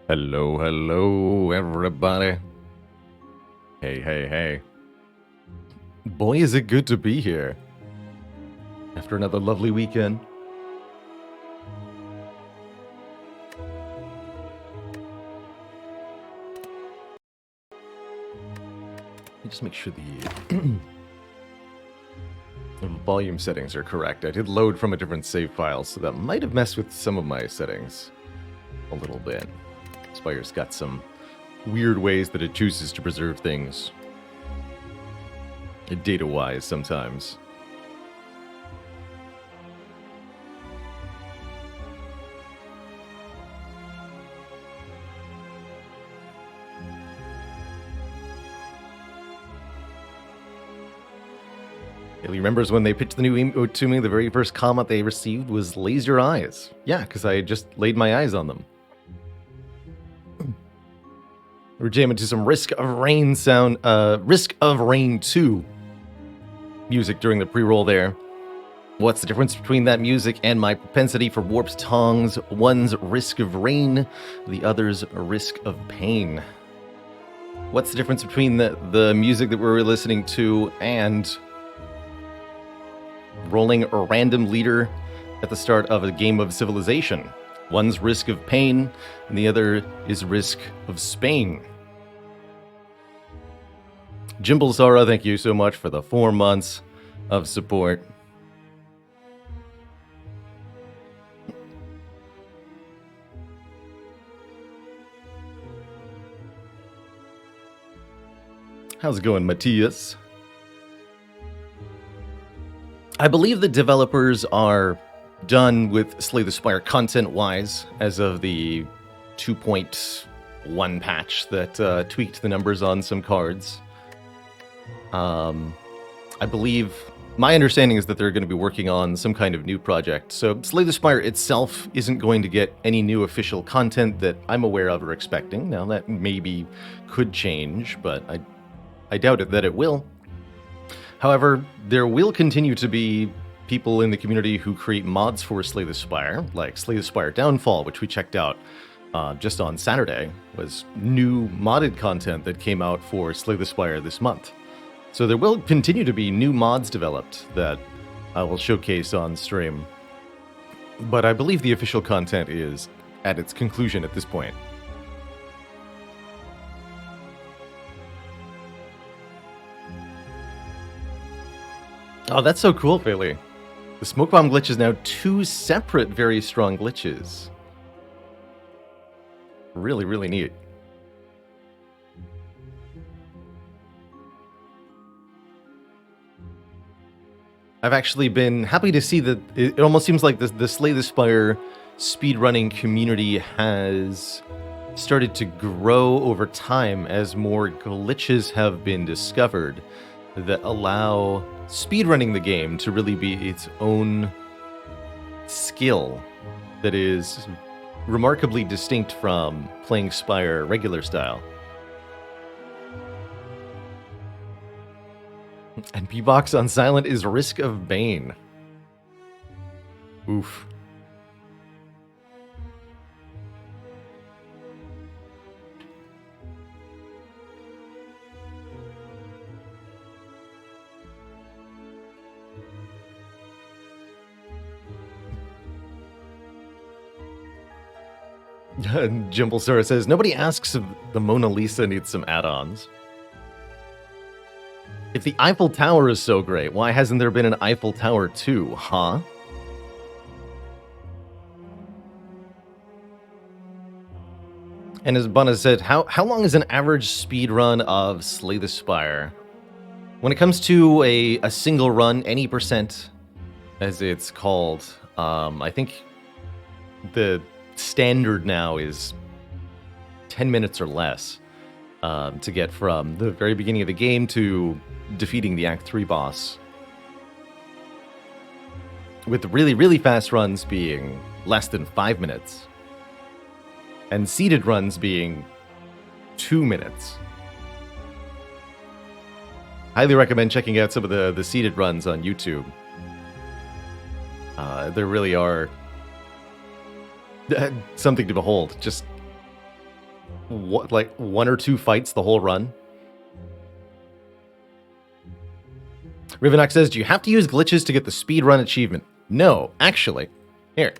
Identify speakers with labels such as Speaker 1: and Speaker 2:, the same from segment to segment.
Speaker 1: Hello, hello, everybody. Hey, hey, hey. Boy, is it good to be here. After another lovely weekend. Let me just make sure the volume settings are correct. I did load from a different save file, so that might have messed with some of my settings a little bit. Spire's got some weird ways that it chooses to preserve things. Data-wise, sometimes. Haley remembers when they pitched the new emote to me, the very first comment they received was laser eyes. Yeah, because I had just laid my eyes on them. We're jamming to some Risk of Rain sound, Risk of Rain 2 music during the pre-roll there. What's the difference between that music and my propensity for warped tongues? One's Risk of Rain, the other's Risk of Pain. What's the difference between the music that we're listening to and rolling a random leader at the start of a game of Civilization? One's Risk of Pain, and the other is Risk of Spain. Jimble Zara, thank you so much for the 4 months of support. How's it going, Matthias? I believe the developers are done with Slay the Spire content-wise as of the 2.1 patch that tweaked the numbers on some cards. I believe, my understanding is that they're going to be working on some kind of new project. So Slay the Spire itself isn't going to get any new official content that I'm aware of or expecting. Now that maybe could change, but I doubt it that it will. However, there will continue to be people in the community who create mods for Slay the Spire, like Slay the Spire Downfall, which we checked out just on Saturday, was new modded content that came out for Slay the Spire this month. So there will continue to be new mods developed that I will showcase on stream. But I believe the official content is at its conclusion at this point. Oh, that's so cool, Bailey. The smoke bomb glitch is now 2 separate very strong glitches. Really, really neat. I've actually been happy to see that it almost seems like the Slay the Spire speedrunning community has started to grow over time as more glitches have been discovered that allow speedrunning the game to really be its own skill that is remarkably distinct from playing Spire regular style. And B-Box on silent is Risk of Bane. Oof. Jimble Sora says, nobody asks if the Mona Lisa needs some add-ons. If the Eiffel Tower is so great, why hasn't there been an Eiffel Tower 2, huh? And as Bunna said, how long is an average speed run of Slay the Spire? When it comes to a single run, any percent, as it's called, I think the standard now is 10 minutes or less to get from the very beginning of the game to defeating the Act 3 boss. With really, really fast runs being less than 5 minutes. And seated runs being 2 minutes. Highly recommend checking out some of the seated runs on YouTube. There really are something to behold. Just what, like 1 or 2 fights the whole run? Rivenak says, do you have to use glitches to get the speedrun achievement? No, actually. Here.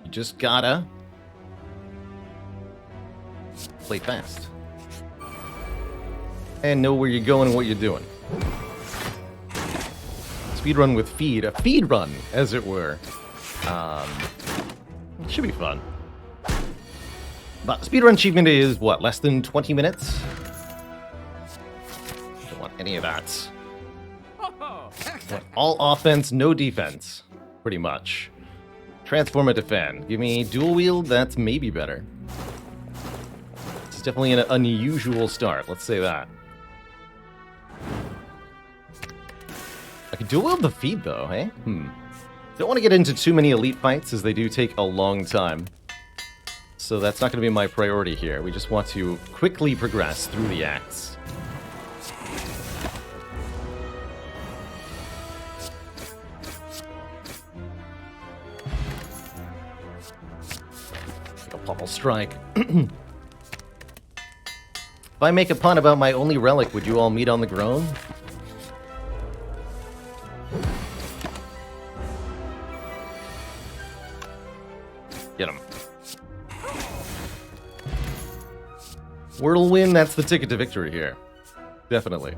Speaker 1: You just gotta play fast. And know where you're going and what you're doing. Speedrun with feed. A feed run, as it were. It should be fun. But speedrun achievement is, what, less than 20 minutes? Don't want any of that. All offense, no defense. Pretty much. Transform and defend. Give me dual wield, that's maybe better. It's definitely an unusual start, let's say that. I could dual wield the feed though, hey? Don't want to get into too many elite fights as they do take a long time. So that's not going to be my priority here. We just want to quickly progress through the acts. A pummel strike. If I make a pun about my only relic, would you all meet on the groan? Get him. Whirlwind, that's the ticket to victory here. Definitely.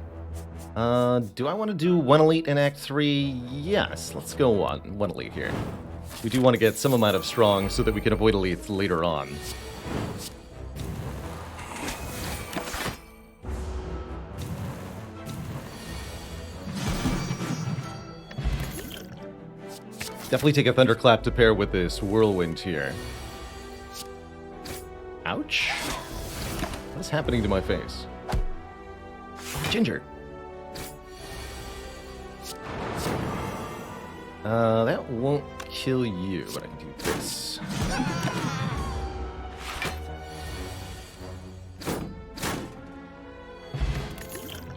Speaker 1: Do I want to do 1 elite in Act 3? Yes, let's go 1 elite here. We do want to get some amount of strong so that we can avoid elites later on. Definitely take a Thunderclap to pair with this Whirlwind here. Ouch. What is happening to my face? Ginger. That won't kill you, but I can do this.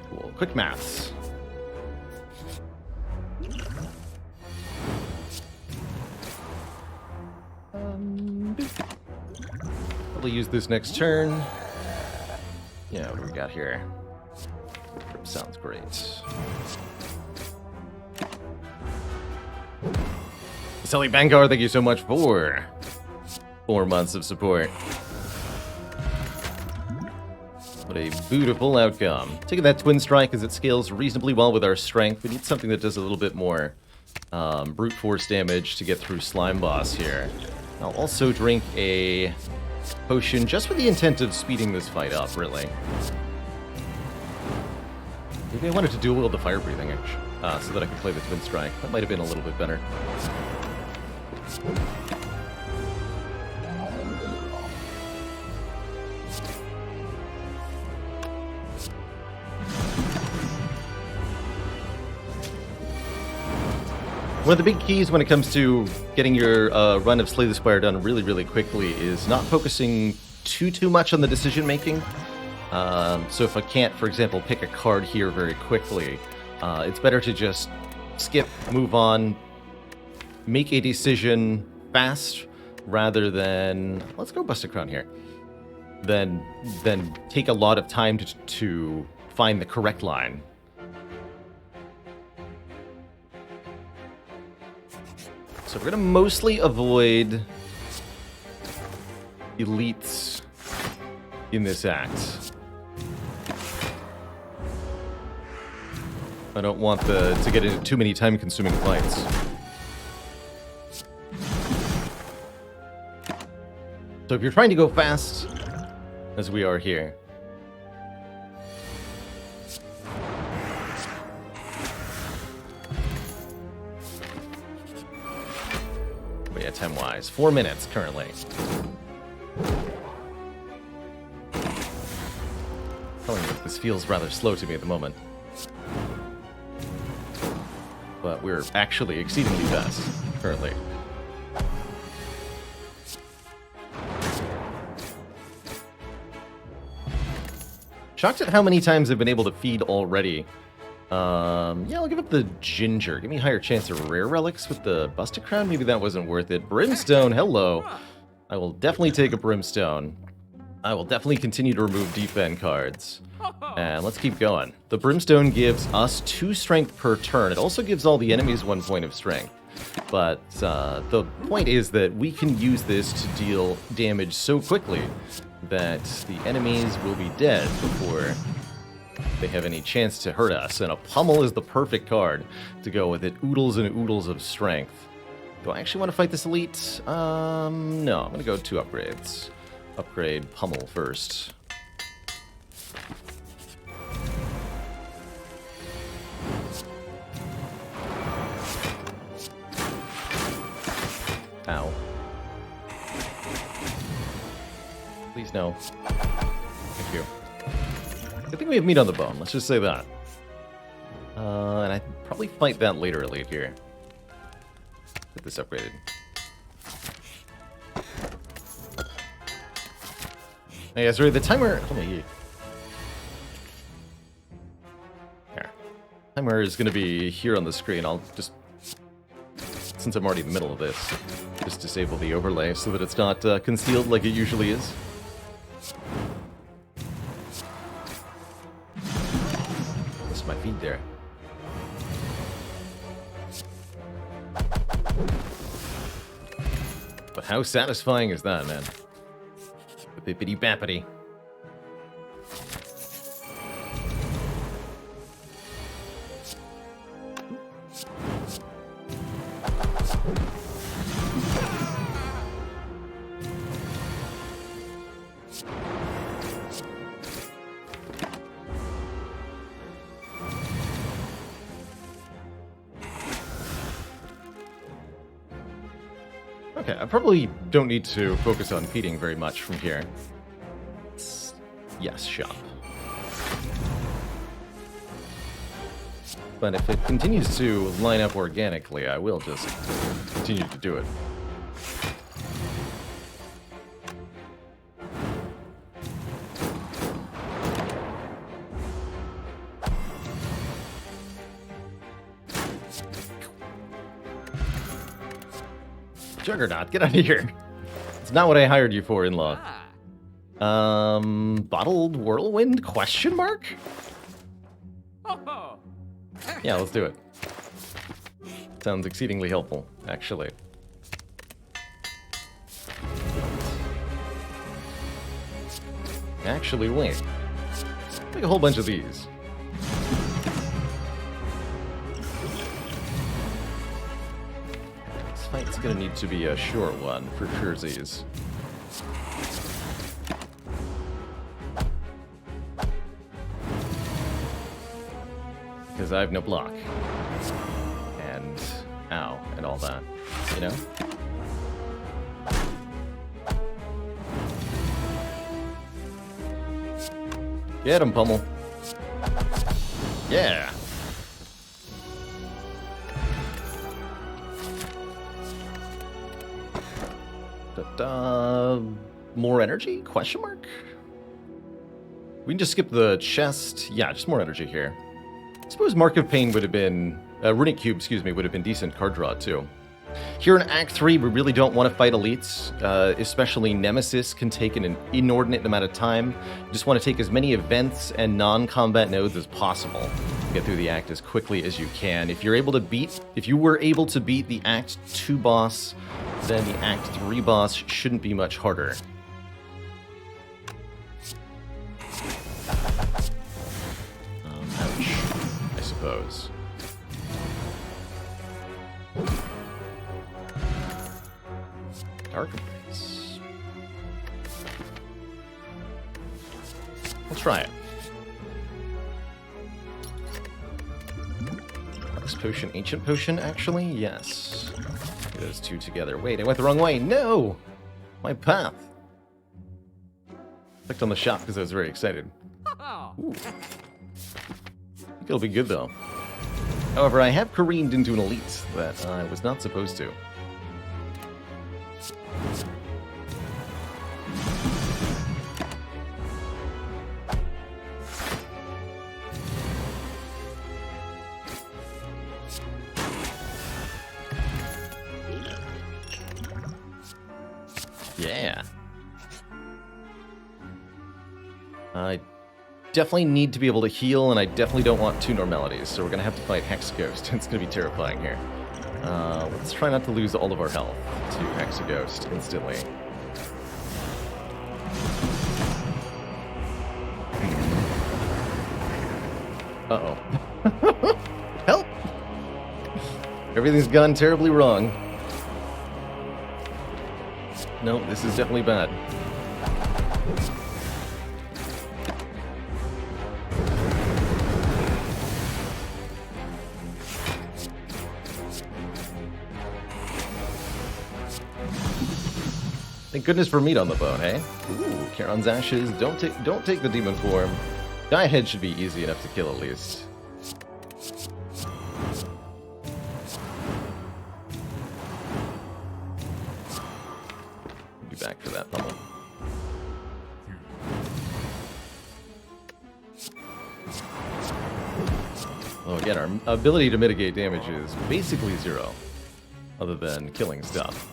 Speaker 1: Cool. Quick maths. Probably use this next turn. Yeah, what do we got here? Sounds great. Sully Bankar, thank you so much for 4 months of support. What a beautiful outcome. Taking that Twin Strike as it scales reasonably well with our strength. We need something that does a little bit more brute force damage to get through Slime Boss here. I'll also drink a potion just with the intent of speeding this fight up, really. Maybe I wanted to dual wield the fire breathing so that I could play the Twin Strike. That might have been a little bit better. One of the big keys when it comes to getting your run of Slay the Spire done really, really quickly is not focusing too much on the decision making. So if I can't, for example, pick a card here very quickly, it's better to just skip, move on, make a decision fast, rather than, let's go bust a crown here, then take a lot of time to find the correct line. So we're going to mostly avoid elites in this act. I don't want to get into too many time-consuming fights. So if you're trying to go fast, as we are here, yeah, 10-wise. 4 minutes currently. Telling you that this feels rather slow to me at the moment. But we're actually exceedingly fast currently. Shocked at how many times I've been able to feed already Yeah, I'll give it the ginger. Give me a higher chance of rare relics with the busted crown. Maybe that wasn't worth it. Brimstone, hello. I will definitely take a brimstone. I will definitely continue to remove defend cards. And let's keep going. The brimstone gives us 2 strength per turn. It also gives all the enemies 1 point of strength. But the point is that we can use this to deal damage so quickly that the enemies will be dead before they have any chance to hurt us. And a pummel is the perfect card to go with it. Oodles and oodles of strength. Do I actually want to fight this elite? No, I'm going to go 2 upgrades. Upgrade pummel first. Ow. Please no. Thank you. I think we have meat on the bone, let's just say that. And I probably fight that later elite here. Get this upgraded. Oh, yeah, sorry, the timer... Hold on, here. Timer is going to be here on the screen. I'll just... Since I'm already in the middle of this, just disable the overlay so that it's not concealed like it usually is. That's my feed there. But how satisfying is that, man? Bippity bappity. Okay, I probably don't need to focus on feeding very much from here. Yes, shop. But if it continues to line up organically, I will just continue to do it. Juggernaut, get out of here. It's not what I hired you for, in-law. Bottled whirlwind, question mark? Yeah, let's do it. Sounds exceedingly helpful, actually. Actually, wait. Make a whole bunch of these. This fight's gonna need to be a short one, for surezies. Because I have no block. And ow, and all that, you know? Get him, pummel. Yeah. More energy? Question mark? We can just skip the chest. Yeah, just more energy here. I suppose Mark of Pain would have been... Runic Cube, excuse me, would have been decent card draw, too. Here in Act 3, we really don't want to fight elites, especially Nemesis can take an inordinate amount of time. You just want to take as many events and non-combat nodes as possible to get through the act as quickly as you can. If you were able to beat the Act 2 boss, then the Act 3 boss shouldn't be much harder. Ouch, I suppose. Dark Embrace. We'll try it. This potion, ancient potion, actually? Yes. Get those two together. Wait, I went the wrong way. No! My path. Clicked on the shop because I was very excited. Ooh. I think it'll be good, though. However, I have careened into an elite that I was not supposed to. Yeah. I definitely need to be able to heal, and I definitely don't want 2 normalities, so we're going to have to fight Hex Ghost. It's going to be terrifying here. Let's try not to lose all of our health to Hex Ghost instantly. Uh-oh. Help! Everything's gone terribly wrong. No, this is definitely bad. Thank goodness for meat on the bone, hey? Ooh, Charon's Ashes. Don't take the demon form. Guy head should be easy enough to kill at least. Be back for that pummel. Oh, again, our ability to mitigate damage is basically 0, other than killing stuff.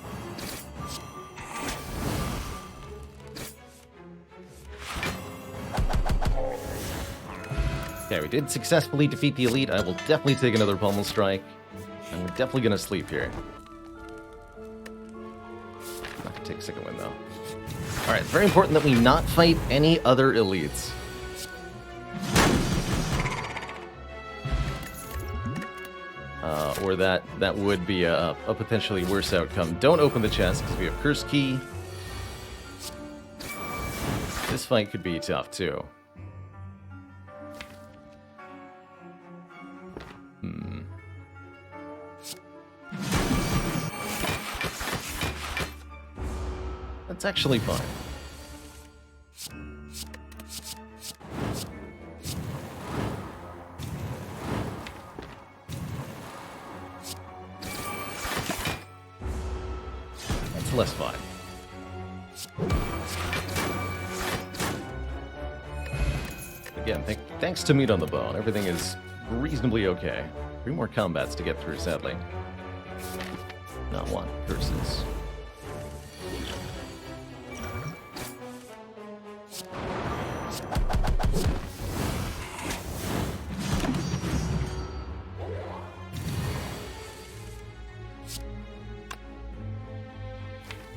Speaker 1: Okay, we did successfully defeat the elite. I will definitely take another pummel strike. I'm definitely gonna sleep here. Not gonna take a second win though. Alright, it's very important that we not fight any other elites. Or that would be a potentially worse outcome. Don't open the chest because we have Curse Key. This fight could be tough too. That's actually fine. That's less fine. Again, thanks to meat on the bone, everything is reasonably okay. 3 more combats to get through, sadly. Not 1. Curses.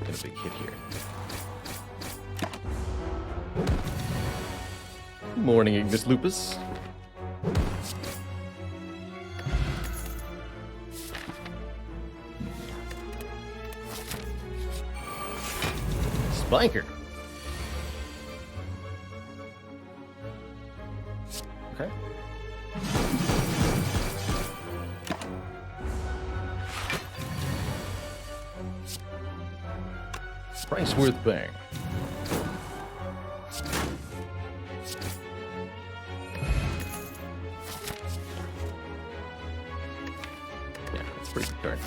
Speaker 1: Get a big hit here. Morning, Ignis Lupus. Spiker. Okay. Price worth paying. Yeah, that's pretty good card.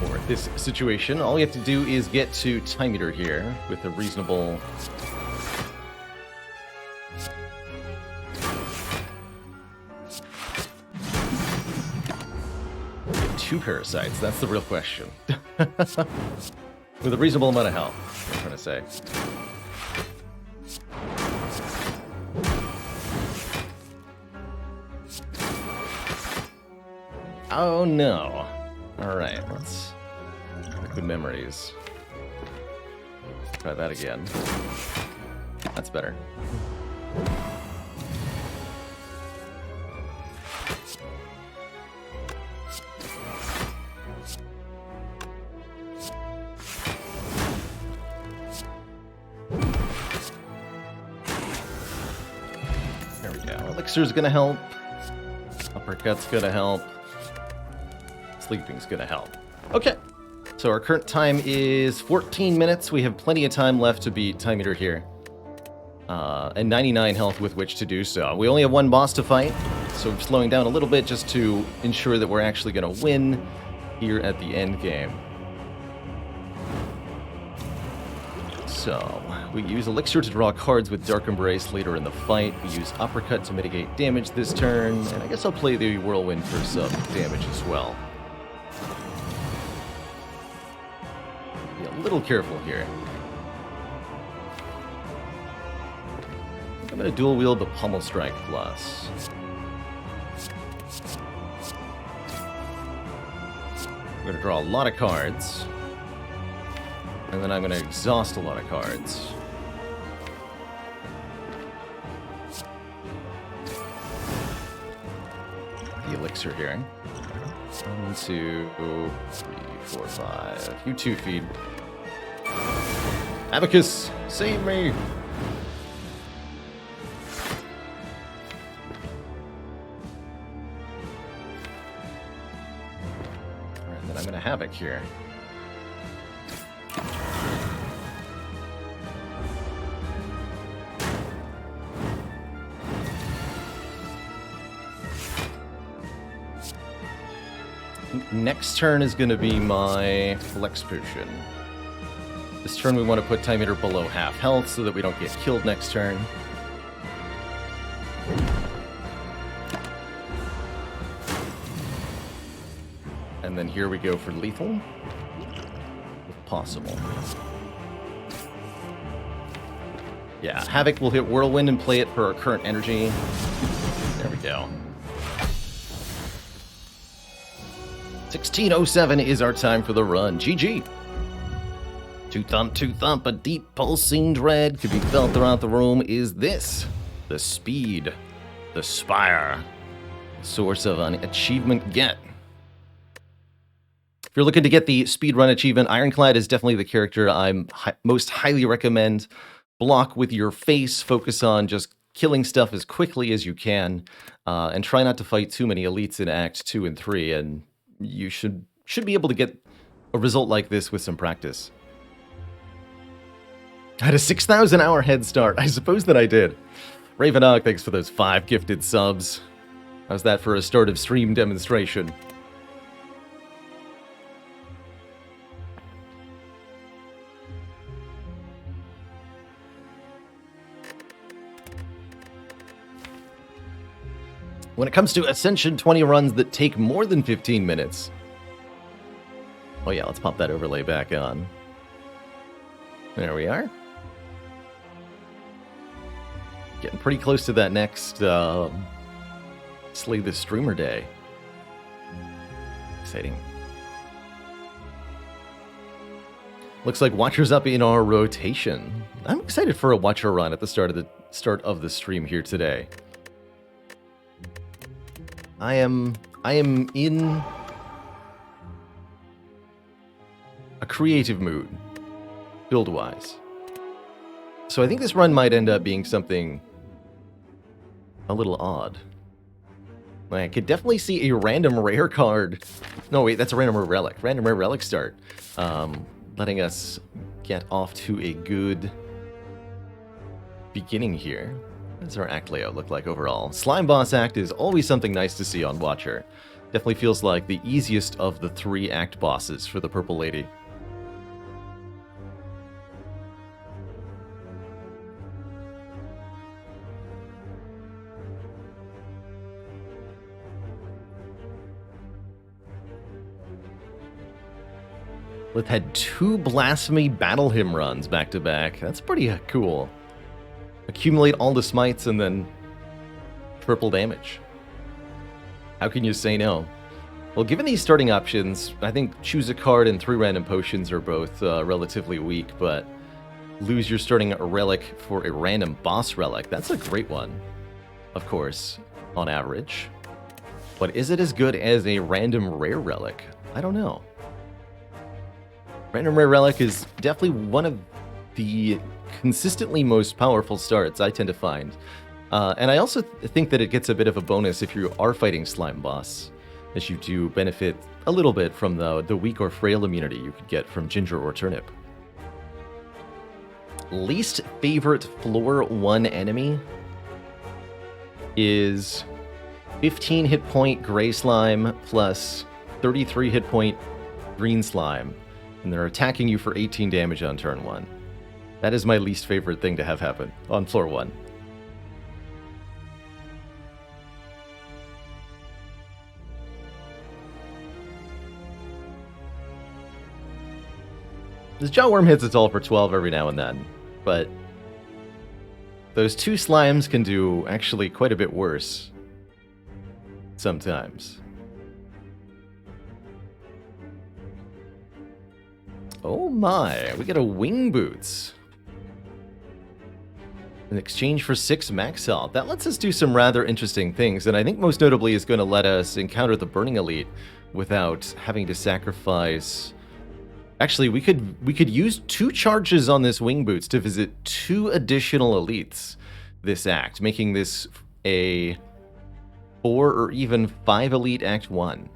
Speaker 1: For this situation, all we have to do is get to Time Eater here with a reasonable... Get 2 parasites, that's the real question. With a reasonable amount of health, I'm trying to say. Oh no. Alright, let's... Good memories. Try that again. That's better. There we go. Elixir's gonna help. Uppercut's gonna help. Sleeping's gonna help. Okay. So our current time is 14 minutes. We have plenty of time left to beat Time Eater here. And 99 health with which to do so. We only have 1 boss to fight, so we're slowing down a little bit just to ensure that we're actually going to win here at the end game. So, we use Elixir to draw cards with Dark Embrace later in the fight. We use Uppercut to mitigate damage this turn, and I guess I'll play the Whirlwind for some damage as well. Be a little careful here. I'm going to dual wield the Pummel Strike Plus. I'm going to draw a lot of cards. And then I'm going to exhaust a lot of cards. The elixir here. 1, 2, 3, 4, 5. You 2 feed. Abacus, save me! And then I'm going to Havoc here. Next turn is going to be my Flex Potion. This turn we want to put Time Eater below half health so that we don't get killed next turn. And then here we go for lethal, if possible. Yeah, Havoc will hit Whirlwind and play it for our current energy. There we go. 16:07 is our time for the run. GG. Two thump, a deep pulsing dread could be felt throughout the room. Is this the speed, the Spire, source of an achievement get? If you're looking to get the speedrun achievement, Ironclad is definitely the character I'm most highly recommend. Block with your face, focus on just killing stuff as quickly as you can, and try not to fight too many elites in Act 2 and 3, and you should be able to get a result like this with some practice. I had a 6,000 hour head start. I suppose that I did. Ravenog, thanks for those 5 gifted subs. How's that for a start of stream demonstration? When it comes to Ascension 20 runs that take more than 15 minutes. Oh yeah, let's pop that overlay back on. There we are. Getting pretty close to that next Slay the Streamer Day. Exciting. Looks like Watcher's up in our rotation. I'm excited for a Watcher run at the start of the stream here today. I am in a creative mood, build-wise. So I think this run might end up being something a little odd. I could definitely see a random rare card. No, wait, that's a random rare relic. Random rare relic start. Letting us get off to a good beginning here. What does our act layout look like overall? Slime Boss Act is always something nice to see on Watcher. Definitely feels like the easiest of the 3 act bosses for the Purple Lady. We've had 2 Blasphemy Battle Hymn runs back to back. That's pretty cool. Accumulate all the smites and then triple damage. How can you say no? Well, given these starting options, I think choose a card and 3 random potions are both relatively weak, but lose your starting relic for a random boss relic. That's a great one, of course, on average. But is it as good as a random rare relic? I don't know. Random Rare Relic is definitely one of the consistently most powerful starts I tend to find. And I also think that it gets a bit of a bonus if you are fighting Slime Boss, as you do benefit a little bit from the weak or frail immunity you could get from Ginger or Turnip. Least favorite floor 1 enemy is 15 hit point Gray Slime plus 33 hit point Green Slime. And they're attacking you for 18 damage on turn 1. That is my least favorite thing to have happen on floor 1. This Jawworm hits its all for 12 every now and then, but those two slimes can do actually quite a bit worse sometimes. Oh my, we get a wing boots in exchange for 6 max health. That lets us do some rather interesting things, and I think most notably is going to let us encounter the Burning Elite without having to sacrifice... Actually, we could use 2 charges on this wing boots to visit 2 additional elites this act, making this a 4 or even 5 elite act 1.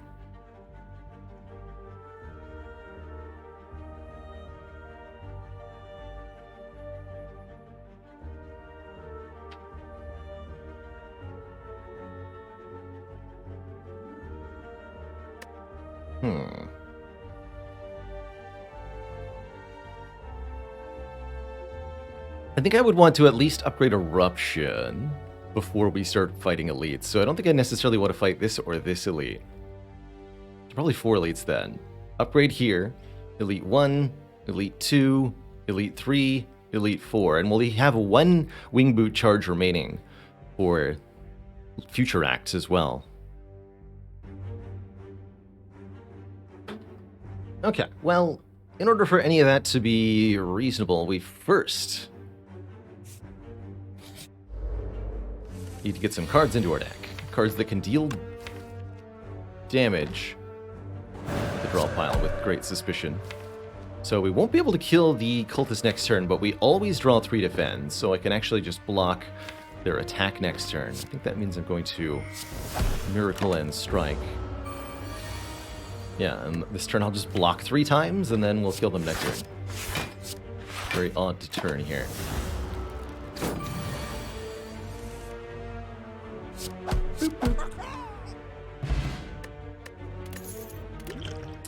Speaker 1: I think I would want to at least upgrade Eruption before we start fighting elites. So I don't think I necessarily want to fight this or this elite. Probably 4 elites then. Upgrade here. Elite 1, Elite 2, Elite 3, Elite 4. And we'll have 1 wing boot charge remaining for future acts as well. Okay, well, in order for any of that to be reasonable, we first need to get some cards into our deck. Cards that can deal damage to the draw pile with great suspicion. So we won't be able to kill the cultist next turn, but we always draw 3 defense, so I can actually just block their attack next turn. I think that means I'm going to Miracle and Strike. Yeah, and this turn I'll just block 3 times, and then we'll kill them next turn. Very odd turn here.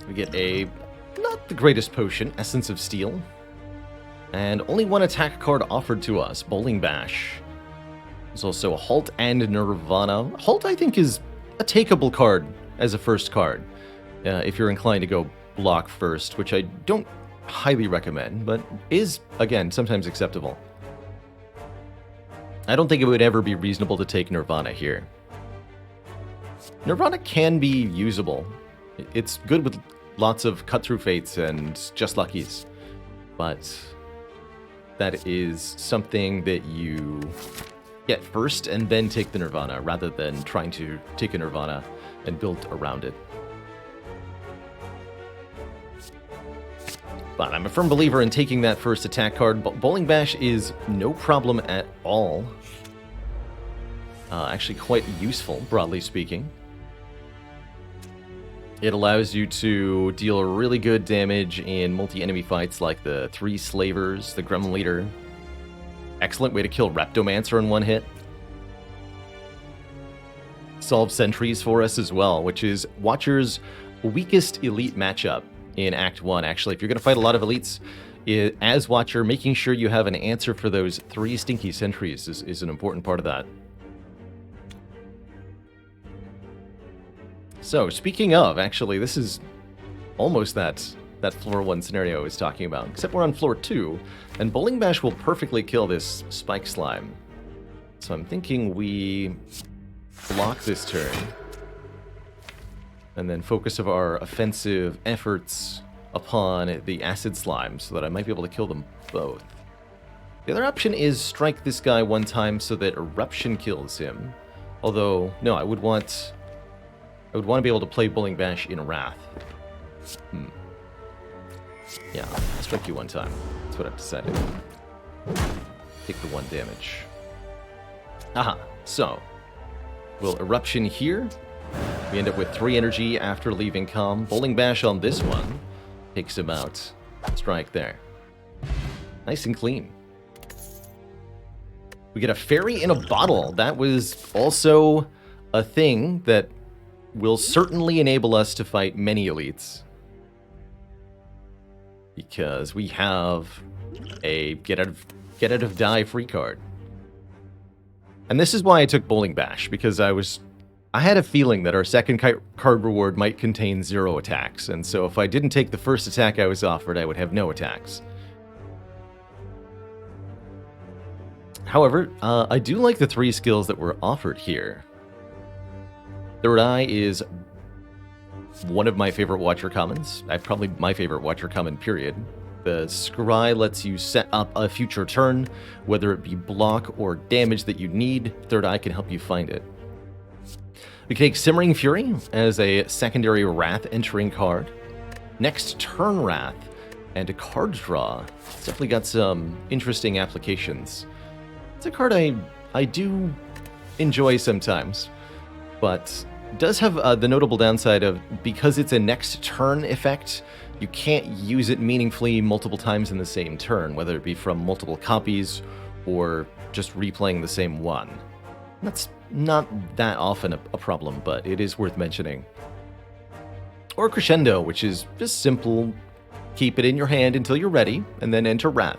Speaker 1: We get a, not the greatest potion, Essence of Steel. And only 1 attack card offered to us, Bowling Bash. There's also a Halt and Nirvana. Halt, I think, is a takeable card as a first card. If you're inclined to go block first, which I don't highly recommend, but is, again, sometimes acceptable. I don't think it would ever be reasonable to take Nirvana here. Nirvana can be usable. It's good with lots of cut-through fates and just luckies, but that is something that you get first and then take the Nirvana, rather than trying to take a Nirvana and build around it. But I'm a firm believer in taking that first attack card. Bowling Bash is no problem at all. Actually quite useful, broadly speaking. It allows you to deal really good damage in multi-enemy fights like the 3 Slavers, the Gremlin Leader. Excellent way to kill Reptomancer in 1 hit. Solve sentries for us as well, which is Watcher's weakest elite matchup in Act 1. Actually, if you're going to fight a lot of elites, as Watcher, making sure you have an answer for those 3 stinky sentries is an important part of that. So, speaking of, actually, this is almost that floor 1 scenario I was talking about, except we're on floor 2, and Bowling Bash will perfectly kill this Spike Slime. So I'm thinking we block this turn, and then focus of our offensive efforts upon the Acid Slime, so that I might be able to kill them both. The other option is strike this guy 1 time so that Eruption kills him. Although, no, I would want to be able to play Bowling Bash in Wrath. Yeah, I'll strike you 1 time. That's what I've decided. Take the 1 damage. Aha, so we'll Eruption here. We end up with 3 energy after leaving Calm. Bowling Bash on this one takes him out. Strike there. Nice and clean. We get a Fairy in a Bottle. That was also a thing that will certainly enable us to fight many elites. Because we have a get out of die free card. And this is why I took Bowling Bash, because I was I had a feeling that our second card reward might contain 0 attacks, and so if I didn't take the first attack I was offered, I would have no attacks. However, I do like the 3 skills that were offered here. Third Eye is one of my favorite Watcher commons. Probably my favorite Watcher common, period. The Scry lets you set up a future turn, whether it be block or damage that you need. Third Eye can help you find it. We can take Simmering Fury as a secondary Wrath entering card. Next turn Wrath and a card draw. It's definitely got some interesting applications. It's a card I do enjoy sometimes, but does have the notable downside of, because it's a next turn effect, you can't use it meaningfully multiple times in the same turn, whether it be from multiple copies or just replaying the same one. That's not that often a problem, but it is worth mentioning. Or Crescendo, which is just simple, keep it in your hand until you're ready, and then enter Wrath.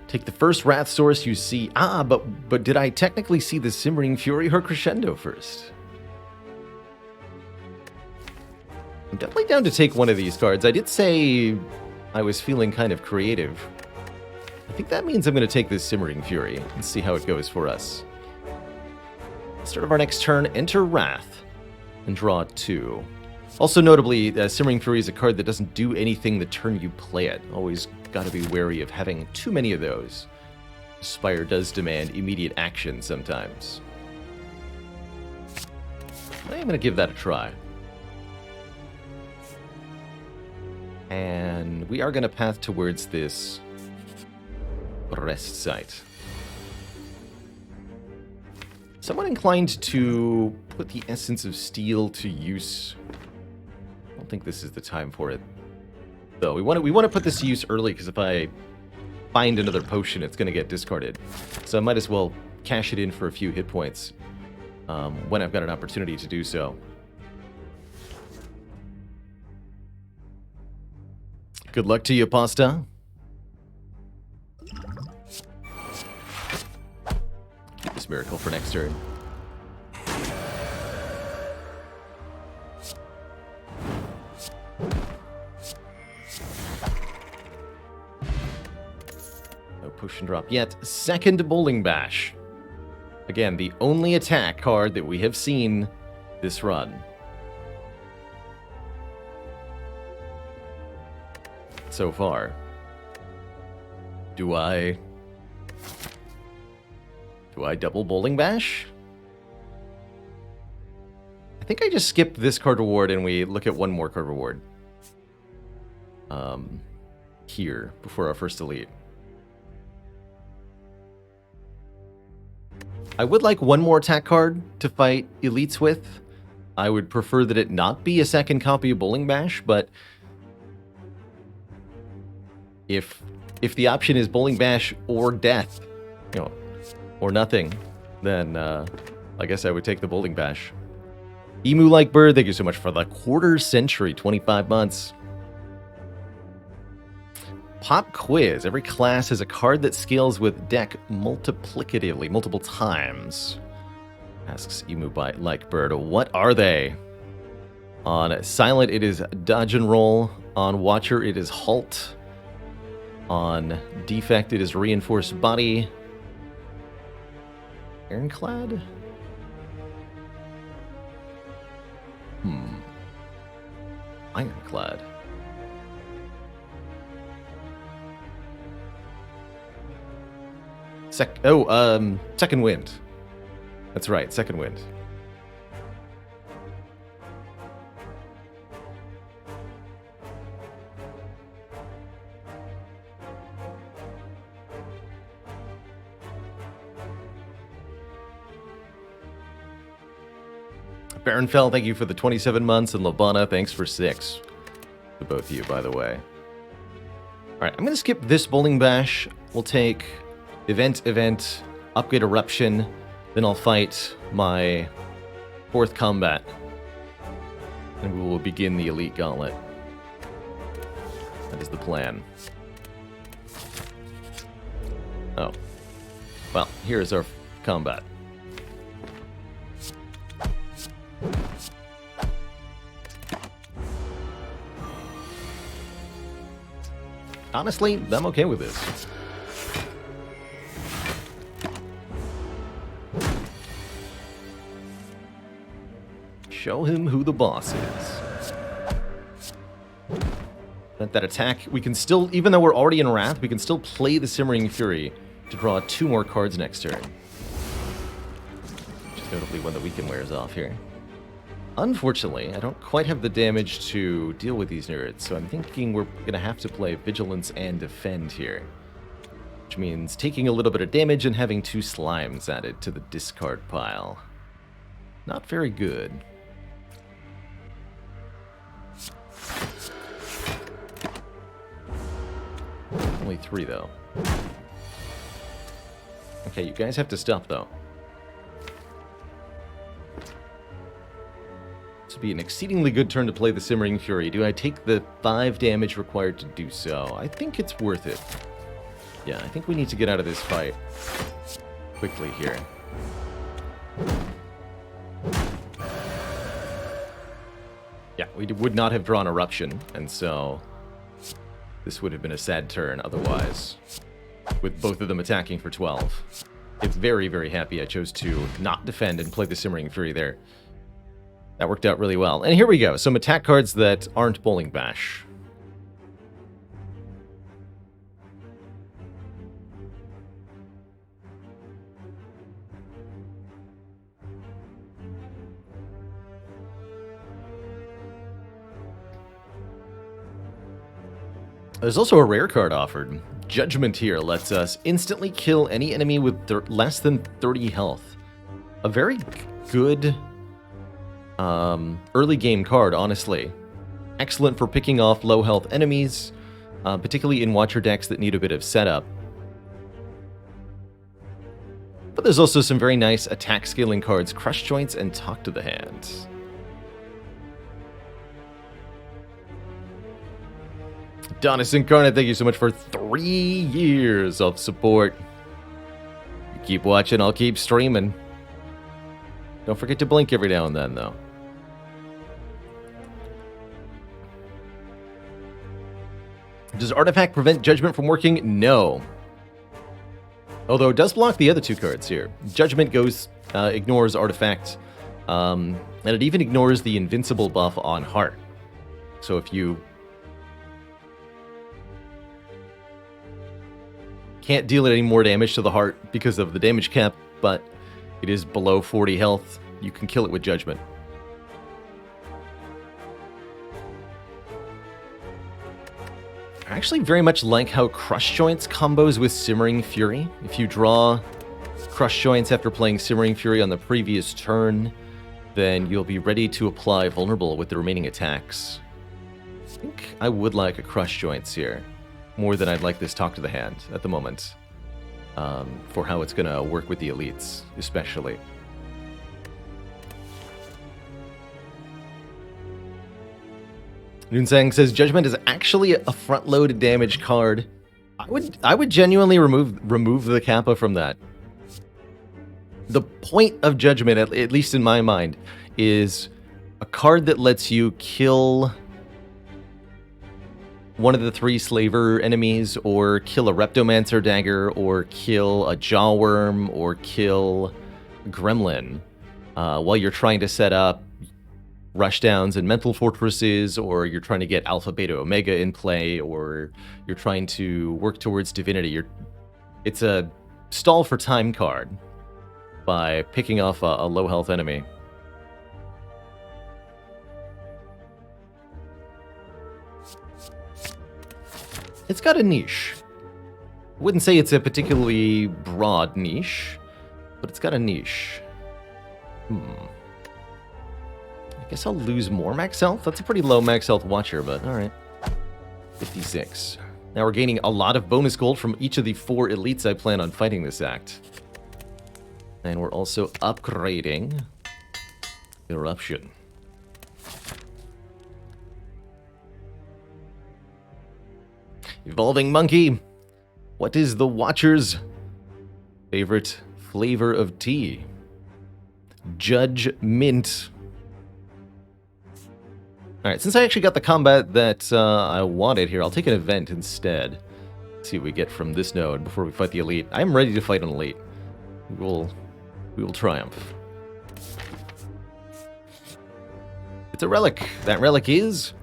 Speaker 1: Take the first Wrath source you see. But did I technically see the Simmering Fury or Crescendo first? I'm definitely down to take one of these cards. I did say I was feeling kind of creative. I think that means I'm going to take this Simmering Fury and see how it goes for us. Start of our next turn, enter Wrath, and draw 2. Also notably, Simmering Fury is a card that doesn't do anything the turn you play it. Always got to be wary of having too many of those. Spire does demand immediate action sometimes. I am going to give that a try. And we are going to path towards this rest site. Somewhat inclined to put the Essence of Steel to use. I don't think this is the time for it, though. We want to put this to use early, because if I find another potion, it's going to get discarded. So I might as well cash it in for a few hit points when I've got an opportunity to do so. Good luck to you, Pasta. Keep this miracle for next turn. No potion drop yet. Second Bowling Bash. Again, the only attack card that we have seen this run. So far. Do I double Bowling Bash? I think I just skip this card reward and we look at one more card reward. Here, before our first elite. I would like one more attack card to fight elites with. I would prefer that it not be a second copy of Bowling Bash, but if the option is Bowling Bash or death, or nothing, then I guess I would take the Bowling Bash. Emu Like Bird, thank you so much for the quarter century, 25 months. Pop Quiz. Every class has a card that scales with deck multiplicatively, multiple times. Asks Emu Like Bird, what are they? On Silent, it is Dodge and Roll. On Watcher, it is Halt. On Defect, it is Reinforced Body. Ironclad? Ironclad. Second Wind. That's right, Second Wind. Baronfell, thank you for the 27 months, and Labana, thanks for 6. To both of you, by the way. Alright, I'm going to skip this Bowling Bash. We'll take Event, Upgrade Eruption, then I'll fight my 4th combat. And we will begin the Elite Gauntlet. That is the plan. Oh. Well, here is our combat. honestly, I'm okay with this. Show him who the boss is. Let that attack. We can still, even though we're already in Wrath, we can still play the Simmering Fury to draw 2 more cards next turn. Which is notably when the weaken wears off here. Unfortunately, I don't quite have the damage to deal with these nerds, so I'm thinking we're going to have to play Vigilance and Defend here. Which means taking a little bit of damage and having 2 slimes added to the discard pile. Not very good. Only 3, though. Okay, you guys have to stop, though. This would be an exceedingly good turn to play the Simmering Fury. Do I take the 5 damage required to do so? I think it's worth it. Yeah, I think we need to get out of this fight quickly here. Yeah, we would not have drawn Eruption, and so this would have been a sad turn otherwise, with both of them attacking for 12. I'm very, very happy I chose to not defend and play the Simmering Fury there. That worked out really well. And here we go, some attack cards that aren't Bowling Bash. There's also a rare card offered. Judgment here lets us instantly kill any enemy with less than 30 health. A very good early game card, honestly. Excellent for picking off low health enemies, particularly in Watcher decks that need a bit of setup. But there's also some very nice attack scaling cards, Crush Joints and Talk to the Hand. Adonis Incarnate, thank you so much for 3 years of support. You keep watching, I'll keep streaming. Don't forget to blink every now and then, though. Does Artifact prevent Judgment from working? No. Although it does block the other 2 cards here. Judgment goes, ignores Artifact, and it even ignores the Invincible buff on Heart. So if you can't deal any more damage to the Heart because of the damage cap, but it is below 40 health, you can kill it with Judgment. I actually very much like how Crush Joints combos with Simmering Fury. If you draw Crush Joints after playing Simmering Fury on the previous turn, then you'll be ready to apply Vulnerable with the remaining attacks. I think I would like a Crush Joints here, more than I'd like this Talk to the Hand at the moment, for how it's going to work with the elites, especially. Noonsang says Judgment is actually a front-loaded damage card. I would genuinely remove the Kappa from that. The point of Judgment, at least in my mind, is a card that lets you kill one of the 3 Slaver enemies, or kill a Reptomancer Dagger, or kill a Jawworm, or kill Gremlin, while you're trying to set up rushdowns and mental fortresses, or you're trying to get Alpha, Beta, Omega in play, or you're trying to work towards Divinity. It's a stall for time card by picking off a low health enemy. It's got a niche. I wouldn't say it's a particularly broad niche, but it's got a niche. I guess I'll lose more max health. That's a pretty low max health Watcher, but alright. 56. Now we're gaining a lot of bonus gold from each of the 4 elites I plan on fighting this act. And we're also upgrading Eruption. Evolving Monkey. What is the Watcher's favorite flavor of tea? Judge Mint. Alright, since I actually got the combat that I wanted here, I'll take an event instead. See what we get from this node before we fight the elite. I'm ready to fight an elite. We will triumph. It's a relic. That relic is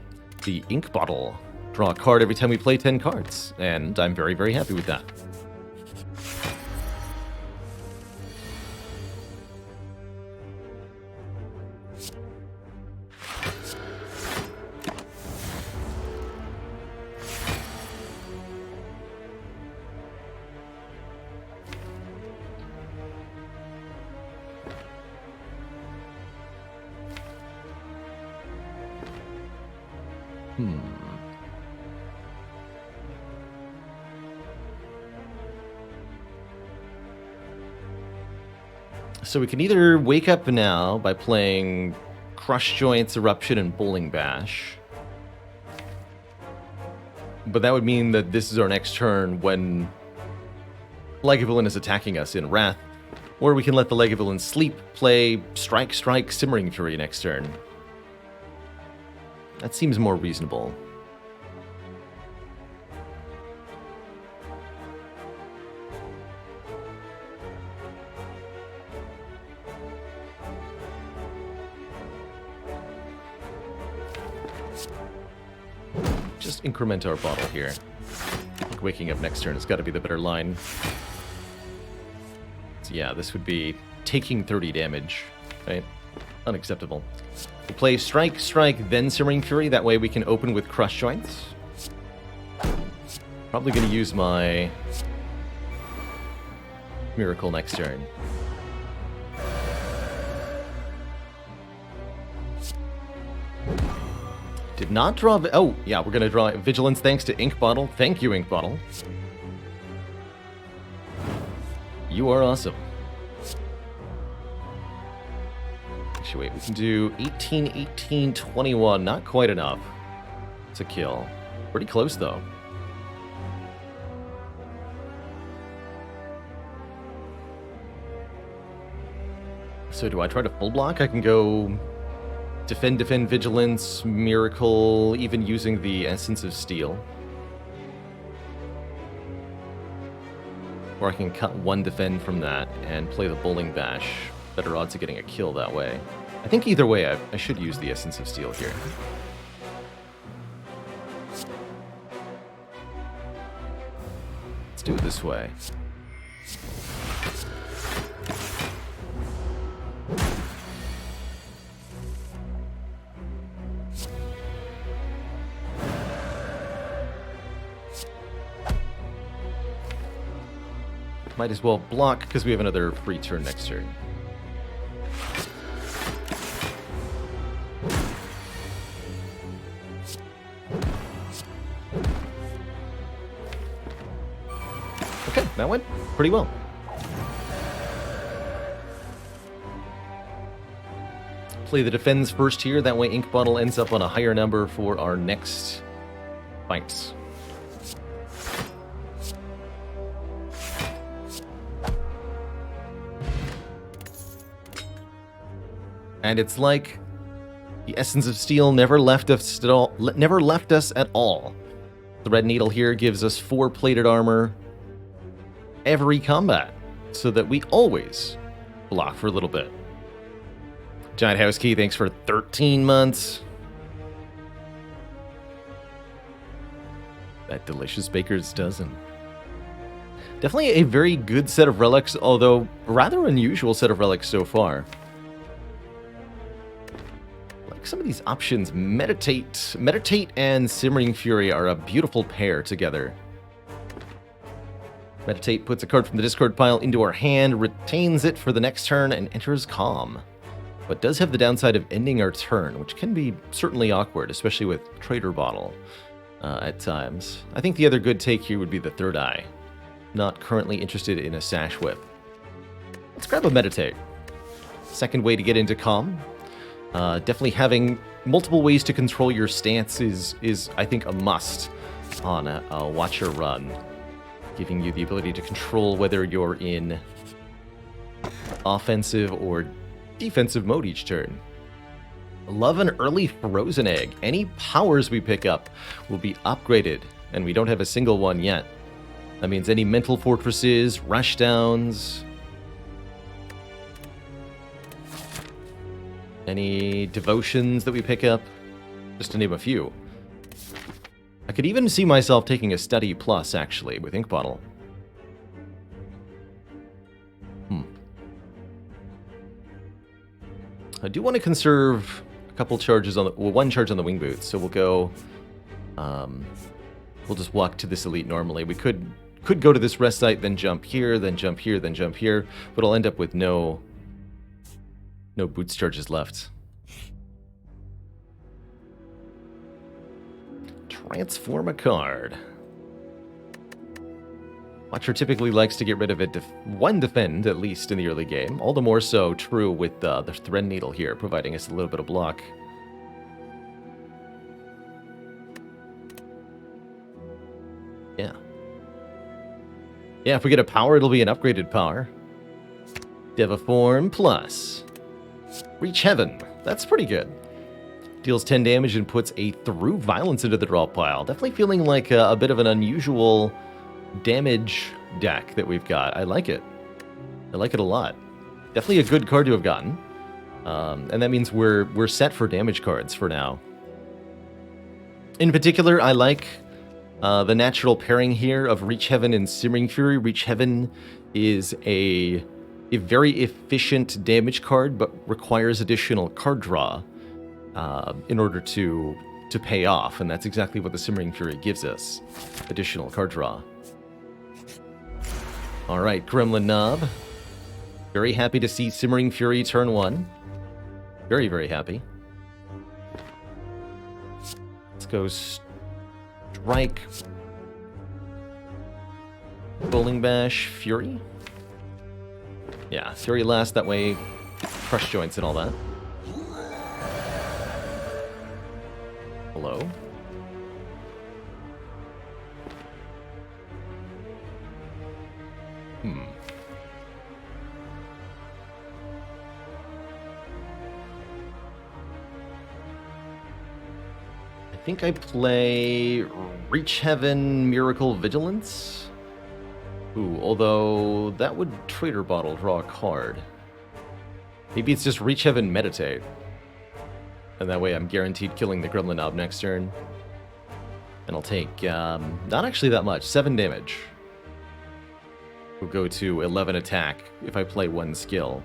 Speaker 1: the ink bottle. Draw a card every time we play 10 cards, and I'm very, very happy with that. So we can either wake up now by playing Crush Joints, Eruption, and Bowling Bash. But that would mean that this is our next turn when Legavillain is attacking us in Wrath. Or we can let the Legavillain sleep, play Strike, Strike, Simmering Fury next turn. That seems more reasonable. Just increment our bottle here. I think waking up next turn has got to be the better line. So yeah, this would be taking 30 damage, right? Unacceptable. We'll play Strike, Strike, then Simmering Fury. That way we can open with Crush Joints. Probably going to use my Miracle next turn. Did not draw... Oh, yeah, we're going to draw Vigilance thanks to Ink Bottle. Thank you, Ink Bottle. You are awesome. Actually, wait, we can do 18, 18, 21. Not quite enough to kill. Pretty close, though. So do I try to full block? I can go... Defend, Defend, Vigilance, Miracle, even using the Essence of Steel. Or I can cut one Defend from that and play the Bowling Bash. Better odds of getting a kill that way. I think either way, I should use the Essence of Steel here. Let's do it this way. Might as well block, because we have another free turn next turn. Okay, that went pretty well. Play the Defends first here, that way Ink Bottle ends up on a higher number for our next fights. And it's like the Essence of Steel never left us at all. The Red Needle here gives us 4 plated armor every combat, so that we always block for a little bit. Giant House Key, thanks for 13 months. That delicious baker's dozen. Definitely a very good set of relics, although rather unusual set of relics so far. Some of these options, Meditate and Simmering Fury are a beautiful pair together. Meditate puts a card from the discard pile into our hand, retains it for the next turn, and enters Calm. But does have the downside of ending our turn, which can be certainly awkward, especially with Trader Bottle at times. I think the other good take here would be the Third Eye. Not currently interested in a Sash Whip. Let's grab a Meditate. Second way to get into Calm. Definitely having multiple ways to control your stance is I think, a must on a Watcher run. Giving you the ability to control whether you're in offensive or defensive mode each turn. Love an early frozen egg. Any powers we pick up will be upgraded, and we don't have a single one yet. That means any mental fortresses, rushdowns, any devotions that we pick up, just to name a few. I could even see myself taking a study plus, actually, with Ink Bottle. I do want to conserve a couple charges on the... Well, one charge on the wing boots, so we'll go... we'll just walk to this elite normally. We could go to this rest site, then jump here, then jump here, then jump here, but I'll end up with no boots charges left. Transform a card. Watcher typically likes to get rid of one defend, at least in the early game. All the more so true with the Thread Needle here, providing us a little bit of block. Yeah. Yeah, if we get a power, it'll be an upgraded power. Deviform plus. Reach Heaven. That's pretty good. Deals 10 damage and puts a Through Violence into the draw pile. Definitely feeling like a bit of an unusual damage deck that we've got. I like it. I like it a lot. Definitely a good card to have gotten. And that means we're set for damage cards for now. In particular, I like the natural pairing here of Reach Heaven and Simmering Fury. Reach Heaven is a very efficient damage card, but requires additional card draw in order to pay off, and that's exactly what the Simmering Fury gives us. Additional card draw. Alright, Gremlin Knob. Very happy to see Simmering Fury turn 1. Very, very happy. Let's go Strike. Bowling Bash, Fury. Yeah, Fury last, that way crush joints and all that. Hello? I think I play Reach Heaven, Miracle Vigilance. Ooh, although that would Trader Bottle draw a card. Maybe it's just Reach Heaven, Meditate. And that way I'm guaranteed killing the Gremlin Knob next turn. And I'll take, not actually that much, 7 damage. We'll go to 11 attack if I play 1 skill.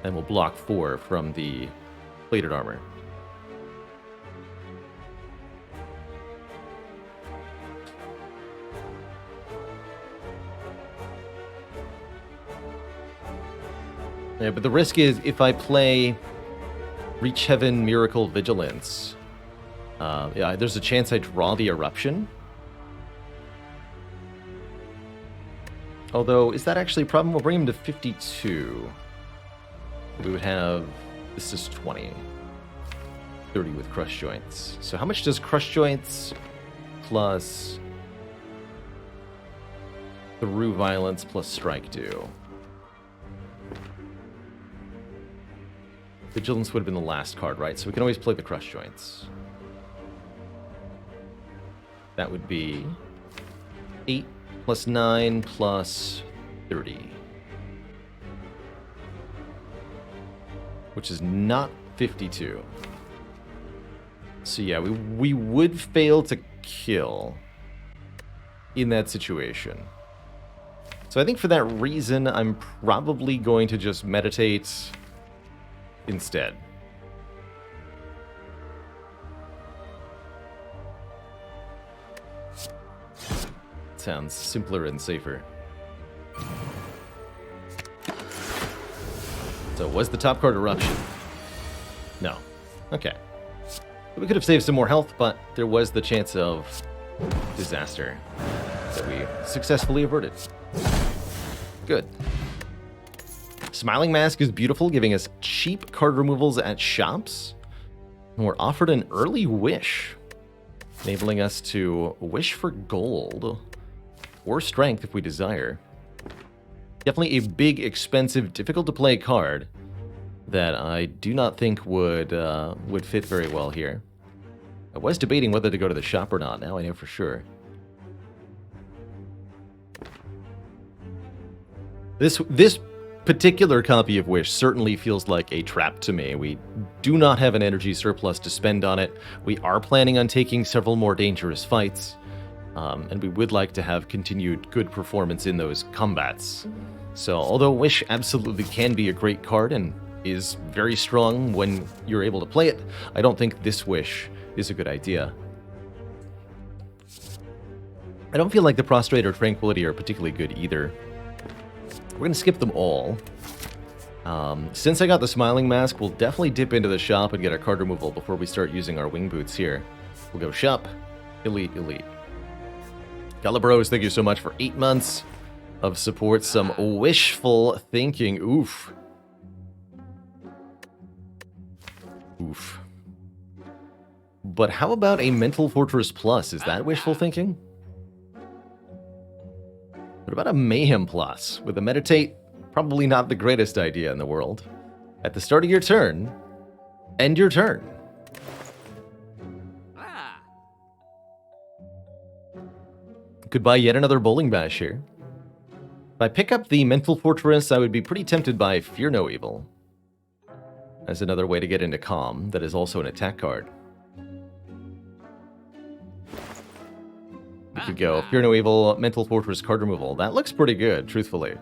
Speaker 1: And we'll block 4 from the plated armor. Yeah, but the risk is if I play Reach Heaven, Miracle Vigilance, yeah, there's a chance I draw the Eruption. Although, is that actually a problem? We'll bring him to 52. We would have... This is 20. 30 with Crush Joints. So how much does Crush Joints plus Through Violence plus Strike do? Vigilance would have been the last card, right? So we can always play the Crush Joints. That would be 8 plus 9 plus 30. Which is not 52. So yeah, we would fail to kill in that situation. So I think for that reason, I'm probably going to just meditate instead. Sounds simpler and safer. So was the top card Eruption? No. Okay. We could have saved some more health, but there was the chance of disaster that we successfully averted. Good. Smiling Mask is beautiful, giving us cheap card removals at shops. And we're offered an early wish, enabling us to wish for gold or strength if we desire. Definitely a big, expensive, difficult to play card that I do not think would fit very well here. I was debating whether to go to the shop or not. Now I know for sure. This particular copy of Wish certainly feels like a trap to me. We do not have an energy surplus to spend on it. We are planning on taking several more dangerous fights, and we would like to have continued good performance in those combats. So, although Wish absolutely can be a great card and is very strong when you're able to play it, I don't think this Wish is a good idea. I don't feel like the Prostrate or Tranquility are particularly good either. We're going to skip them all. Since I got the Smiling Mask, we'll definitely dip into the shop and get our card removal before we start using our Wing Boots here. We'll go shop, elite, elite. Calibros, thank you so much for 8 months of support. Some wishful thinking. Oof. Oof. But how about a Mental Fortress Plus? Is that wishful thinking? What about a Mayhem Plus? With a Meditate, probably not the greatest idea in the world. At the start of your turn, end your turn. Could buy yet another Bowling Bash here. If I pick up the Mental Fortress, I would be pretty tempted by Fear No Evil as another way to get into Calm that is also an attack card. We could go Fear No Evil, Mental Fortress card removal. That looks pretty good, truthfully.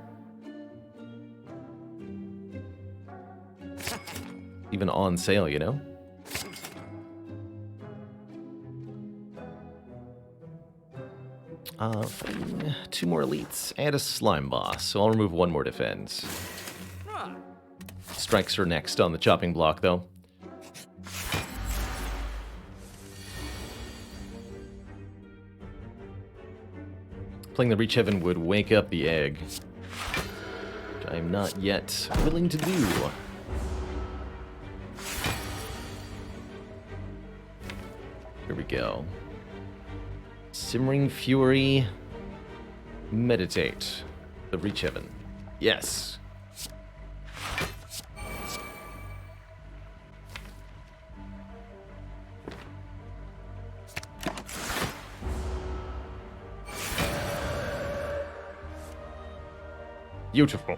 Speaker 1: Even on sale, you know? Two more elites and a slime boss, so I'll remove one more defense. Strikes are next on the chopping block, though. Playing the Reach Heaven would wake up the egg, which I am not yet willing to do. Here we go. Simmering Fury. Meditate. The Reach Heaven. Yes. Beautiful.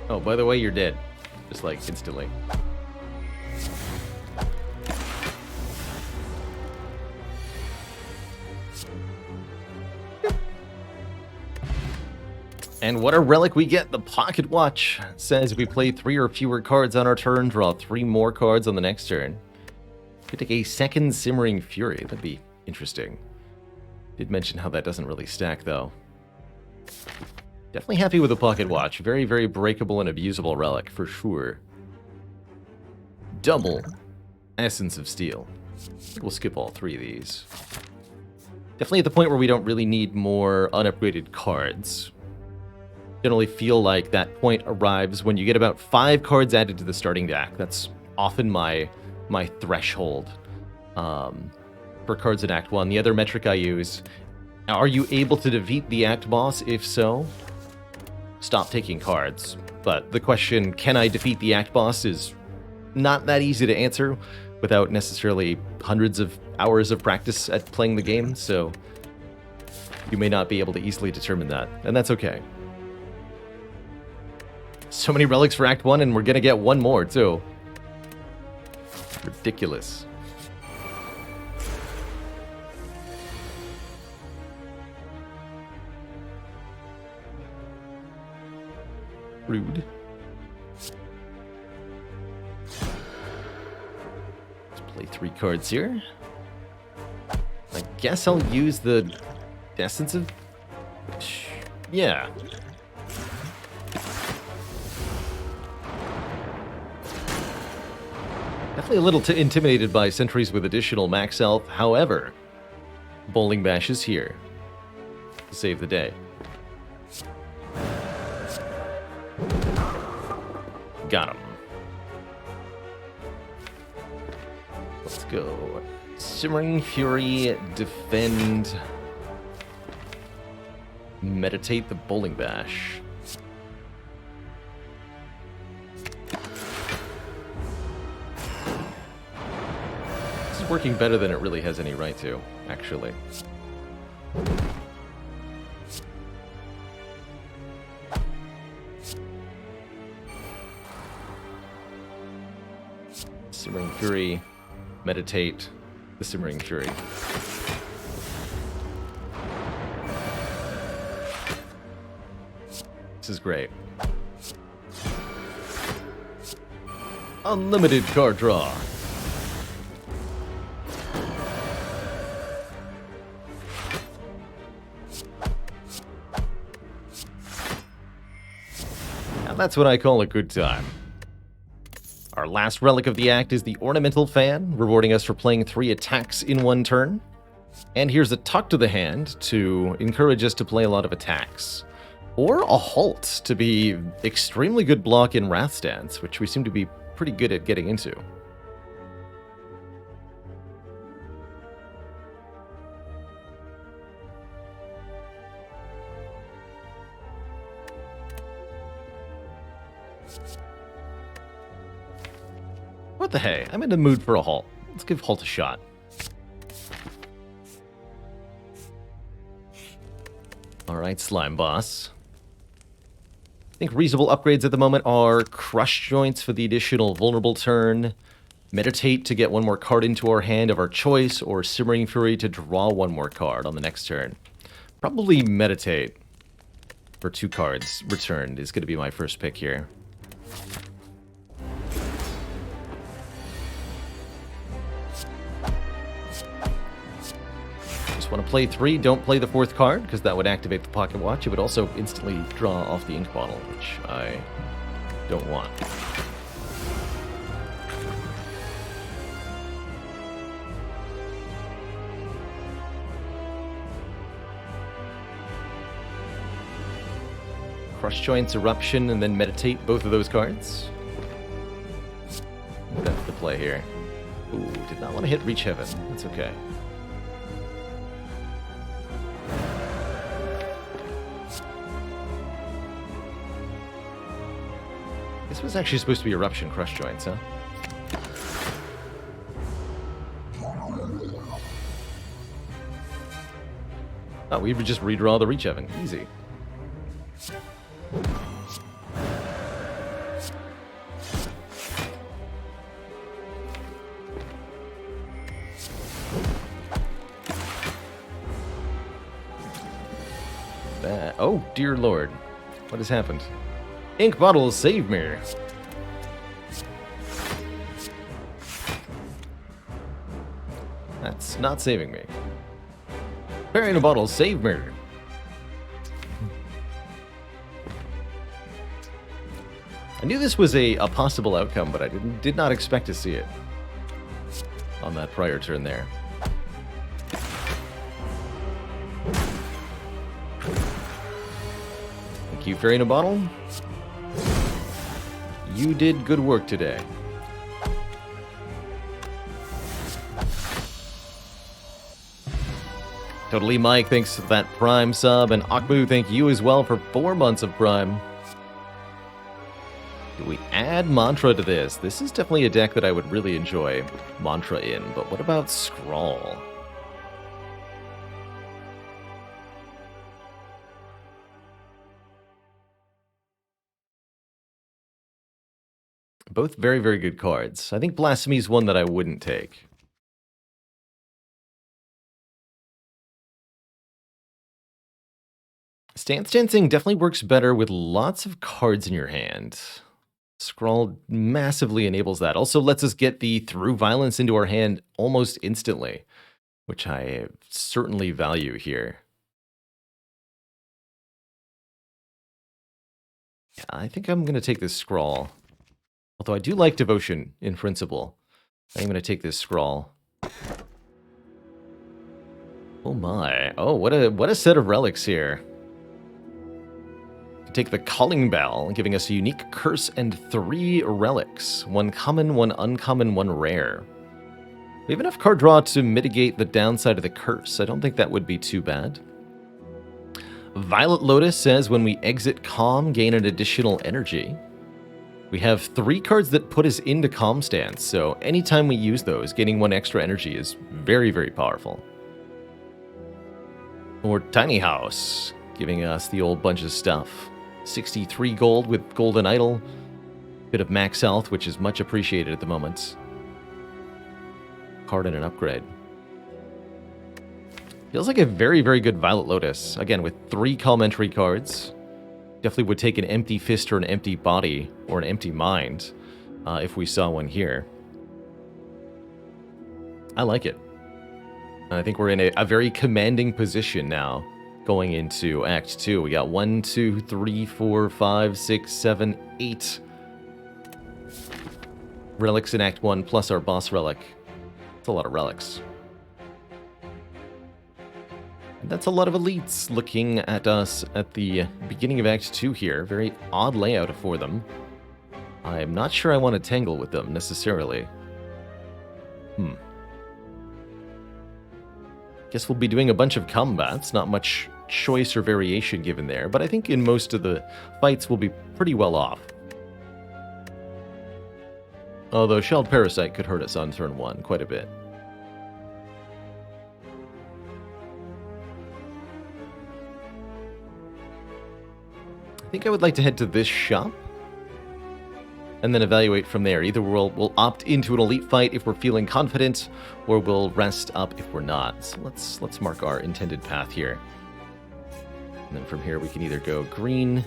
Speaker 1: Oh, by the way, you're dead. Just like instantly. And what a relic we get! The Pocket Watch says if we play 3 or fewer cards on our turn, draw 3 more cards on the next turn. Could take a second Simmering Fury. That'd be interesting. Did mention how that doesn't really stack, though. Definitely happy with the Pocket Watch. Very, very breakable and abusable relic, for sure. Double Essence of Steel. We'll skip all 3 of these. Definitely at the point where we don't really need more unupgraded cards. Generally feel like that point arrives when you get about 5 cards added to the starting deck. That's often my threshold for cards in Act 1. The other metric I use, are you able to defeat the Act boss? If so, stop taking cards. But the question, can I defeat the Act boss, is not that easy to answer without necessarily hundreds of hours of practice at playing the game, so you may not be able to easily determine that, and that's okay. So many relics for Act 1, and we're gonna get 1 more, too. Ridiculous. Rude. Let's play 3 cards here. I guess I'll use the Essence of... Yeah. Definitely a little intimidated by sentries with additional max health. However, Bowling Bash is here to save the day. Got him. Let's go. Simmering Fury, defend. Meditate the Bowling Bash. This is working better than it really has any right to, actually. Simmering Fury, meditate the Simmering Fury. This is great. Unlimited card draw. Now that's what I call a good time. Our last relic of the act is the Ornamental Fan, rewarding us for playing 3 attacks in 1 turn. And here's a Tuck to the Hand to encourage us to play a lot of attacks. Or a Halt to be extremely good block in Wrath Stance, which we seem to be pretty good at getting into. What the hey? I'm in the mood for a Halt. Let's give Halt a shot. Alright, Slime Boss. I think reasonable upgrades at the moment are Crush Joints for the additional vulnerable turn, Meditate to get 1 more card into our hand of our choice, or Simmering Fury to draw 1 more card on the next turn. Probably Meditate for 2 cards returned is going to be my first pick here. Want to play 3, don't play the 4th card, because that would activate the pocket watch. It would also instantly draw off the ink bottle, which I don't want. Crush Joints, Eruption, and then Meditate both of those cards. That's the play here. Ooh, did not want to hit Reach Heaven. That's okay. This was actually supposed to be Eruption Crush Joints, huh? Oh, we would just redraw the Reach Heaven. Easy. That. Oh, dear lord. What has happened? Ink bottle, save me. That's not saving me. Fairy in a bottle, save me. I knew this was a possible outcome, but I did not expect to see it on that prior turn there. Thank you, Fairy in a bottle. You did good work today. Totally Mike, thanks for that Prime sub, and Akmu, thank you as well for 4 months of Prime. Do we add Mantra to this? This is definitely a deck that I would really enjoy Mantra in, but what about Scrawl? Both very, very good cards. I think Blasphemy is one that I wouldn't take. Stance Dancing definitely works better with lots of cards in your hand. Scrawl massively enables that. Also lets us get the Through Violence into our hand almost instantly, which I certainly value here. Yeah, I think I'm going to take this Scrawl. Although I do like Devotion in principle. I'm going to take this Scrawl. Oh my. Oh, what a set of relics here. Take the Calling Bell, giving us a unique curse and 3 relics. 1 common, 1 uncommon, 1 rare. We have enough card draw to mitigate the downside of the curse. I don't think that would be too bad. Violet Lotus says when we exit Calm, gain an additional energy. We have 3 cards that put us into Calm stance, so anytime we use those, getting 1 extra energy is very, very powerful. Or Tiny House, giving us the old bunch of stuff. 63 gold with Golden Idol. Bit of max health, which is much appreciated at the moment. Card and an upgrade. Feels like a very, very good Violet Lotus. Again, with 3 commentary cards. Definitely would take an empty fist or an empty body or an empty mind if we saw one here. I like it. I think we're in a very commanding position now going into Act 2. We got 1, 2, 3, 4, 5, 6, 7, 8 relics in Act 1 plus our boss relic. That's a lot of relics. That's a lot of elites looking at us at the beginning of Act 2 here. Very odd layout for them. I'm not sure I want to tangle with them, necessarily. Guess we'll be doing a bunch of combats. Not much choice or variation given there, but I think in most of the fights we'll be pretty well off. Although Shelled Parasite could hurt us on turn 1 quite a bit. I think I would like to head to this shop and then evaluate from there. Either we'll opt into an elite fight if we're feeling confident, or we'll rest up if we're not. So let's mark our intended path here. And then from here we can either go green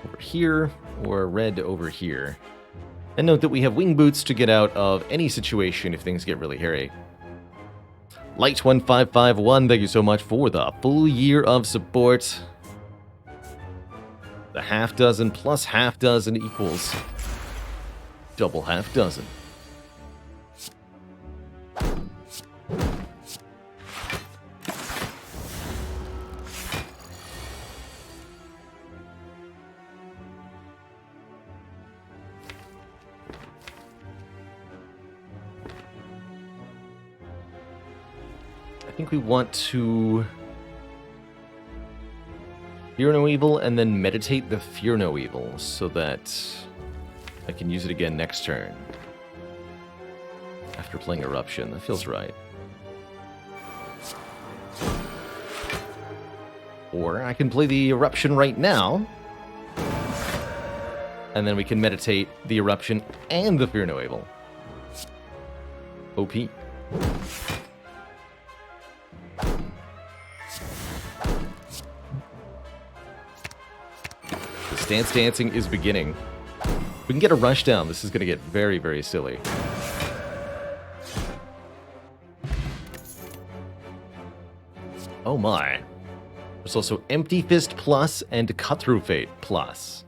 Speaker 1: over here or red over here. And note that we have wing boots to get out of any situation if things get really hairy. Light1551, thank you so much for the full year of support. The half dozen plus half dozen equals double half dozen. I think we want to Fear No Evil and then meditate the Fear No Evil so that I can use it again next turn. After playing Eruption, that feels right. Or I can play the Eruption right now, and then we can meditate the Eruption and the Fear No Evil. OP. Stance dancing is beginning. We can get a rush down. This is going to get very, very silly. Oh my. There's also Empty Fist Plus and Cut Through Fate Plus.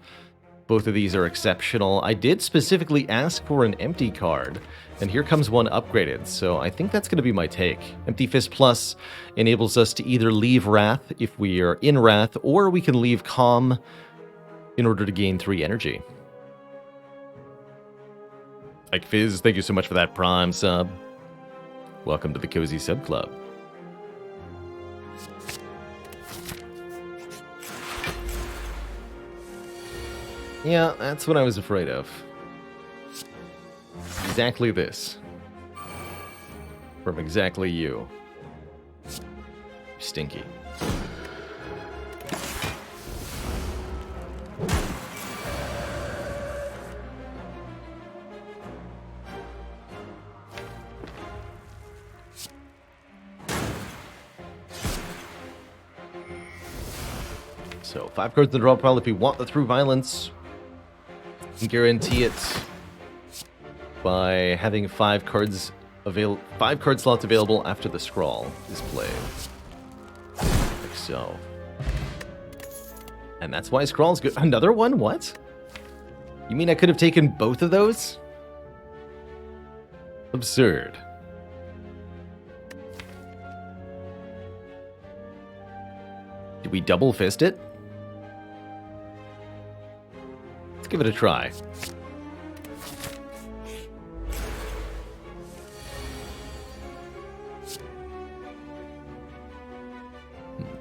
Speaker 1: Both of these are exceptional. I did specifically ask for an empty card, and here comes one upgraded, so I think that's going to be my take. Empty Fist Plus enables us to either leave Wrath if we are in Wrath, or we can leave Calm in order to gain 3 energy. Ike Fizz, thank you so much for that Prime sub. Welcome to the Cozy Sub Club. Yeah, that's what I was afraid of. Exactly this. From exactly you. Stinky. So 5 cards in the draw pile if we want the Through Violence. We can guarantee it by having 5 card slots available after the scrawl is played. Like so. And that's why Scrawl's good. Another one? What? You mean I could have taken both of those? Absurd. Did we double fist it? Let's give it a try.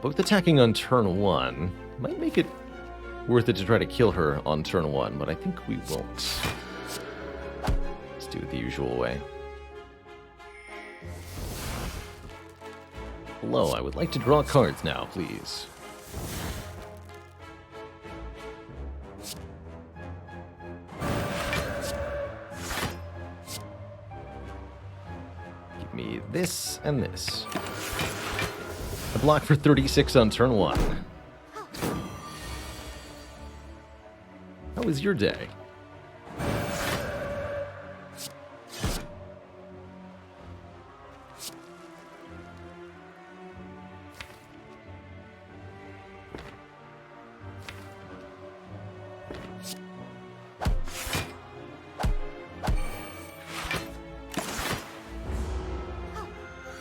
Speaker 1: both attacking on turn 1. Might make it worth it to try to kill her on turn 1, but I think we won't. Let's do it the usual way. Hello, I would like to draw cards now, please. Give me this and this. A block for 36 on turn 1. How was your day?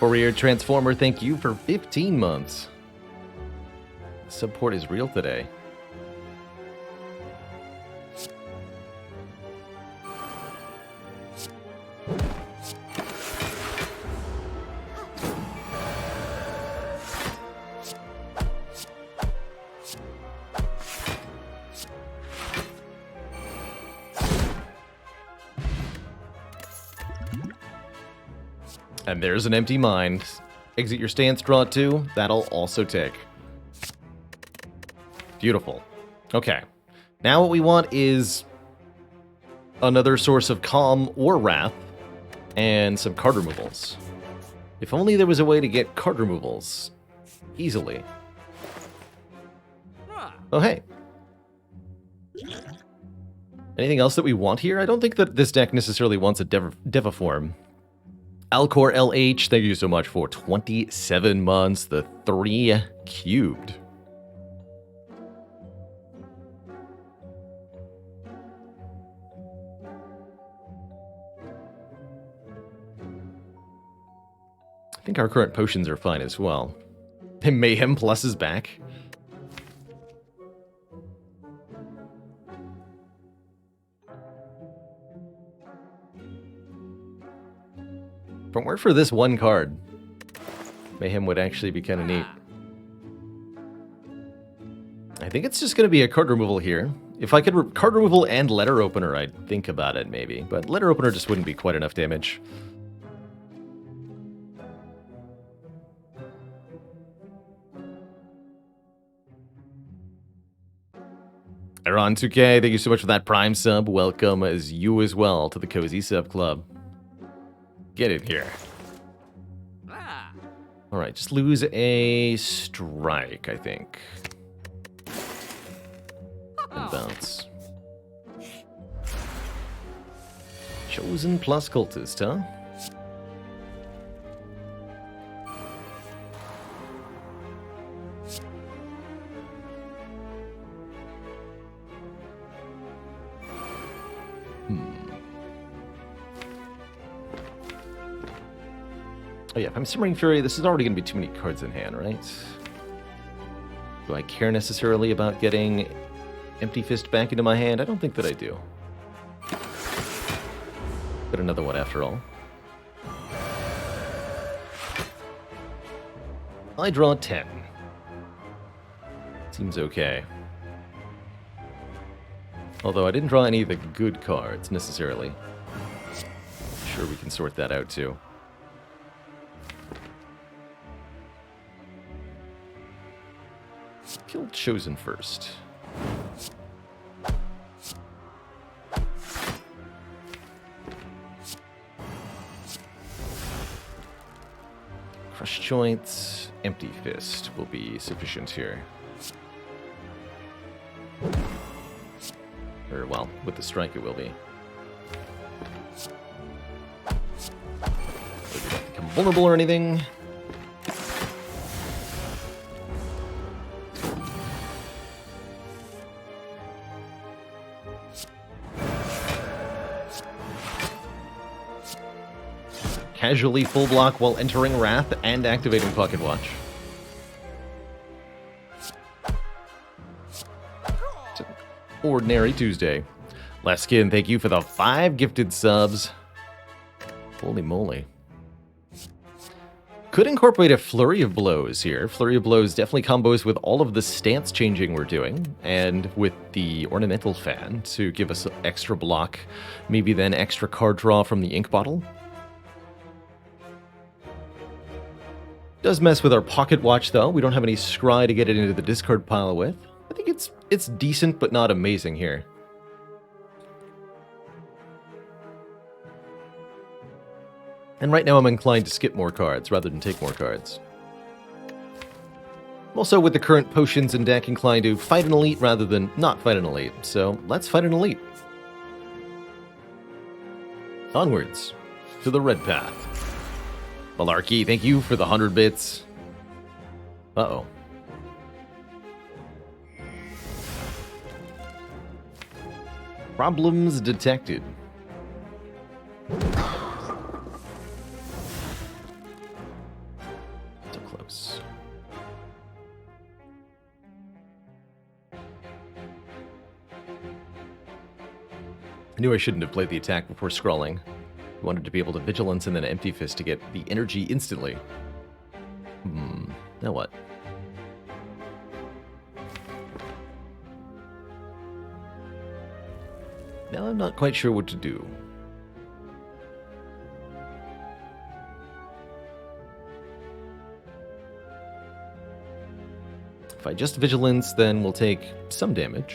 Speaker 1: Fourier Transformer, thank you for 15 months. Support is real today. And there's an empty mind. Exit your stance, draw 2. That'll also take. Beautiful. Okay. Now what we want is another source of calm or wrath and some card removals. If only there was a way to get card removals easily. Oh, hey. Anything else that we want here? I don't think that this deck necessarily wants a Deviform. Alcor LH, thank you so much for 27 months, the 3 cubed. I think our current potions are fine as well. Mayhem Plus is back. From where for this one card, Mayhem would actually be kind of neat. I think it's just going to be a card removal here. If I could card removal and letter opener, I'd think about it maybe. But letter opener just wouldn't be quite enough damage. Iron 2K, thank you so much for that Prime sub. Welcome as you as well to the Cozy Sub Club. Get in here. Alright, just lose a strike, I think. And bounce. Chosen plus cultist, huh? Oh yeah, if I'm Simmering Fury, this is already going to be too many cards in hand, right? Do I care necessarily about getting Empty Fist back into my hand? I don't think that I do. But another one after all. I draw 10. Seems okay. Although I didn't draw any of the good cards, necessarily. Sure, we can sort that out, too. Kill Chosen first. Crush Joints, Empty Fist will be sufficient here. Or, well, with the strike it will be. Doesn't have to become vulnerable or anything. Casually full block while entering Wrath and activating Pocket Watch. It's an ordinary Tuesday. Last Skin, thank you for the 5 gifted subs. Holy moly. Could incorporate a Flurry of Blows here. Flurry of Blows definitely combos with all of the stance changing we're doing, and with the Ornamental Fan to give us extra block, maybe then extra card draw from the ink bottle. Does mess with our Pocket Watch, though. We don't have any Scry to get it into the discard pile with. I think it's decent, but not amazing here. And right now I'm inclined to skip more cards rather than take more cards. Also, with the current potions in deck, inclined to fight an elite rather than not fight an elite. So let's fight an elite. Onwards to the red path. Malarkey, thank you for the 100 bits. Uh-oh. Problems detected. So close. I knew I shouldn't have played the attack before scrolling. I wanted to be able to Vigilance and then Empty Fist to get the energy instantly. Now what? Now I'm not quite sure what to do. If I just Vigilance, then we'll take some damage.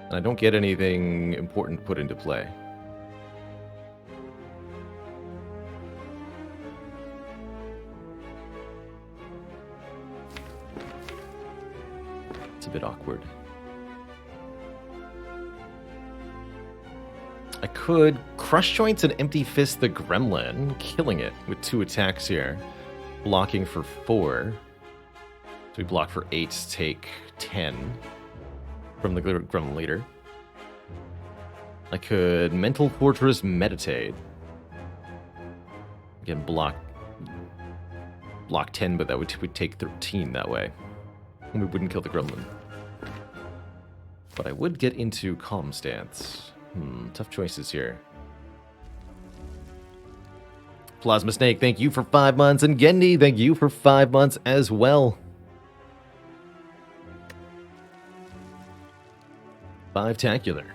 Speaker 1: And I don't get anything important put into play. It's a bit awkward. I could Crush Joints and Empty Fist the Gremlin, killing it with 2 attacks here. Blocking for 4. So we block for 8, take 10 from the Gremlin leader. I could Mental Fortress Meditate. Again, block 10, but that would take 13 that way. And we wouldn't kill the Gremlin. But I would get into Calm Stance. Tough choices here. Plasma Snake, thank you for 5 months. And Gendy, thank you for 5 months as well. 5-tacular.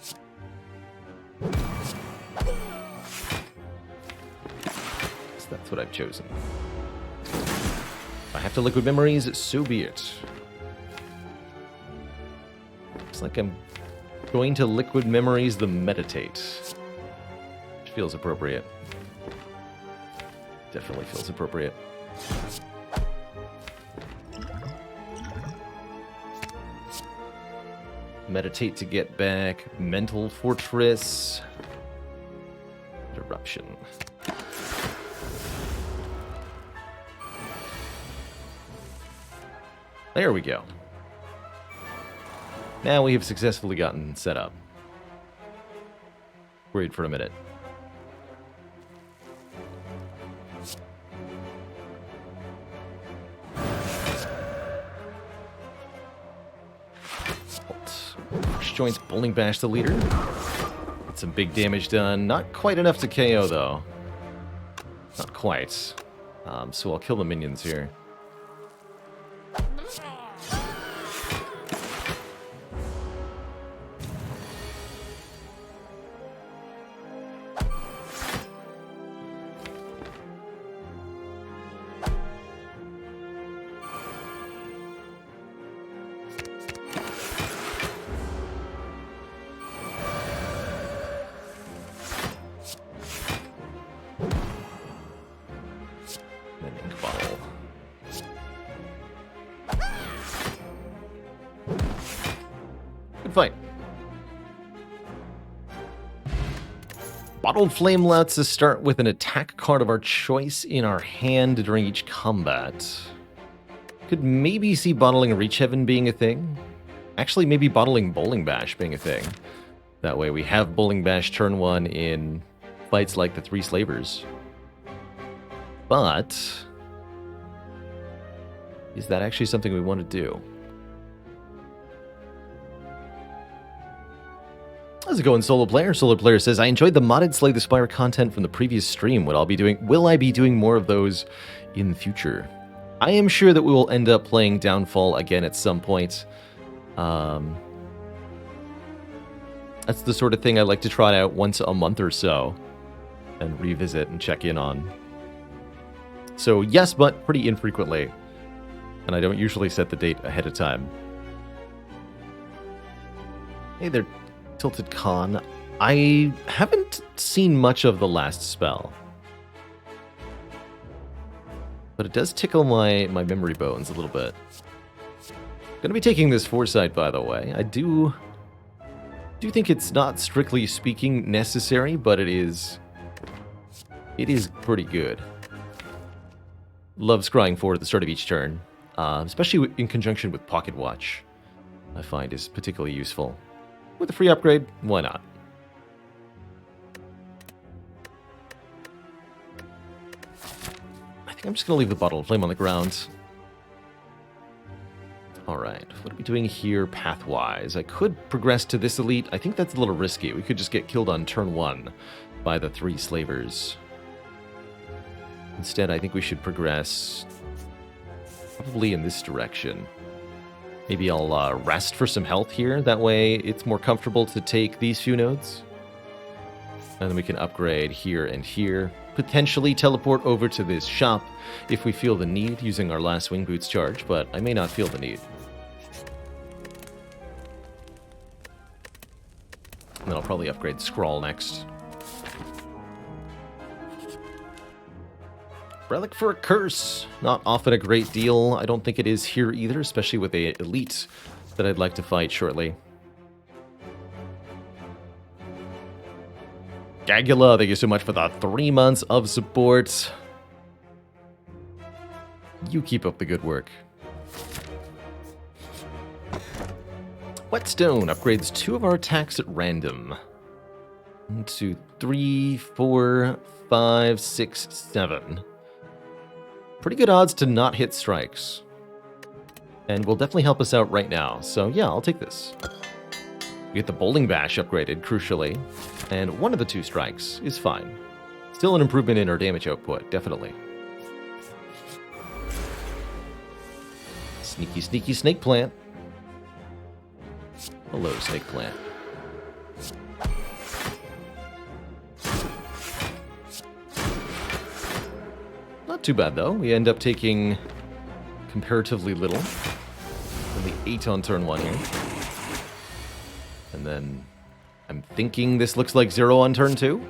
Speaker 1: So that's what I've chosen. If I have to Liquid Memories, so be it. Looks like I'm going to Liquid Memories the Meditate. Which feels appropriate. Definitely feels appropriate. Meditate to get back. Mental Fortress. Eruption. There we go. Now we have successfully gotten set up. Worried for a minute. Joints Bowling Bash the leader. Get some big damage done. Not quite enough to KO though. Not quite. So I'll kill the minions here. Fight. Bottled Flame lets us start with an attack card of our choice in our hand during each combat. Could maybe see bottling Reach Heaven being a thing. Actually, maybe bottling Bowling Bash being a thing. That way we have Bowling Bash turn 1 in fights like the 3 Slavers. But is that actually something we want to do? How's it going, Solo Player? Solo Player says, I enjoyed the modded Slay the Spire content from the previous stream. Will I be doing more of those in the future? I am sure that we will end up playing Downfall again at some point. That's the sort of thing I like to try out once a month or so and revisit and check in on. So yes, but pretty infrequently. And I don't usually set the date ahead of time. Hey there, Tilted Khan. I haven't seen much of the last spell. But it does tickle my memory bones a little bit. Gonna be taking this foresight, by the way. I do think it's not strictly speaking necessary, but it is pretty good. Love scrying forward at the start of each turn, especially in conjunction with Pocket Watch, I find is particularly useful. With a free upgrade, why not? I think I'm just going to leave the bottle of flame on the ground. Alright, what are we doing here path-wise? I could progress to this elite. I think that's a little risky. We could just get killed on turn 1 by the 3 slavers. Instead, I think we should progress probably in this direction. Maybe I'll rest for some health here. That way it's more comfortable to take these few nodes. And then we can upgrade here and here. Potentially teleport over to this shop if we feel the need using our last Wing Boots charge, but I may not feel the need. And then I'll probably upgrade Scrawl next. Relic for a Curse. Not often a great deal. I don't think it is here either, especially with the elite that I'd like to fight shortly. Gagula, thank you so much for the 3 months of support. You keep up the good work. Whetstone upgrades 2 of our attacks at random. 1, 2, 3, 4, 5, 6, 7. Pretty good odds to not hit strikes. And will definitely help us out right now. So yeah, I'll take this. We get the Bowling Bash upgraded, crucially. And 1 of the 2 strikes is fine. Still an improvement in our damage output, definitely. Sneaky, sneaky Snake Plant. Hello, Snake Plant. Not too bad, though. We end up taking comparatively little. Only 8 on turn 1 here. And then I'm thinking this looks like 0 on turn 2.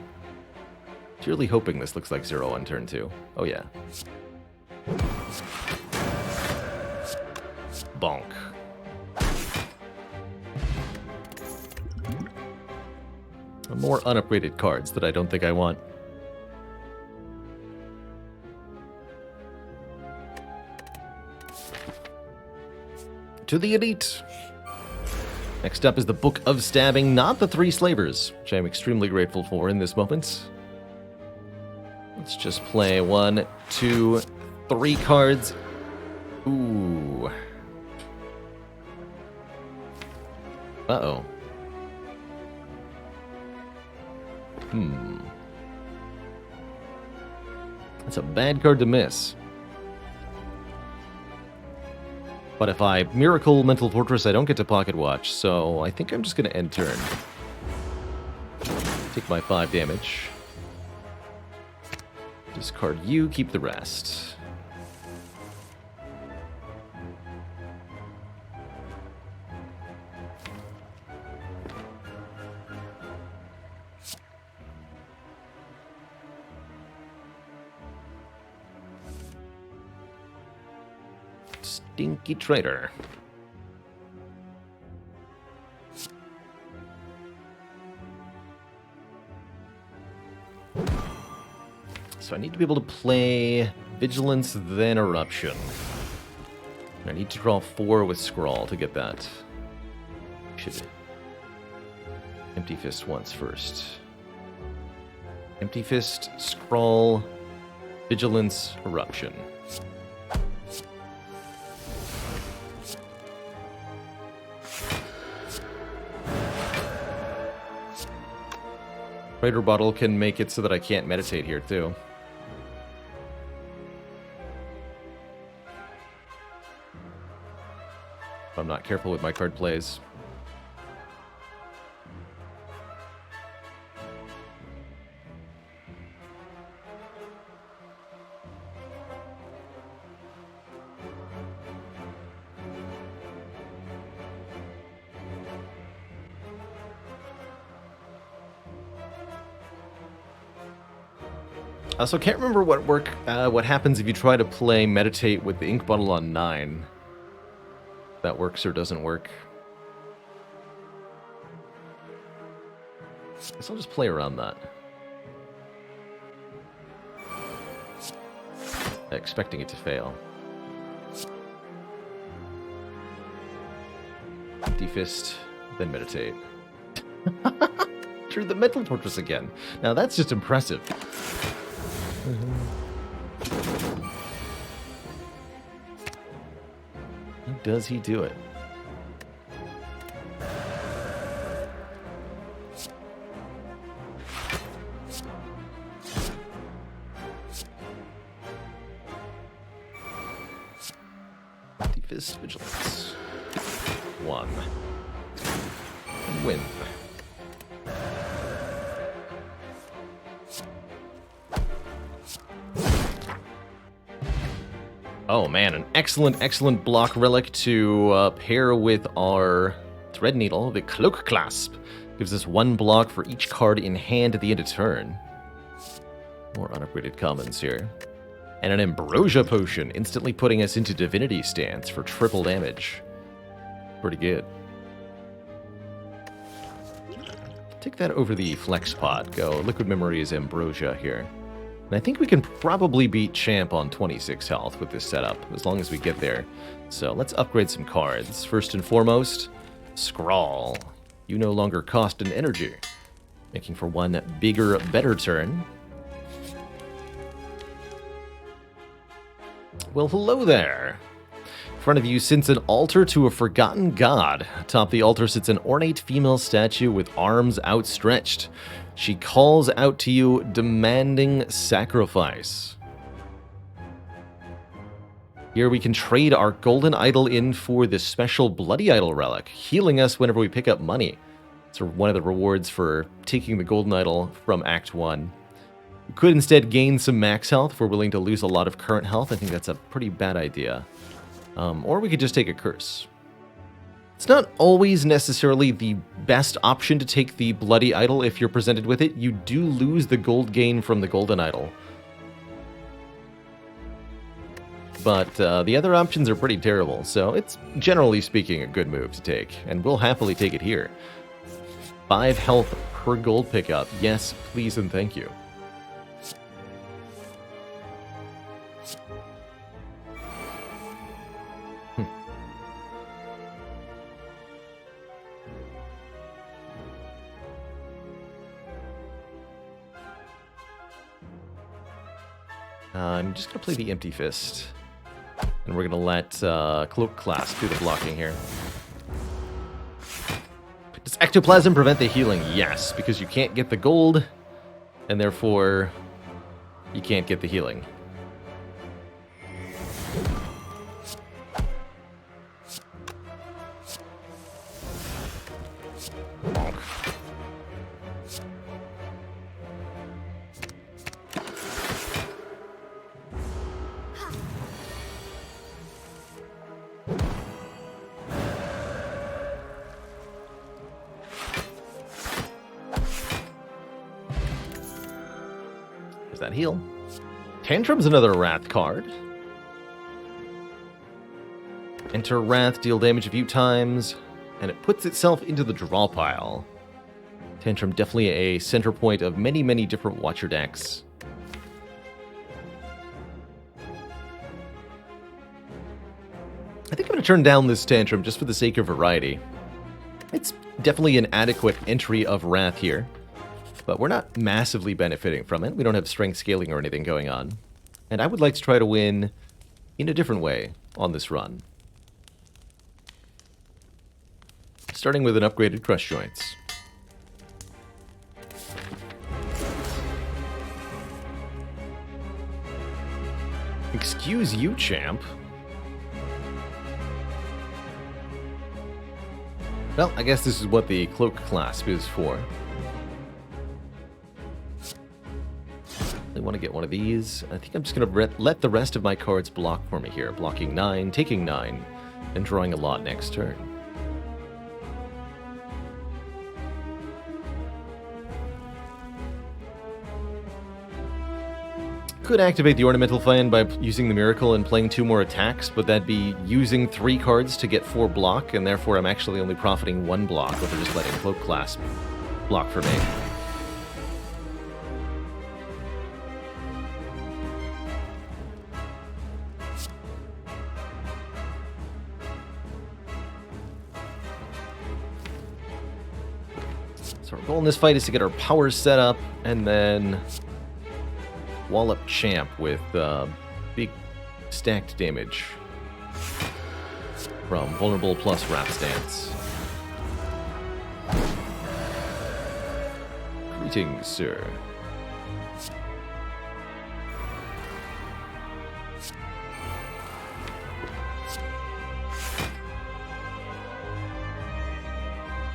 Speaker 1: Purely hoping this looks like 0 on turn 2. Oh, yeah. Bonk. More unupgraded cards that I don't think I want. To the elite. Next up is the Book of Stabbing, not the 3 slavers, which I'm extremely grateful for in this moment. Let's just play 1, 2, 3 cards. Ooh. Uh-oh. That's a bad card to miss. But if I Miracle Mental Fortress, I don't get to Pocket Watch, so I think I'm just going to end turn. Take my 5 damage. Discard you, keep the rest. Stinky Traitor. So I need to be able to play Vigilance, then Eruption. I need to draw 4 with Scrawl to get that. Should Empty Fist once first. Empty Fist, Scrawl, Vigilance, Eruption. Spider bottle can make it so that I can't meditate here, too. If I'm not careful with my card plays. I also can't remember what happens if you try to play Meditate with the ink bottle on 9. If that works or doesn't work. I guess I'll just play around that. Expecting it to fail. Empty fist, then meditate. Drew the mental fortress again. Now that's just impressive. How does he do it? Fist vigilance. 1. Win. Oh man, an excellent block relic to pair with our Thread Needle. The Cloak Clasp gives us 1 block for each card in hand at the end of turn. More unupgraded commons here. And an Ambrosia Potion, instantly putting us into Divinity stance for triple damage. Pretty good. Take that over the Flex Pot. Go Liquid Memories Ambrosia here. And I think we can probably beat Champ on 26 health with this setup, as long as we get there. So let's upgrade some cards. First and foremost, Scrawl. You no longer cost an energy. Making for 1 bigger, better turn. Well, hello there. In front of you sits an altar to a forgotten god. Atop the altar sits an ornate female statue with arms outstretched. She calls out to you, demanding sacrifice. Here we can trade our golden idol in for this special bloody idol relic, healing us whenever we pick up money. It's one of the rewards for taking the golden idol from Act 1. We could instead gain some max health if we're willing to lose a lot of current health. I think that's a pretty bad idea. Or we could just take a curse. It's not always necessarily the best option to take the bloody idol if you're presented with it. You do lose the gold gain from the golden idol. But the other options are pretty terrible, so it's generally speaking a good move to take, and we'll happily take it here. 5 health per gold pickup. Yes, please and thank you. I'm just going to play the Empty Fist. And we're going to let Cloak Clasp do the blocking here. Does Ectoplasm prevent the healing? Yes, because you can't get the gold, and therefore you can't get the healing. That heal. Tantrum's another Wrath card. Enter Wrath, deal damage a few times, and it puts itself into the draw pile. Tantrum definitely a center point of many, many different Watcher decks. I think I'm going to turn down this Tantrum just for the sake of variety. It's definitely an adequate entry of Wrath here. But we're not massively benefiting from it. We don't have strength scaling or anything going on. And I would like to try to win in a different way on this run. Starting with an upgraded Crush Joints. Excuse you, champ. Well, I guess this is what the cloak clasp is for. I want to get one of these. I think I'm just going to let the rest of my cards block for me here. Blocking 9, taking 9, and drawing a lot next turn. Could activate the Ornamental Fan by using the Miracle and playing 2 more attacks, but that'd be using 3 cards to get 4 block, and therefore I'm actually only profiting 1 block over just letting Cloak Clasp block for me. So our goal in this fight is to get our powers set up, and then wallop champ with big stacked damage from vulnerable plus wrath stance. Greetings, sir.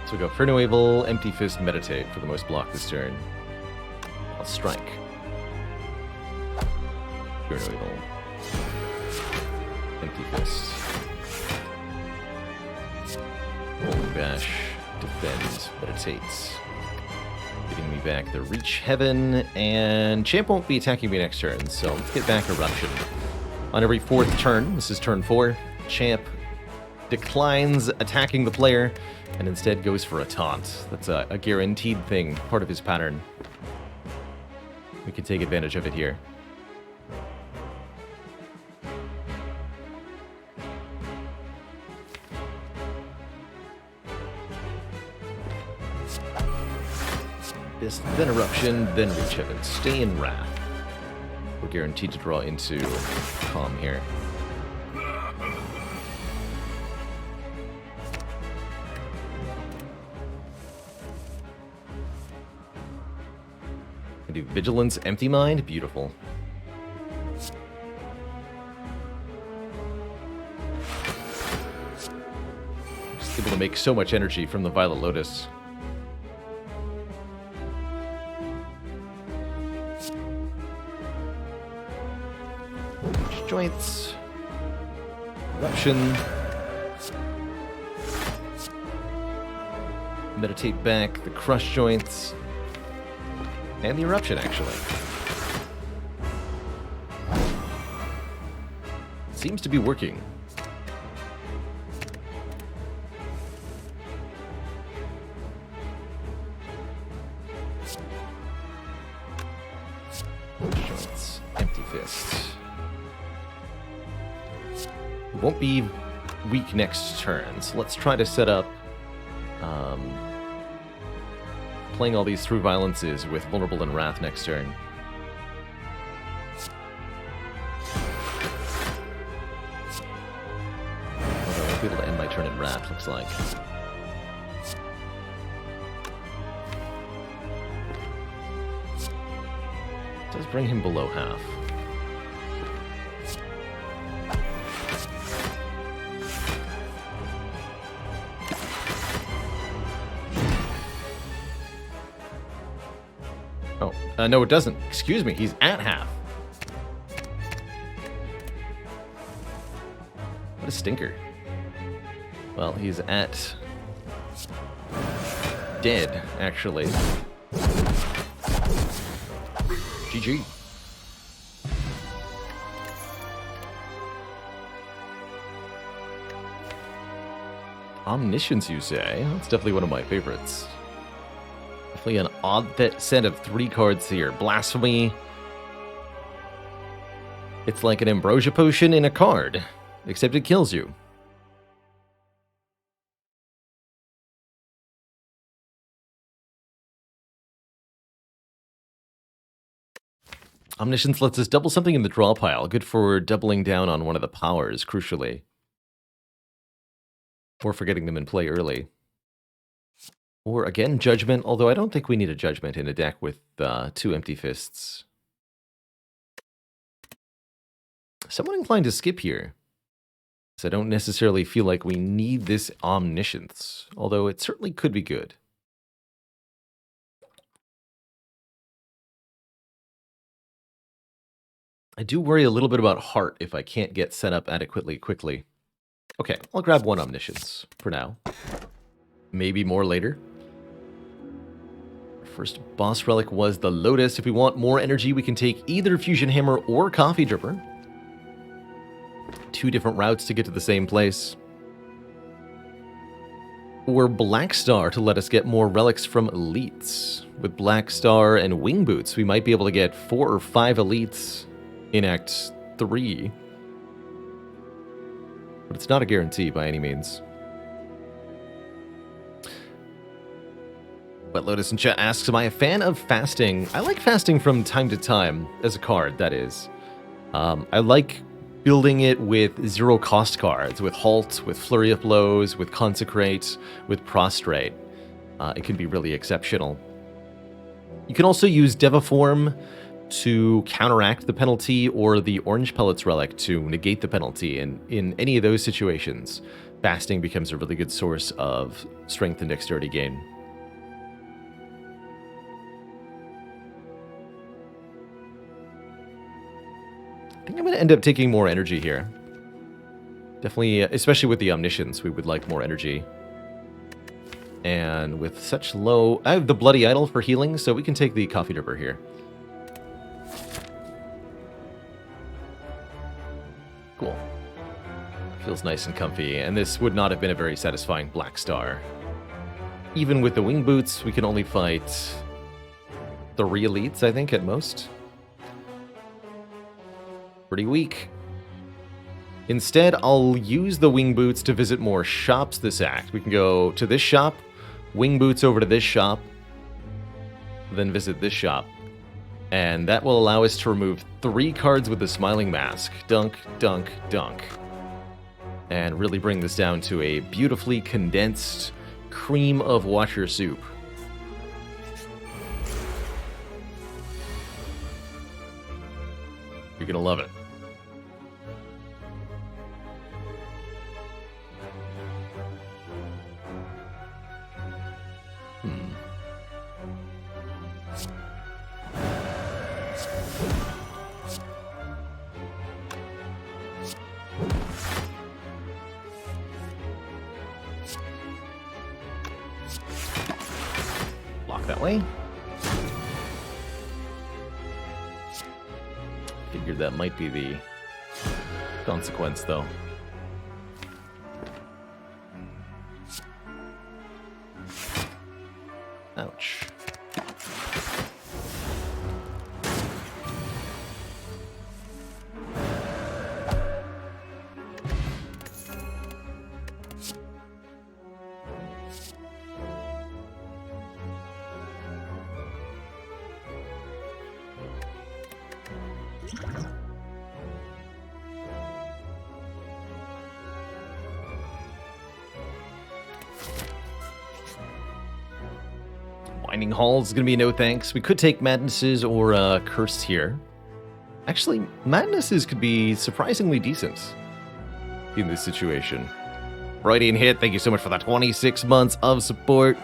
Speaker 1: So we go Furno Evil, Empty Fist, Meditate for the most block this turn. I'll strike. Furno Evil. Empty Fist. Rolling Bash. Defend. Meditate. Giving me back the Reach Heaven, and Champ won't be attacking me next turn, so let's get back Eruption. On every 4th turn, this is turn 4, Champ declines attacking the player, and instead goes for a taunt. That's a guaranteed thing, part of his pattern. We can take advantage of it here. Then Eruption, then Reach Heaven. Stay in Wrath. We're guaranteed to draw into Calm here. I do Vigilance, Empty Mind. Beautiful. Just able to make so much energy from the Violet Lotus. Joints, Eruption, Meditate back, the Crush Joints, and the Eruption, actually. Seems to be working. Joints, Empty Fist. Won't be weak next turn, so let's try to set up playing all these through violences with Vulnerable and Wrath next turn. Although I won't be able to end my turn in Wrath, looks like. Does bring him below half. No, it doesn't. Excuse me, he's at half. What a stinker. Well, he's at dead, actually. GG. Omniscience, you say? That's definitely one of my favorites. Definitely an odd set of 3 cards here. Blasphemy. It's like an Ambrosia Potion in a card, except it kills you. Omniscience lets us double something in the draw pile, good for doubling down on one of the powers, crucially. Or for getting them in play early. Or, again, Judgment, although I don't think we need a Judgment in a deck with 2 Empty Fists. Somewhat inclined to skip here. So I don't necessarily feel like we need this omniscience, although it certainly could be good. I do worry a little bit about heart if I can't get set up adequately quickly. Okay, I'll grab one omniscience for now. Maybe more later. First boss relic was the Lotus. If we want more energy, we can take either Fusion Hammer or Coffee Dripper. 2 different routes to get to the same place. Or Black Star to let us get more relics from elites. With Black Star and Wing Boots, we might be able to get 4 or 5 elites in Act 3. But it's not a guarantee by any means. Wet Lotus in chat asks, am I a fan of fasting? I like fasting from time to time, as a card, that is. I like building it with zero-cost cards, with Halt, with Flurry of Blows, with Consecrate, with Prostrate. It can be really exceptional. You can also use Devaform to counteract the penalty, or the Orange Pellets Relic to negate the penalty, and in any of those situations, fasting becomes a really good source of strength and dexterity gain. I think I'm going to end up taking more energy here. Definitely, especially with the Omniscience, we would like more energy. And with such low... I have the Bloody Idol for healing, so we can take the Coffee Dripper here. Cool. Feels nice and comfy, and this would not have been a very satisfying Black Star. Even with the Wing Boots, we can only fight 3 elites, I think, at most. Pretty weak. Instead, I'll use the Wing Boots to visit more shops this act. We can go to this shop, Wing Boots over to this shop, then visit this shop. And that will allow us to remove 3 cards with the Smiling Mask. Dunk, dunk, dunk. And really bring this down to a beautifully condensed cream of Watcher soup. You're gonna love it. Block that way. Figured that might be the consequence, though. Ouch. Winding Hall is going to be no thanks. We could take Madnesses or Curse here. Actually, Madnesses could be surprisingly decent in this situation. Freudian Hit, thank you so much for that 26 months of support.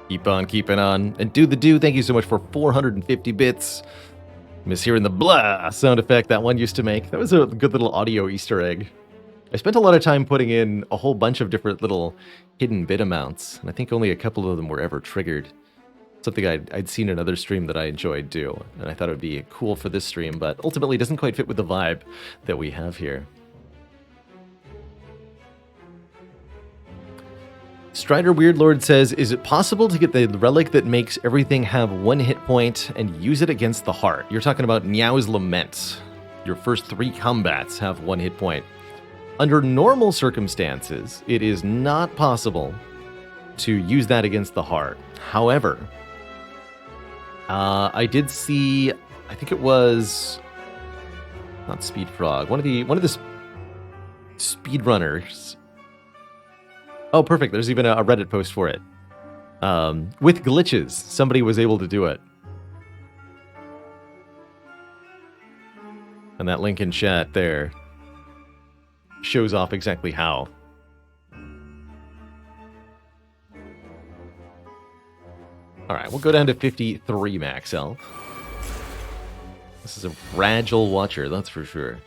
Speaker 1: Keep on keeping on. And Do the Do, thank you so much for 450 bits. Miss hearing the blah sound effect that one used to make. That was a good little audio Easter egg. I spent a lot of time putting in a whole bunch of different little hidden bit amounts, and I think only a couple of them were ever triggered. Something I'd seen another stream that I enjoyed do, and I thought it would be cool for this stream, but ultimately doesn't quite fit with the vibe that we have here. Strider Weirdlord says, is it possible to get the relic that makes everything have 1 hit point and use it against the heart? You're talking about Niao's Lament. Your first 3 combats have 1 hit point. Under normal circumstances, it is not possible to use that against the heart. However, I did see, I think it was not Speed Frog, one of the speedrunners. Oh, perfect. There's even a Reddit post for it. With glitches, somebody was able to do it. And that link in chat there shows off exactly how. Alright, we'll go down to 53 max health. This is a fragile watcher, that's for sure.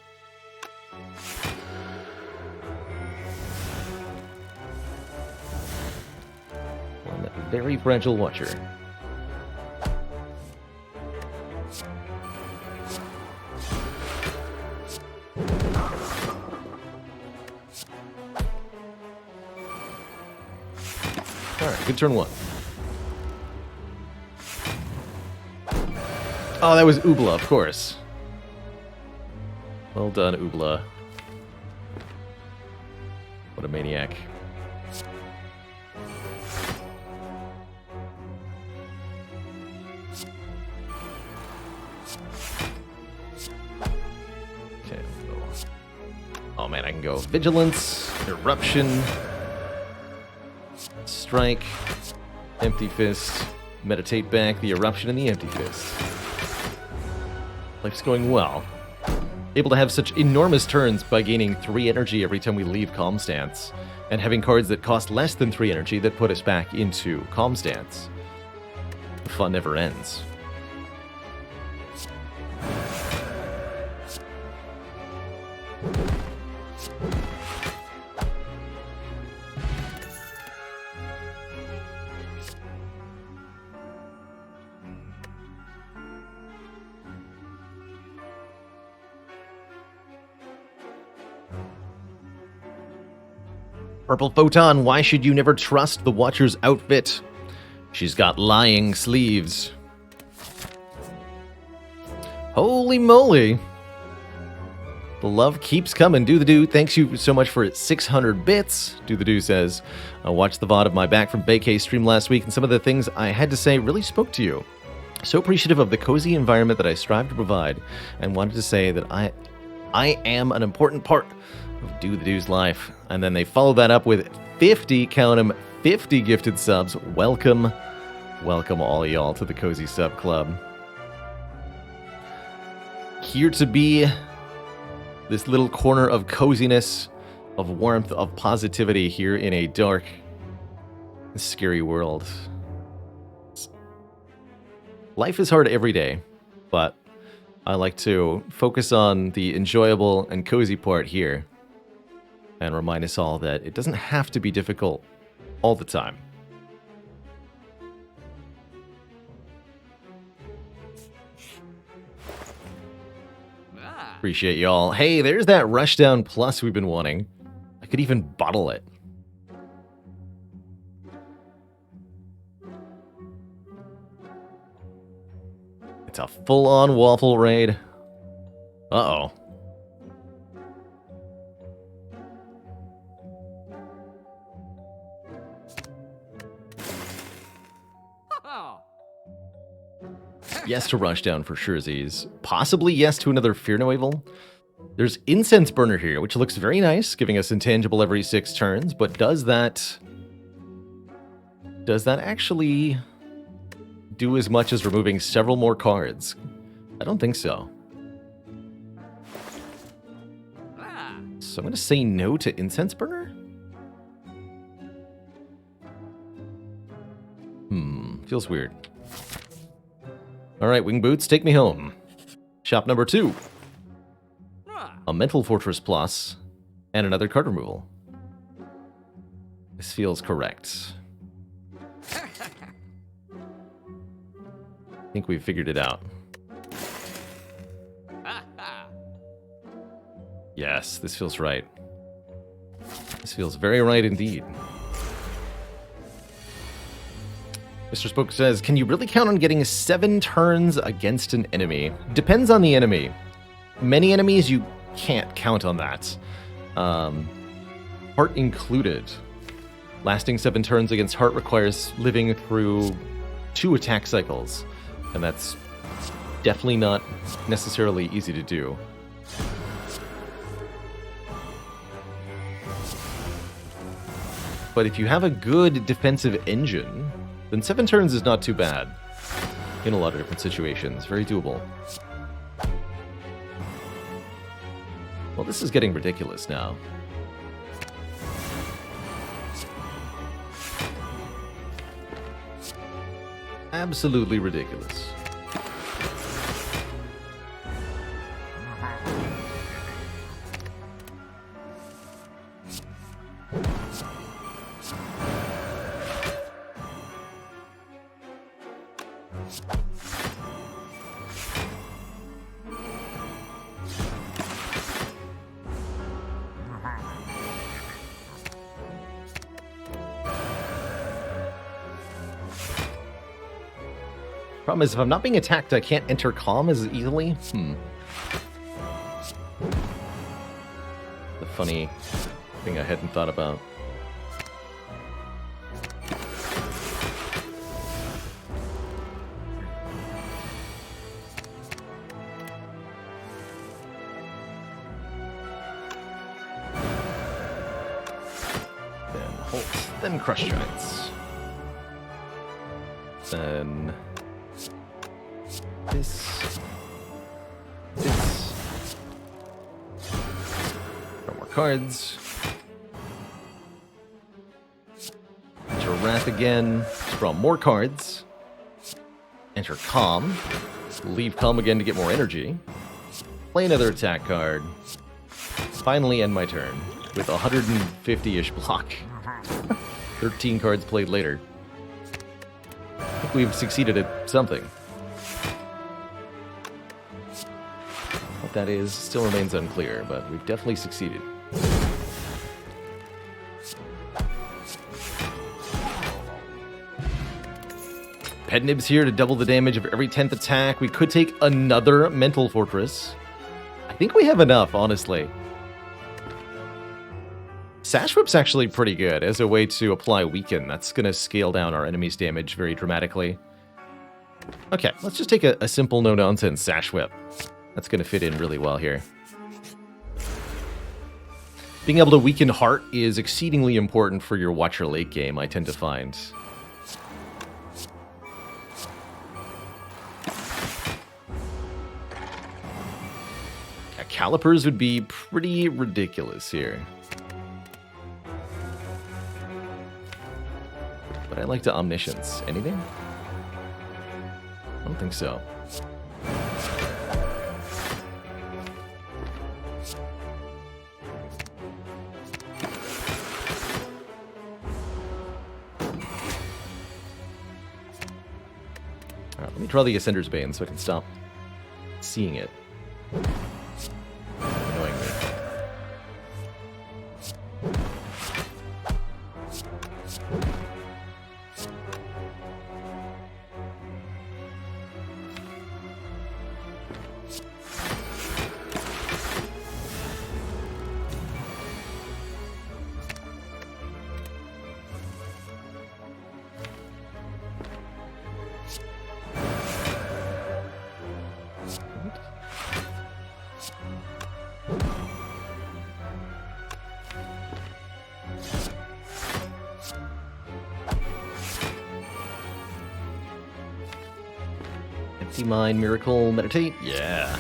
Speaker 1: One very fragile watcher. Alright, good turn 1. Oh, that was Ubla, of course. Well done, Ubla. What a maniac. Okay, let's go. Oh man, I can go Vigilance, Eruption, Strike, Empty Fist, Meditate back, the Eruption, and the Empty Fist. Life's going well. Able to have such enormous turns by gaining 3 energy every time we leave Calm Stance, and having cards that cost less than 3 energy that put us back into Calm Stance. The fun never ends. Purple Photon, why should you never trust the Watcher's outfit? She's got lying sleeves. Holy moly. The love keeps coming. Do the Do, thanks you so much for 600 bits. Do the Do says, I watched the VOD of my Back from Vacay stream last week, and some of the things I had to say really spoke to you. So appreciative of the cozy environment that I strive to provide, and wanted to say that I am an important part of Do the Do's life. And then they follow that up with 50, count them, 50 gifted subs. Welcome, welcome all y'all to the Cozy Sub Club. Here to be this little corner of coziness, of warmth, of positivity here in a dark, scary world. Life is hard every day, but I like to focus on the enjoyable and cozy part here and remind us all that it doesn't have to be difficult all the time. Appreciate y'all. Hey, there's that Rushdown Plus we've been wanting. I could even bottle it. It's a full-on waffle raid. Uh-oh. Yes to Rushdown for sure, Z's. Possibly yes to another Fear No Evil. There's Incense Burner here, which looks very nice, giving us intangible every 6 turns, but does that actually do as much as removing several more cards? I don't think so. So I'm going to say no to Incense Burner? Feels weird. Alright, Wing Boots, take me home. Shop number 2. A Mental Fortress Plus, and another card removal. This feels correct. I think we've figured it out. Yes, this feels right. This feels very right indeed. Mr. Spoke says, can you really count on getting 7 turns against an enemy? Depends on the enemy. Many enemies, you can't count on that. Heart included. Lasting 7 turns against Heart requires living through 2 attack cycles. And that's definitely not necessarily easy to do. But if you have a good defensive engine, then 7 turns is not too bad in a lot of different situations. Very doable. Well, this is getting ridiculous now. Absolutely ridiculous. Problem is, if I'm not being attacked, I can't enter calm as easily. The funny thing I hadn't thought about. Then Holt, then Crush Giants. Then this. Draw more cards. Enter Wrath again. Draw more cards. Enter Calm. Leave Calm again to get more energy. Play another attack card. Finally end my turn with 150-ish block. 13 cards played later. I think we've succeeded at something. What that is still remains unclear, but we've definitely succeeded. Pednib's here to double the damage of every 10th attack. We could take another Mental Fortress. I think we have enough, honestly. Sash Whip's actually pretty good as a way to apply Weaken. That's going to scale down our enemy's damage very dramatically. Okay, let's just take a simple no-nonsense Sash Whip. That's going to fit in really well here. Being able to weaken Heart is exceedingly important for your Watcher late game, I tend to find. Yeah, Calipers would be pretty ridiculous here. But I like to Omniscience. Anything? I don't think so. Alright, let me draw the Ascender's Bane so I can stop seeing it. Annoying me. Empty Mind, Miracle, Meditate. Yeah.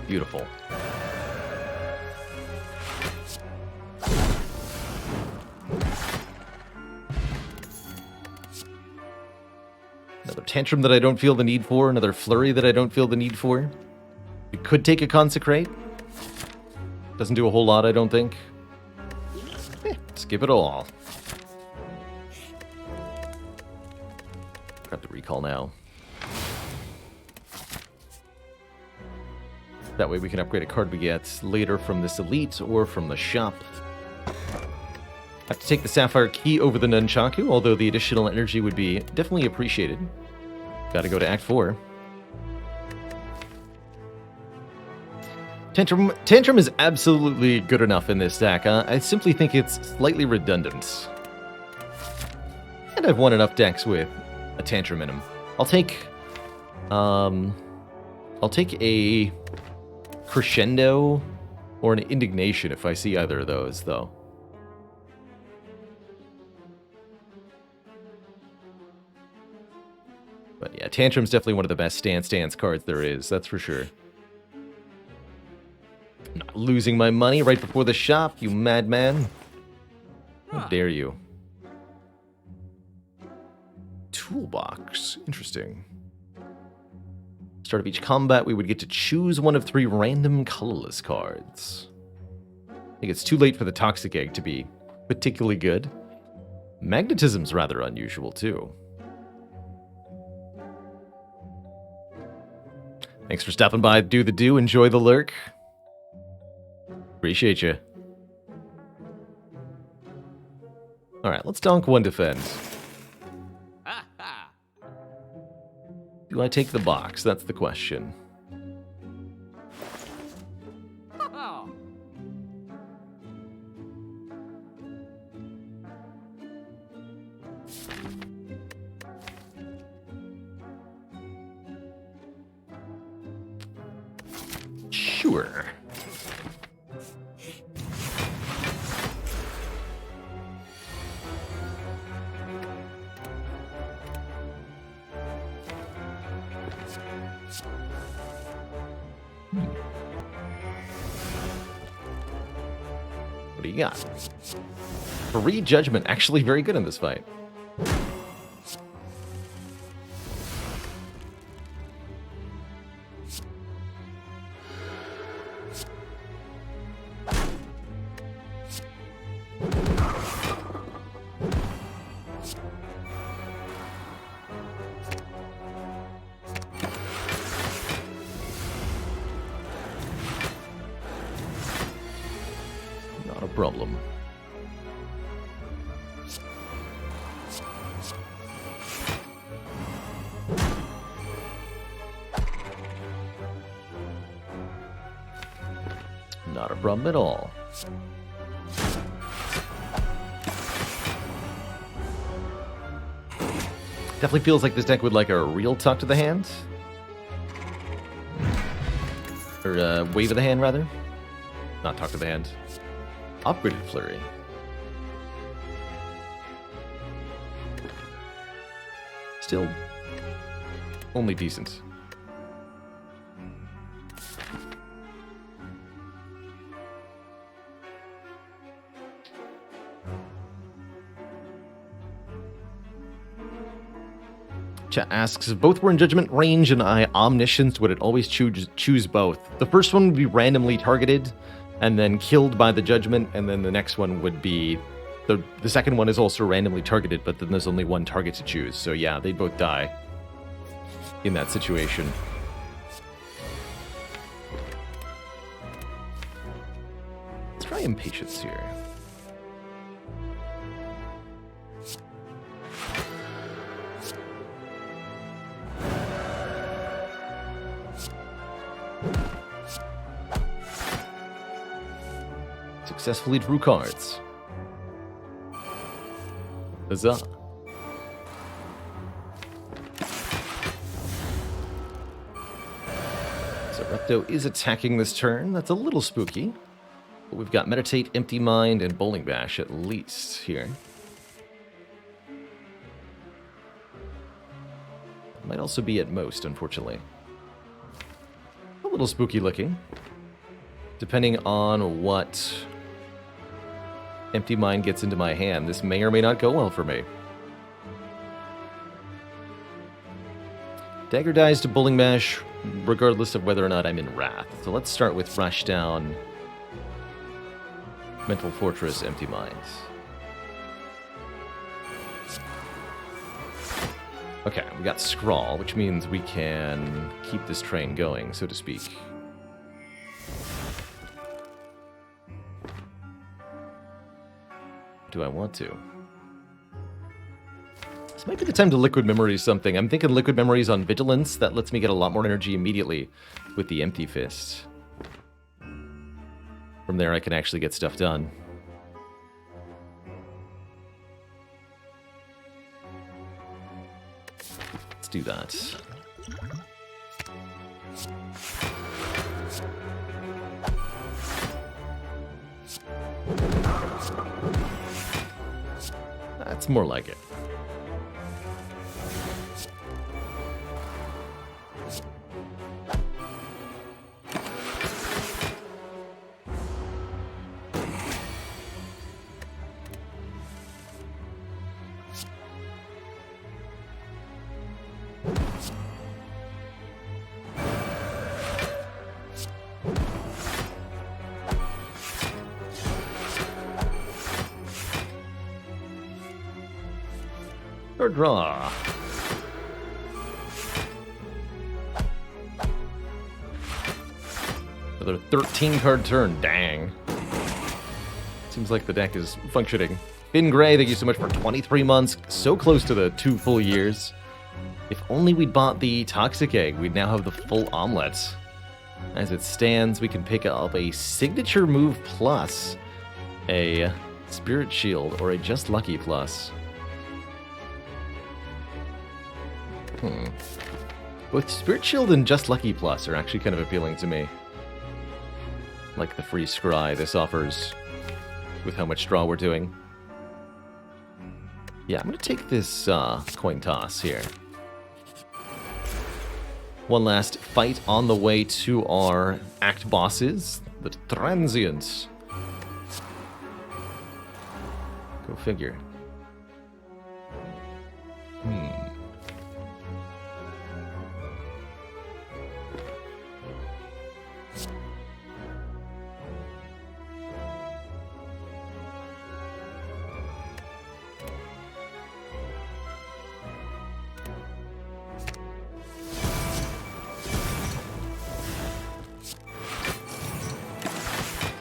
Speaker 1: Beautiful. Another Tantrum that I don't feel the need for. Another Flurry that I don't feel the need for. We could take a Consecrate. Doesn't do a whole lot, I don't think. Skip it all. Grab the Recall now. That way we can upgrade a card we get later from this Elite or from the shop. Have to take the Sapphire Key over the Nunchaku, although the additional energy would be definitely appreciated. Gotta go to Act 4. Tantrum is absolutely good enough in this deck. I simply think it's slightly redundant. And I've won enough decks with a Tantrum in them. I'll take a Crescendo or an Indignation if I see either of those, though. Tantrum's definitely one of the best stance cards there is, that's for sure. Not losing my money right before the shop, you madman. How dare you? Toolbox. Interesting. Start of each combat, we would get to choose one of 3 random colorless cards. I think it's too late for the Toxic Egg to be particularly good. Magnetism's rather unusual, too. Thanks for stopping by. Do the do. Enjoy the lurk. Appreciate you. Alright, let's donk 1 defense. Do I take the box? That's the question. Sure. What do you got? Free Judgment, actually very good in this fight. Not a problem. Not a problem at all. Definitely feels like this deck would like a real tuck to the hand. Or wave of the hand, rather. Not tuck to the hand. Upgraded Flurry. Still only decent. Chat asks, if both were in Judgment range and I Omniscience, would it always choose both? The first one would be randomly targeted and then killed by the Judgment, and then the next one would be... The second one is also randomly targeted, but then there's only one target to choose. So yeah, they both die in that situation. Let's try Impatience here. Successfully drew cards. Huzzah. So Repto is attacking this turn. That's a little spooky. But we've got Meditate, Empty Mind, and Bowling Bash at least here. Might also be at most, unfortunately. A little spooky looking. Depending on what Empty Mind gets into my hand, this may or may not go well for me. Dagger dies to Bowling Bash, regardless of whether or not I'm in Wrath. So let's start with Rushdown, Mental Fortress, Empty Mind. Okay, we got Scrawl, which means we can keep this train going, so to speak. Do I want to? This might be the time to Liquid Memories something. I'm thinking Liquid Memories on Vigilance. That lets me get a lot more energy immediately with the Empty Fist. From there, I can actually get stuff done. Let's do that. That's more like it. Card draw. Another 13-card turn. Dang. Seems like the deck is functioning. Finn Gray, thank you so much for 23 months. So close to the 2 full years. If only we'd bought the Toxic Egg, we'd now have the full omelet. As it stands, we can pick up a Signature Move Plus, a Spirit Shield, or a Just Lucky Plus. Both Spirit Shield and Just Lucky Plus are actually kind of appealing to me. Like the free scry this offers with how much draw we're doing. Yeah, I'm going to take this coin toss here. One last fight on the way to our act bosses, the Transients. Go figure.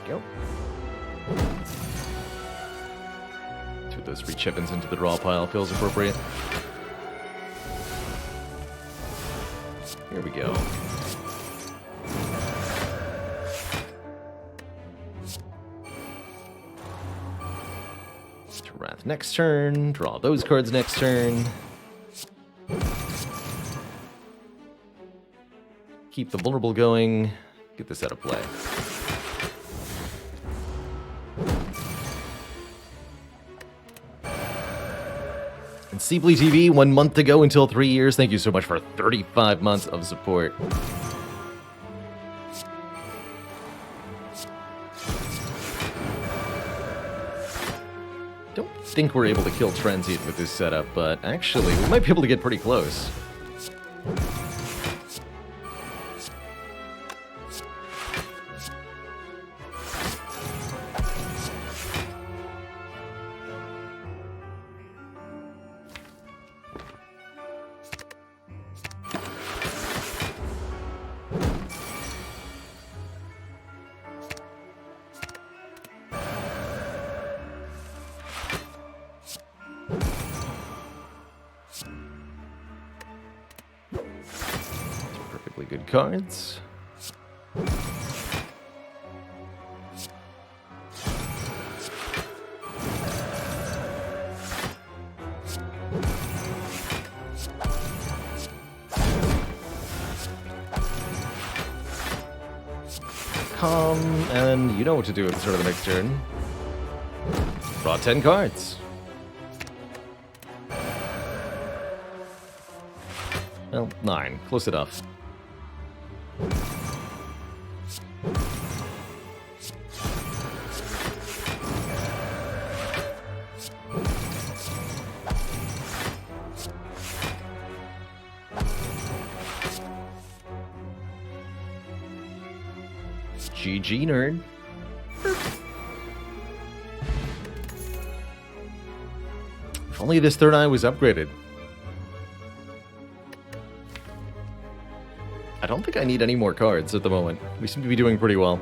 Speaker 1: Go. Two of those reach Evans into the draw pile feels appropriate. Here we go. Wrath next turn. Draw those cards next turn. Keep the vulnerable going. Get this out of play. And Seeply TV, 1 month to go until 3 years. Thank you so much for 35 months of support. Don't think we're able to kill Transient with this setup, but actually, we might be able to get pretty close. Perfectly good cards. And you know what to do at the start of the next turn. Draw 10 cards. Well, 9. Close enough. GG, nerd. If only this third eye was upgraded. I don't think I need any more cards at the moment. We seem to be doing pretty well.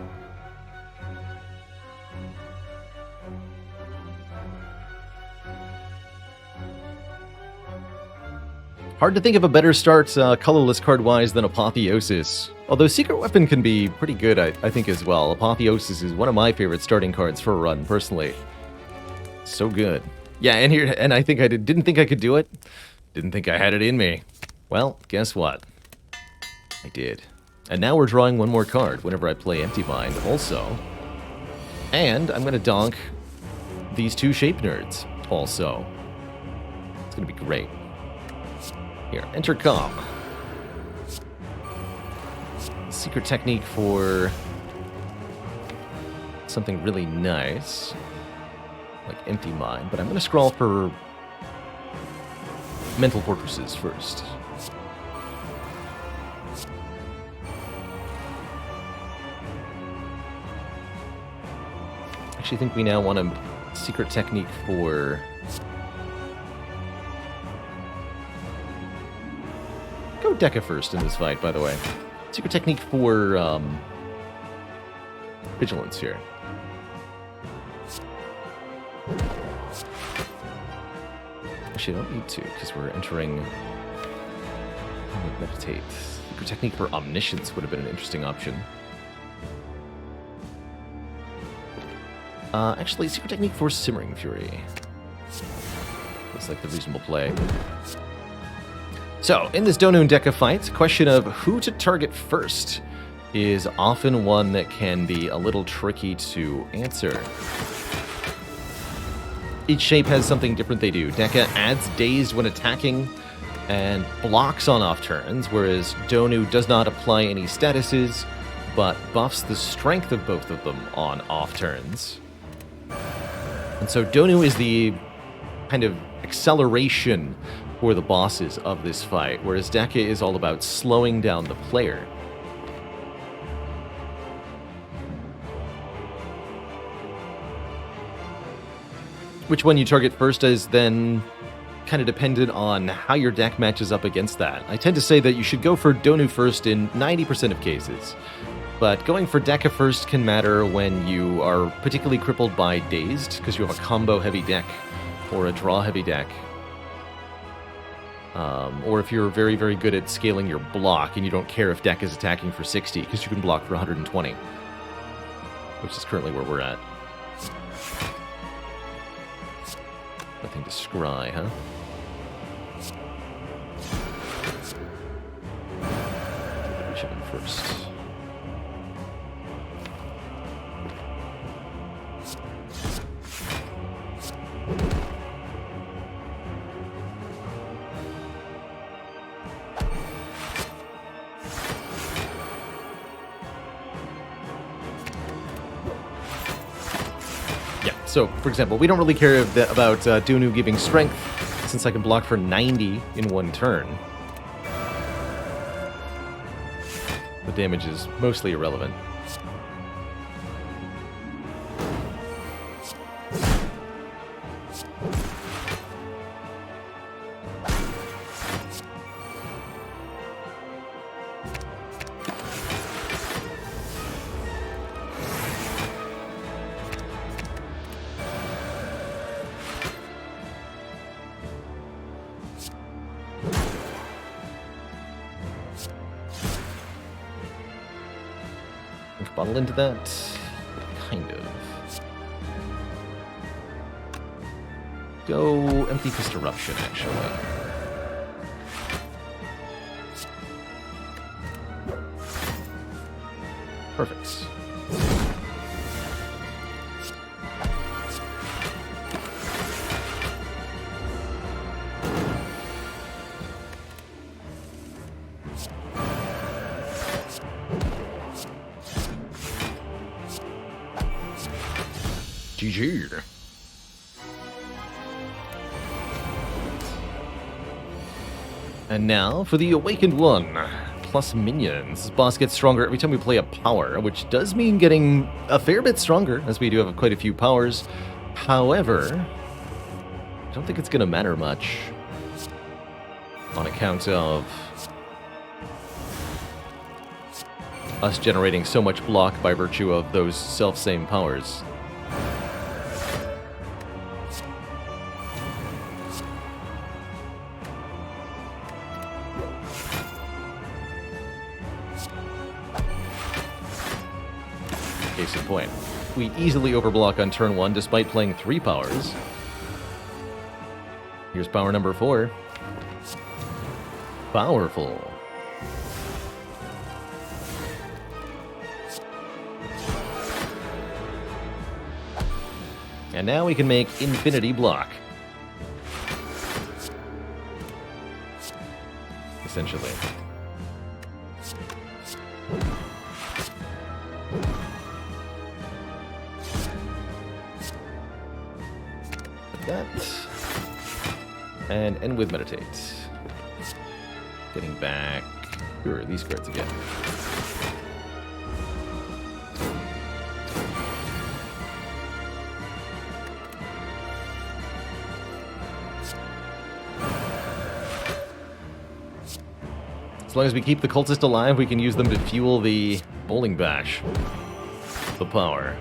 Speaker 1: Hard to think of a better start colorless card-wise than Apotheosis. Although Secret Weapon can be pretty good, I think, as well. Apotheosis is one of my favorite starting cards for a run, personally. So good. Yeah, and I think I didn't think I could do it. Didn't think I had it in me. Well, guess what? I did. And now we're drawing one more card whenever I play Empty Mind, also. And I'm going to donk these 2 Shape Nerds, also. It's going to be great. Here, enter Com. Secret technique for something really nice, like Empty Mind, but I'm going to scroll for Mental Fortresses first. I actually think we now want a secret technique for Deca first in this fight, by the way. Secret technique for vigilance here. Actually, I don't need to, because we're entering... meditate. Secret technique for omniscience would have been an interesting option. Actually, secret technique for simmering fury. Looks like the reasonable play. So, in this Donu and Deca fight, question of who to target first is often one that can be a little tricky to answer. Each shape has something different they do. Deca adds dazed when attacking and blocks on off turns, whereas Donu does not apply any statuses, but buffs the strength of both of them on off turns. And so Donu is the kind of acceleration for the bosses of this fight, whereas Deca is all about slowing down the player. Which one you target first is then kind of dependent on how your deck matches up against that. I tend to say that you should go for Donu first in 90% of cases, but going for Deca first can matter when you are particularly crippled by Dazed, because you have a combo-heavy deck or a draw-heavy deck. Or if you're very, very good at scaling your block and you don't care if deck is attacking for 60, because you can block for 120, which is currently where we're at. Nothing to scry, huh? Reach him first. So, for example, we don't really care about Donu giving strength, since I can block for 90 in one turn. The damage is mostly irrelevant. Bottle into that. Kind of. Go Empty Fist Eruption, actually. Perfect. GG. And now for the Awakened One, plus minions. This boss gets stronger every time we play a power, which does mean getting a fair bit stronger, as we do have quite a few powers. However, I don't think it's going to matter much on account of us generating so much block by virtue of those self-same powers. Case in point, we easily overblock on turn 1 despite playing 3 powers. Here's power number 4. Powerful. And now we can make infinity block. Essentially. That. And end with meditate. Getting back. Who are these cards again? As long as we keep the cultist alive, we can use them to fuel the bowling bash. The power.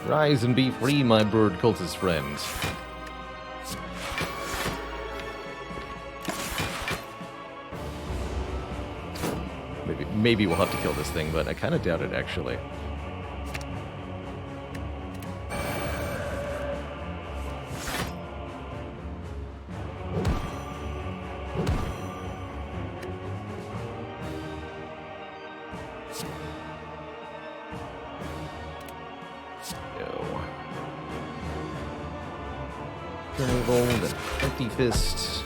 Speaker 1: Rise and be free, my bird cultist friends. Maybe we'll have to kill this thing, but I kind of doubt it, actually. An empty fist.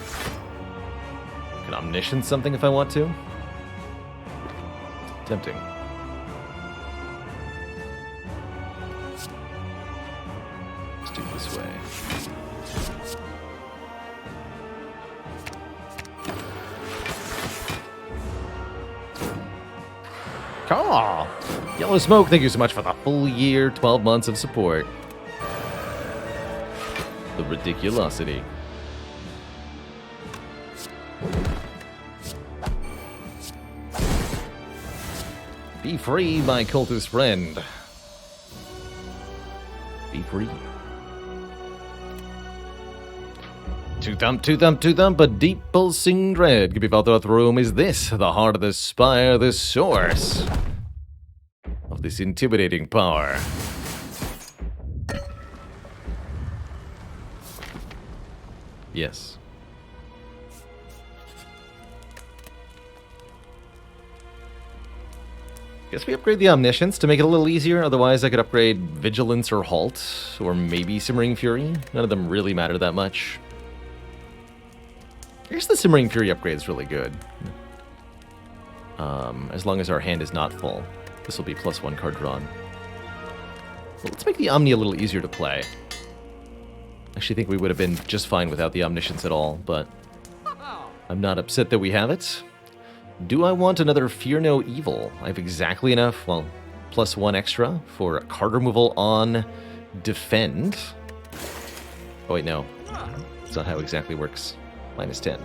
Speaker 1: Can omniscience something if I want to? Tempting. Let's do it this way. Caw! Yellow Smoke, thank you so much for the full year, 12 months of support. The ridiculosity. Be free, my cultist friend. Be free. To thump, a deep pulsing dread could be felt throughout the room. Is this the heart of the spire, the source of this intimidating power? Yes. Guess we upgrade the Omniscience to make it a little easier. Otherwise, I could upgrade Vigilance or Halt, or maybe Simmering Fury. None of them really matter that much. I guess the Simmering Fury upgrade is really good. As long as our hand is not full. This will be +1 card drawn. Well, let's make the Omni a little easier to play. I actually think we would have been just fine without the Omniscience at all, but I'm not upset that we have it. Do I want another Fear No Evil? I have exactly enough, well, +1 extra for card removal on Defend. Oh wait, no. That's not how it exactly works. -10.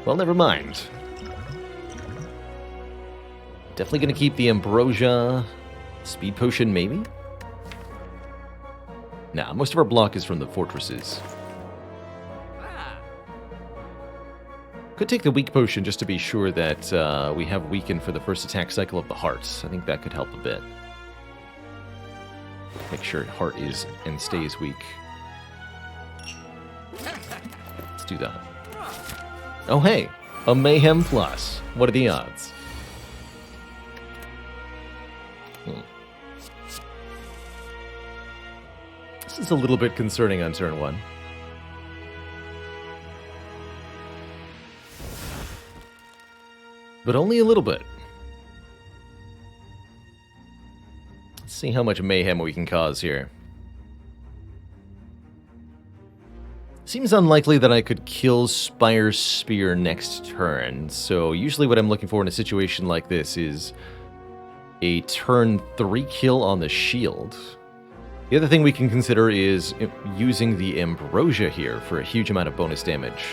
Speaker 1: Well, never mind. Definitely gonna keep the Ambrosia. Speed Potion, maybe? Nah, most of our block is from the fortresses. Could take the Weak Potion just to be sure that we have weakened for the first attack cycle of the Hearts. I think that could help a bit. Make sure Heart is and stays weak. Let's do that. Oh hey, a Mayhem Plus. What are the odds? This is a little bit concerning on turn 1. But only a little bit. Let's see how much mayhem we can cause here. Seems unlikely that I could kill Spire's Spear next turn, so usually what I'm looking for in a situation like this is a turn 3 kill on the shield. The other thing we can consider is using the Ambrosia here for a huge amount of bonus damage.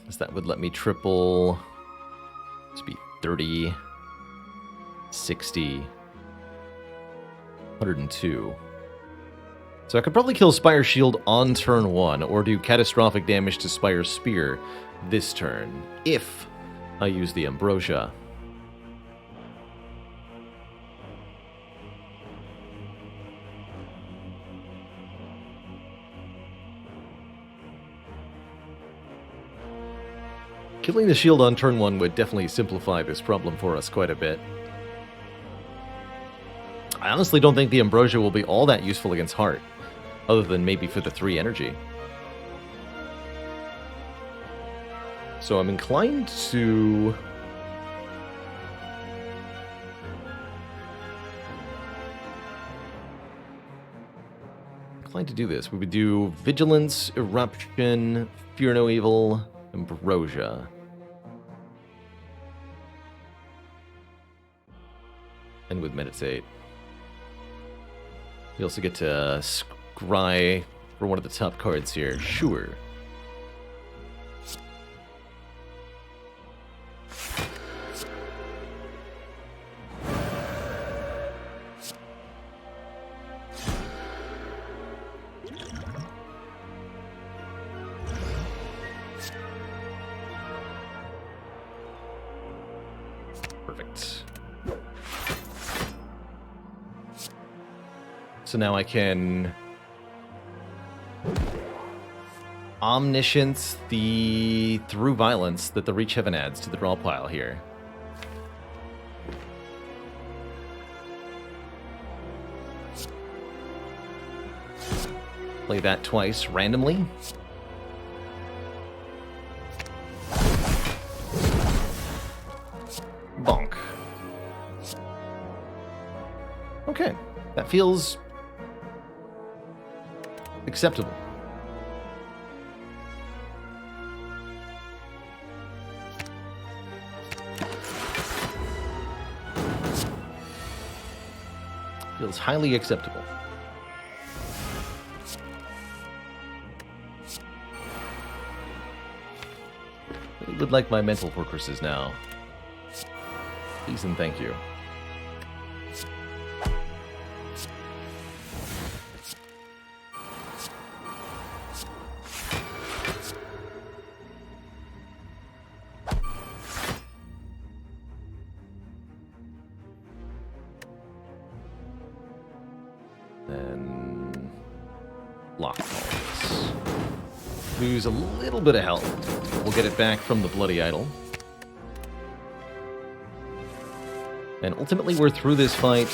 Speaker 1: So that would let me triple. This would be 30, 60, 102. So I could probably kill Spire Shield on turn 1, or do catastrophic damage to Spire Spear this turn, if I use the Ambrosia. Killing the shield on turn 1 would definitely simplify this problem for us quite a bit. I honestly don't think the Ambrosia will be all that useful against Heart, other than maybe for the 3 energy. So I'm inclined to... do this. We would do Vigilance, Eruption, Fear No Evil, Ambrosia. And with Meditate. You also get to scry for one of the top cards here. Sure. Perfect. So now I can Omniscience the Through Violence that the Reach Heaven adds to the draw pile here. Play that twice randomly. Bonk. Okay, that feels acceptable. Feels highly acceptable. I would like my mental fortresses now. Please and thank you. Then lock calls. Lose a little bit of health. We'll get it back from the Bloody Idol. And ultimately we're through this fight.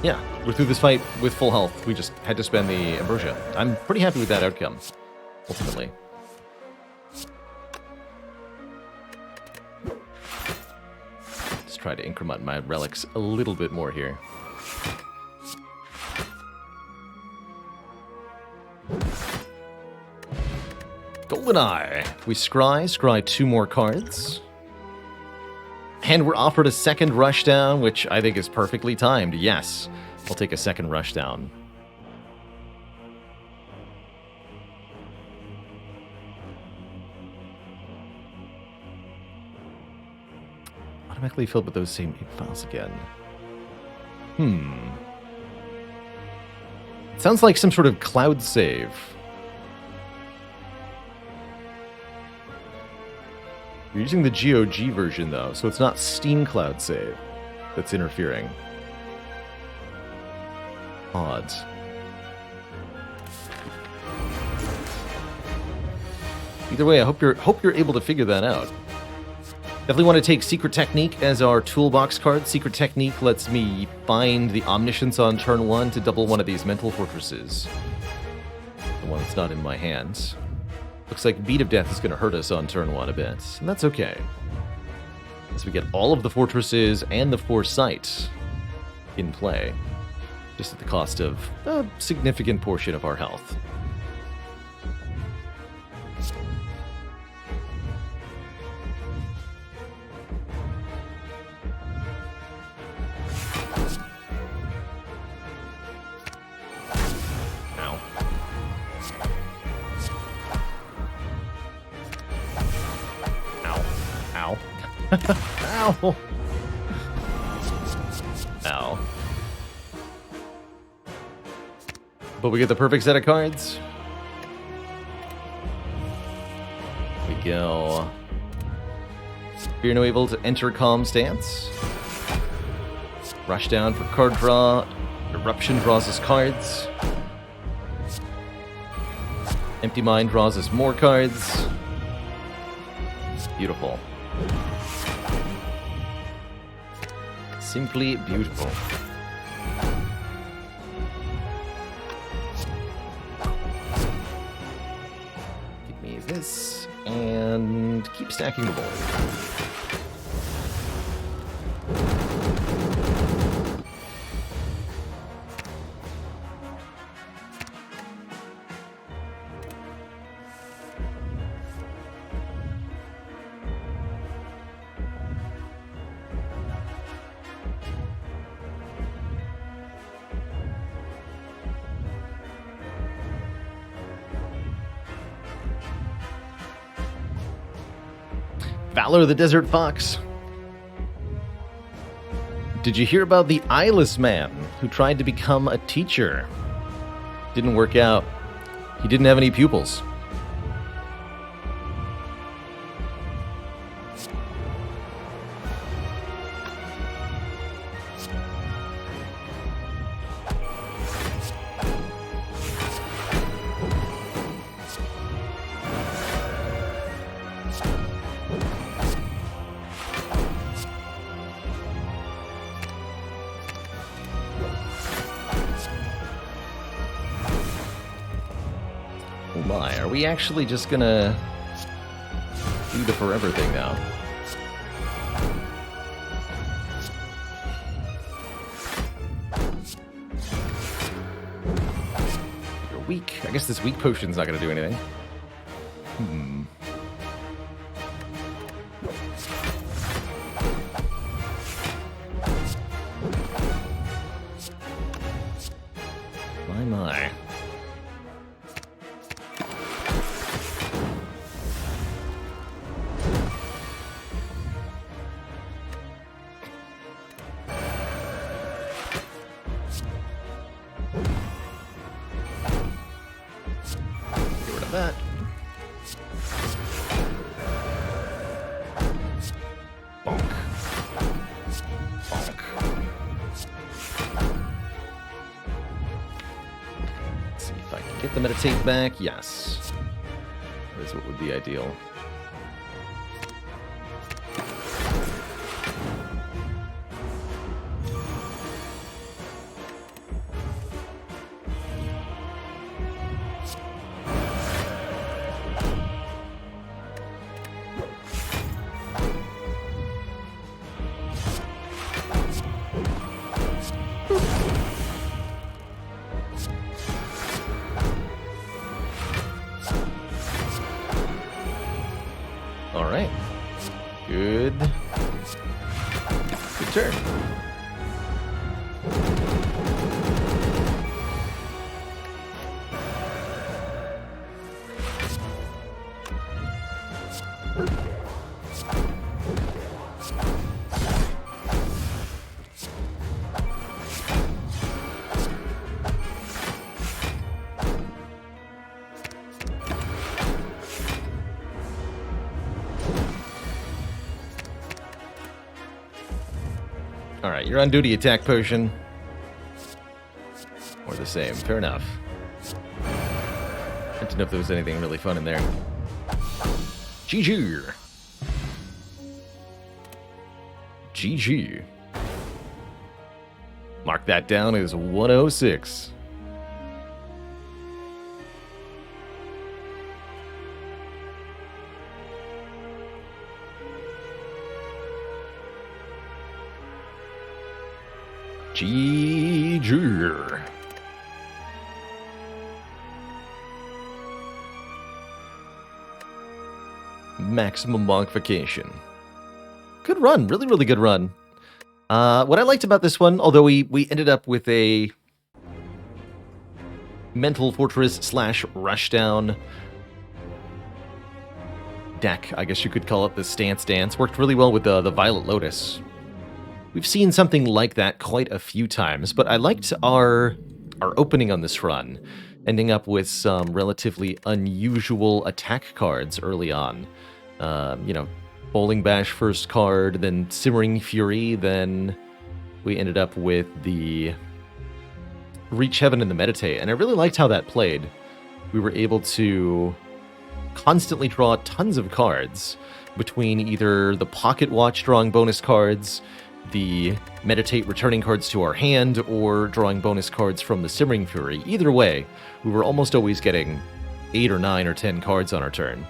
Speaker 1: Yeah, we're through this fight with full health. We just had to spend the Ambrosia. I'm pretty happy with that outcome, ultimately. Let's try to increment my relics a little bit more here. GoldenEye. We scry 2 more cards. And we're offered a second rushdown, which I think is perfectly timed. Yes, I'll take a second rushdown. Automatically filled with those same 8 files again. Sounds like some sort of cloud save. You're using the GOG version, though, so it's not Steam Cloud Save that's interfering. Odd. Either way, I hope you're able to figure that out. Definitely want to take Secret Technique as our toolbox card. Secret Technique lets me find the Omniscience on turn 1 to double one of these mental fortresses. The one that's not in my hands. Looks like Beat of Death is going to hurt us on turn 1 a bit, and that's okay. As we get all of the fortresses and the Foresight in play, just at the cost of a significant portion of our health. Ow. Ow. But we get the perfect set of cards. We go. Fear No Evil to enter Calm Stance. Rush down for card draw. Eruption draws us cards. Empty Mind draws us more cards. Beautiful. Simply beautiful. Give me this, and keep stacking the board. Valor the Desert Fox. Did you hear about the eyeless man who tried to become a teacher? Didn't work out. He didn't have any pupils. Oh my, are we actually just gonna do the forever thing now? You're weak. I guess this weak potion's not gonna do anything. My. Get rid of that. Bonk. Bonk. Let's see if I can get the meditate back. Yes. That is what would be ideal. All right. Good turn. Alright, you're on duty, attack potion. Or the same, fair enough. I didn't know if there was anything really fun in there. GG! GG. Mark that down as 106. GG. Maximum modification. Good run. Really, really good run. What I liked about this one, although we ended up with a mental fortress / rushdown deck, I guess you could call it, the stance dance, worked really well with the Violet Lotus. We've seen something like that quite a few times, but I liked our opening on this run, ending up with some relatively unusual attack cards early on. You know, Bowling Bash first card, then Simmering Fury, then we ended up with the Reach Heaven and the Meditate, and I really liked how that played. we were able to constantly draw tons of cards between either the pocket watch drawing bonus cards, the meditate returning cards to our hand, or drawing bonus cards from the Simmering Fury. Either way, we were almost always getting 8 or 9 or 10 cards on our turn.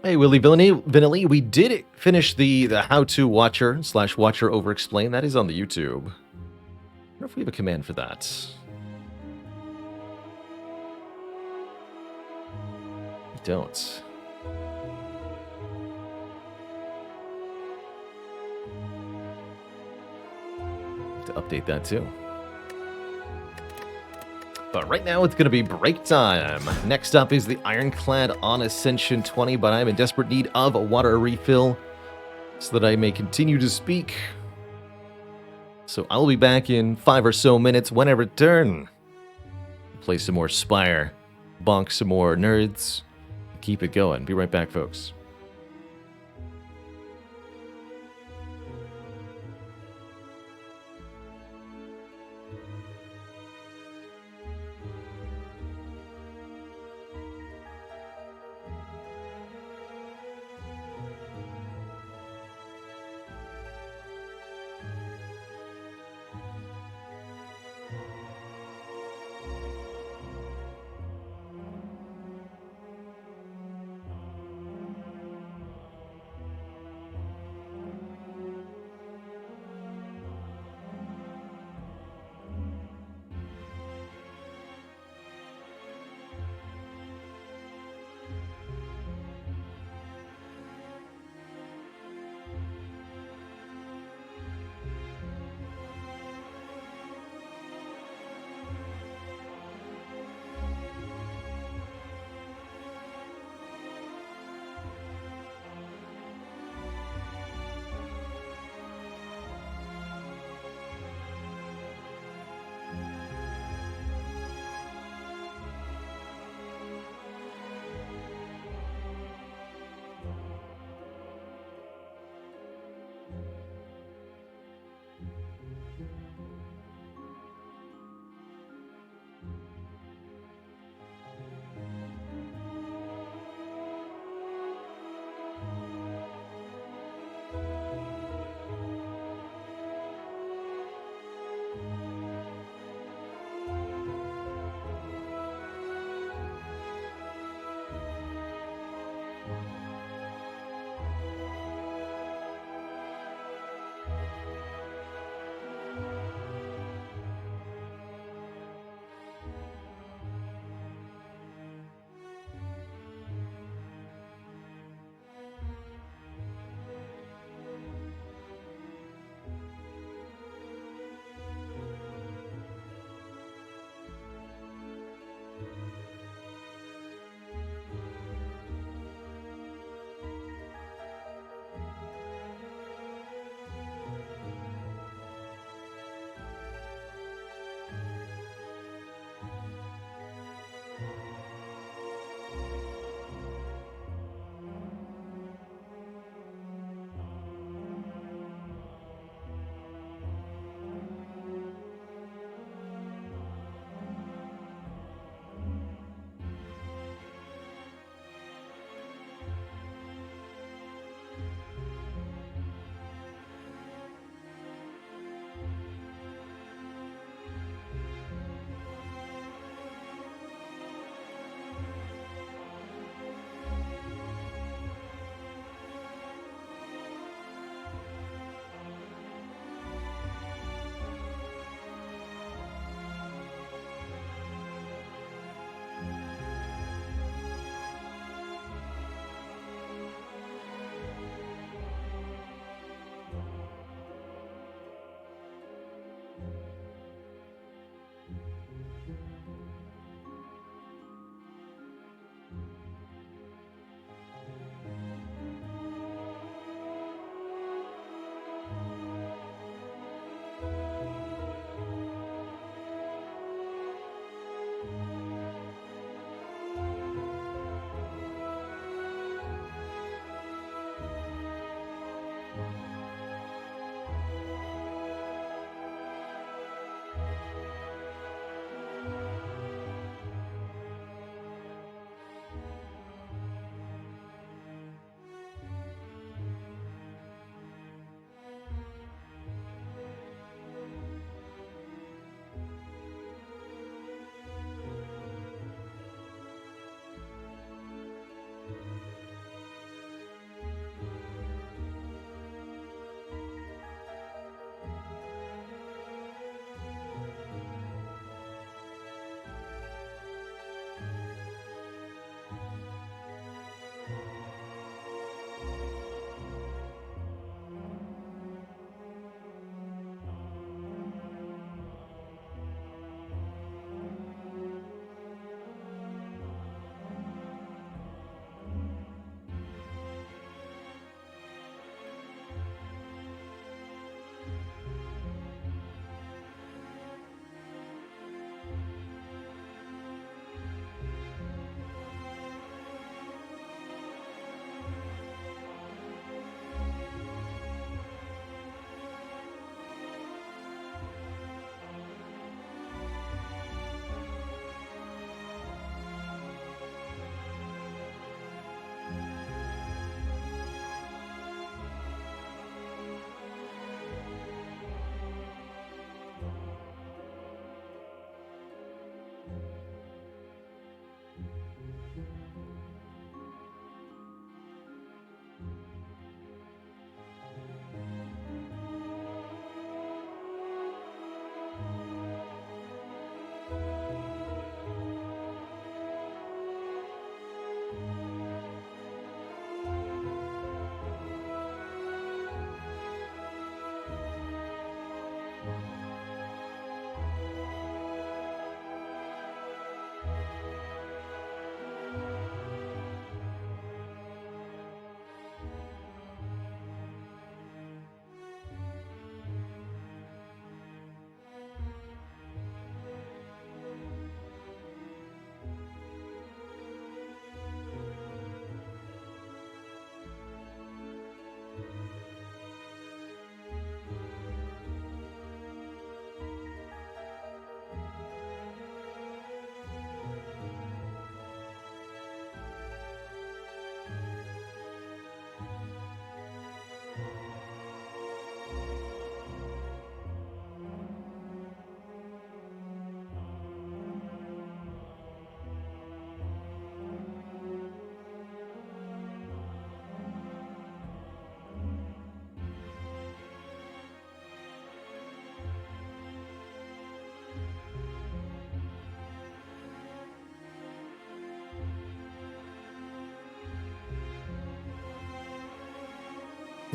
Speaker 1: Hey, Willie Vanilli, we did finish the how-to watcher / watcher over-explain. That is on the YouTube. I wonder if we have a command for that. We don't. Have to update that too. But right now, it's going to be break time. Next up is the Ironclad on Ascension 20, but I'm in desperate need of a water refill so that I may continue to speak. So I'll be back in 5 or so minutes when I return. Play some more Spire, bonk some more nerds, keep it going. Be right back, folks.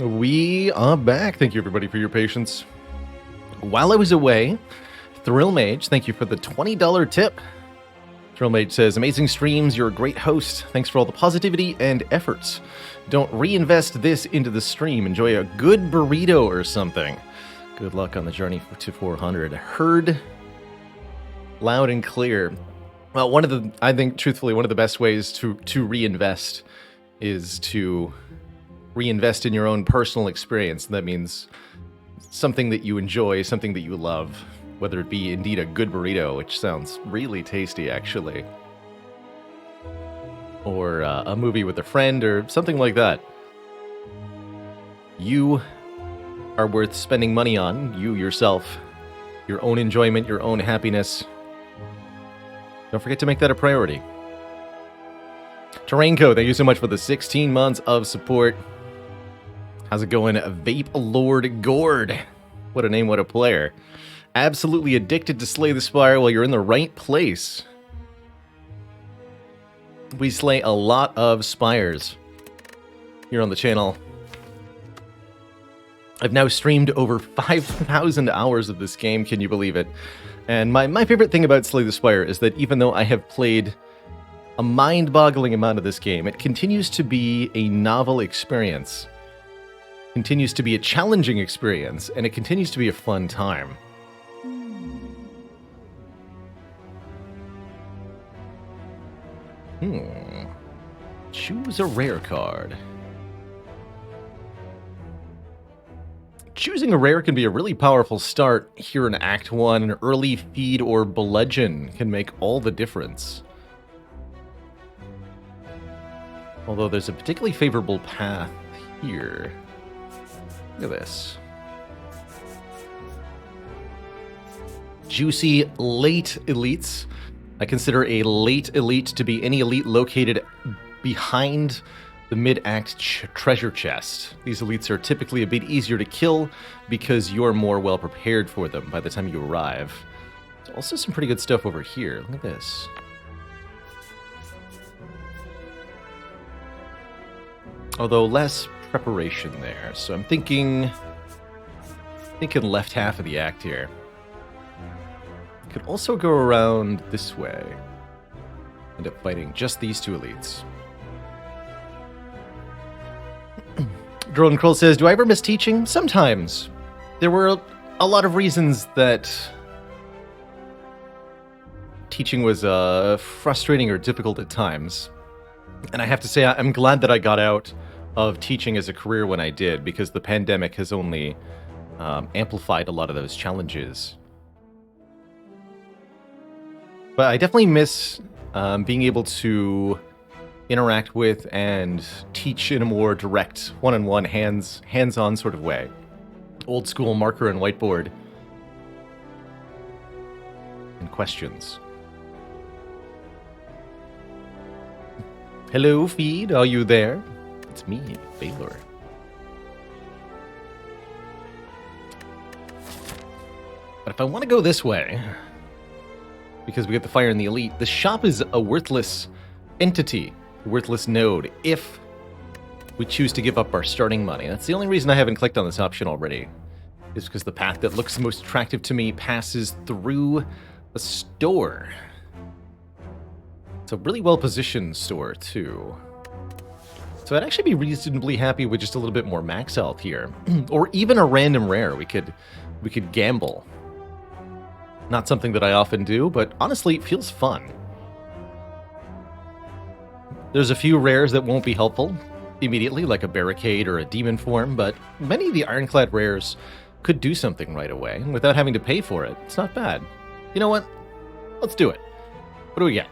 Speaker 1: We are back. Thank you, everybody, for your patience. While I was away, Thrill Mage, thank you for the $20 tip. Thrill Mage says, amazing streams, you're a great host. Thanks for all the positivity and efforts. Don't reinvest this into the stream. Enjoy a good burrito or something. Good luck on the journey to 400. Heard loud and clear. Well, I think, truthfully, one of the best ways to reinvest is to reinvest in your own personal experience. That means something that you enjoy, something that you love, whether it be indeed a good burrito, which sounds really tasty, actually, or a movie with a friend or something like that. You are worth spending money on, you yourself, your own enjoyment, your own happiness. Don't forget to make that a priority. Terrainco, thank you so much for the 16 months of support. How's it going, Vape Lord Gord? What a name, what a player. Absolutely addicted to Slay the Spire. Well, you're in the right place. We slay a lot of spires here on the channel. I've now streamed over 5,000 hours of this game, can you believe it? And my favorite thing about Slay the Spire is that even though I have played a mind-boggling amount of this game, it continues to be a novel experience. Continues to be a challenging experience, and it continues to be a fun time. Choose a rare card. Choosing a rare can be a really powerful start here in Act 1. An early feed or bludgeon can make all the difference. Although there's a particularly favorable path here. Look at this. Juicy late elites. I consider a late elite to be any elite located behind the mid-act treasure chest. These elites are typically a bit easier to kill because you're more well prepared for them by the time you arrive. There's also some pretty good stuff over here. Look at this. Although less preparation there, so I'm thinking left half of the act here. Could also go around this way. End up fighting just these two elites. Drone Kroll says, do I ever miss teaching? Sometimes. There were a lot of reasons that teaching was frustrating or difficult at times. And I have to say, I'm glad that I got out of teaching as a career when I did, because the pandemic has only amplified a lot of those challenges. But I definitely miss being able to interact with and teach in a more direct, one-on-one, hands-on sort of way. Old school marker and whiteboard. And questions. Hello, feed. Are you there? It's me, Baylor. But if I want to go this way, because we get the fire and the elite, the shop is a worthless entity, a worthless node, if we choose to give up our starting money. That's the only reason I haven't clicked on this option already, is because the path that looks most attractive to me passes through a store. It's a really well-positioned store, too. So I'd actually be reasonably happy with just a little bit more max health here. Or even a random rare. We could gamble. Not something that I often do, but honestly, it feels fun. There's a few rares that won't be helpful immediately, like a barricade or a demon form, but many of the Ironclad rares could do something right away without having to pay for it. It's not bad. You know what? Let's do it. What do we get?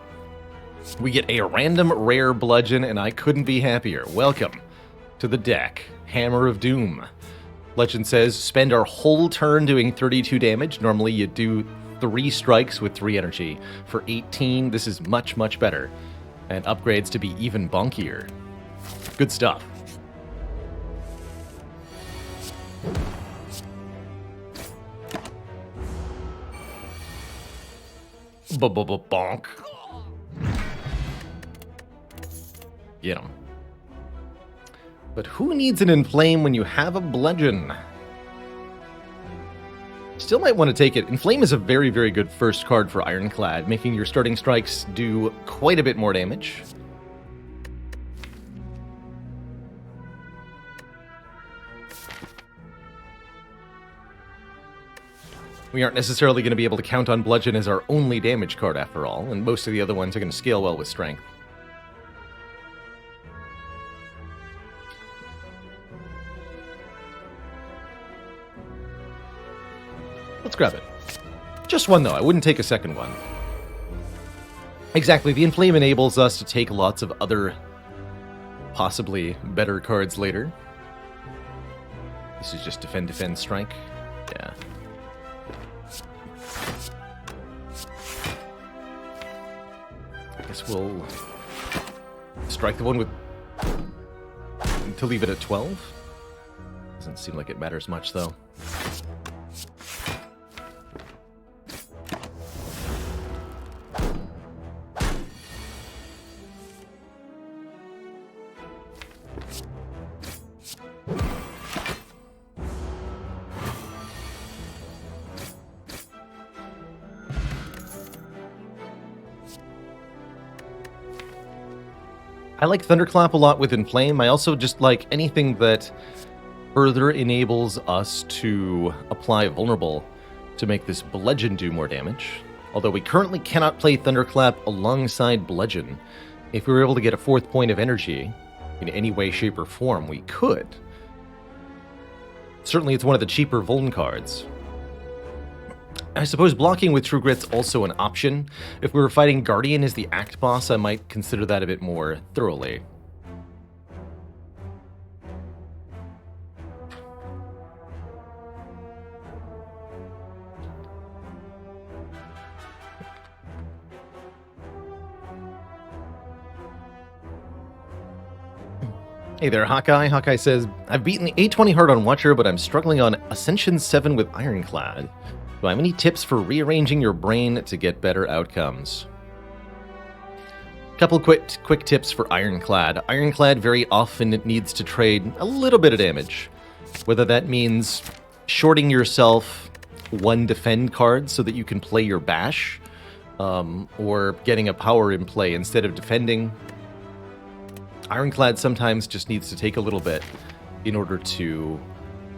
Speaker 1: We get a random rare bludgeon, and I couldn't be happier. Welcome to the deck. Hammer of Doom. Legend says, spend our whole turn doing 32 damage. Normally you do 3 strikes with 3 energy. For 18, this is much, much better. And upgrades to be even bonkier. Good stuff. Bonk. Get him. But who needs an Inflame when you have a Bludgeon? Still might want to take it. Inflame is a very, very good first card for Ironclad, making your starting strikes do quite a bit more damage. We aren't necessarily going to be able to count on Bludgeon as our only damage card after all, and most of the other ones are going to scale well with Strength. Let's grab it. Just one, though. I wouldn't take a second one. Exactly. The Inflame enables us to take lots of other, possibly better cards later. This is just defend, defend, strike. Yeah. I guess we'll strike the one with... to leave it at 12. Doesn't seem like it matters much, though. I like Thunderclap a lot with Inflame. I also just like anything that further enables us to apply Vulnerable to make this Bludgeon do more damage. Although we currently cannot play Thunderclap alongside Bludgeon. If we were able to get a 4th point of energy in any way, shape, or form, we could. Certainly it's one of the cheaper Vuln cards. I suppose blocking with True Grit's also an option. If we were fighting Guardian as the Act boss, I might consider that a bit more thoroughly. Hey there, Hawkeye. Hawkeye says, I've beaten the 820 hard on Watcher, but I'm struggling on Ascension 7 with Ironclad. Do I have any tips for rearranging your brain to get better outcomes? Couple quick tips for Ironclad. Ironclad very often needs to trade a little bit of damage. Whether that means shorting yourself one defend card so that you can play your bash, or getting a power in play instead of defending. Ironclad sometimes just needs to take a little bit in order to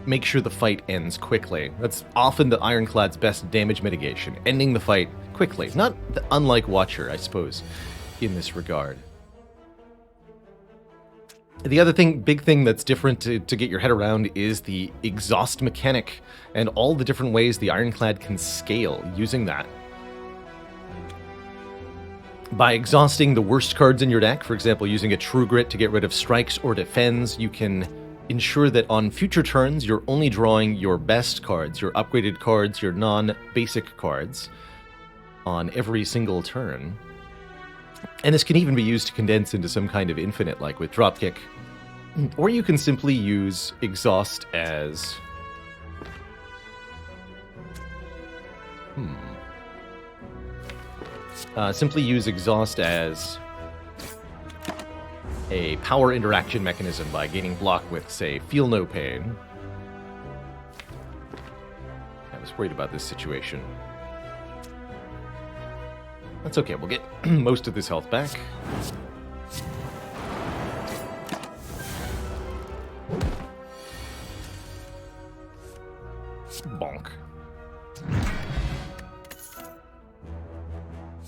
Speaker 1: make sure the fight ends quickly. That's often the Ironclad's best damage mitigation, ending the fight quickly. Not unlike Watcher, I suppose, in this regard. The other big thing that's different to get your head around is the exhaust mechanic and all the different ways the Ironclad can scale using that. By exhausting the worst cards in your deck, for example, using a True Grit to get rid of strikes or defends, you can ensure that on future turns, you're only drawing your best cards, your upgraded cards, your non-basic cards on every single turn. And this can even be used to condense into some kind of infinite, like with Dropkick. Or you can simply use Exhaust as... simply use Exhaust as a power interaction mechanism by gaining block with, say, Feel No Pain. I was worried about this situation. That's okay, we'll get most of this health back. Bonk.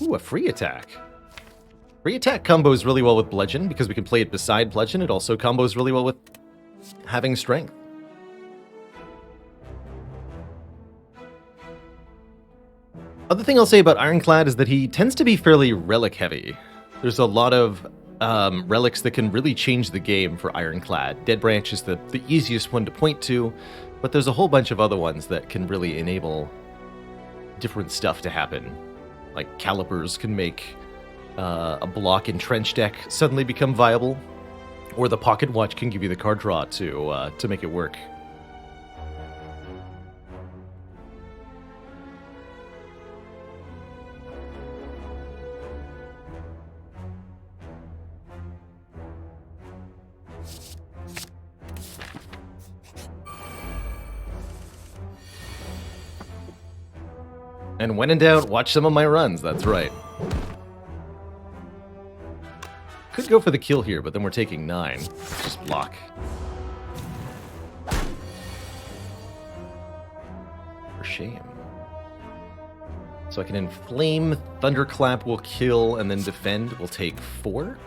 Speaker 1: Ooh, a free attack. Free attack combos really well with Bludgeon, because we can play it beside Bludgeon. It also combos really well with having Strength. Other thing I'll say about Ironclad is that he tends to be fairly relic heavy. There's a lot of relics that can really change the game for Ironclad. Dead Branch is the easiest one to point to, but there's a whole bunch of other ones that can really enable different stuff to happen. Like Calipers can make a block in Trench deck suddenly become viable, or the Pocket Watch can give you the card draw to make it work. And when in doubt, watch some of my runs, that's right. Could go for the kill here, but then we're taking 9. Let's just block. For shame. So I can inflame, thunderclap will kill, and then defend will take 4.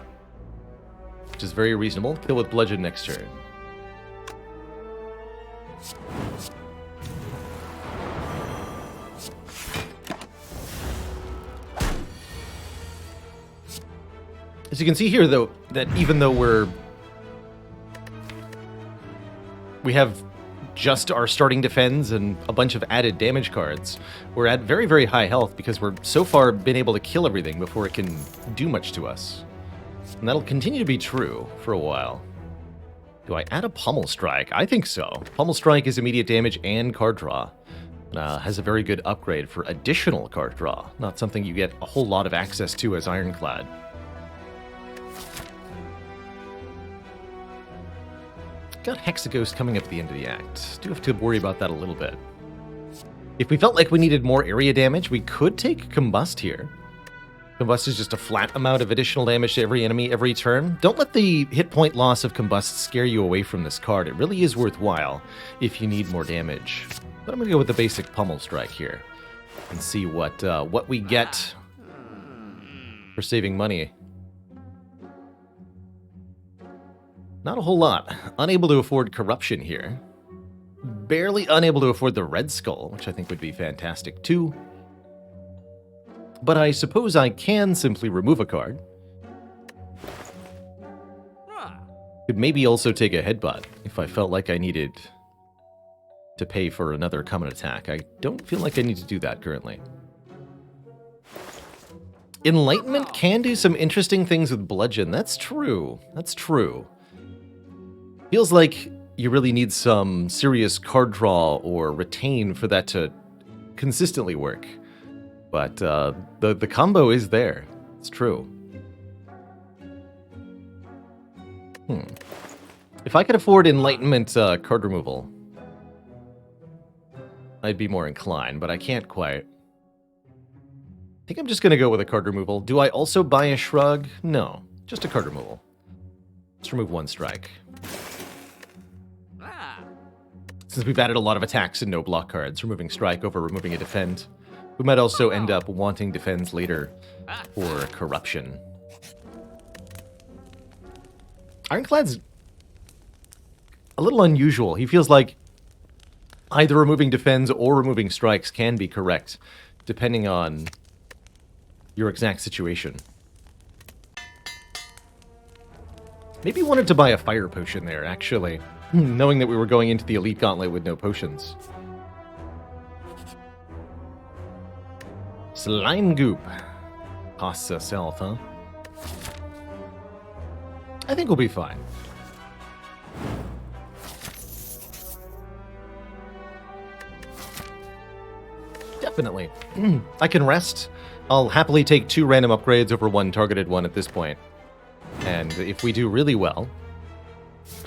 Speaker 1: Which is very reasonable. Kill with bludgeon next turn. As you can see here, though, that even though we have just our starting defense and a bunch of added damage cards, we're at very, very high health because we're so far been able to kill everything before it can do much to us. And that'll continue to be true for a while. Do I add a Pummel Strike? I think so. Pummel Strike is immediate damage and card draw. Has a very good upgrade for additional card draw. Not something you get a whole lot of access to as Ironclad. Got Hexaghost coming up at the end of the act. Do have to worry about that a little bit. If we felt like we needed more area damage, we could take Combust here. Combust is just a flat amount of additional damage to every enemy every turn. Don't let the hit point loss of Combust scare you away from this card. It really is worthwhile if you need more damage. But I'm going to go with the basic Pummel Strike here and see what we get for saving money. Not a whole lot. Unable to afford Corruption here. Barely unable to afford the Red Skull, which I think would be fantastic too. But I suppose I can simply remove a card. Could maybe also take a Headbutt if I felt like I needed to pay for another common attack. I don't feel like I need to do that currently. Enlightenment can do some interesting things with Bludgeon. That's true. That's true. Feels like you really need some serious card draw or retain for that to consistently work. But the combo is there. It's true. If I could afford Enlightenment card removal, I'd be more inclined, but I can't quite. I think I'm just going to go with a card removal. Do I also buy a Shrug? No, just a card removal. Let's remove 1 strike. Since we've added a lot of attacks and no block cards, removing strike over removing a defend. We might also end up wanting defense later for Corruption. Ironclad's a little unusual. He feels like either removing defense or removing strikes can be correct, depending on your exact situation. Maybe wanted to buy a fire potion there, actually, knowing that we were going into the Elite Gauntlet with no potions. Slime Goop. Costs us health, huh? I think we'll be fine. Definitely. I can rest. I'll happily take 2 random upgrades over 1 targeted one at this point. And if we do really well,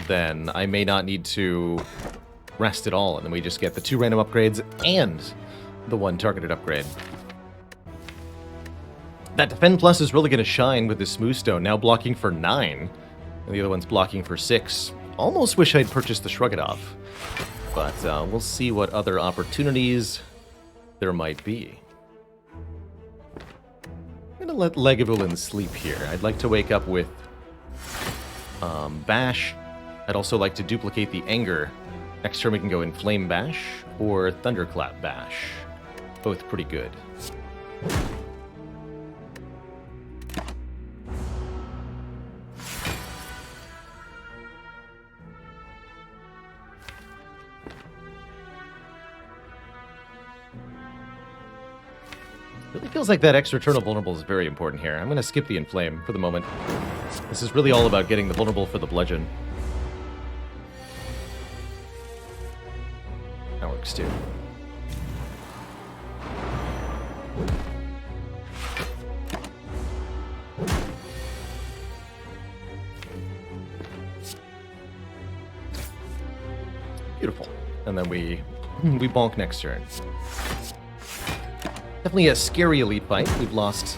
Speaker 1: then I may not need to rest at all, and then we just get the 2 random upgrades and the 1 targeted upgrade. That Defend Plus is really going to shine with this Smooth Stone, now blocking for 9, and the other one's blocking for 6. Almost wish I'd purchased the Shrug It Off, but we'll see what other opportunities there might be. I'm going to let Legavulin sleep here. I'd like to wake up with Bash. I'd also like to duplicate the Anger. Next turn we can go Inflame Bash or Thunderclap Bash. Both pretty good. Really feels like that extra turn of vulnerable is very important here. I'm going to skip the Inflame for the moment. This is really all about getting the vulnerable for the Bludgeon. That works too. Beautiful. And then we bonk next turn. Definitely a scary elite fight. We've lost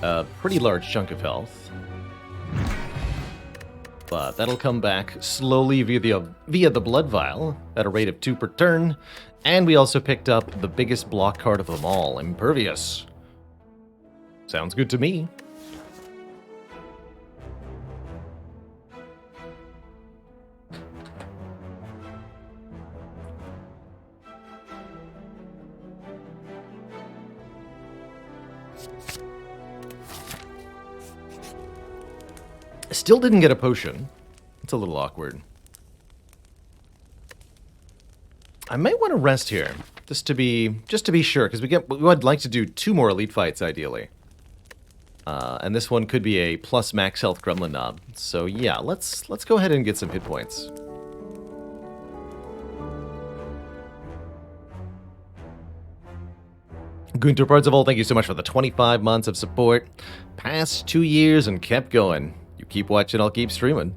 Speaker 1: a pretty large chunk of health. But that'll come back slowly via the blood vial at a rate of 2 per turn. And we also picked up the biggest block card of them all, Impervious. Sounds good to me. Still didn't get a potion. It's a little awkward. I might want to rest here, just to be sure, because we would like to do 2 more elite fights ideally, and this one could be a plus max health gremlin knob. So yeah, let's go ahead and get some hit points. Gunter Parzival, thank you so much for the 25 months of support. Past 2 years and kept going. You keep watching, I'll keep streaming.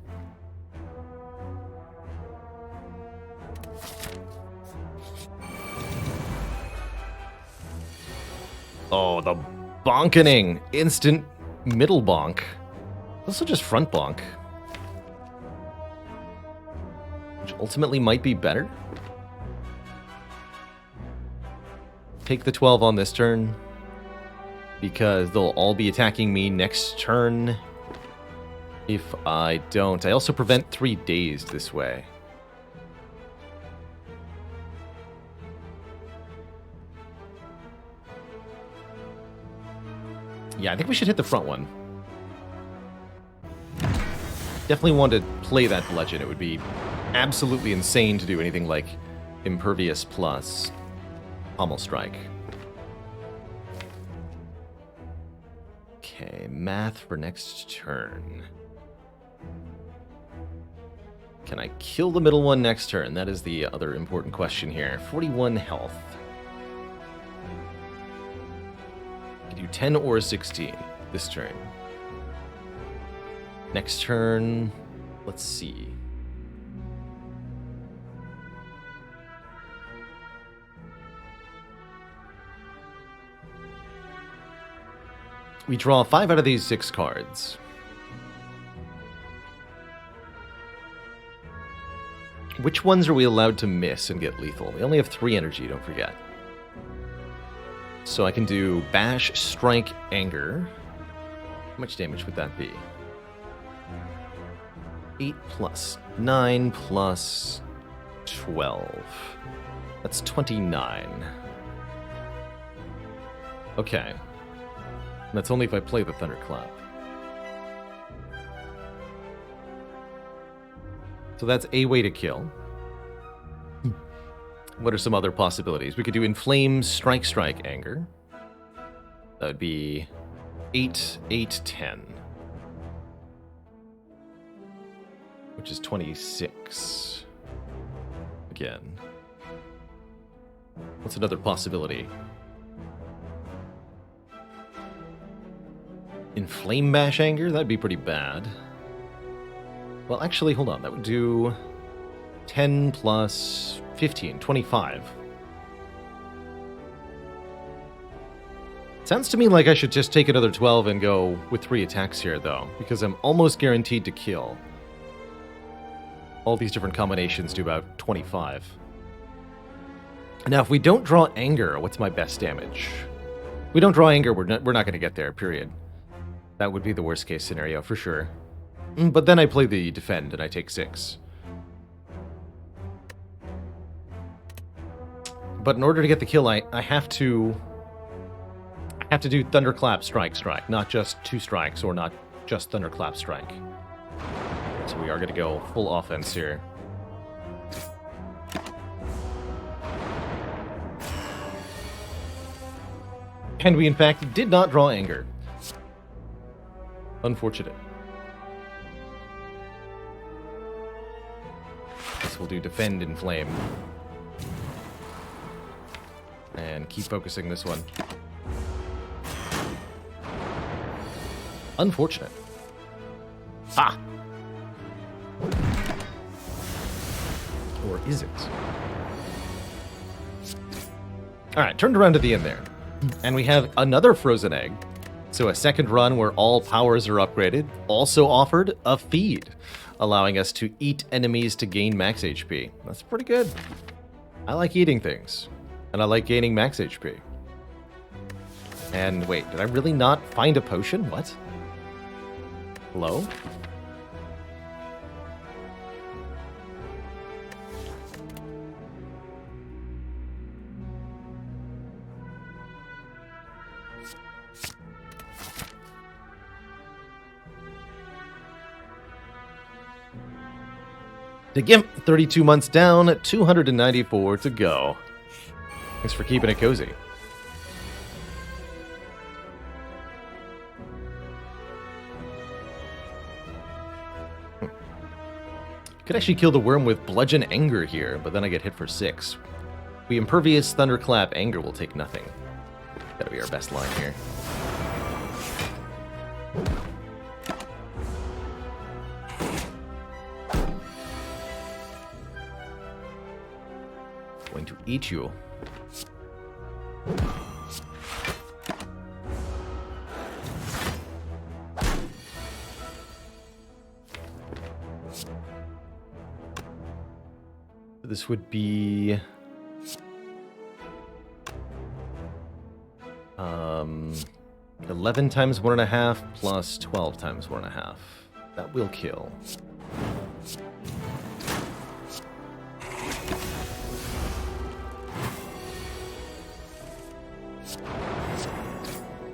Speaker 1: Oh, the bonkening. Instant middle bonk. Also just front bonk. Which ultimately might be better. Take the 12 on this turn, because they'll all be attacking me next turn. If I don't, I also prevent 3 days this way. Yeah, I think we should hit the front one. Definitely want to play that bludgeon. It would be absolutely insane to do anything like Impervious plus Pommel Strike. Okay, math for next turn. Can I kill the middle one next turn? That is the other important question here. 41 health. I can do 10 or 16 this turn. Next turn, let's see. We draw 5 out of these 6 cards. Which ones are we allowed to miss and get lethal? We only have 3 energy, don't forget. So I can do Bash, Strike, Anger. How much damage would that be? 8 plus 9 plus 12. That's 29. Okay. That's only if I play the Thunderclap. So that's a way to kill. What are some other possibilities? We could do Inflame, Strike, Strike, Anger. That would be 8, 8, 10. Which is 26. Again. What's another possibility? Inflame Bash Anger? That'd be pretty bad. Well, actually, hold on. That would do 10 plus 15, 25. Sounds to me like I should just take another 12 and go with 3 attacks here, though, because I'm almost guaranteed to kill. All these different combinations do about 25. Now, if we don't draw Anger, what's my best damage? If we don't draw Anger, we're not going to get there, period. That would be the worst case scenario, for sure. But then I play the Defend, and I take 6. But in order to get the kill, I have to do Thunderclap, Strike, Strike, not just 2 strikes, or not just Thunderclap, Strike. So we are going to go full offense here. And we, in fact, did not draw Anger. Unfortunate. Guess we'll do Defend, Inflame. And keep focusing this one. Unfortunate. Ah! Or is it? Alright, turned around to the end there. And we have another frozen egg. So a second run where all powers are upgraded, also offered a feed, allowing us to eat enemies to gain max HP. That's pretty good. I like eating things, and I like gaining max HP. And wait, did I really not find a potion? What? Hello? The Gimp, 32 months down, 294 to go. Thanks for keeping it cozy. Could actually kill the worm with Bludgeon Anger here, but then I get hit for 6. The Impervious Thunderclap Anger will take nothing. Gotta be our best line here. Going to eat you. This would be 11 times 1.5 plus 12 times 1.5. That will kill.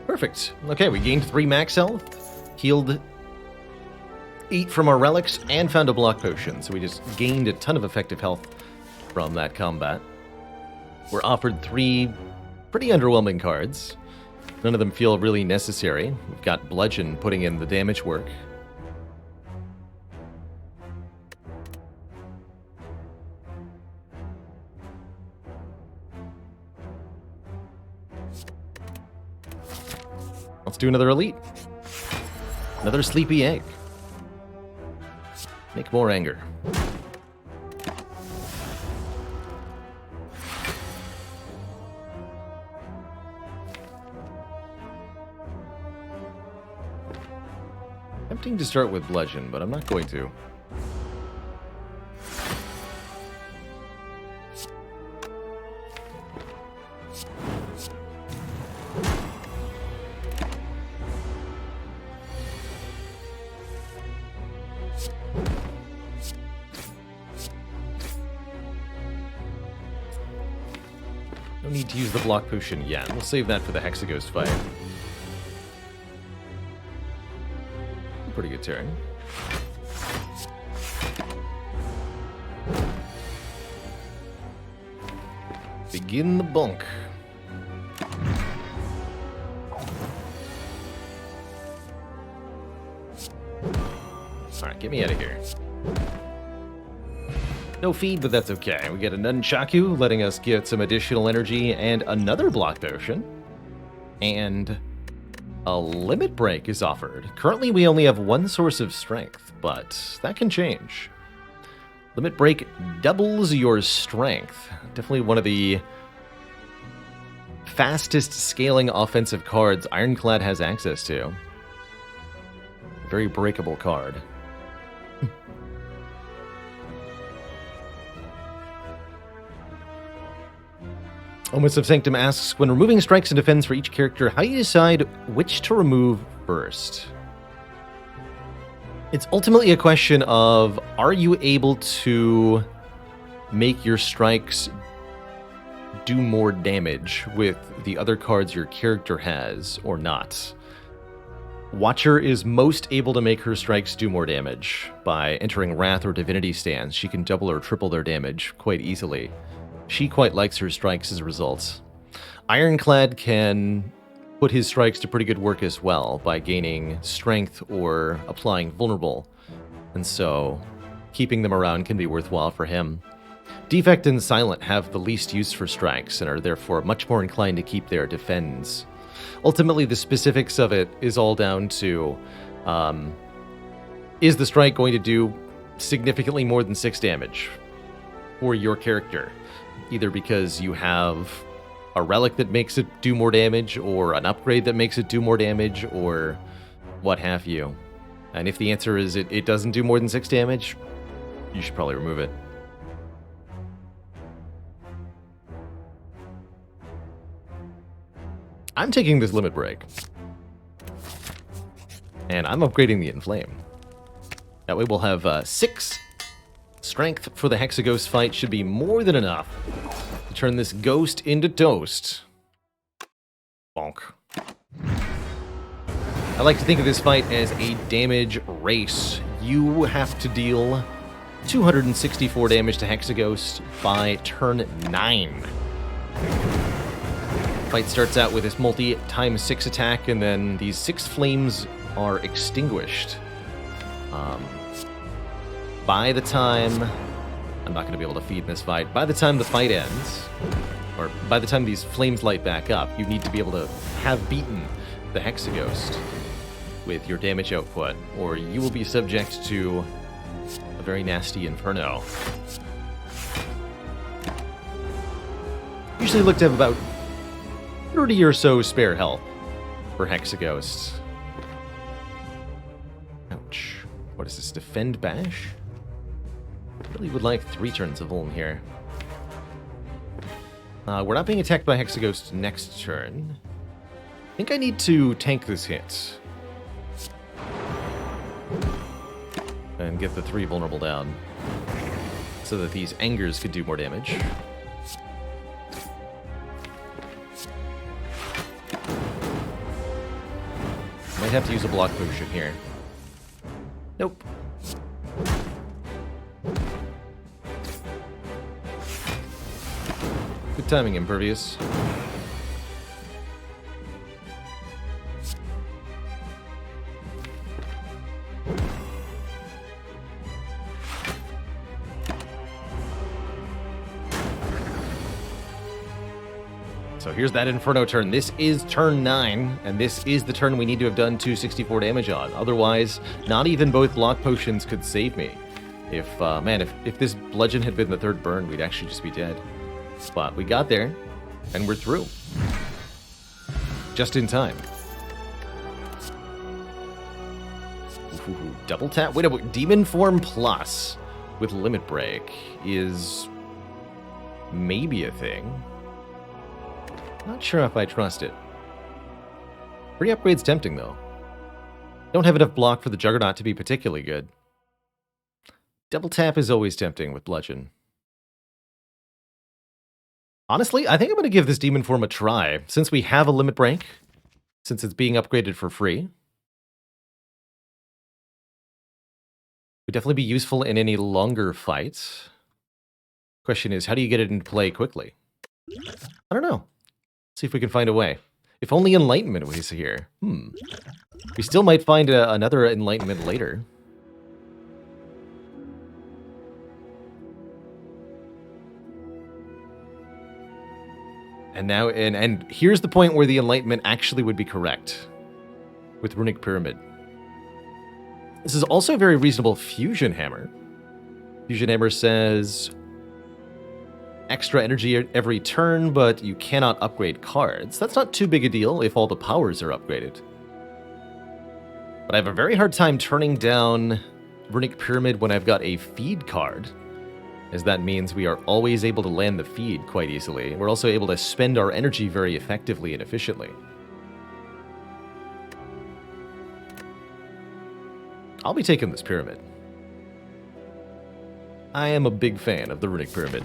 Speaker 1: Perfect. Okay, we gained 3 max health, healed 8 from our relics, and found a block potion. So we just gained a ton of effective health from that combat. We're offered 3 pretty underwhelming cards. None of them feel really necessary. We've got Bludgeon putting in the damage work. Let's do another elite. Another sleepy egg. Make more anger. Tempting to start with Bludgeon, but I'm not going to. No need to use the block potion yet. We'll save that for the Hexaghost fight. Pretty good turn. Begin the bunk. Alright, get me out of here. No feed, but that's okay. We get a Nunchaku, letting us get some additional energy and another block potion. And a limit break is offered. Currently, we only have 1 source of strength, but that can change. Limit break doubles your strength. Definitely one of the fastest scaling offensive cards Ironclad has access to. Very breakable card. Omens of Sanctum asks, when removing strikes and defense for each character, how do you decide which to remove first? It's ultimately a question of, are you able to make your strikes do more damage with the other cards your character has, or not? Watcher is most able to make her strikes do more damage. By entering Wrath or Divinity Stance, she can double or triple their damage quite easily. She quite likes her strikes as a result. Ironclad can put his strikes to pretty good work as well by gaining strength or applying vulnerable. And so keeping them around can be worthwhile for him. Defect and Silent have the least use for strikes and are therefore much more inclined to keep their defends. Ultimately, the specifics of it is all down to, is the strike going to do significantly more than 6 damage for your character? Either because you have a relic that makes it do more damage, or an upgrade that makes it do more damage, or what have you. And if the answer is it doesn't do more than 6 damage, you should probably remove it. I'm taking this limit break. And I'm upgrading the Inflame. That way we'll have 6 strength for the Hexaghost fight. Should be more than enough to turn this ghost into toast. Bonk. I like to think of this fight as a damage race. You have to deal 264 damage to Hexaghost by turn 9. Fight starts out with this multi-times 6 attack, and then these 6 flames are extinguished. By the time... I'm not going to be able to feed in this fight. By the time the fight ends, or by the time these flames light back up, you need to be able to have beaten the Hexaghost with your damage output, or you will be subject to a very nasty inferno. Usually look to have about 30 or so spare health for Hexaghost. Ouch. What is this? Defend Bash? Really would like 3 turns of Ulm here. We're not being attacked by Hexaghost next turn. I think I need to tank this hit. And get the 3 vulnerable down. So that these Angers could do more damage. Might have to use a block potion here. Nope. Good timing, Impervious. So here's that Inferno turn. This is turn 9, and this is the turn we need to have done 264 damage on. Otherwise, not even both block potions could save me. If this bludgeon had been the 3rd burn, we'd actually just be dead. But we got there, and we're through. Just in time. Ooh, double tap? Wait, Demon Form Plus with Limit Break is maybe a thing. Not sure if I trust it. Free upgrade's tempting, though. Don't have enough block for the Juggernaut to be particularly good. Double tap is always tempting with Bludgeon. Honestly, I think I'm going to give this Demon Form a try. Since we have a Limit Break, since it's being upgraded for free, would definitely be useful in any longer fights. Question is, how do you get it into play quickly? I don't know. See if we can find a way. If only Enlightenment was here. We still might find another Enlightenment later. And now, and here's the point where the Enlightenment actually would be correct. With Runic Pyramid. This is also a very reasonable Fusion Hammer. Fusion Hammer says... extra energy every turn, but you cannot upgrade cards. That's not too big a deal if all the powers are upgraded. But I have a very hard time turning down Runic Pyramid when I've got a feed card, as that means we are always able to land the feed quite easily. We're also able to spend our energy very effectively and efficiently. I'll be taking this Pyramid. I am a big fan of the Runic Pyramid.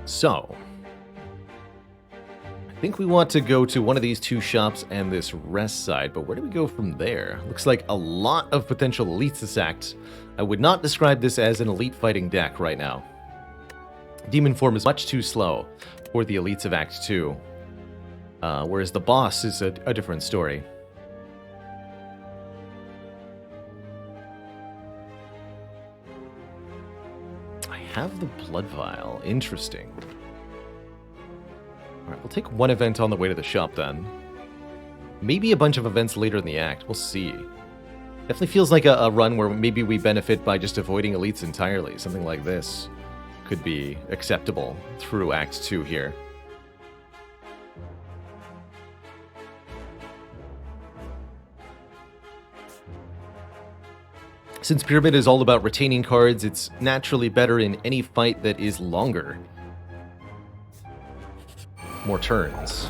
Speaker 1: So, I think we want to go to one of these 2 shops and this rest side, but where do we go from there? Looks like a lot of potential elites this act. I would not describe this as an elite fighting deck right now. Demon Form is much too slow for the elites of Act 2, whereas the boss is a different story. Have the Blood Vial. Interesting. Alright, we'll take one event on the way to the shop then. Maybe a bunch of events later in the act. We'll see. Definitely feels like a run where maybe we benefit by just avoiding elites entirely. Something like this could be acceptable through Act 2 here. Since Pyramid is all about retaining cards, it's naturally better in any fight that is longer. More turns.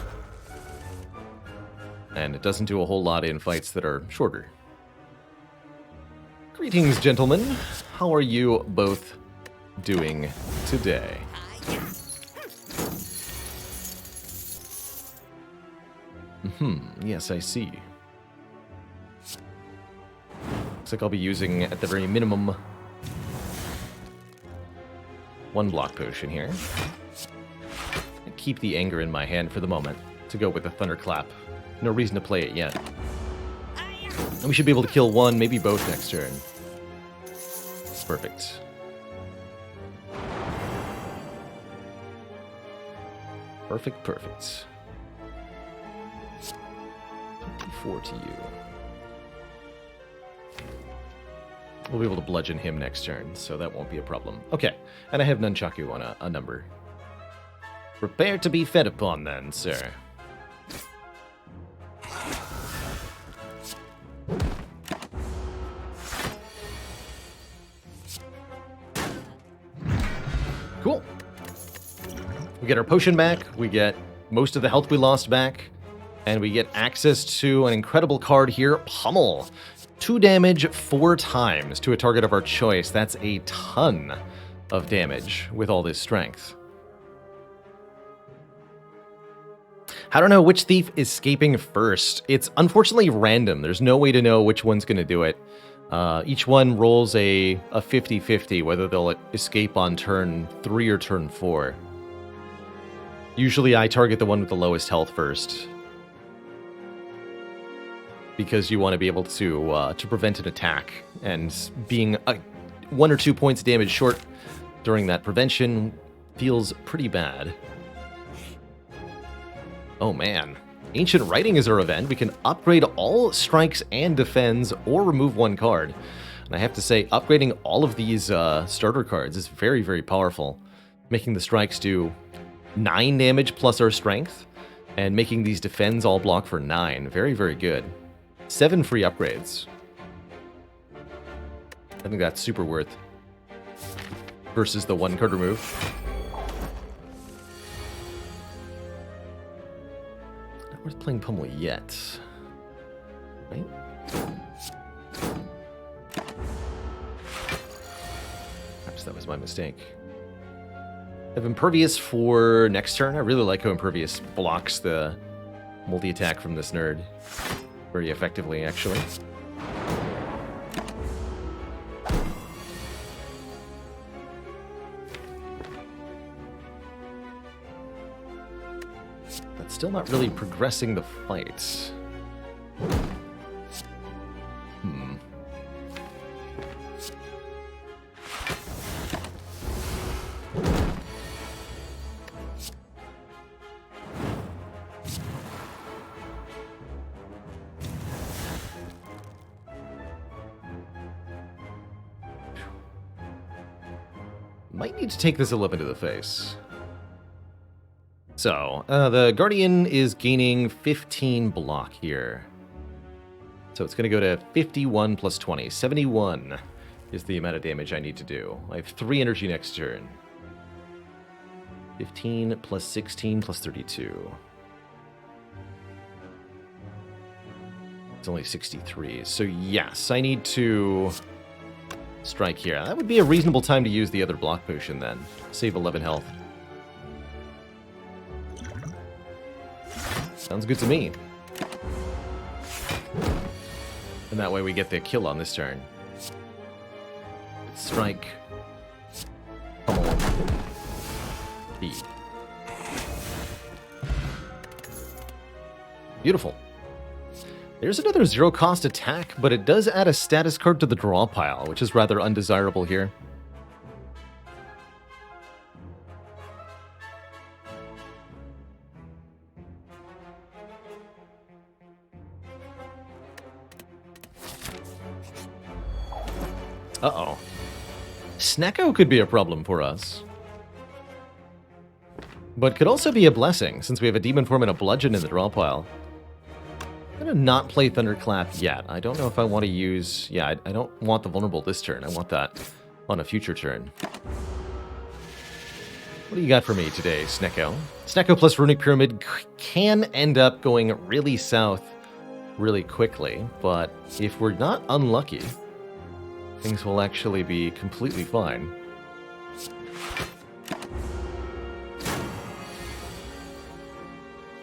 Speaker 1: And it doesn't do a whole lot in fights that are shorter. Greetings, gentlemen. How are you both doing today? Yes, I see. Looks like I'll be using, at the very minimum, 1 block potion here. And keep the anger in my hand for the moment to go with the Thunderclap. No reason to play it yet. And we should be able to kill 1, maybe both next turn. Perfect. Perfect. 24 to you. We'll be able to bludgeon him next turn, so that won't be a problem. Okay, and I have Nunchaku on a number. Prepare to be fed upon then, sir. Cool. We get our potion back, we get most of the health we lost back, and we get access to an incredible card here, Pummel. 2 damage 4 times to a target of our choice. That's a ton of damage with all this strength. I don't know which thief is escaping first. It's unfortunately random. There's no way to know which one's going to do it. Each one rolls a 50-50, whether they'll escape on turn 3 or turn 4. Usually I target the one with the lowest health first, because you want to be able to prevent an attack, and being 1 or 2 points damage short during that prevention feels pretty bad. Oh man. Ancient Writing is our event. We can upgrade all strikes and defends, or remove 1 card. And I have to say, upgrading all of these starter cards is very, very powerful. Making the strikes do 9 damage plus our strength, and making these defends all block for 9. Very, very good. 7 free upgrades. I think that's super worth versus the 1 card remove. Not worth playing Pummel yet. Right? Perhaps that was my mistake. I have Impervious for next turn. I really like how Impervious blocks the multi-attack from this nerd very effectively, actually. That's still not really progressing the fight. Might need to take this 11 to the face. So, the Guardian is gaining 15 block here. So it's going to go to 51 plus 20. 71 is the amount of damage I need to do. I have 3 energy next turn. 15 plus 16 plus 32. It's only 63. So yes, I need to strike here. That would be a reasonable time to use the other block potion then. Save 11 health. Sounds good to me. And that way we get the kill on this turn. Strike. Pummel. Feed. Beautiful. There's another zero-cost attack, but it does add a status card to the draw pile, which is rather undesirable here. Uh-oh. Snecko could be a problem for us. But could also be a blessing, since we have a Demon Form and a Bludgeon in the draw pile. I'm going to not play Thunderclap yet. I don't know if I want to use... Yeah, I don't want the Vulnerable this turn. I want that on a future turn. What do you got for me today, Snecko? Snecko plus Runic Pyramid can end up going really south really quickly, but if we're not unlucky, things will actually be completely fine.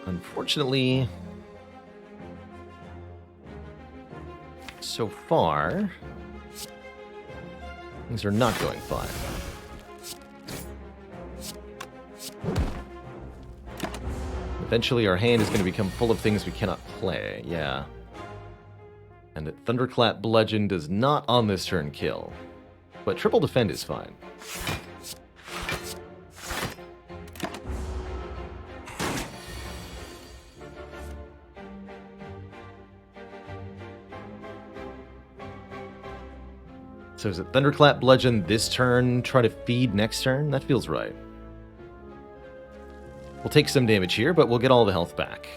Speaker 1: Unfortunately, so far, things are not going fine. Eventually our hand is going to become full of things we cannot play, yeah. And that Thunderclap Bludgeon does not on this turn kill. But Triple Defend is fine. So is it Thunderclap Bludgeon this turn, try to feed next turn? That feels right. We'll take some damage here, but we'll get all the health back.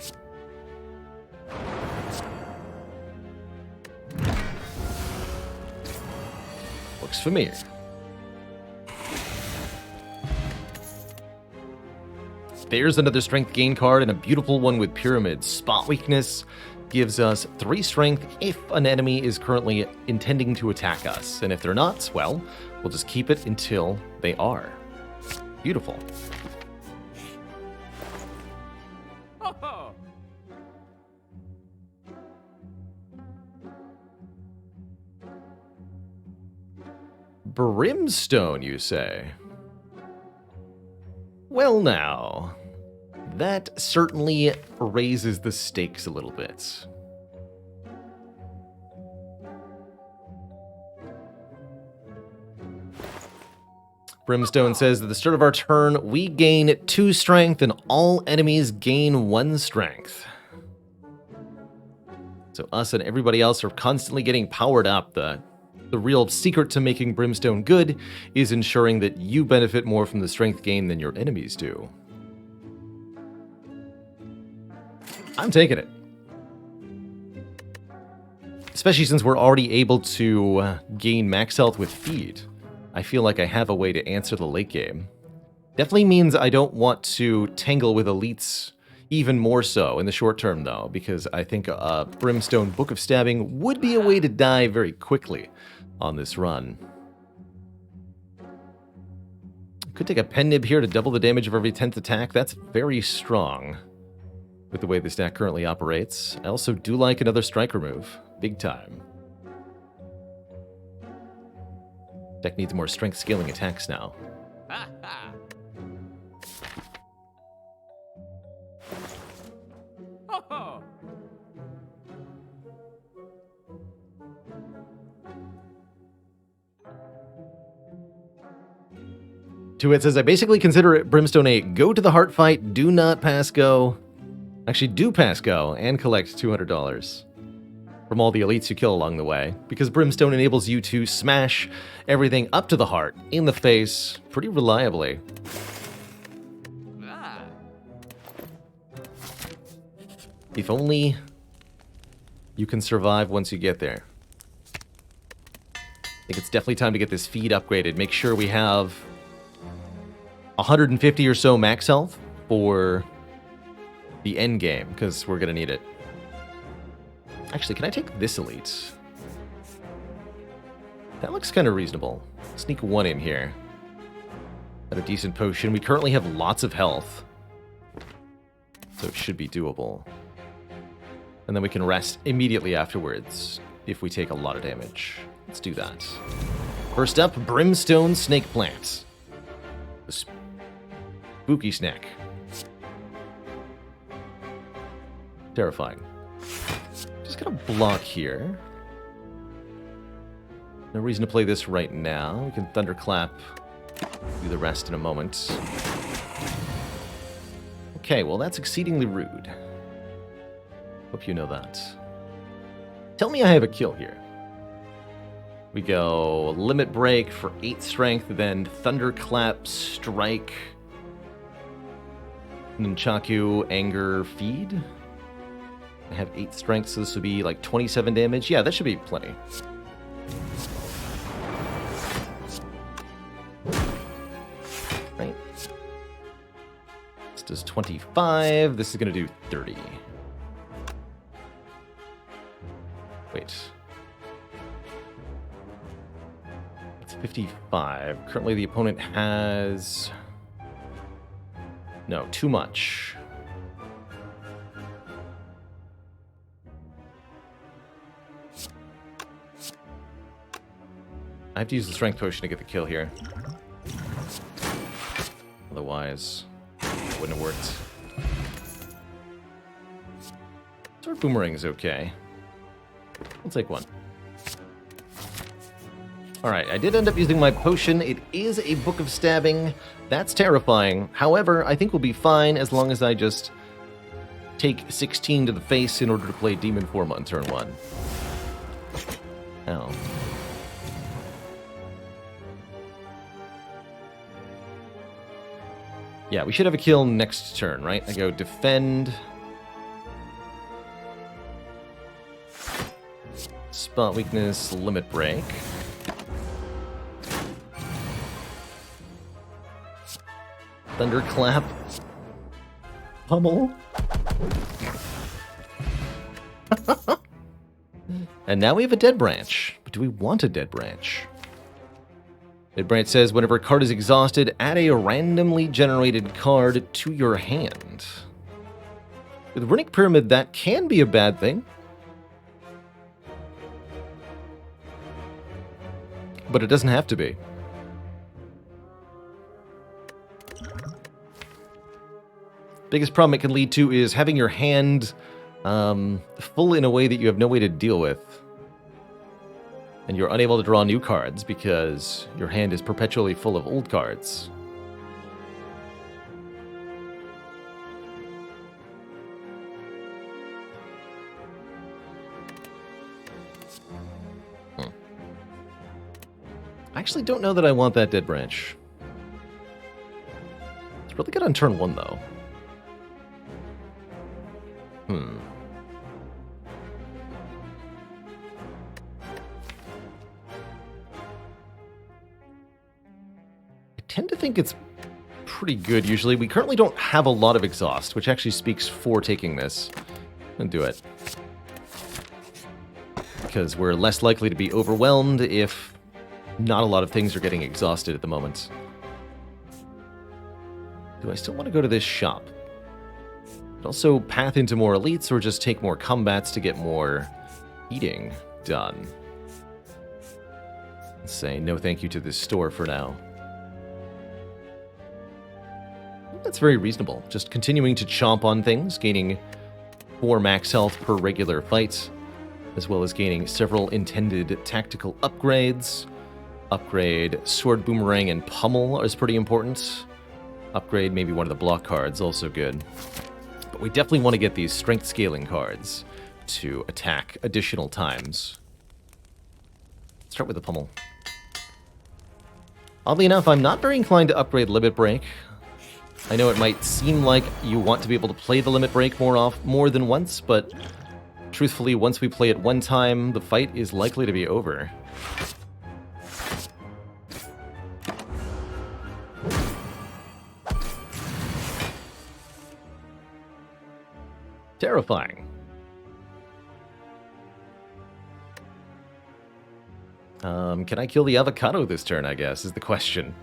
Speaker 1: Looks familiar. There's another strength gain card and a beautiful one with pyramids. Spot weakness gives us 3 strength if an enemy is currently intending to attack us. And if they're not, well, we'll just keep it until they are. Beautiful. Brimstone, you say? Well now, that certainly raises the stakes a little bit. Brimstone says, at the start of our turn, we gain 2 strength and all enemies gain 1 strength. So us and everybody else are constantly getting powered up. The real secret to making Brimstone good is ensuring that you benefit more from the strength gain than your enemies do. I'm taking it. Especially since we're already able to gain max health with feed. I feel like I have a way to answer the late game. Definitely means I don't want to tangle with elites even more so in the short term, though, because I think a Brimstone Book of Stabbing would be a way to die very quickly on this run. Could take a pen nib here to double the damage of every 10th attack. That's very strong with the way this deck currently operates. I also do like another strike remove. Big time. Deck needs more strength scaling attacks now. It says, I basically consider it Brimstone a go to the heart fight, do not pass go. Actually, do pass go and collect $200 from all the elites you kill along the way, because Brimstone enables you to smash everything up to the heart, in the face, pretty reliably. If only you can survive once you get there. I think it's definitely time to get this feed upgraded. Make sure we have 150 or so max health for the end game, because we're going to need it. Actually, can I take this elite? That looks kind of reasonable. Sneak 1 in here. At a decent potion. We currently have lots of health, so it should be doable. And then we can rest immediately afterwards if we take a lot of damage. Let's do that. First up, Brimstone Snake Plant. Spooky snack. Terrifying. Just gonna block here. No reason to play this right now. We can Thunderclap. Do the rest in a moment. Okay, well that's exceedingly rude. Hope you know that. Tell me I have a kill here. We go Limit Break for 8 strength, then Thunderclap, Strike, Nunchaku, Anger, Feed. I have 8 strength, so this would be like 27 damage. Yeah, that should be plenty. Right. This does 25. This is going to do 30. Wait. It's 55. Currently, the opponent has... No, too much. I have to use the strength potion to get the kill here. Otherwise, it wouldn't have worked. Sword Boomerang is okay. I'll take one. Alright, I did end up using my potion. It is a Book of Stabbing. That's terrifying. However, I think we'll be fine as long as I just take 16 to the face in order to play Demon Form on turn 1. Ow. Yeah, we should have a kill next turn, right? I go Defend. Spot Weakness, Limit Break. Thunderclap. Pummel. And now we have a Dead Branch. But do we want a Dead Branch? Dead Branch says, whenever a card is exhausted, add a randomly generated card to your hand. With Runic Pyramid, that can be a bad thing. But it doesn't have to be. Biggest problem it can lead to is having your hand full in a way that you have no way to deal with. And you're unable to draw new cards because your hand is perpetually full of old cards. I actually don't know that I want that Dead Branch. It's really good on turn 1, though. I tend to think it's pretty good, usually. We currently don't have a lot of exhaust, which actually speaks for taking this. I'm gonna do it. Because we're less likely to be overwhelmed if not a lot of things are getting exhausted at the moment. Do I still want to go to this shop? But also path into more elites or just take more combats to get more eating done? Let's say no thank you to this store for now. That's very reasonable. Just continuing to chomp on things, gaining 4 max health per regular fight, as well as gaining several intended tactical upgrades. Upgrade Sword Boomerang and Pummel is pretty important. Upgrade maybe one of the block cards, also good. But we definitely want to get these strength scaling cards to attack additional times. Let's start with the Pummel. Oddly enough, I'm not very inclined to upgrade Limit Break. I know it might seem like you want to be able to play the Limit Break more than once, but truthfully, once we play it one time, the fight is likely to be over. Terrifying. Can I kill the avocado this turn, I guess, is the question.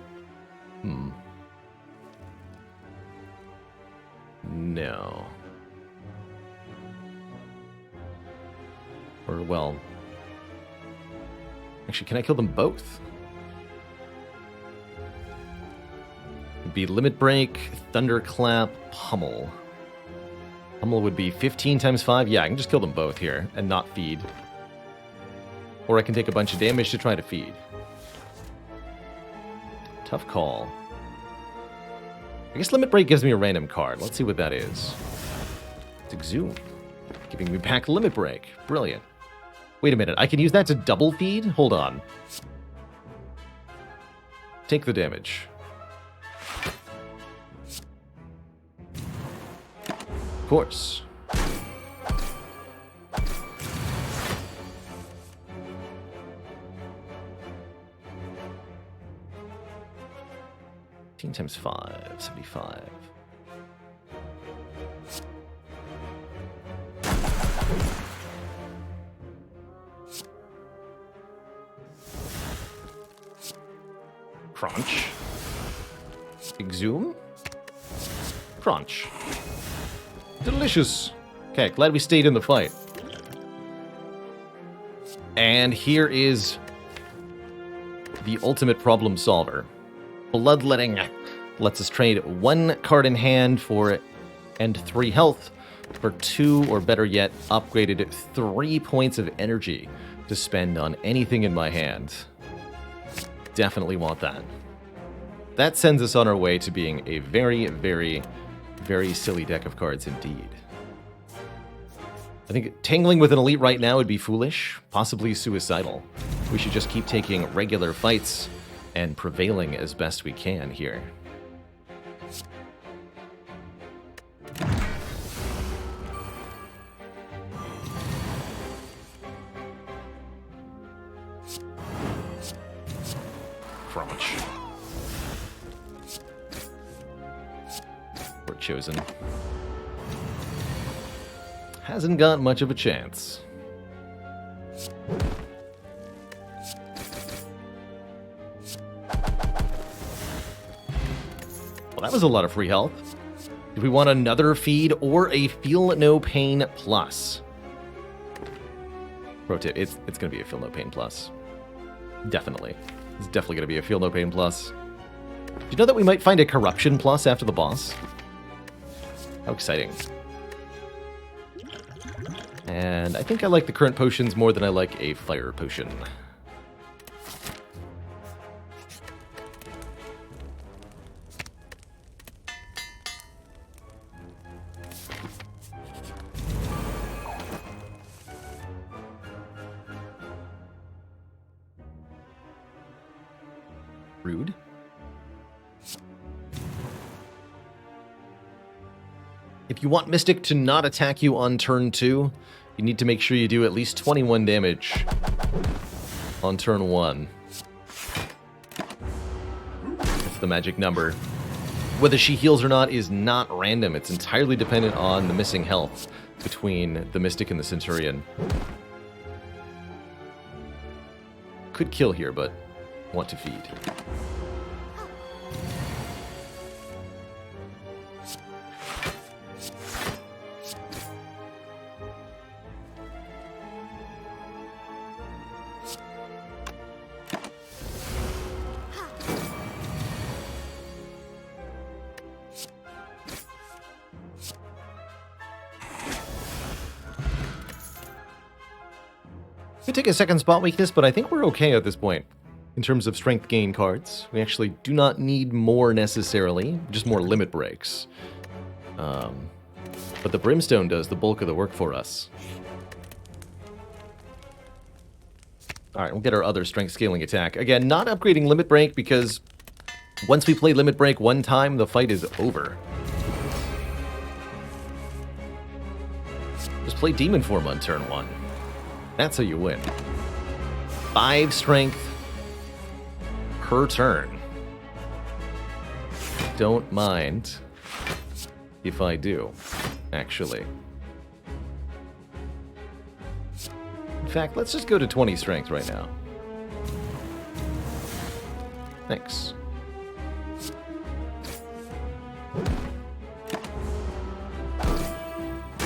Speaker 1: No. Or, well... Actually, can I kill them both? It'd be Limit Break, Thunderclap, Pummel. Pummel would be 15 times 5. Yeah, I can just kill them both here and not feed. Or I can take a bunch of damage to try to feed. Tough call. I guess Limit Break gives me a random card. Let's see what that is. It's Exhume. Giving me back Limit Break. Brilliant. Wait a minute, I can use that to double feed? Hold on. Take the damage. Of course. Times 5, 75. Crunch. Exhume. Crunch. Delicious. Okay, glad we stayed in the fight. And here is the ultimate problem solver. Bloodletting lets us trade 1 card in hand for and 3 health for 2, or better yet, upgraded 3 points of energy to spend on anything in my hand. Definitely want that. That sends us on our way to being a very, very, very silly deck of cards indeed. I think tangling with an elite right now would be foolish, possibly suicidal. We should just keep taking regular fights and prevailing as best we can here. Crunch. We're chosen. Hasn't got much of a chance. Well, that was a lot of free health. Do we want another feed or a Feel No Pain Plus? Pro tip, it's going to be a Feel No Pain Plus. Definitely. It's definitely going to be a Feel No Pain Plus. Do you know that we might find a Corruption Plus after the boss? How exciting. And I think I like the current potions more than I like a fire potion. Rude. If you want Mystic to not attack you on turn 2, you need to make sure you do at least 21 damage on turn 1. That's the magic number. Whether she heals or not is not random. It's entirely dependent on the missing health between the Mystic and the Centurion. Could kill here, but want to feed. Could take a second spot weakness, but I think we're okay at this point. In terms of strength gain cards, we actually do not need more necessarily, just more limit breaks. But the Brimstone does the bulk of the work for us. Alright, we'll get our other strength scaling attack. Again, not upgrading limit break because once we play limit break one time, the fight is over. Just play Demon Form on turn 1. That's how you win. 5 strength per turn. Don't mind if I do, actually. In fact, let's just go to 20 strength right now. Thanks.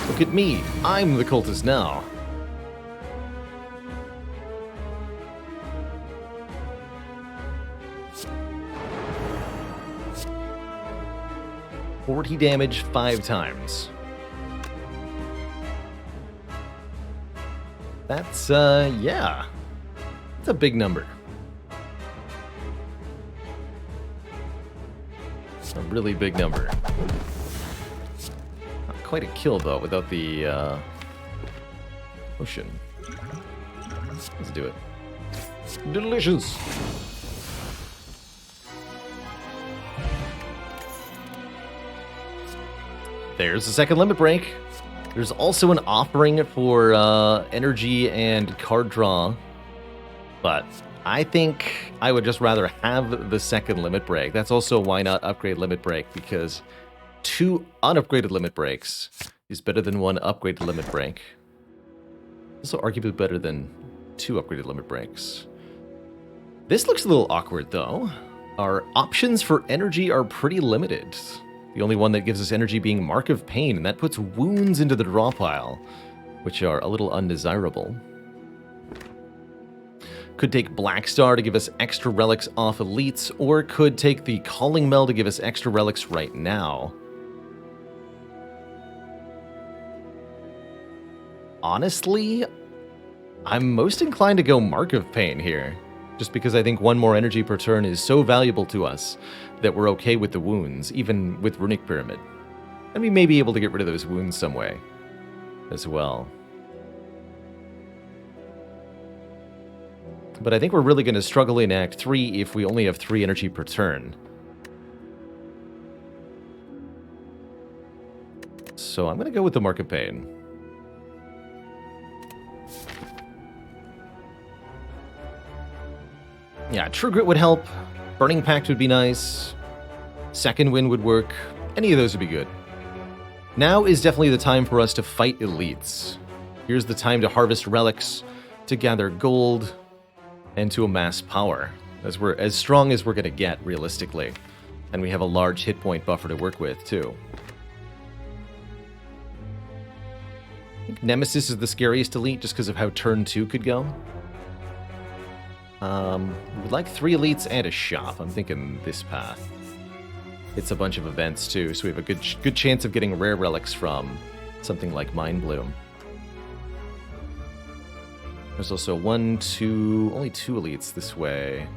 Speaker 1: Look at me. I'm the cultist now. $40 damage 5 times. That's, yeah. It's a big number. It's a really big number. Not quite a kill, though, without the, potion. Let's do it. Delicious. There's the second limit break. There's also an offering for energy and card draw, but I think I would just rather have the second limit break. That's also why not upgrade limit break, because 2 unupgraded limit breaks is better than 1 upgraded limit break. Also arguably better than 2 upgraded limit breaks. This looks a little awkward though. Our options for energy are pretty limited. The only one that gives us energy being Mark of Pain, and that puts wounds into the draw pile, which are a little undesirable. Could take Black Star to give us extra relics off elites, or could take the Calling Mel to give us extra relics right now. Honestly, I'm most inclined to go Mark of Pain here, just because I think 1 more energy per turn is so valuable to us that we're okay with the wounds, even with Runic Pyramid. And we may be able to get rid of those wounds some way as well. But I think we're really going to struggle in Act 3 if we only have 3 energy per turn. So I'm going to go with the Mark of Pain. Yeah, True Grit would help. Burning Pact would be nice. Second Wind would work. Any of those would be good. Now is definitely the time for us to fight elites. Here's the time to harvest relics, to gather gold, and to amass power. As we're as strong as we're going to get, realistically. And we have a large hit point buffer to work with, too. I think Nemesis is the scariest elite just because of how turn 2 could go. We'd like 3 elites and a shop. I'm thinking this path. It's a bunch of events too, so we have a good chance of getting rare relics from something like Mind Bloom. There's also only 2 elites this way.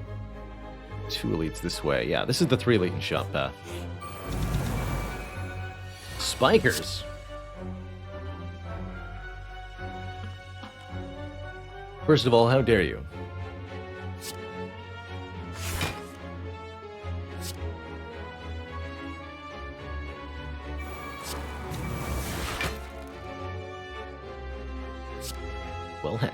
Speaker 1: 2 elites this way. Yeah, this is the 3 elite and shop path. Spikers. First of all, how dare you? Well, heck.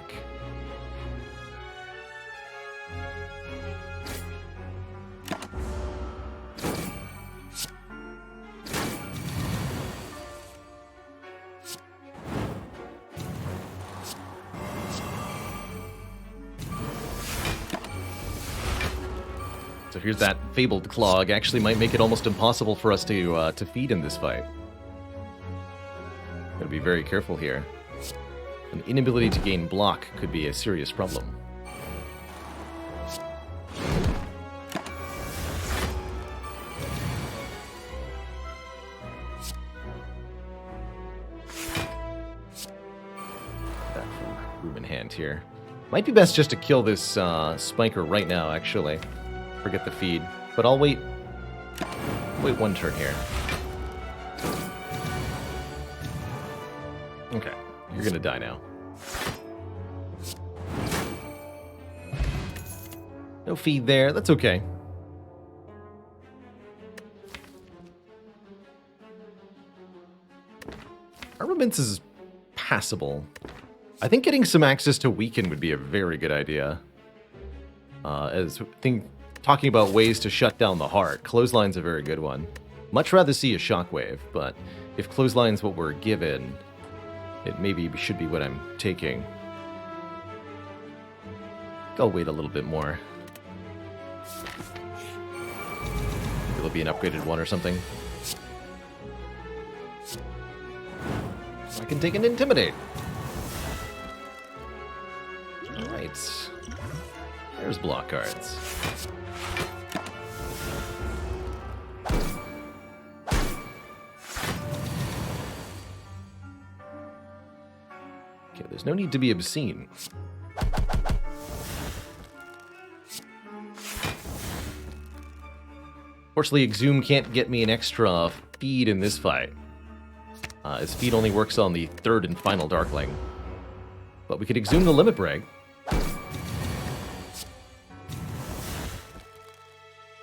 Speaker 1: So here's that fabled clog. Actually might make it almost impossible for us to feed in this fight. Gotta be very careful here. An inability to gain block could be a serious problem. That from room in hand here. Might be best just to kill this spiker right now, actually. Forget the feed. But I'll wait 1 turn here. Okay. You're gonna die now. No feed there. That's okay. Armaments is passable. I think getting some access to Weaken would be a very good idea. Talking about ways to shut down the heart, Clothesline's a very good one. Much rather see a Shockwave, but if Clothesline's what we're given, it maybe should be what I'm taking. I'll wait a little bit more. It'll be an upgraded one or something. I can take an Intimidate. Alright. There's block cards. Okay, there's no need to be obscene. Fortunately, Exhume can't get me an extra feed in this fight. His feed only works on the 3rd and final Darkling. But we could Exhume the Limit Break.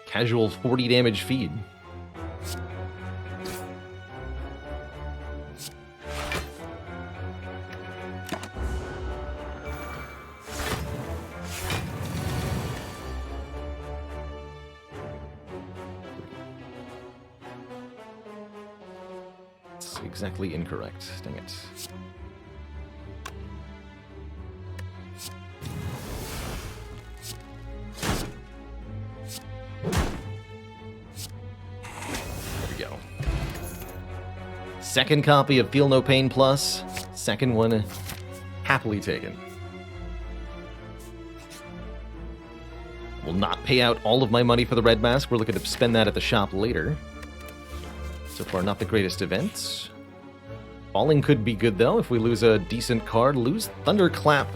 Speaker 1: Casual 40 damage feed. It's exactly incorrect. Dang it. Second copy of Feel No Pain Plus. Second one happily taken. Will not pay out all of my money for the Red Mask. We're looking to spend that at the shop later. So far, not the greatest event. Falling could be good, though, if we lose a decent card. Lose Thunderclap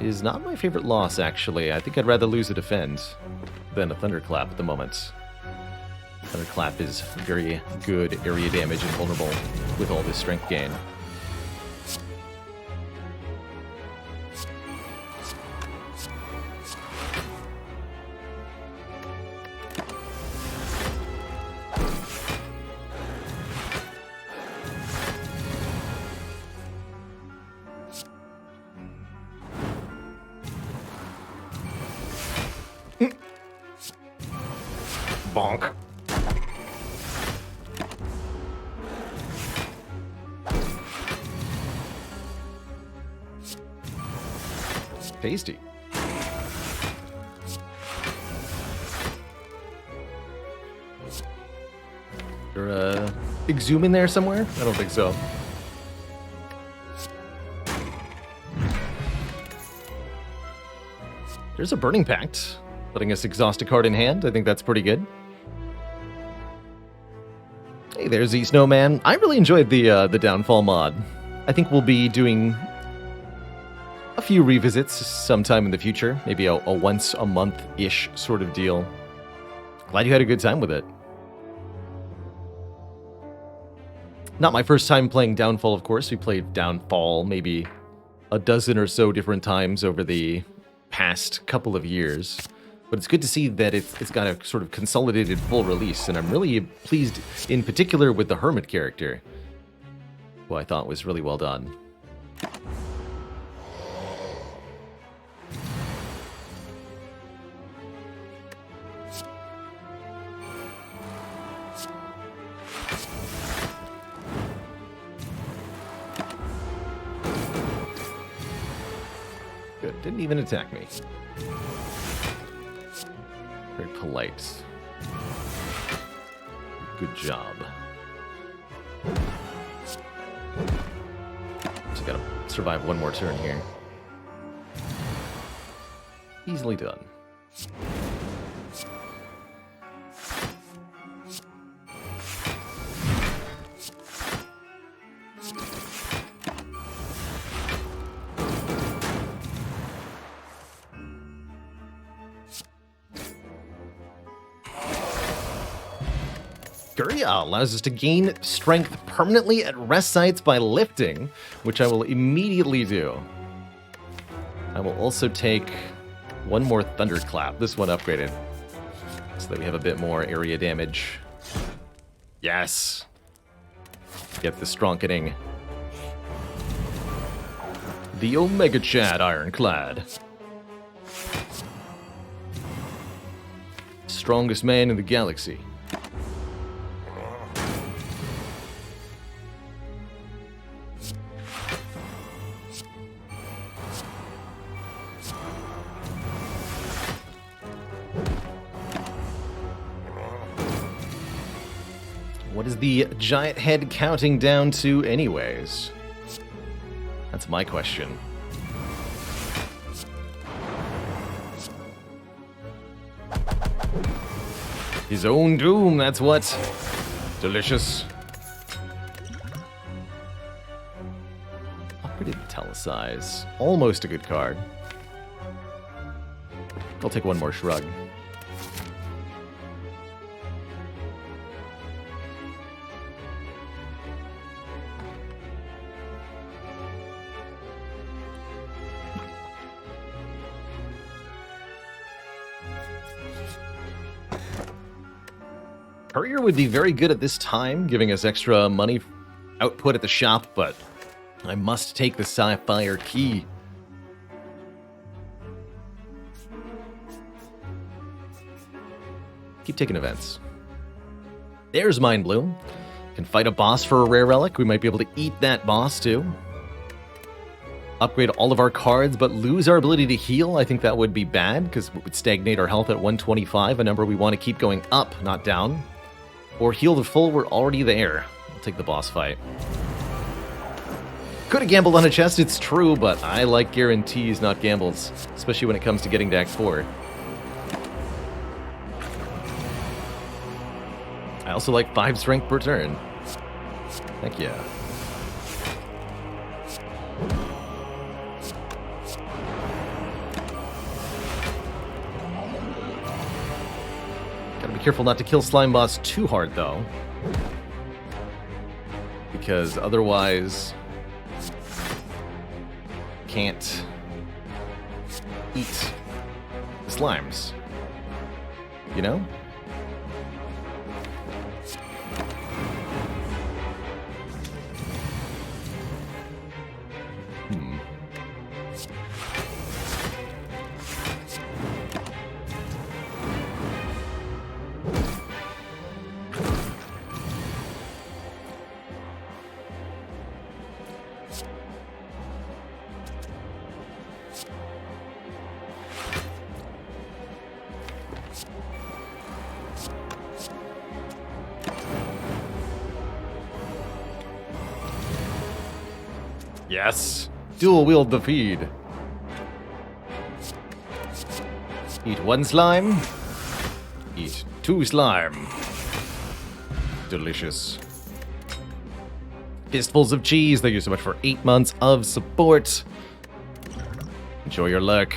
Speaker 1: is not my favorite loss, actually. I think I'd rather lose a Defend than a Thunderclap at the moment. Thunderclap is very good area damage and vulnerable with all this strength gain. Bonk. Tasty. There a big zoom in there somewhere? I don't think so. There's a Burning Pact, letting us exhaust a card in hand. I think that's pretty good. Hey, there's the Snowman. I really enjoyed the Downfall mod. I think we'll be doing a few revisits sometime in the future. Maybe a once-a-month-ish sort of deal. Glad you had a good time with it. Not my first time playing Downfall, of course. We played Downfall maybe a dozen or so different times over the past couple of years. But it's good to see that it's got a sort of consolidated full release, and I'm really pleased in particular with the Hermit character, who I thought was really well done. Good, didn't even attack me. Very polite. Good job. Just gotta survive one more turn here. Easily done. Guria allows us to gain strength permanently at rest sites by lifting, which I will immediately do. I will also take one more Thunderclap, this one upgraded, so that we have a bit more area damage. Yes! Get the strongkening. The Omega Chad Ironclad. Strongest man in the galaxy. What is the giant head counting down to anyways? That's my question. His own doom, that's what. Delicious. Upgraded Telesize. Almost a good card. I'll take one more shrug. Courier would be very good at this time, giving us extra money output at the shop, but I must take the Sapphire Key. Keep taking events. There's Mind Bloom. Can fight a boss for a rare relic. We might be able to eat that boss too. Upgrade all of our cards, but lose our ability to heal. I think that would be bad, because it would stagnate our health at 125, a number we want to keep going up, not down. Or heal to full, we're already there. I'll take the boss fight. Could have gambled on a chest, it's true, but I like guarantees, not gambles. Especially when it comes to getting to Act 4. I also like 5 strength per turn. Heck yeah. Gotta be careful not to kill Slime Boss too hard, though. Because otherwise... can't eat the slimes. You know? Yes! Dual wield the feed. Eat 1 slime. Eat 2 slime. Delicious. Fistfuls of cheese. Thank you so much for 8 months of support. Enjoy your luck.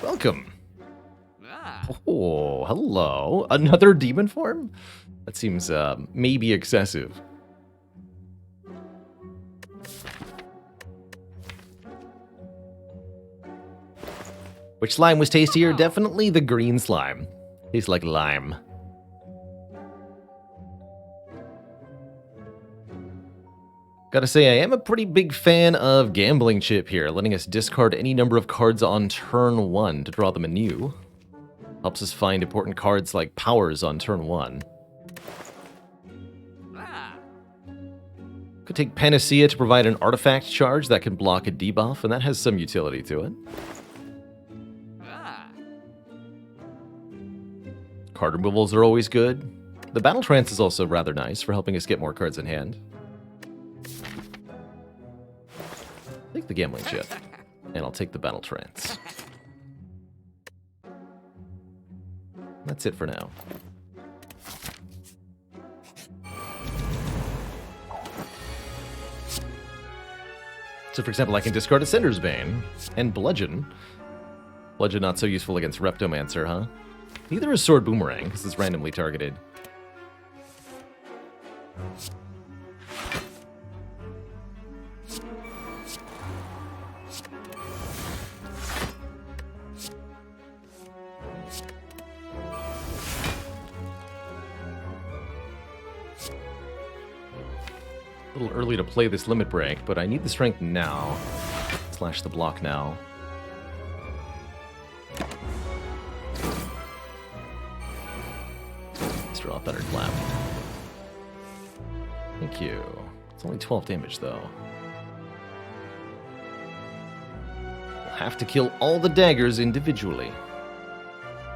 Speaker 1: Welcome. Oh, hello. Another demon form? That seems maybe excessive. Which slime was tastier? Definitely the green slime. Tastes like lime. Gotta say, I am a pretty big fan of Gambling Chip here, letting us discard any number of cards on turn 1 to draw them anew. Helps us find important cards like powers on turn 1. Could take Panacea to provide an artifact charge that can block a debuff, and that has some utility to it. Card removals are always good. The Battle Trance is also rather nice for helping us get more cards in hand. Take the Gambling Chip, and I'll take the Battle Trance. That's it for now. So, for example, I can discard Ascender's Bane and Bludgeon. Bludgeon not so useful against Reptomancer, huh? Neither is Sword Boomerang, because it's randomly targeted. A little early to play this limit break, but I need the strength now. Slash the block now. Let's draw a Thunderclap. Thank you. It's only 12 damage, though. We'll have to kill all the daggers individually.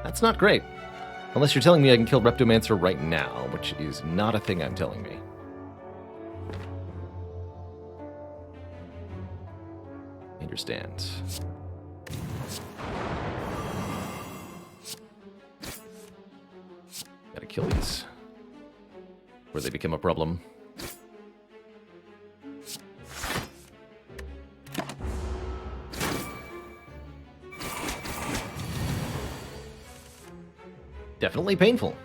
Speaker 1: That's not great. Unless you're telling me I can kill Reptomancer right now, which is not a thing I'm telling me. Understand. Gotta kill these before they become a problem. Definitely painful.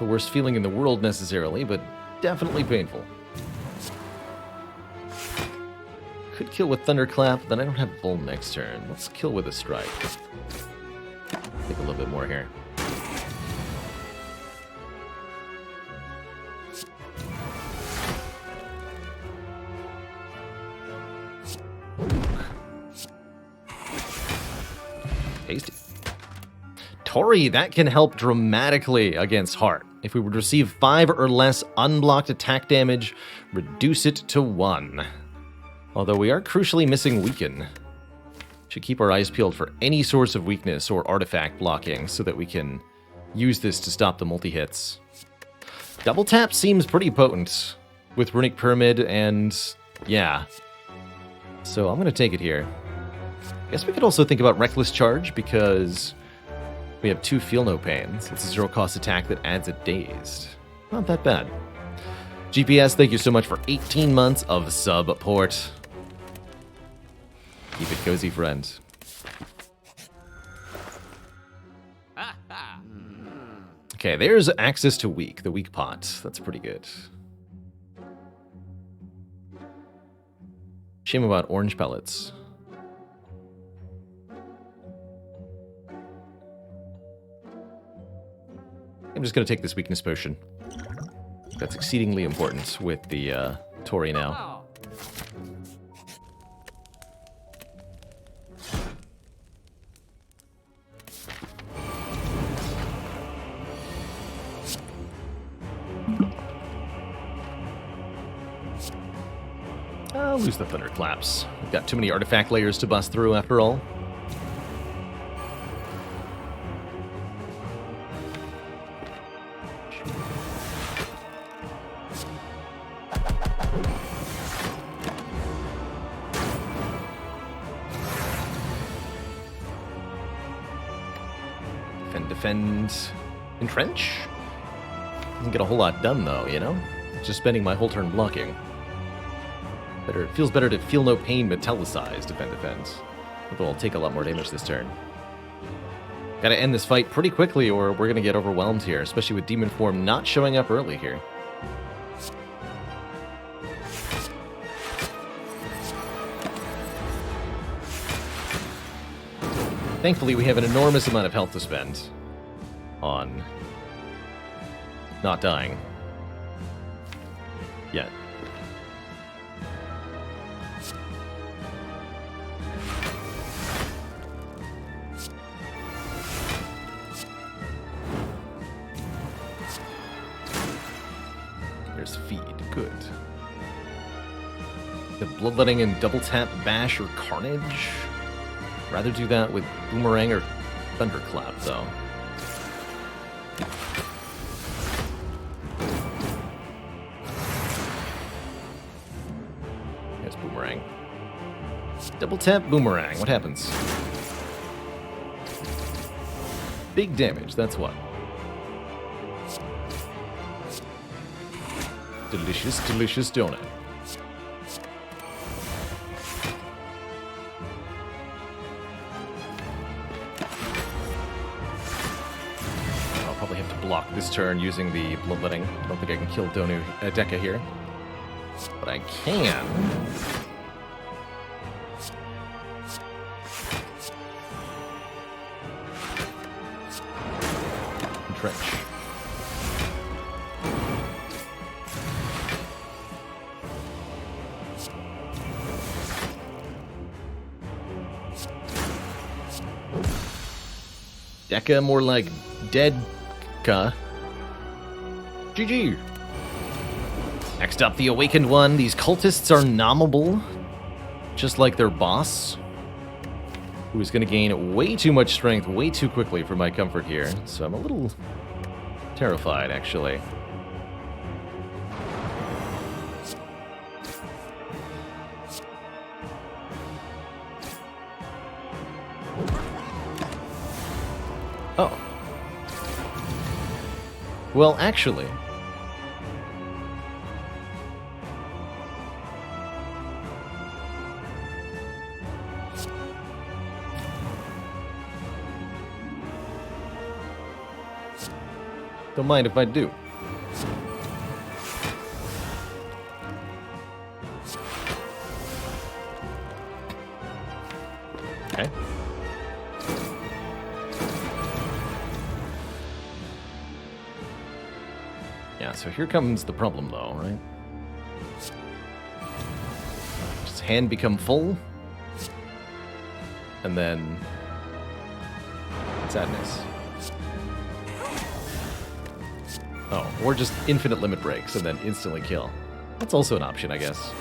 Speaker 1: the worst feeling in the world necessarily, but definitely painful. Could kill with Thunderclap, then I don't have Bull next turn. Let's kill with a Strike. Think a little bit more here. Tasty. Tori, that can help dramatically against Heart. If we would receive 5 or less unblocked attack damage, reduce it to 1. Although we are crucially missing Weaken. Should keep our eyes peeled for any source of weakness or artifact blocking so that we can use this to stop the multi-hits. Double Tap seems pretty potent with Runic Pyramid and yeah. So I'm going to take it here. I guess we could also think about Reckless Charge because we have 2 Feel No Pains. It's a 0-cost attack that adds a Dazed. Not that bad. GPS, thank you so much for 18 months of support. Keep it cozy, friend. Okay, there's access to weak, the weak pot. That's pretty good. Shame about orange pellets. I'm just going to take this weakness potion. That's exceedingly important with the Tori now. I'll lose the Thunderclaps. We've got too many artifact layers to bust through after all. Defend, entrench? Doesn't get a whole lot done though, you know? Just spending my whole turn blocking. Better, it feels better to feel no pain metallicize defend. Although I'll take a lot more damage this turn. Gotta end this fight pretty quickly or we're gonna get overwhelmed here, especially with Demon Form not showing up early here. Thankfully, we have an enormous amount of health to spend on not dying yet. There's feed. Good. The Bloodletting and Double Tap Bash or Carnage? Rather do that with Boomerang or Thunderclap, though. There's Boomerang. Double tap Boomerang. What happens? Big damage, that's what. Delicious, delicious donut. Block this turn using the Bloodletting. I don't think I can kill Deka here. But I can. Entrench. Deka more like dead. GG. Next up, the Awakened One. These cultists are nommable, just like their boss, who is going to gain way too much strength way too quickly for my comfort here. So I'm a little terrified, actually. Oh. Well, actually, Don't mind if I do. Okay. Yeah, so here comes the problem, though, right? Does his hand become full? And then... sadness. Oh, or just infinite limit breaks and then instantly kill. That's also an option, I guess.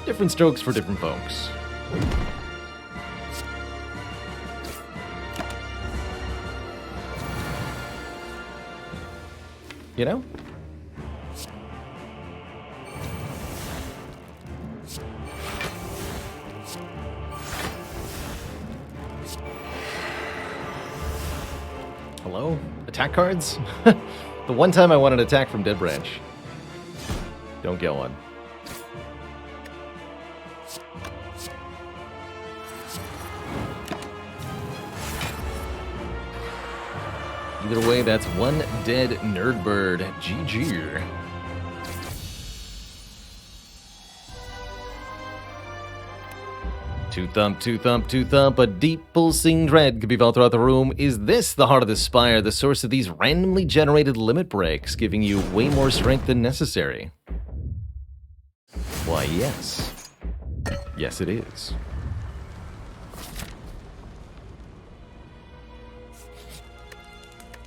Speaker 1: Different strokes for different folks. You know? Hello? Attack cards? The one time I want an attack from Dead Branch. Don't get one. Either way, that's one dead nerdbird. GG. Two thump, two thump, two thump, a deep pulsing dread could be felt throughout the room. Is this the heart of the Spire, the source of these randomly generated limit breaks, giving you way more strength than necessary? Why, yes. Yes, it is.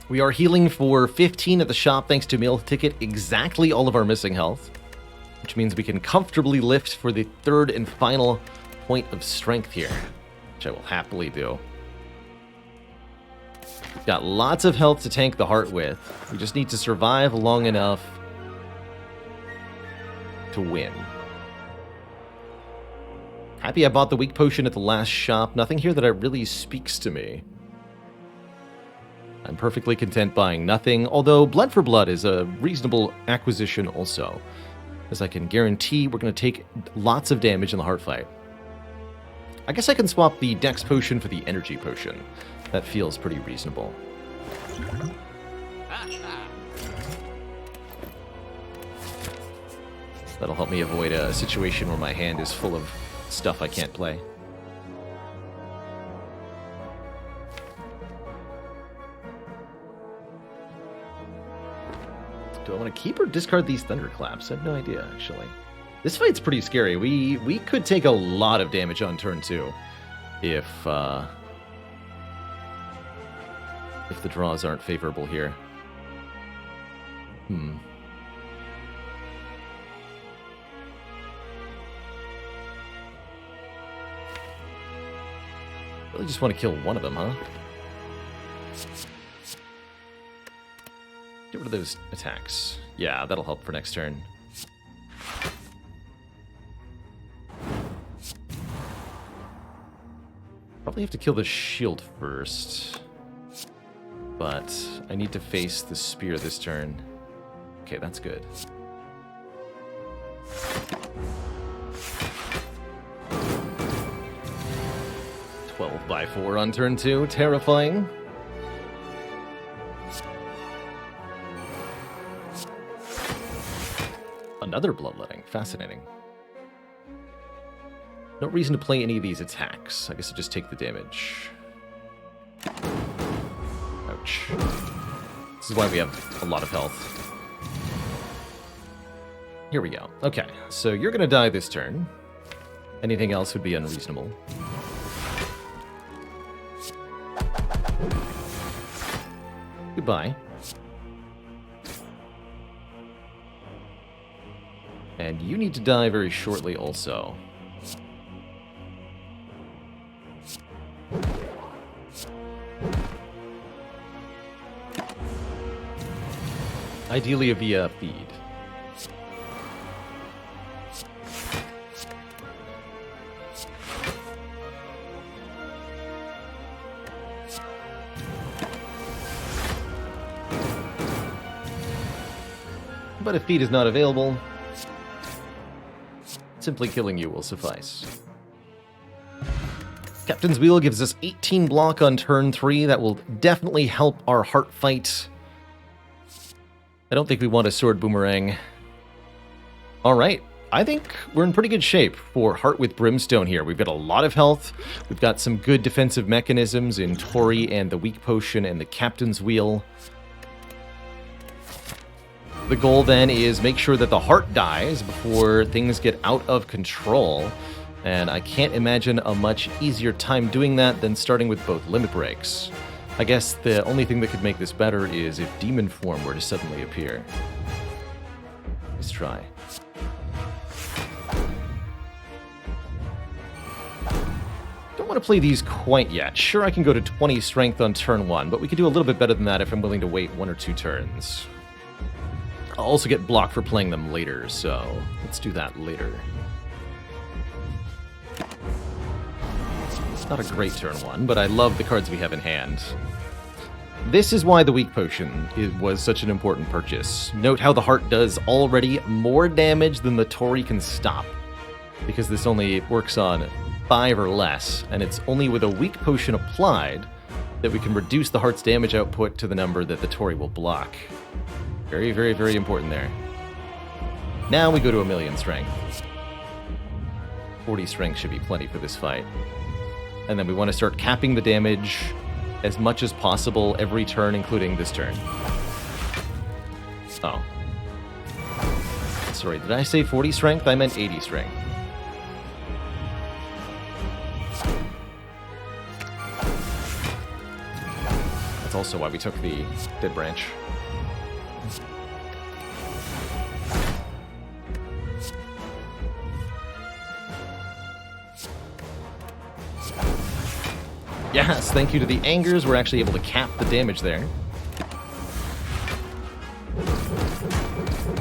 Speaker 1: We are healing for 15 at the shop thanks to meal ticket, exactly all of our missing health, which means we can comfortably lift for the third and final point of strength here, which I will happily do. We've got lots of health to tank the heart with. We just need to survive long enough to win. Happy I bought the weak potion at the last shop. Nothing here that really speaks to me. I'm perfectly content buying nothing, although Blood for Blood is a reasonable acquisition also, as I can guarantee we're going to take lots of damage in the heart fight. I guess I can swap the Dex potion for the Energy potion. That feels pretty reasonable. That'll help me avoid a situation where my hand is full of stuff I can't play. Do I want to keep or discard these thunderclaps? I have no idea, actually. This fight's pretty scary. We could take a lot of damage on turn 2 if the draws aren't favorable here. Really just want to kill one of them, huh? Get rid of those attacks. Yeah, that'll help for next turn. Probably have to kill the shield first. But I need to face the spear this turn. Okay, that's good. By 4 on turn 2. Terrifying. Another bloodletting. Fascinating. No reason to play any of these attacks. I guess I'll just take the damage. Ouch. This is why we have a lot of health. Here we go. Okay, so you're gonna die this turn. Anything else would be unreasonable. Goodbye. And you need to die very shortly also. Ideally via feed. But if feed is not available, simply killing you will suffice. Captain's Wheel gives us 18 block on turn 3. That will definitely help our heart fight. I don't think we want a sword boomerang. All right. I think we're in pretty good shape for Heart with Brimstone here. We've got a lot of health. We've got some good defensive mechanisms in Tori and the Weak Potion and the Captain's Wheel. The goal then is make sure that the heart dies before things get out of control. And I can't imagine a much easier time doing that than starting with both limit breaks. I guess the only thing that could make this better is if demon form were to suddenly appear. Let's try. Don't want to play these quite yet. Sure, I can go to 20 strength on turn 1, but we could do a little bit better than that if I'm willing to wait 1 or 2 turns. I'll also get blocked for playing them later, so let's do that later. It's not a great turn 1, but I love the cards we have in hand. This is why the Weak Potion was such an important purchase. Note how the heart does already more damage than the Tori can stop, because this only works on 5 or less, and it's only with a Weak Potion applied that we can reduce the heart's damage output to the number that the Tori will block. Very, very, very important there. Now we go to 1,000,000 strength. 40 strength should be plenty for this fight. And then we want to start capping the damage as much as possible every turn, including this turn. Oh. Sorry, did I say 40 strength? I meant 80 strength. That's also why we took the dead branch. Yes, thank you to the Angers, we're actually able to cap the damage there.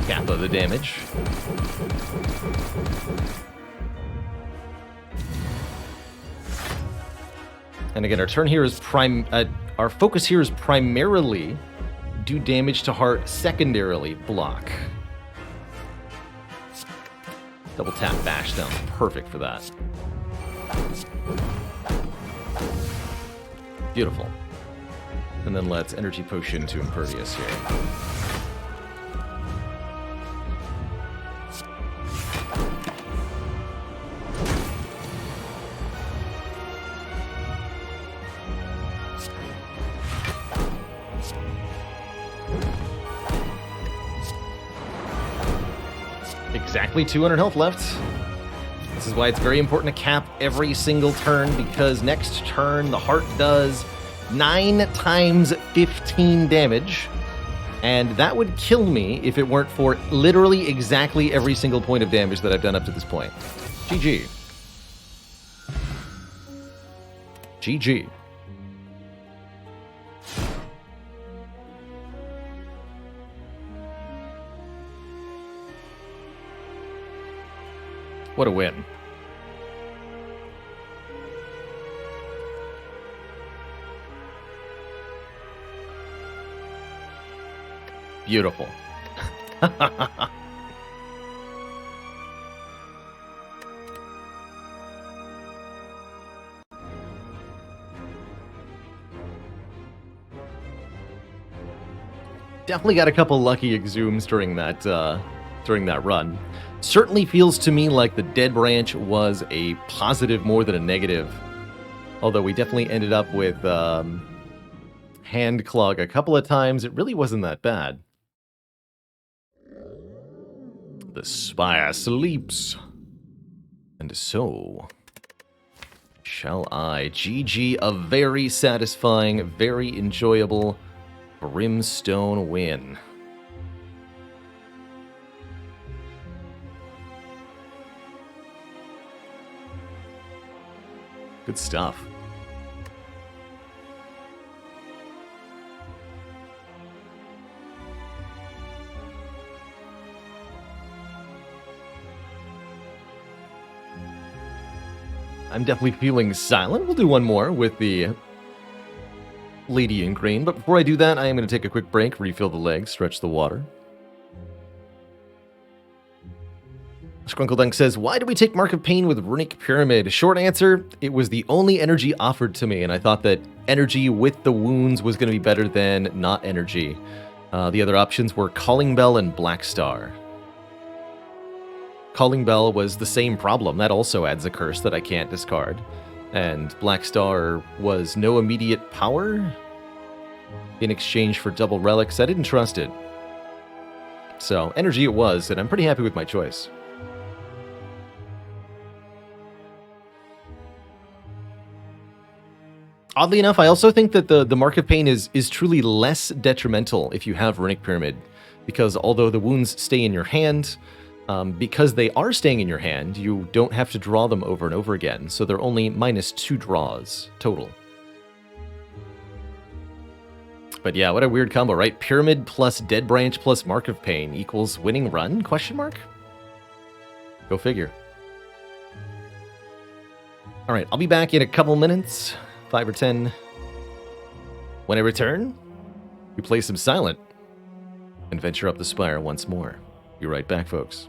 Speaker 1: Kappa the damage. And again, our turn here is our focus here is primarily do damage to heart, secondarily block. Double tap bash sounds perfect for that. Beautiful. And then let's energy potion to impervious here. Exactly 200 health left. This is why it's very important to cap every single turn, because next turn the heart does 9 times 15 damage, and that would kill me if it weren't for literally exactly every single point of damage that I've done up to this point. GG. GG. What a win. Beautiful. Definitely got a couple lucky exhumes during that run. Certainly feels to me like the dead branch was a positive more than a negative. Although we definitely ended up with hand clog a couple of times. It really wasn't that bad. The Spire sleeps. And so shall I. GG, a very satisfying, very enjoyable Brimstone win. Good stuff. I'm definitely feeling silent. We'll do one more with the Lady in Green. But before I do that, I am going to take a quick break, refill the legs, stretch the water. Scrunkledunk says, why do we take Mark of Pain with Runic Pyramid? Short answer, it was the only energy offered to me, and I thought that energy with the wounds was going to be better than not energy. The other options were Calling Bell and Black Star. Calling Bell was the same problem. That also adds a curse that I can't discard. And Black Star was no immediate power in exchange for double relics. I didn't trust it. So, energy it was, and I'm pretty happy with my choice. Oddly enough, I also think that the Mark of Pain is truly less detrimental if you have Runic Pyramid, because although the wounds stay in your hand, because they are staying in your hand, you don't have to draw them over and over again, so they're only -2 draws total. But yeah, what a weird combo, right? Pyramid plus Dead Branch plus Mark of Pain equals winning run? Question mark? Go figure. All right, I'll be back in a couple minutes. 5 or 10. When I return, we play some Silent and venture up the Spire once more. Be right back, folks.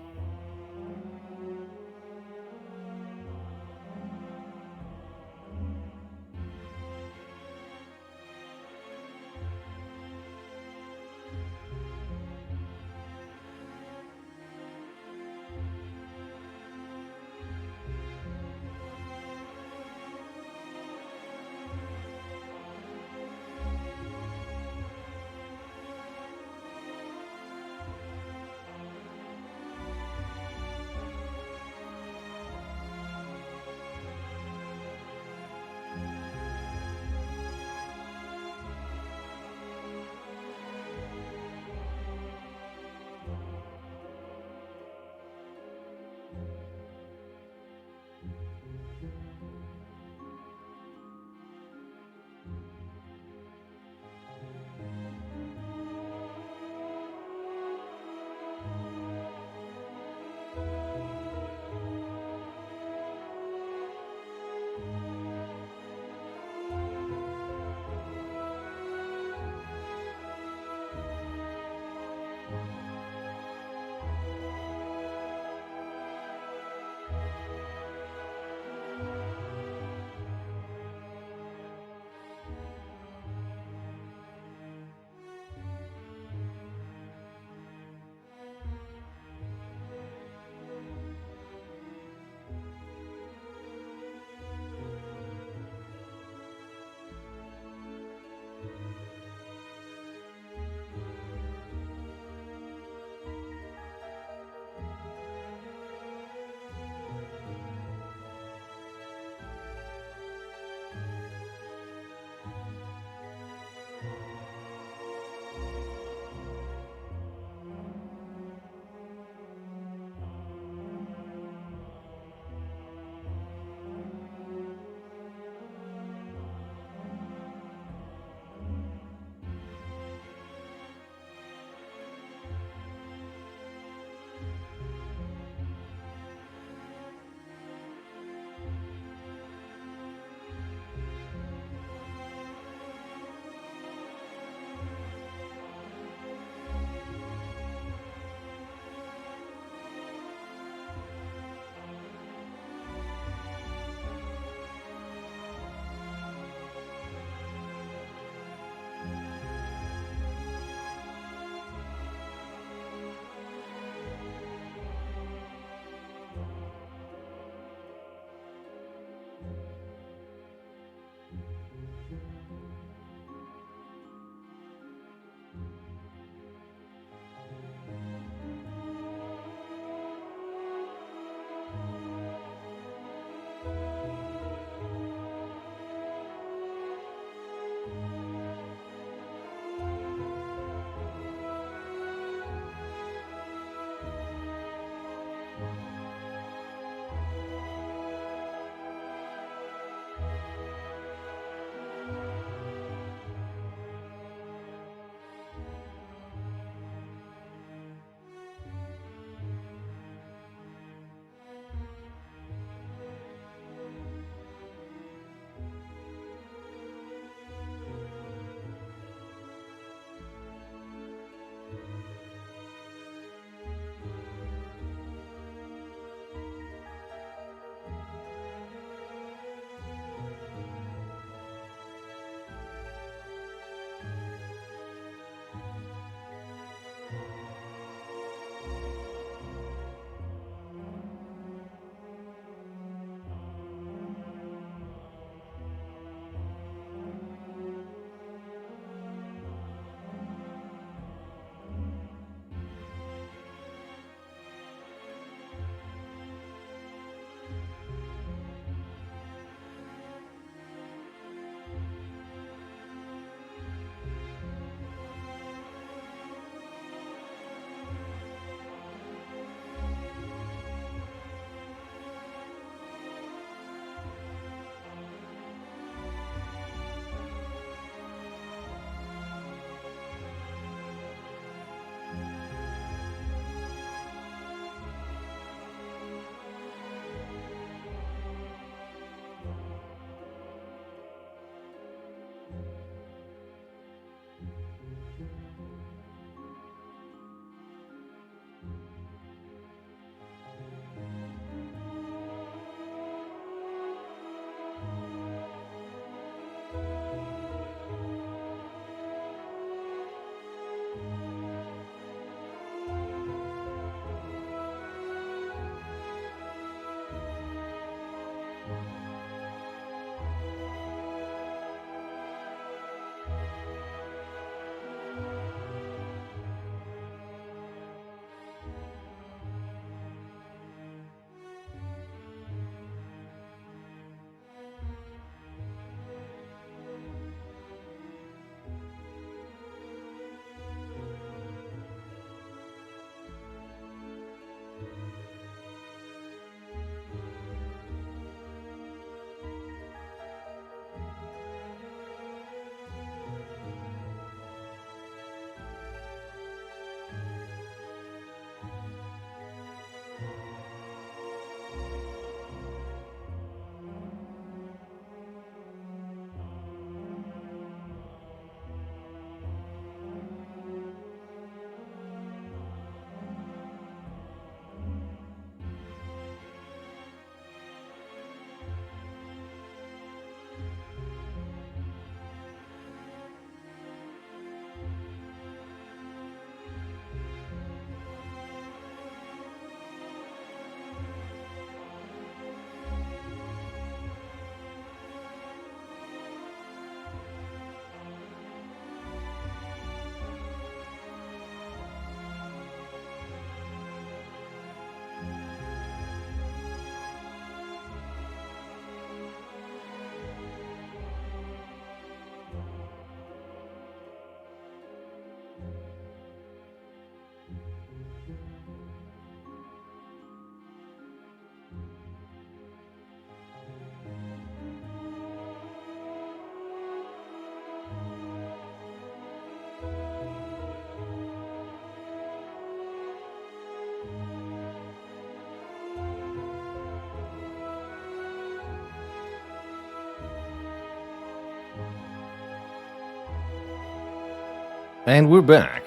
Speaker 1: And we're back.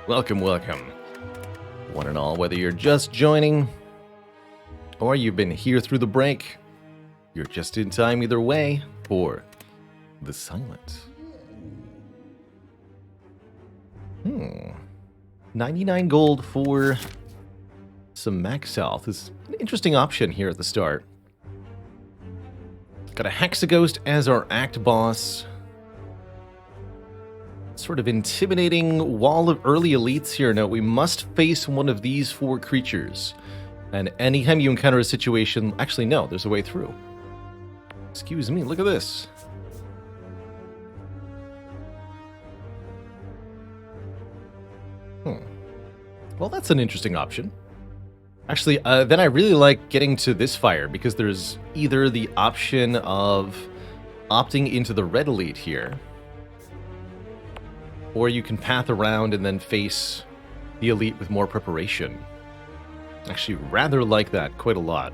Speaker 1: Welcome, welcome. One and all, whether you're just joining or you've been here through the break, you're just in time either way for the silent. 99 gold for some max health is an interesting option here at the start. Got a Hexaghost as our act boss. Sort of intimidating wall of early elites here. Now, we must face one of these 4 creatures. And anytime you encounter a situation... Actually, no, there's a way through. Excuse me, look at this. Well, that's an interesting option. Actually, then I really like getting to this fire, because there's either the option of opting into the red elite here, or you can path around and then face the elite with more preparation. Actually, rather like that quite a lot.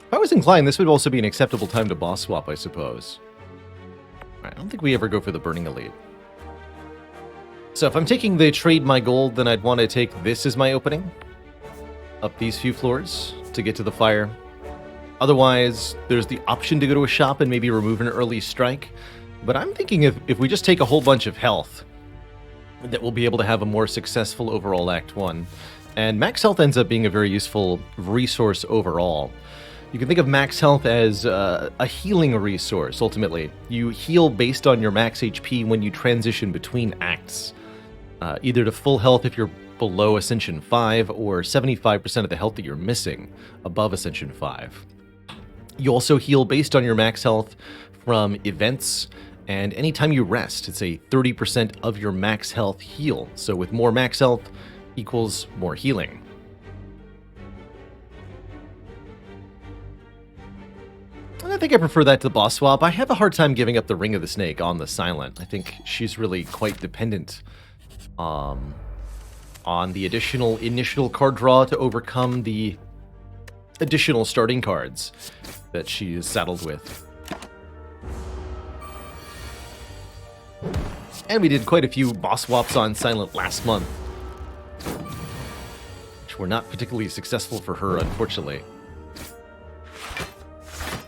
Speaker 1: If I was inclined, this would also be an acceptable time to boss swap, I suppose. I don't think we ever go for the Burning Elite. So if I'm taking the trade my gold, then I'd want to take this as my opening. Up these few floors to get to the fire. Otherwise, there's the option to go to a shop and maybe remove an early strike. But I'm thinking if we just take a whole bunch of health, that we'll be able to have a more successful overall Act 1. And max health ends up being a very useful resource overall. You can think of max health as a healing resource, ultimately. You heal based on your max HP when you transition between acts. Either to full health if you're below Ascension 5, or 75% of the health that you're missing above Ascension 5. You also heal based on your max health from events, and anytime you rest, it's a 30% of your max health heal. So with more max health equals more healing. And I think I prefer that to the boss swap. I have a hard time giving up the Ring of the Snake on the Silent. I think she's really quite dependent on the additional initial card draw to overcome the additional starting cards that she is saddled with. And we did quite a few boss swaps on Silent last month, which were not particularly successful for her, unfortunately.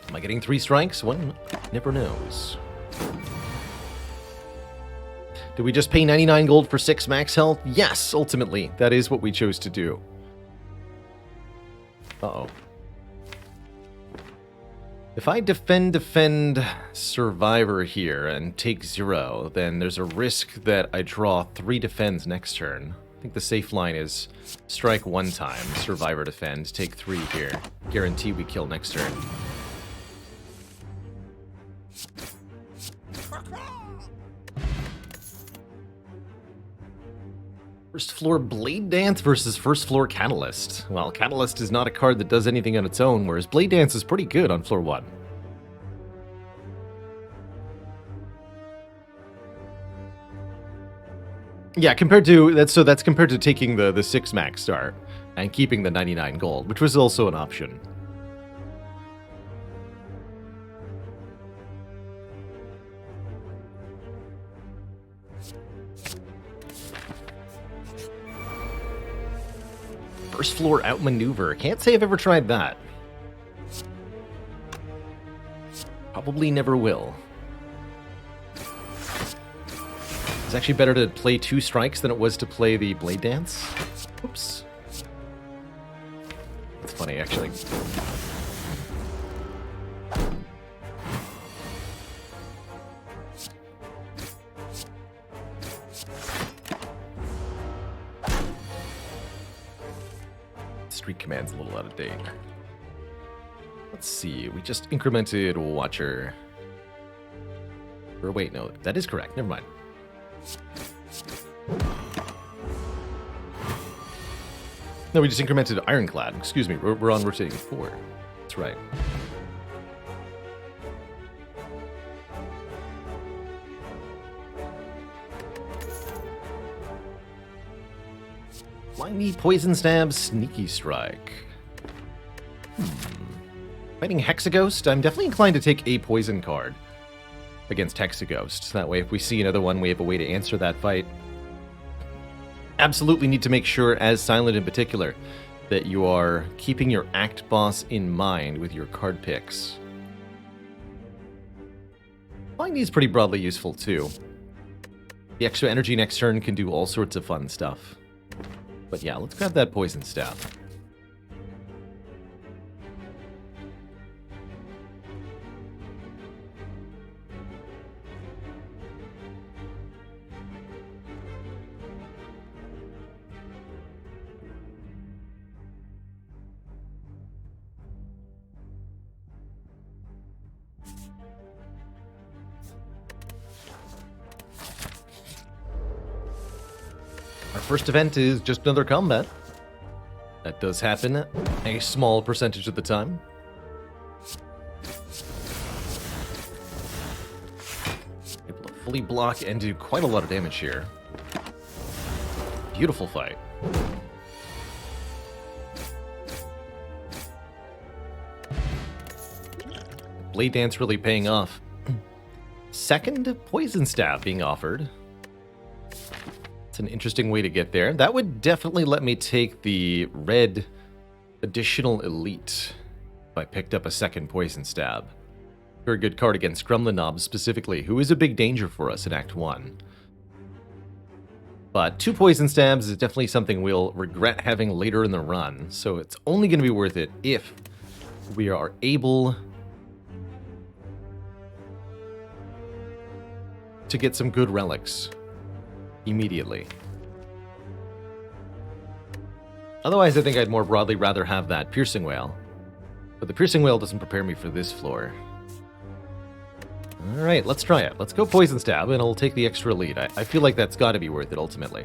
Speaker 1: Am I getting 3 strikes? One never knows. Did we just pay 99 gold for 6 max health? Yes, ultimately. That is what we chose to do. Uh-oh. If I defend Survivor here and take 0, then there's a risk that I draw 3 defends next turn. I think the safe line is strike 1 time, Survivor defend, take 3 here. Guarantee we kill next turn. First floor Blade Dance versus first floor Catalyst. Well, Catalyst is not a card that does anything on its own, whereas Blade Dance is pretty good on floor 1. Yeah, compared to that's compared to taking the 6 max start and keeping the 99 gold, which was also an option. First floor outmaneuver. Can't say I've ever tried that. Probably never will. It's actually better to play 2 strikes than it was to play the Blade Dance. Oops. That's funny, actually. Street Command's a little out of date. Let's see, we just incremented Watcher. Or wait, no, that is correct, never mind. No, we just incremented Ironclad. Excuse me, we're on rotating 4. That's right. Fly me, Poison Stab, Sneaky Strike. Fighting Hexaghost, I'm definitely inclined to take a poison card against Hexaghost. That way, if we see another one, we have a way to answer that fight. Absolutely need to make sure, as Silent in particular, that you are keeping your Act Boss in mind with your card picks. Flying Me is pretty broadly useful, too. The extra energy next turn can do all sorts of fun stuff. But yeah, let's grab that Poison Stab. Our first event is just another combat. That does happen a small percentage of the time. Able to fully block and do quite a lot of damage here. Beautiful fight. Blade Dance really paying off. Second Poison Stab being offered. It's an interesting way to get there. That would definitely let me take the red additional elite if I picked up a second Poison Stab. Very good card against Gremlin specifically, who is a big danger for us in Act 1. But 2 Poison Stabs is definitely something we'll regret having later in the run, so it's only going to be worth it if we are able to get some good relics immediately. Otherwise, I think I'd more broadly rather have that Piercing Wail. But the Piercing Wail doesn't prepare me for this floor. Alright, let's try it. Let's go Poison Stab, and I'll take the extra lead. I feel like that's got to be worth it, ultimately.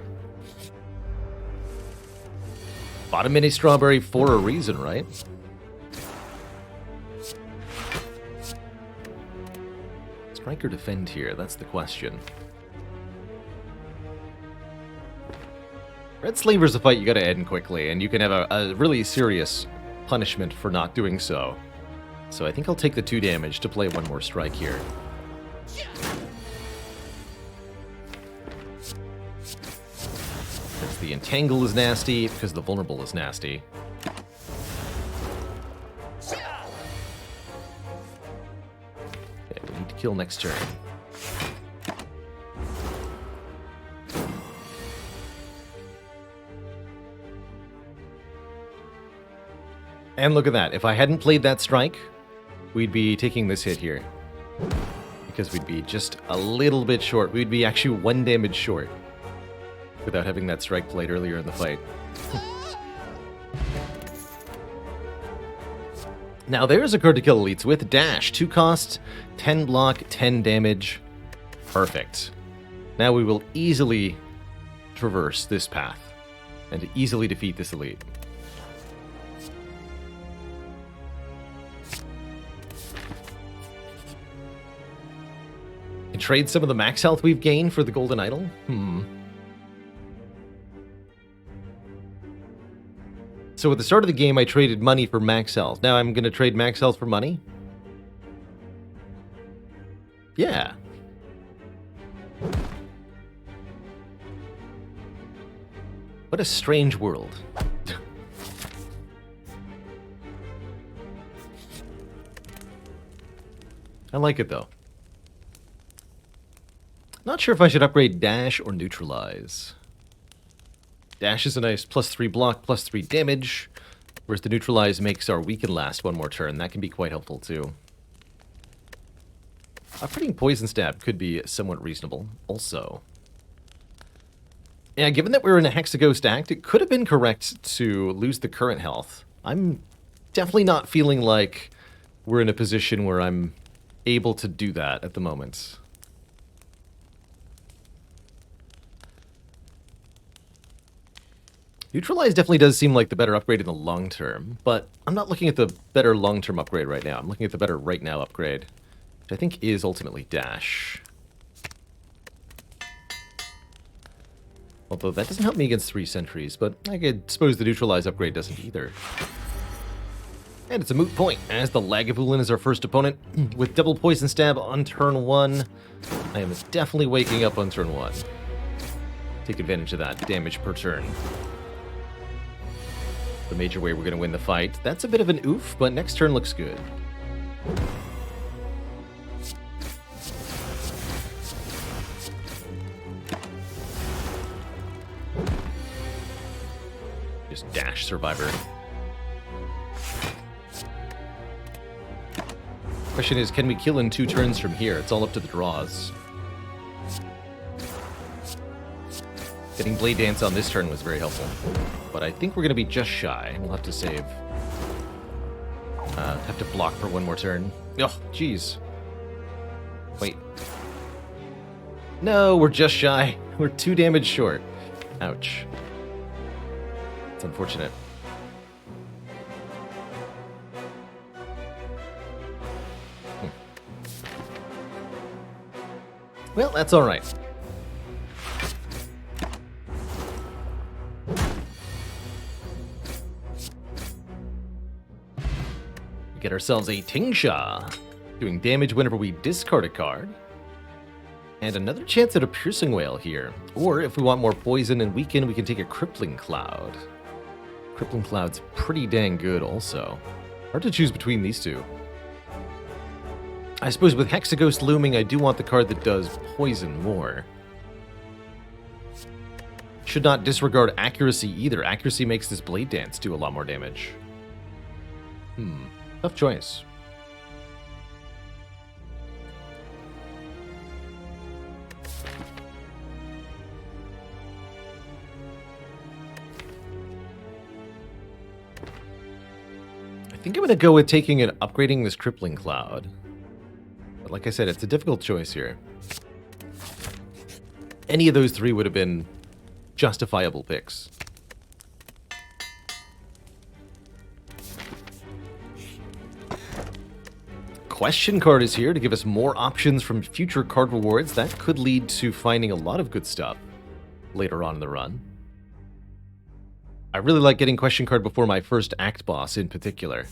Speaker 1: Bought a mini Strawberry for a reason, right? Strike or defend here? That's the question. Red Slaver's a fight you gotta end quickly, and you can have a really serious punishment for not doing so. So I think I'll take the 2 damage to play one more strike here. Because the Entangle is nasty, because the Vulnerable is nasty. Okay, we need to kill next turn. And look at that. If I hadn't played that strike, we'd be taking this hit here. Because we'd be just a little bit short. We'd be actually 1 damage short without having that strike played earlier in the fight. Now there's a card to kill elites with Dash. 2 cost, 10 block, 10 damage. Perfect. Now we will easily traverse this path and easily defeat this elite. And trade some of the max health we've gained for the golden idol? So at the start of the game, I traded money for max health. Now I'm going to trade max health for money? Yeah. What a strange world. I like it, though. Not sure if I should upgrade Dash or Neutralize. Dash is a nice +3 block, +3 damage, whereas the Neutralize makes our Weaken last 1 more turn. That can be quite helpful, too. Upgrading Poison Stab could be somewhat reasonable, also. Yeah, given that we're in a Hexaghost Act, it could have been correct to lose the current health. I'm definitely not feeling like we're in a position where I'm able to do that at the moment. Neutralize definitely does seem like the better upgrade in the long term, but I'm not looking at the better long-term upgrade right now. I'm looking at the better right now upgrade, which I think is ultimately dash. Although that doesn't help me against 3 sentries, but I could suppose the neutralize upgrade doesn't either. And it's a moot point, as the Lagavulin is our first opponent. With double poison stab on turn 1, I am definitely waking up on turn 1. Take advantage of that damage per turn. The major way we're going to win the fight. That's a bit of an oof, but next turn looks good. Just dash survivor. Question is, can we kill in 2 turns from here? It's all up to the draws. Getting Blade Dance on this turn was very helpful. But I think we're going to be just shy. We'll have to save. Have to block for 1 more turn. Oh, jeez. Wait. No, we're just shy. We're 2 damage short. Ouch. It's unfortunate. Well, that's alright. We get ourselves a Tingsha, doing damage whenever we discard a card. And another chance at a Piercing Wail here. Or if we want more poison and weaken, we can take a Crippling Cloud. Crippling Cloud's pretty dang good also. Hard to choose between these two. I suppose with Hexaghost looming, I do want the card that does poison more. Should not disregard accuracy either. Accuracy makes this Blade Dance do a lot more damage. Tough choice. I think I'm going to go with taking and upgrading this Crippling Cloud. But like I said, it's a difficult choice here. Any of those 3 would have been justifiable picks. Question card is here to give us more options from future card rewards. That could lead to finding a lot of good stuff later on in the run. I really like getting question card before my first act boss in particular.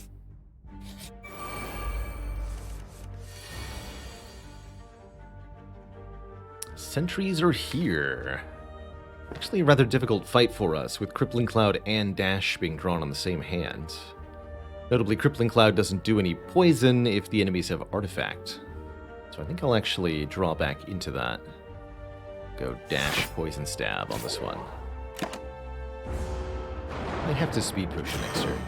Speaker 1: Sentries are here. Actually a rather difficult fight for us, with Crippling Cloud and Dash being drawn on the same hand. Notably, Crippling Cloud doesn't do any poison if the enemies have Artifact. So I think I'll actually draw back into that. Go Dash Poison Stab on this one. Might have to speed potion next turn.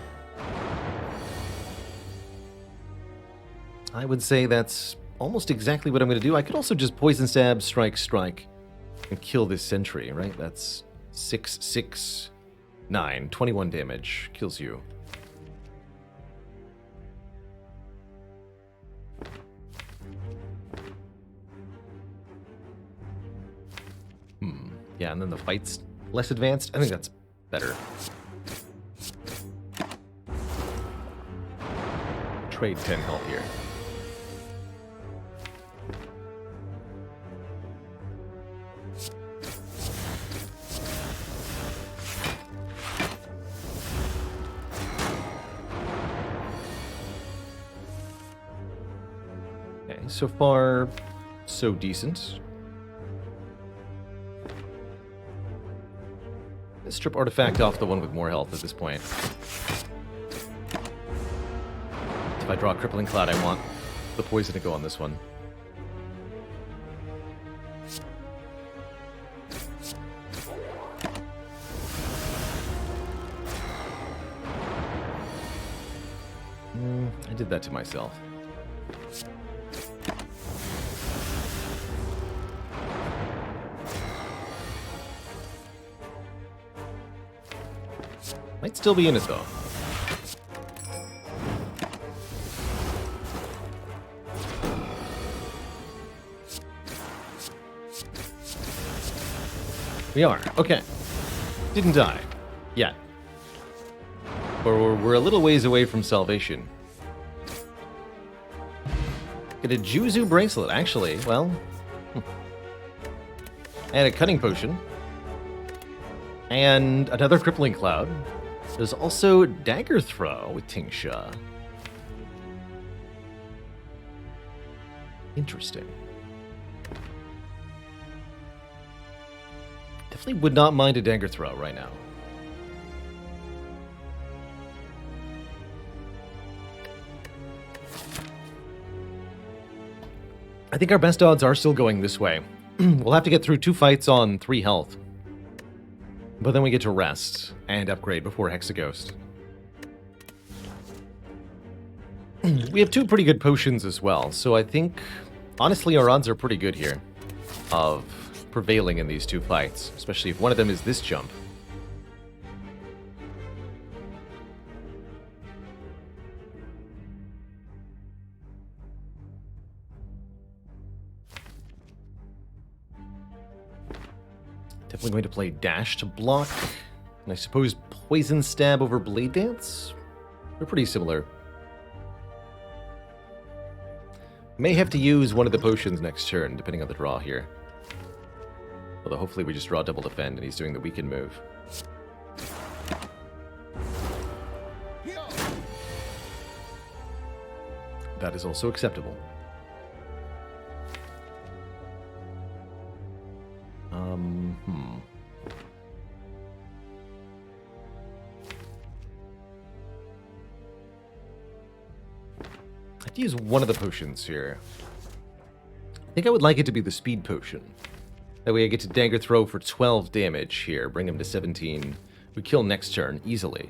Speaker 1: I would say that's almost exactly what I'm going to do. I could also just Poison Stab, Strike, Strike, and kill this Sentry, right? That's 6, 6, 9, 21 damage. Kills you. Yeah, and then the fight's less advanced. I think that's better. Trade 10 health here. Okay, so far, so decent. Let's strip Artifact off the one with more health at this point. If I draw a Crippling Cloud, I want the poison to go on this one. I did that to myself. Might still be in it, though. We are. Okay. Didn't die. Yet. Or we're a little ways away from salvation. Get a Juzu bracelet, actually. Well... And a cunning potion. And another crippling cloud. There's also dagger throw with Tingsha. Interesting. Definitely would not mind a dagger throw right now. I think our best odds are still going this way. We'll have to get through 2 fights on 3 health. But then we get to rest and upgrade before Hexaghost. We have 2 pretty good potions as well, so I think, honestly, our odds are pretty good here of prevailing in these 2 fights, especially if one of them is this jump. Definitely going to play Dash to block, and I suppose Poison Stab over Blade Dance? They're pretty similar. May have to use one of the potions next turn, depending on the draw here. Although hopefully we just draw double defend and he's doing the weaken move. That is also acceptable. I'd use one of the potions here. I think I would like it to be the speed potion. That way I get to dagger throw for 12 damage here, bring him to 17. We kill next turn easily.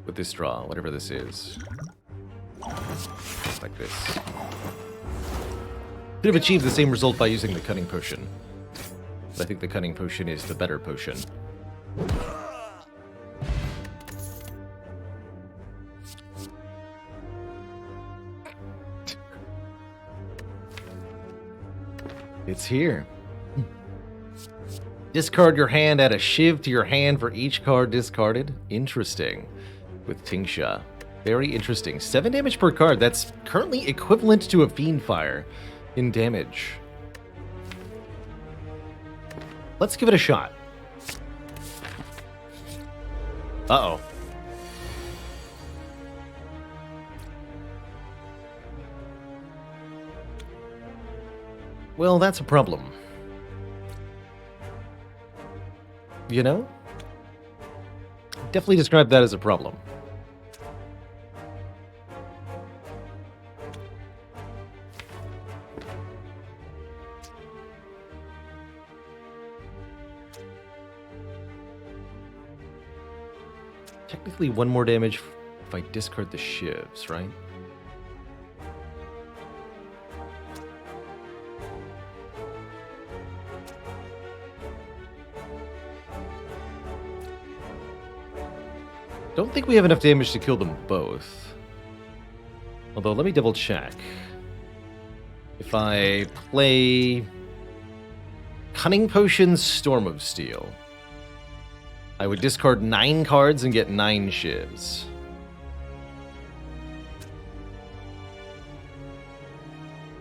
Speaker 1: With this draw, whatever this is. Like this. Could have achieved the same result by using the cunning potion. But I think the cunning potion is the better potion. It's here. Discard your hand, add a shiv to your hand for each card discarded. Interesting. With Tingsha. Very interesting. 7 damage per card. That's currently equivalent to a Fiend Fire in damage. Let's give it a shot. Uh-oh. Well, that's a problem. You know? Definitely describe that as a problem. Technically, 1 more damage if I discard the shivs, right? Don't think we have enough damage to kill them both. Although, let me double check. If I play Cunning Potion, Storm of Steel, I would discard 9 cards and get 9 shivs.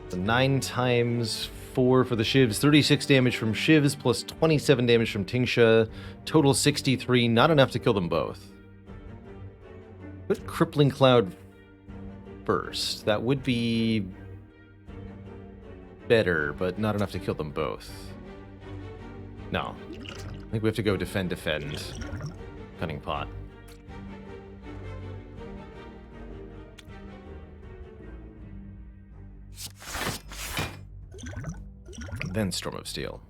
Speaker 1: So 9 times 4 for the shivs, 36 damage from shivs, plus 27 damage from Tingsha, total 63, not enough to kill them both. Put Crippling Cloud first. That would be better, but not enough to kill them both. No. I think we have to go defend. Cunning Pot. Then Storm of Steel.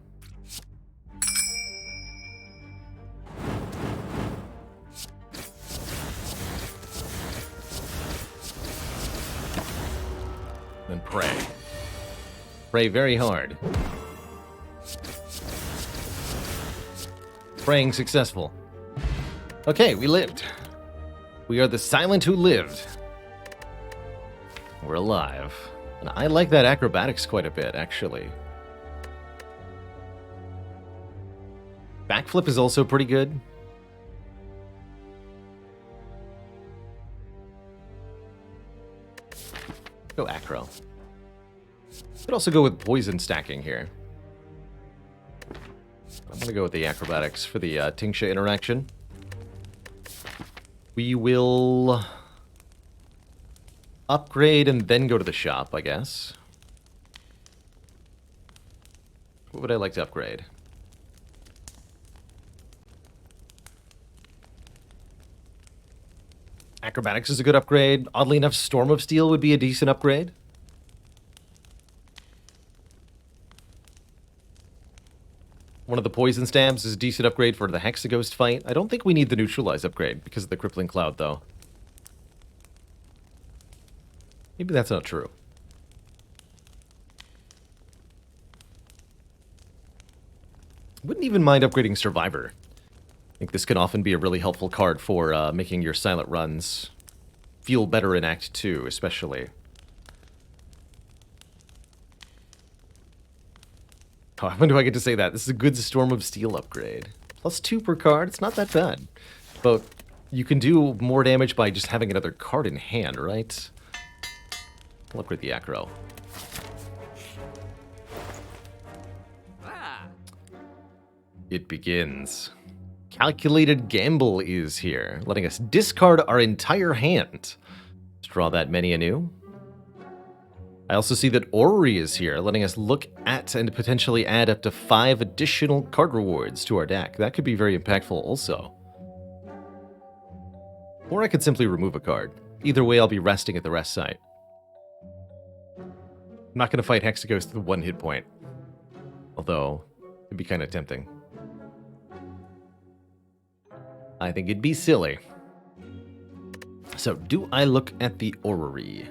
Speaker 1: Then pray. Pray very hard. Praying successful. Okay, we lived. We are the silent who lived. We're alive. And I like that acrobatics quite a bit, actually. Backflip is also pretty good. Go acro. Could also go with poison stacking here. I'm gonna go with the acrobatics for the Tingsha interaction. We will upgrade and then go to the shop, I guess. What would I like to upgrade? Acrobatics is a good upgrade. Oddly enough, Storm of Steel would be a decent upgrade. One of the poison stabs is a decent upgrade for the Hexaghost fight. I don't think we need the neutralize upgrade because of the crippling cloud, though. Maybe that's not true. Wouldn't even mind upgrading Survivor. I think this can often be a really helpful card for making your silent runs feel better in Act 2, especially. Oh, when do I get to say that? This is a good Storm of Steel upgrade. +2 per card, it's not that bad. But you can do more damage by just having another card in hand, right? I'll upgrade the acro. It begins. Calculated Gamble is here, letting us discard our entire hand. Let's draw that many anew. I also see that Orrery is here, letting us look at and potentially add up to 5 additional card rewards to our deck. That could be very impactful also. Or I could simply remove a card. Either way, I'll be resting at the rest site. I'm not going to fight Hexaghost with 1 hit point. Although, it'd be kind of tempting. I think it'd be silly. So, do I look at the Orrery?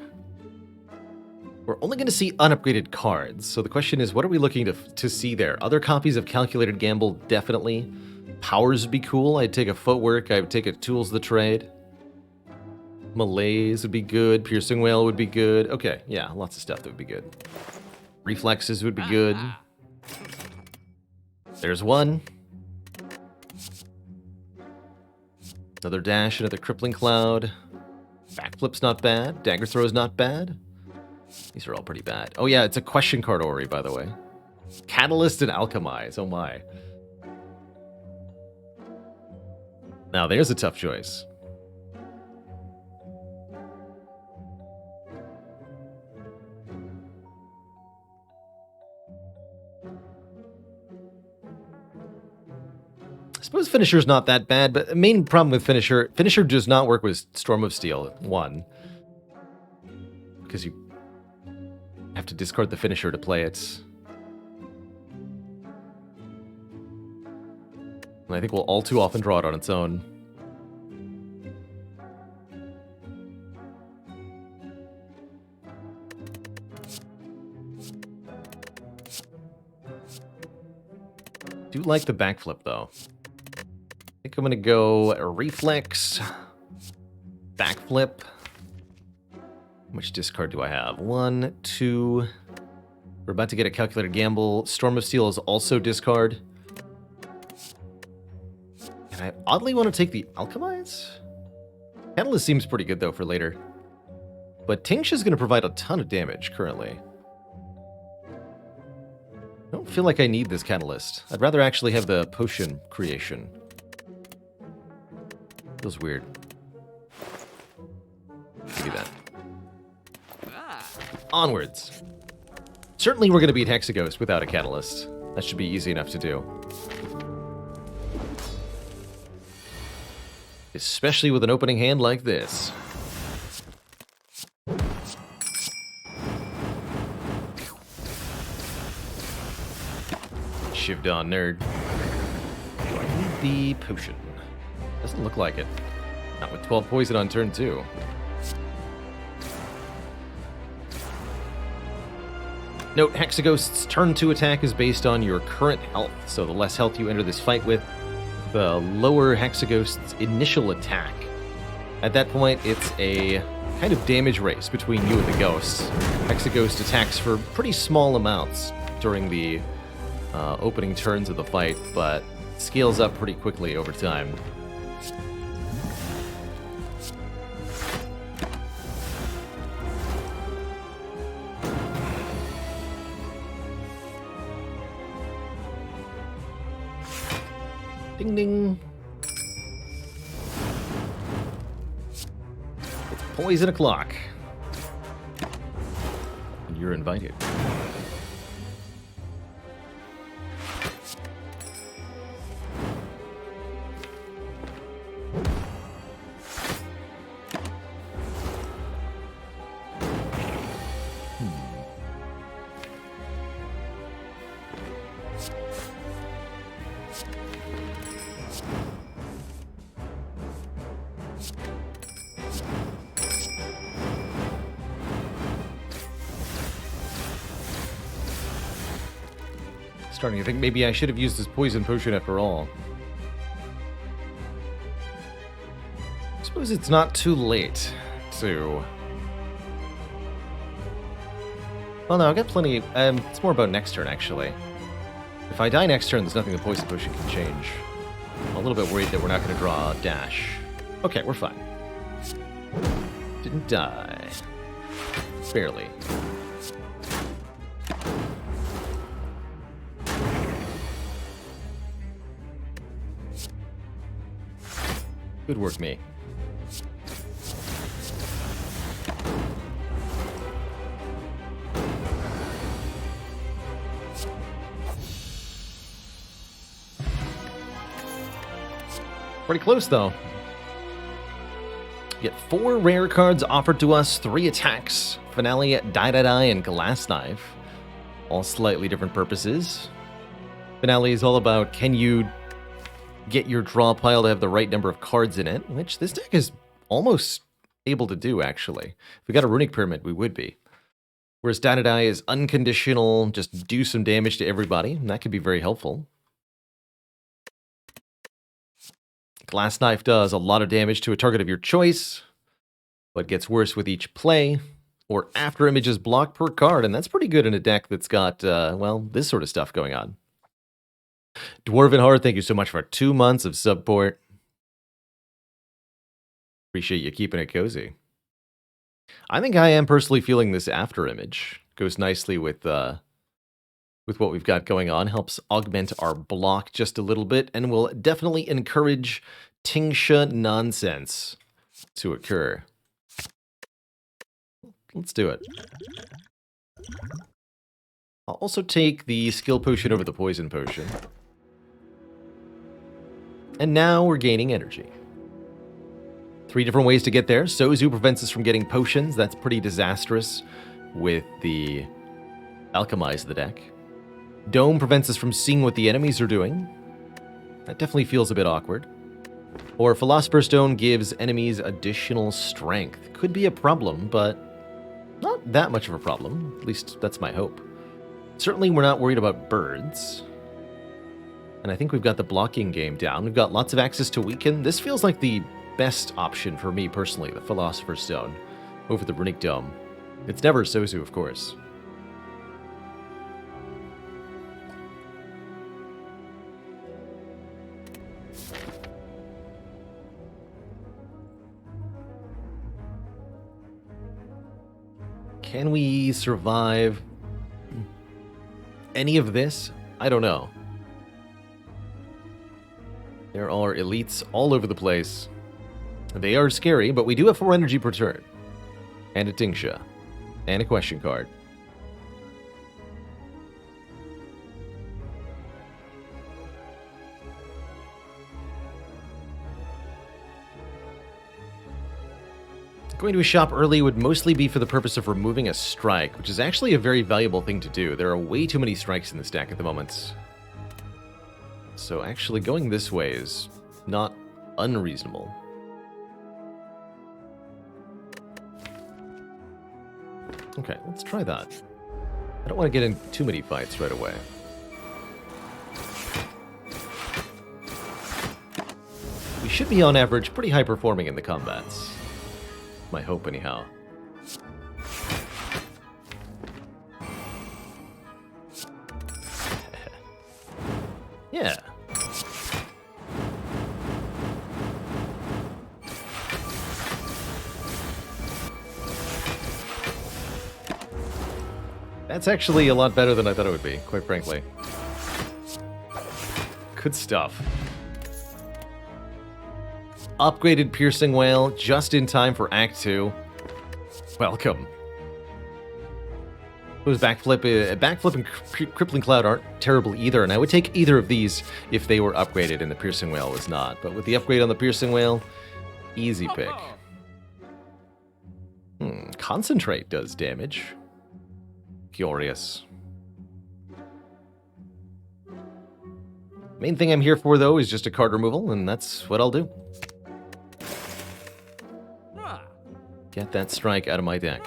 Speaker 1: We're only going to see unupgraded cards, so the question is, what are we looking to see there? Other copies of Calculated Gamble, definitely. Powers would be cool. I'd take a Footwork. I would take a Tools of the Trade. Malaise would be good. Piercing Whale would be good. Okay, yeah, lots of stuff that would be good. Reflexes would be good. There's one. Another Dash, another Crippling Cloud. Backflip's not bad. Dagger Throw's not bad. These are all pretty bad. Oh yeah, it's a question card Ori, by the way. Catalyst and Alchemize, oh my. Now there's a tough choice. I suppose Finisher's not that bad, but the main problem with Finisher does not work with Storm of Steel, 1. Because you have to discard the Finisher to play it. And I think we'll all too often draw it on its own. Do like the backflip, though. I think I'm going to go a Reflex, backflip. How much discard do I have? 1, 2. We're about to get a Calculated Gamble. Storm of Steel is also discard. And I oddly want to take the Alchemize? Catalyst seems pretty good, though, for later. But Tingsha is going to provide a ton of damage, currently. I don't feel like I need this Catalyst. I'd rather actually have the Potion Creation. Feels weird. Give me that. Onwards. Certainly we're going to beat Hexaghost without a Catalyst. That should be easy enough to do. Especially with an opening hand like this. Shivved on nerd. Do I need the potion? Doesn't look like it. Not with 12 poison on turn 2. Note, Hexaghost's turn 2 attack is based on your current health, so the less health you enter this fight with, the lower Hexaghost's initial attack. At that point, it's a kind of damage race between you and the ghosts. Hexaghost attacks for pretty small amounts during the opening turns of the fight, but scales up pretty quickly over time. Ding ding. It's poison o'clock. And you're invited. Starting to think maybe I should have used this poison potion after all. I suppose it's not too late to... Well, no, I've got plenty... it's more about next turn, actually. If I die next turn, there's nothing the poison potion can change. I'm a little bit worried that we're not going to draw a dash. Okay, we're fine. Didn't die. Barely. Good work, me. Pretty close, though. Get 4 rare cards offered to us, 3 attacks, Finale, Die, and Glass Knife. All slightly different purposes. Finale is all about, can you get your draw pile to have the right number of cards in it, which this deck is almost able to do, actually. If we got a Runic Pyramid, we would be. Whereas Die is unconditional, just do some damage to everybody, and that could be very helpful. Glass Knife does a lot of damage to a target of your choice, but gets worse with each play, or after images block per card, and that's pretty good in a deck that's got, well, this sort of stuff going on. Dwarven Heart, thank you so much for 2 months of support. Appreciate you keeping it cozy. I think I am personally feeling this after image. Goes nicely with what we've got going on. Helps augment our block just a little bit, and will definitely encourage Tingsha nonsense to occur. Let's do it. I'll also take the skill potion over the poison potion. And now we're gaining energy. 3 different ways to get there. Sozu prevents us from getting potions. That's pretty disastrous with the Alchemize the deck. Dome prevents us from seeing what the enemies are doing. That definitely feels a bit awkward. Or Philosopher's Stone gives enemies additional strength. Could be a problem, but not that much of a problem. At least that's my hope. Certainly we're not worried about birds. And I think we've got the blocking game down. We've got lots of access to weaken. This feels like the best option for me personally, the Philosopher's Stone, over the Runic Dome. It's never Sozu, of course. Can we survive any of this? I don't know. There are elites all over the place. They are scary, but we do have 4 energy per turn. And a Tingsha. And a question card. Going to a shop early would mostly be for the purpose of removing a strike, which is actually a very valuable thing to do. There are way too many strikes in this deck at the moment. So actually going this way is not unreasonable. Okay, let's try that. I don't want to get in too many fights right away. We should be on average pretty high performing in the combats. My hope, anyhow. Yeah. That's actually a lot better than I thought it would be, quite frankly. Good stuff. Upgraded Piercing Whale just in time for Act 2. Welcome. Those backflip and Crippling Cloud aren't terrible either, and I would take either of these if they were upgraded and the Piercing Whale was not. But with the upgrade on the Piercing Whale, easy pick. Concentrate does damage. Curious. Main thing I'm here for, though, is just a card removal, and that's what I'll do. Get that strike out of my deck.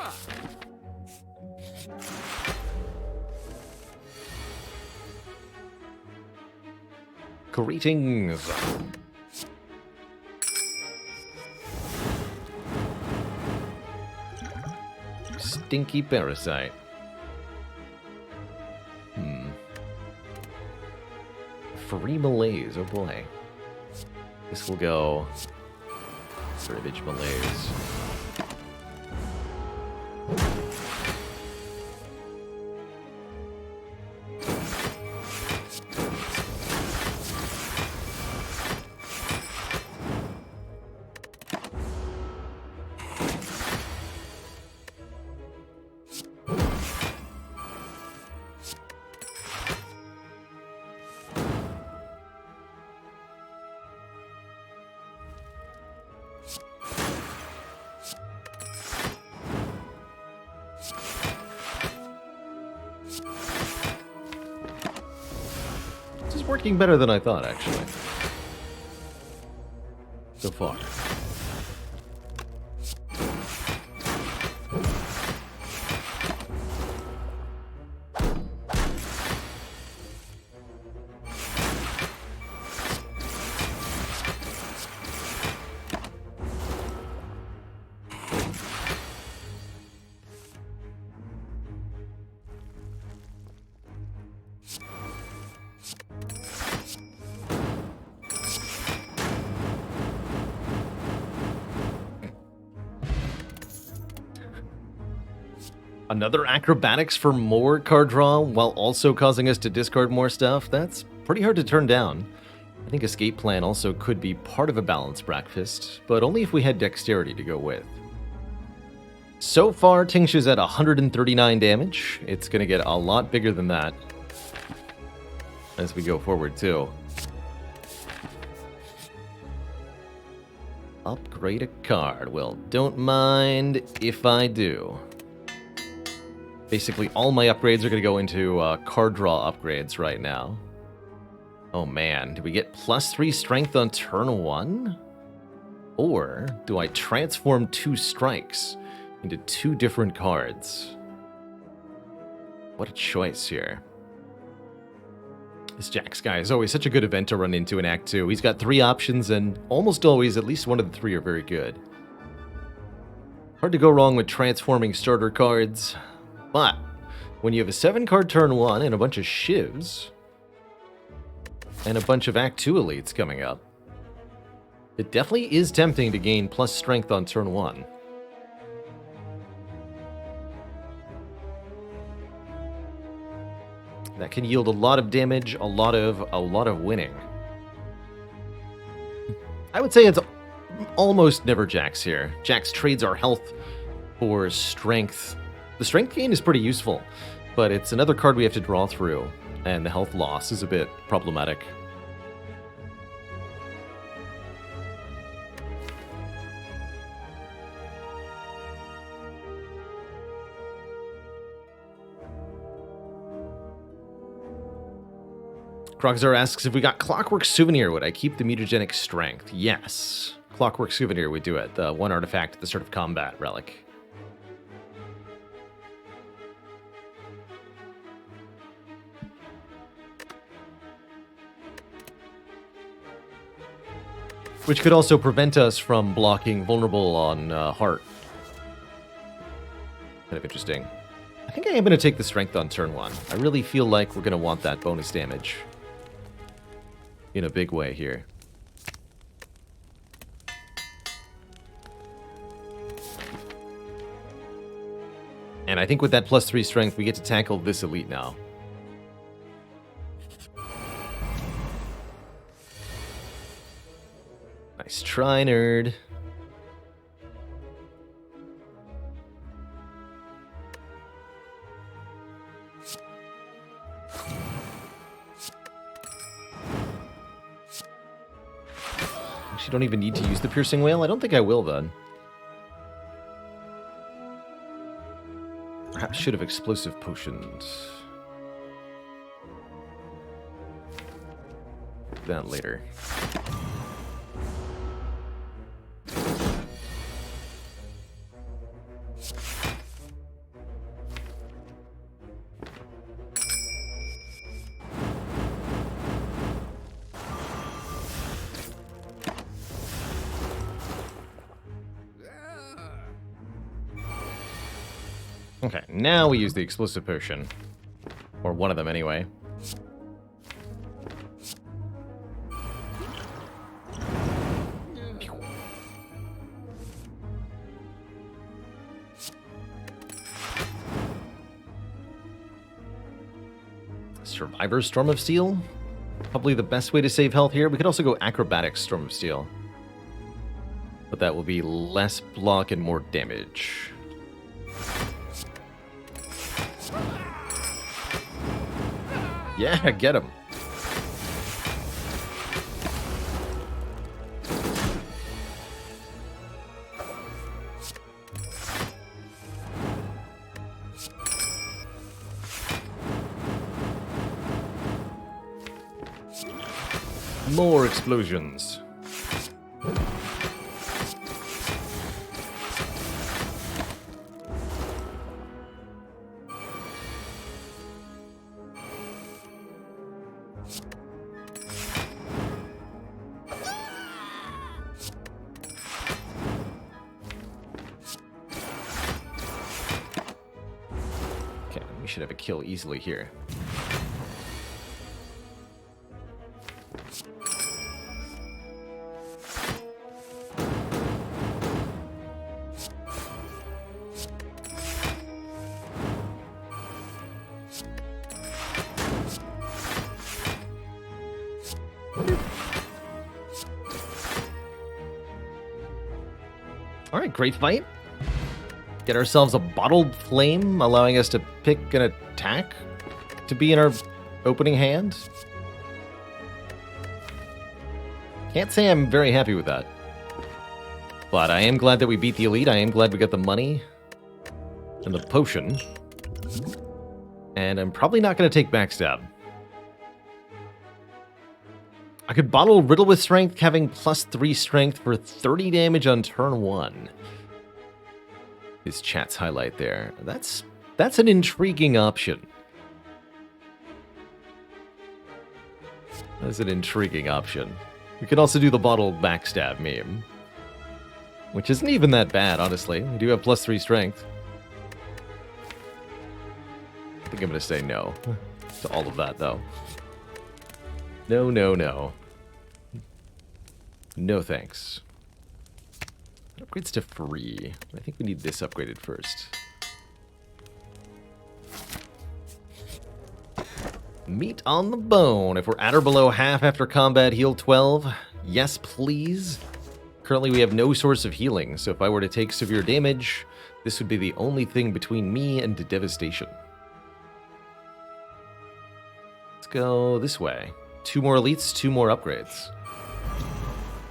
Speaker 1: Greetings. Stinky parasite. Free malaise, oh boy. This will go Ravage malaise. Working better than I thought, actually. So far. Another acrobatics for more card draw while also causing us to discard more stuff? That's pretty hard to turn down. I think Escape Plan also could be part of a balanced breakfast, but only if we had dexterity to go with. So far, Tingshu's at 139 damage. It's going to get a lot bigger than that as we go forward, too. Upgrade a card. Well, don't mind if I do. Basically, all my upgrades are going to go into card draw upgrades right now. Oh man, do we get +3 strength on turn 1? Or do I transform 2 strikes into 2 different cards? What a choice here. This Jax guy is always such a good event to run into in Act 2. He's got 3 options, and almost always at least one of the 3 are very good. Hard to go wrong with transforming starter cards. But when you have a 7-card turn 1 and a bunch of shivs, and a bunch of Act 2 elites coming up, it definitely is tempting to gain plus strength on turn 1. That can yield a lot of damage, a lot of winning. I would say it's almost never Jax here. Jax trades our health for strength. The strength gain is pretty useful, but it's another card we have to draw through, and the health loss is a bit problematic. Krogzar asks, if we got Clockwork Souvenir, would I keep the mutagenic strength? Yes. Clockwork Souvenir would do it. The 1 artifact at the start of combat relic. Which could also prevent us from blocking vulnerable on heart. Kind of interesting. I think I am going to take the strength on turn 1. I really feel like we're going to want that bonus damage in a big way here. And I think with that +3 strength, we get to tackle this elite now. Nice try, nerd. Actually, don't even need to use the piercing whale. I don't think I will, then. Perhaps should have explosive potions. That later. Okay, now we use the explosive potion. Or one of them, anyway. Survivor's Storm of Steel? Probably the best way to save health here. We could also go Acrobatics Storm of Steel. But that will be less block and more damage. Yeah, get him. More explosions. Okay, we should have a kill easily here. Alright, great fight. Get ourselves a bottled flame, allowing us to pick an attack to be in our opening hand. Can't say I'm very happy with that. But I am glad that we beat the elite. I am glad we got the money and the potion. And I'm probably not going to take backstab. I could bottle Riddle with Strength, having +3 strength for 30 damage on turn 1. His chat's highlight there. That's an intriguing option. That's an intriguing option. We could also do the bottle backstab meme, which isn't even that bad, honestly. We do have +3 strength. I think I'm going to say no to all of that, though. No, no, no. No thanks. Upgrades to free. I think we need this upgraded first. Meat on the bone. If we're at or below half after combat, heal 12. Yes, please. Currently, we have no source of healing, so if I were to take severe damage, this would be the only thing between me and devastation. Let's go this way. 2 more elites, 2 more upgrades.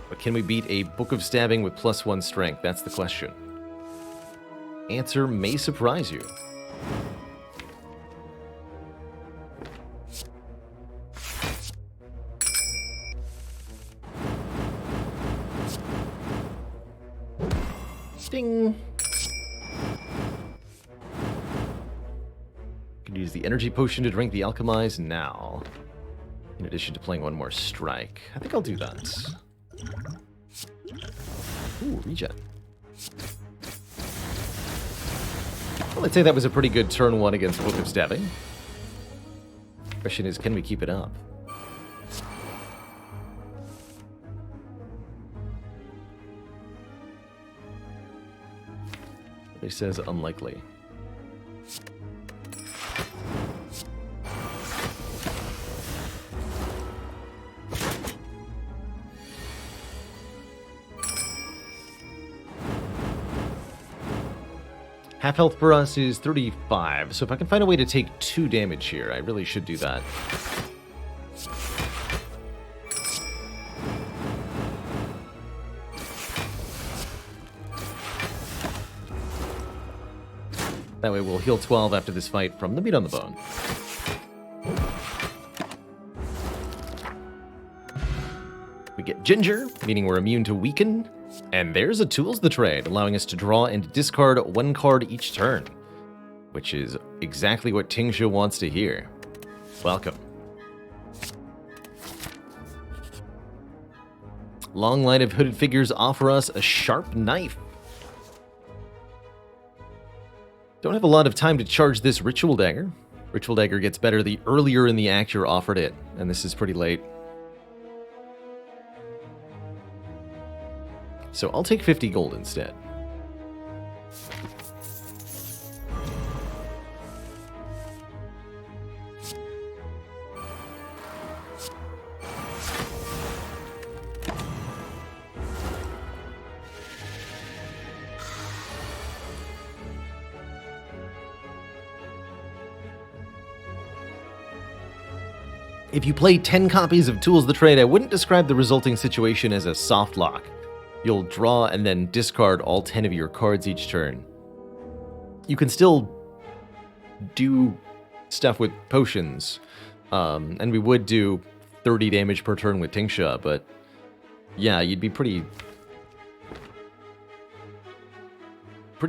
Speaker 1: But can we beat a Book of Stabbing with +1 strength? That's the question. Answer may surprise you. Ding! Could use the energy potion to drink the alchemize now. In addition to playing 1 more strike. I think I'll do that. Ooh, regen. Well, I'd say that was a pretty good turn 1 against Book of Stabbing. Question is, can we keep it up? It says unlikely. Half health for us is 35, so if I can find a way to take 2 damage here, I really should do that. That way we'll heal 12 after this fight from the meat on the bone. We get Ginger, meaning we're immune to weaken. And there's a Tools the Trade, allowing us to draw and discard 1 card each turn. Which is exactly what Tingsha wants to hear. Welcome. Long line of hooded figures offer us a sharp knife. Don't have a lot of time to charge this Ritual Dagger. Ritual Dagger gets better the earlier in the act you're offered it, and this is pretty late. So I'll take 50 gold instead. If you play 10 copies of Tools the Trade, I wouldn't describe the resulting situation as a soft lock. You'll draw and then discard all 10 of your cards each turn. You can still do stuff with potions, and we would do 30 damage per turn with Tingsha, but yeah, you'd be pretty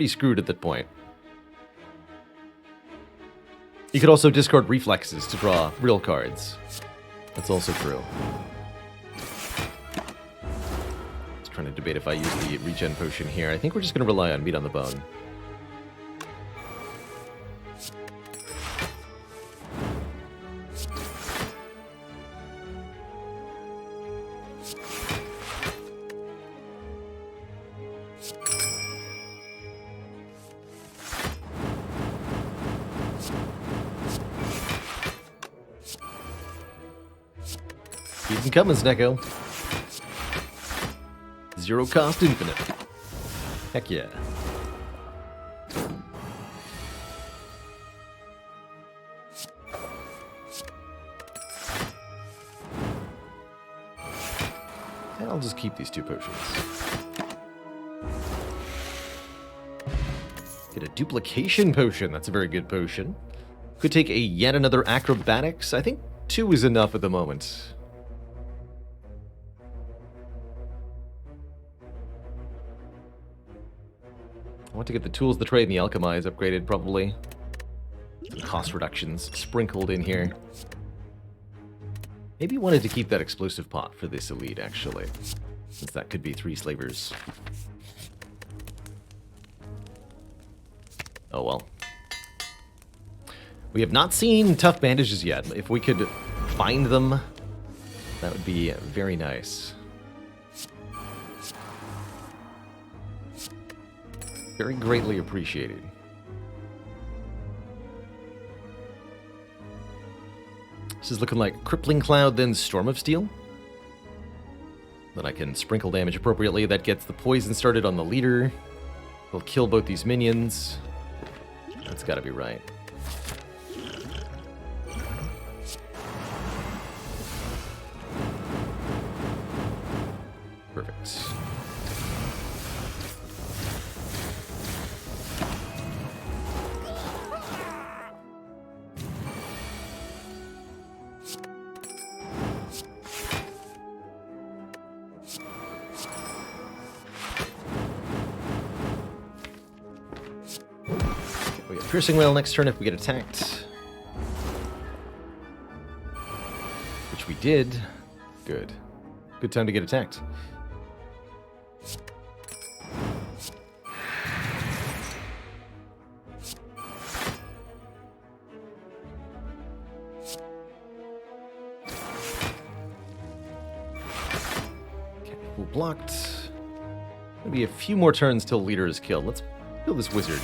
Speaker 1: screwed at that point. You could also discard reflexes to draw real cards. That's also true. Just trying to debate if I use the regen potion here. I think we're just going to rely on meat on the bone. Keep them coming, Snecko. Zero cost infinite. Heck yeah. And I'll just keep these 2 potions. Get a duplication potion. That's a very good potion. Could take yet another acrobatics. I think 2 is enough at the moment. I want to get the Tools, the Trade, and the Alchemize upgraded, probably. Some cost reductions sprinkled in here. Maybe wanted to keep that explosive pot for this elite, actually. Since that could be 3 slavers. Oh well. We have not seen tough bandages yet. If we could find them, that would be very nice. Very greatly appreciated. This is looking like Crippling Cloud, then Storm of Steel. Then I can sprinkle damage appropriately. That gets the poison started on the leader. We'll kill both these minions. That's gotta be right. Perfect. We get Piercing Wail next turn if we get attacked. Which we did. Good. Good time to get attacked. Okay, full blocked. Maybe a few more turns till leader is killed. Let's kill this wizard.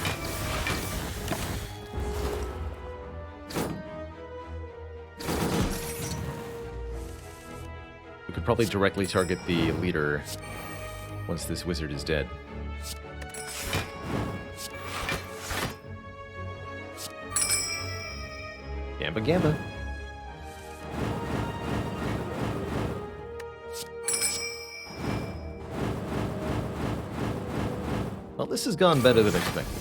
Speaker 1: We could probably directly target the leader once this wizard is dead. Gamba Gamba. Well, this has gone better than expected.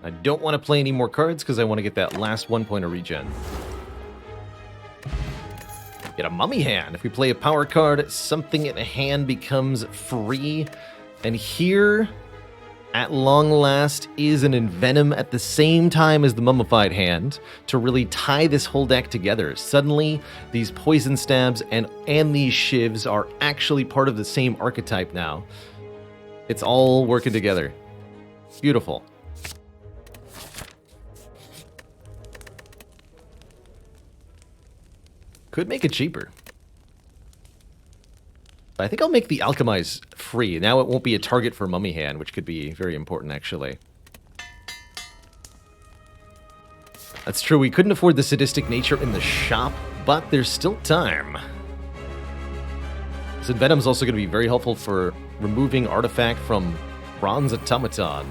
Speaker 1: I don't want to play any more cards because I want to get that last 1 point of regen. Get a mummy hand. If we play a power card, something in a hand becomes free. And here, at long last, is an Envenom at the same time as the mummified hand to really tie this whole deck together. Suddenly, these poison stabs and these shivs are actually part of the same archetype now. It's all working together. Beautiful. Could make it cheaper. But I think I'll make the Alchemize free. Now it won't be a target for Mummy Hand, which could be very important, actually. That's true, we couldn't afford the sadistic nature in the shop, but there's still time. This Envenom's also going to be very helpful for removing artifact from Bronze Automaton.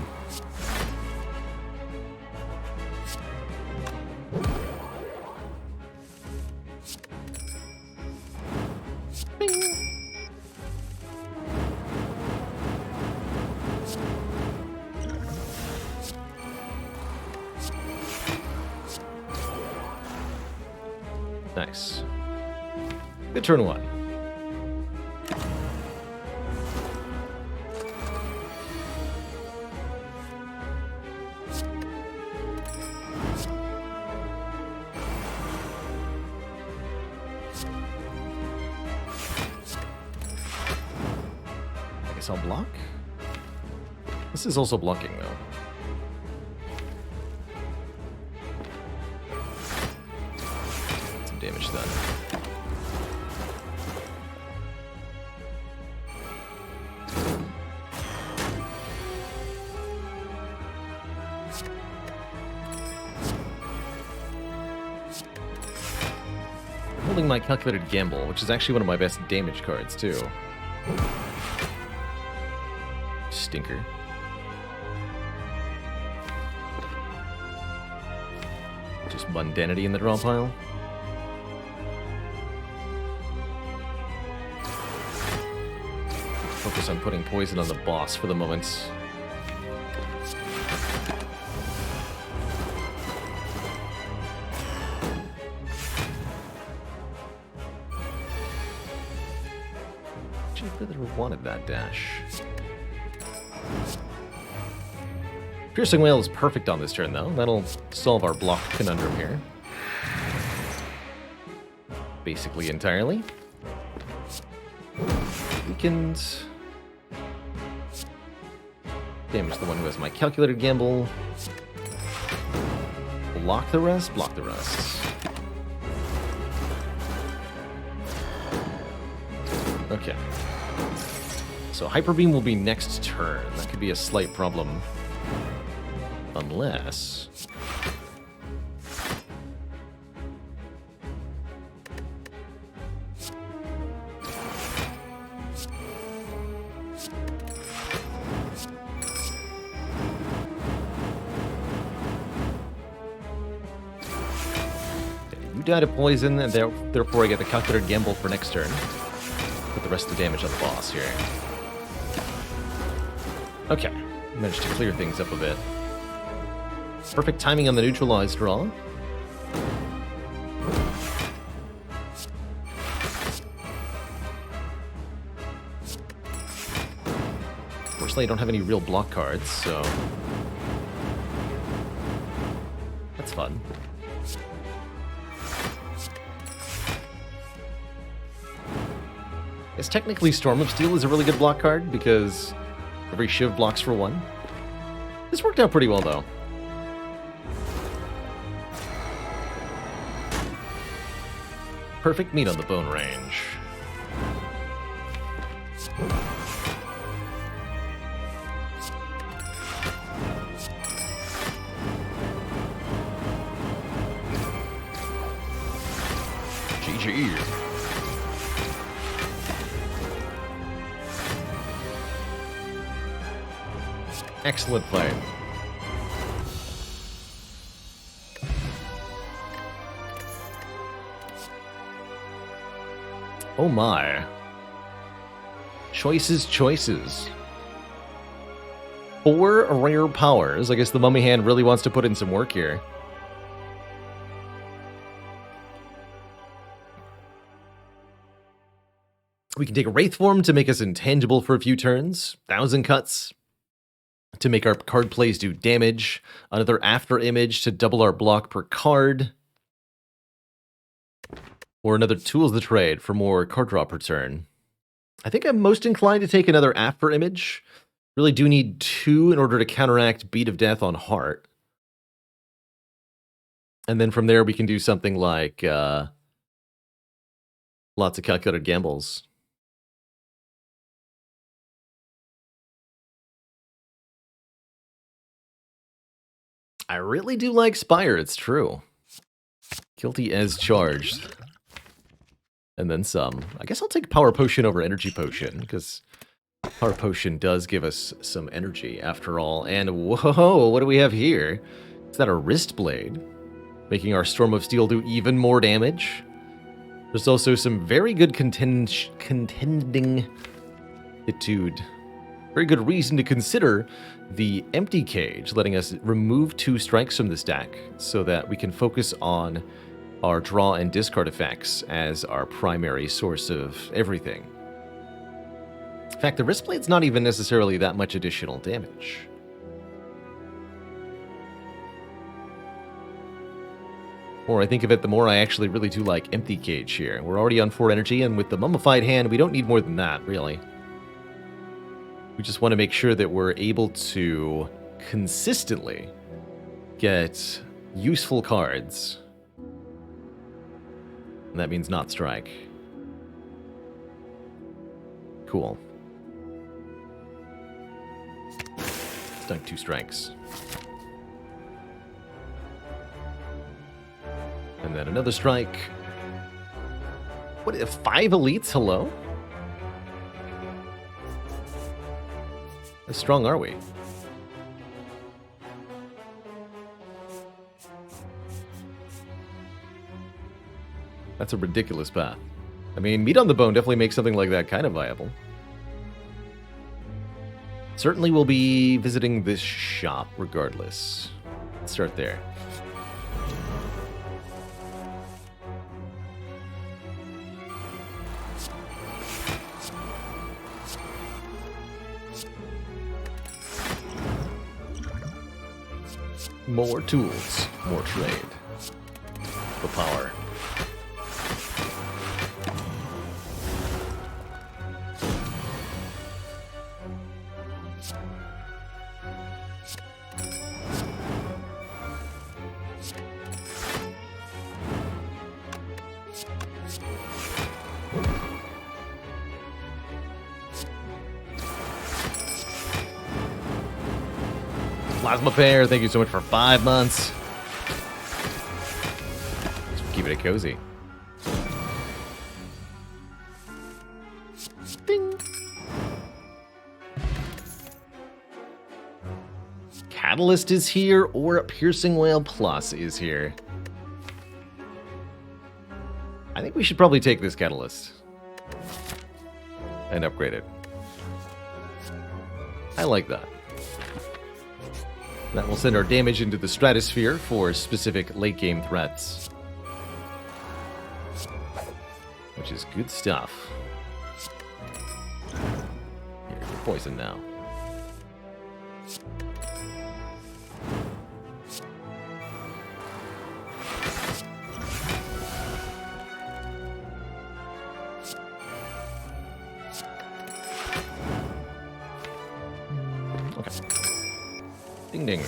Speaker 1: Nice. Good turn one. I guess I'll block. This is also blocking, though. Damage done. Holding my Calculated Gamble, which is actually one of my best damage cards, too. Stinker. Just mundanity in the draw pile. Focus on putting poison on the boss for the moment. Actually, I really wanted that dash. Piercing Wail is perfect on this turn, though. That'll solve our block conundrum here. Basically entirely. Weakened. Damage the one who has my Calculated Gamble. Block the rest, block the rest. Okay. So Hyper Beam will be next turn. That could be a slight problem. Unless... die to poison, and therefore I get the Calculated Gamble for next turn. Put the rest of the damage on the boss here. Okay, managed to clear things up a bit. Perfect timing on the neutralized draw. Fortunately, I don't have any real block cards, so that's fun. Yes, technically Storm of Steel is a really good block card because every Shiv blocks for one. This worked out pretty well, though. Perfect meat on the bone range. Excellent fight. Oh my. Choices, choices. 4 rare powers. I guess the Mummy Hand really wants to put in some work here. We can take a Wraith form to make us intangible for a few turns. 1,000 cuts to make our card plays do damage. Another after image to double our block per card. Or another Tools of the Trade for more card draw per turn. I think I'm most inclined to take another after image. Really do need 2 in order to counteract Beat of Death on Heart. And then from there we can do something like lots of calculated gambles. I really do like Spire, it's true. Guilty as charged. And then some. I guess I'll take Power Potion over Energy Potion, because Power Potion does give us some energy, after all. And whoa, what do we have here? Is that a Wrist Blade? Making our Storm of Steel do even more damage. There's also some very good contending attitude. Very good reason to consider the Empty Cage, letting us remove 2 strikes from the stack so that we can focus on our draw and discard effects as our primary source of everything. In fact, the Wrist Blade's not even necessarily that much additional damage. The more I think of it, the more I actually really do like Empty Cage here. We're already on 4 energy, and with the Mummified Hand, we don't need more than that, really. We just want to make sure that we're able to consistently get useful cards. And that means not strike. Cool. Stunk 2 strikes. And then another strike. What, 5 elites? Hello? How strong are we? That's a ridiculous path. I mean, Meat on the Bone definitely makes something like that kind of viable. Certainly we'll be visiting this shop regardless. Let's start there. More tools, more trade. For power. Plasma Pair, thank you so much for 5 months. Just keeping it cozy. Ding. Catalyst is here, or Piercing Whale Plus is here. I think we should probably take this Catalyst and upgrade it. I like that. That will send our damage into the stratosphere for specific late-game threats. Which is good stuff. Here, you're poisoned now. Ding ding.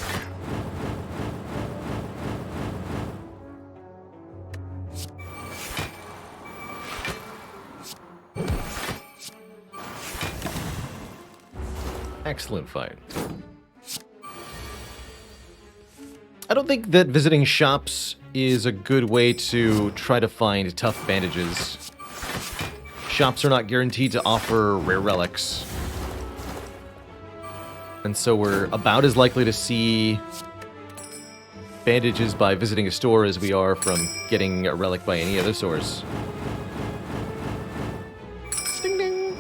Speaker 1: Excellent fight. I don't think that visiting shops is a good way to try to find tough bandages. Shops are not guaranteed to offer rare relics. And so we're about as likely to see bandages by visiting a store as we are from getting a relic by any other source. Ding ding!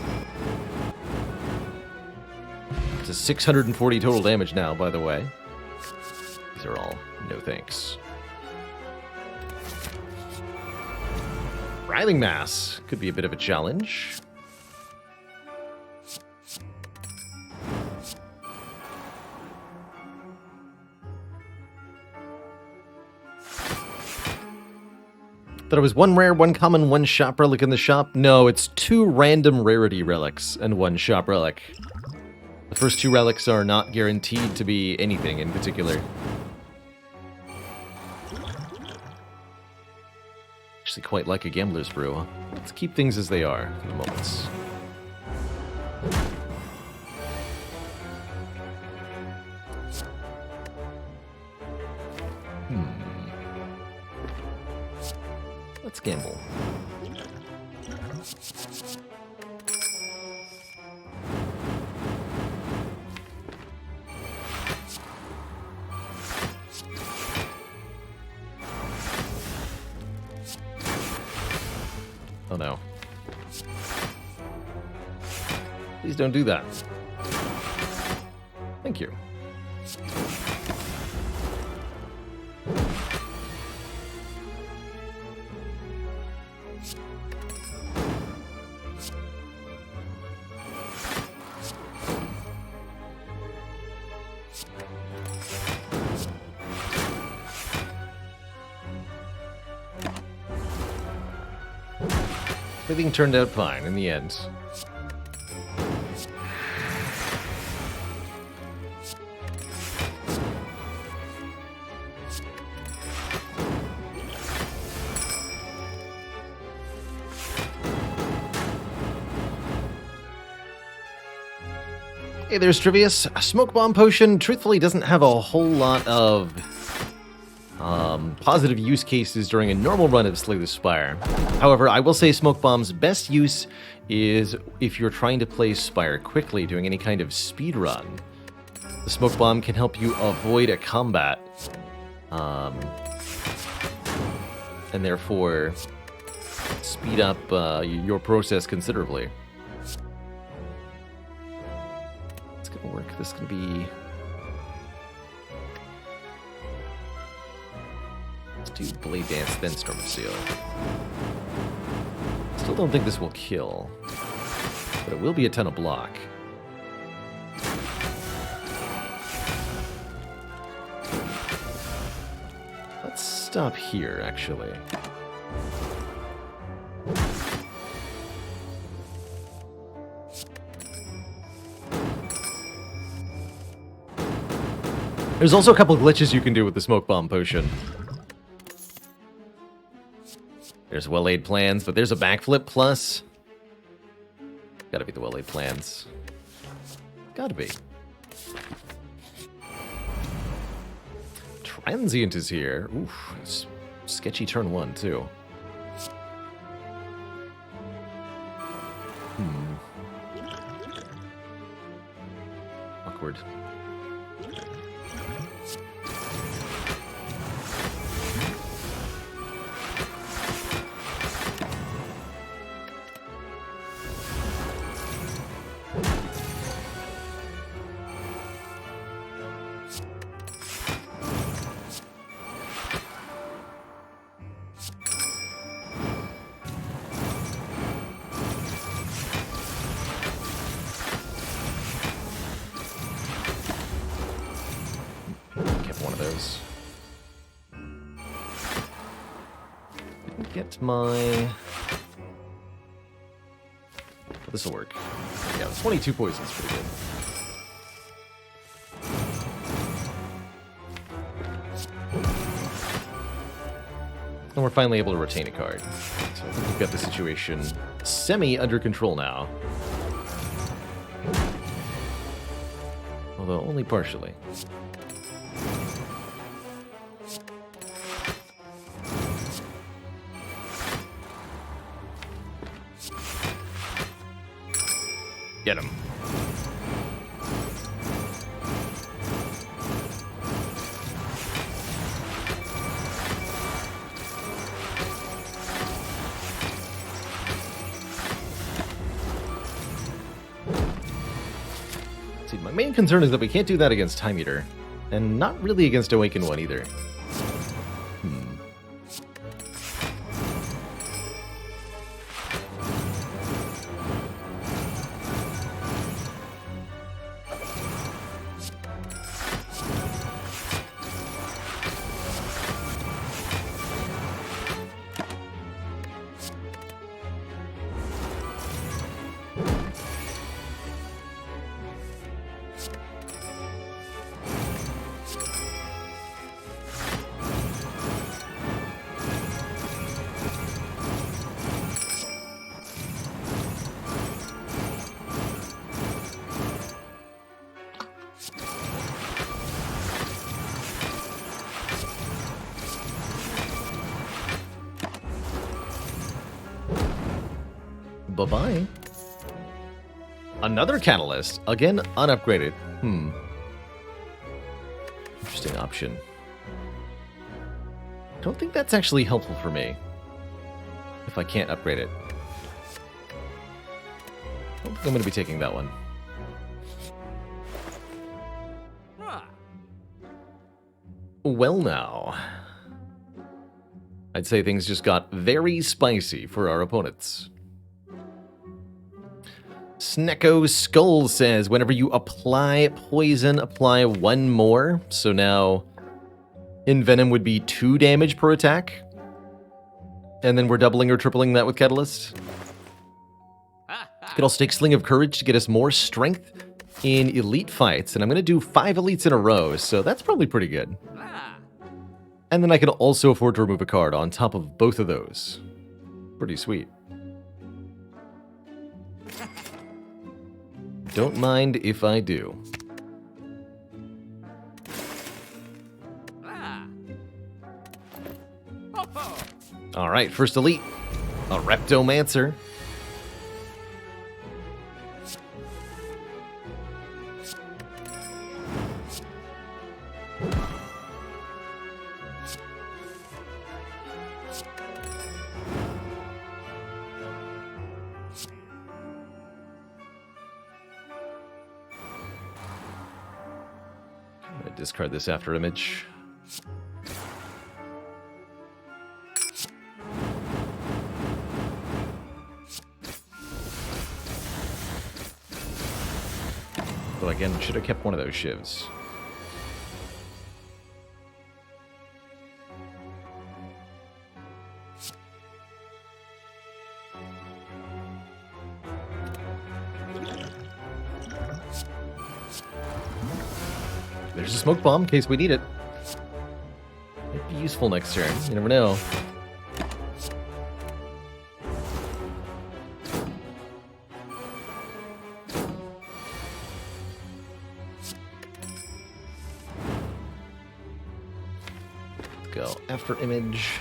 Speaker 1: It's a 640 total damage now, by the way. These are all no thanks. Writhing Mass could be a bit of a challenge. Thought it was one rare, one common, one shop relic in the shop. No, it's 2 random rarity relics and 1 shop relic. The first 2 relics are not guaranteed to be anything in particular. Actually quite like a gambler's brew. Let's keep things as they are for the moment. Let's gamble. Oh no. Please don't do that. Thank you. Everything turned out fine in the end. Hey, there's Trivius. A smoke bomb potion truthfully doesn't have a whole lot of positive use cases during a normal run of Slay the Spire. However, I will say Smoke Bomb's best use is if you're trying to play Spire quickly, doing any kind of speed run. The Smoke Bomb can help you avoid a combat, and therefore speed up your process considerably. It's gonna work. This is gonna be... do Blade Dance, then Storm of Seal. Still don't think this will kill, but it will be a ton of block. Let's stop here, actually. There's also a couple of glitches you can do with the Smoke Bomb Potion. There's well-laid plans, but there's a backflip plus. Gotta be the well-laid plans. Gotta be. Transient is here. Oof, sketchy turn 1, too. Awkward. Get my... This'll work. Yeah, 22 poison's pretty good. And we're finally able to retain a card. So I think we've got the situation semi under control now. Although only partially. Get him. See, my main concern is that we can't do that against Time Eater. And not really against Awaken One either. Bye-bye. Another catalyst. Again, unupgraded. Interesting option. I don't think that's actually helpful for me. If I can't upgrade it. I don't think I'm going to be taking that one. Well now. I'd say things just got very spicy for our opponents. Snecko Skull says, whenever you apply poison, apply one more. So now, Envenom would be 2 damage per attack. And then we're doubling or tripling that with Catalyst. Could also take Sling of Courage to get us more strength in elite fights. And I'm going to do 5 elites in a row, so that's probably pretty good. And then I can also afford to remove a card on top of both of those. Pretty sweet. Don't mind if I do. Alright, first elite. A Reptomancer. Discard this after image. But again, should have kept one of those shivs. There's a smoke bomb in case we need it. Might be useful next turn. You never know. Let's go after image.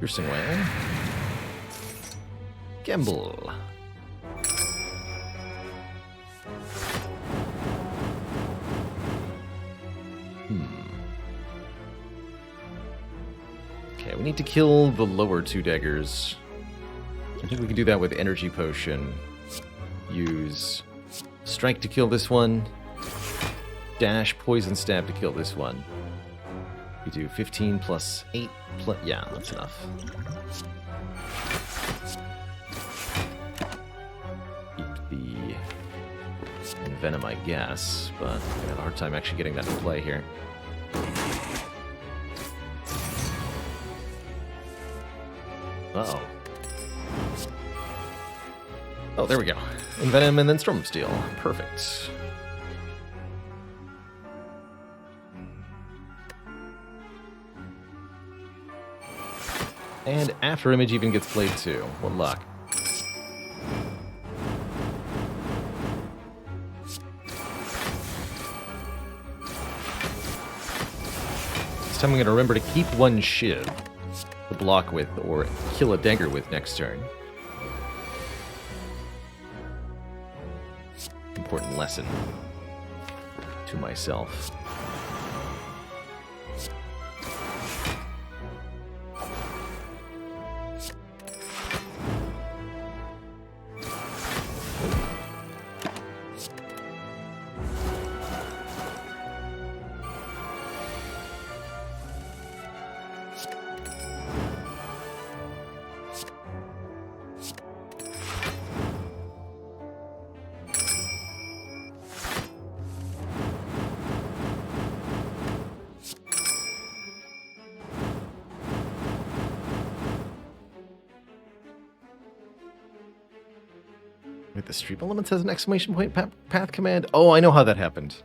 Speaker 1: Piercing Way. Gamble. Okay, we need to kill the lower 2 daggers. I think we can do that with Energy Potion. Use Strike to kill this one. Dash Poison Stab to kill this one. We do 15 plus 8 plus... Yeah, that's enough. Keep the Venom, I guess, but I have a hard time actually getting that to play here. Uh-oh. Oh, there we go. Envenom and then Storm of Steel. Perfect. And After Image even gets played too. What luck. This time I'm going to remember to keep one Shiv to block with or kill a dagger with next turn. Important lesson to myself. Wait, the stream elements has an exclamation point path command? Oh, I know how that happened.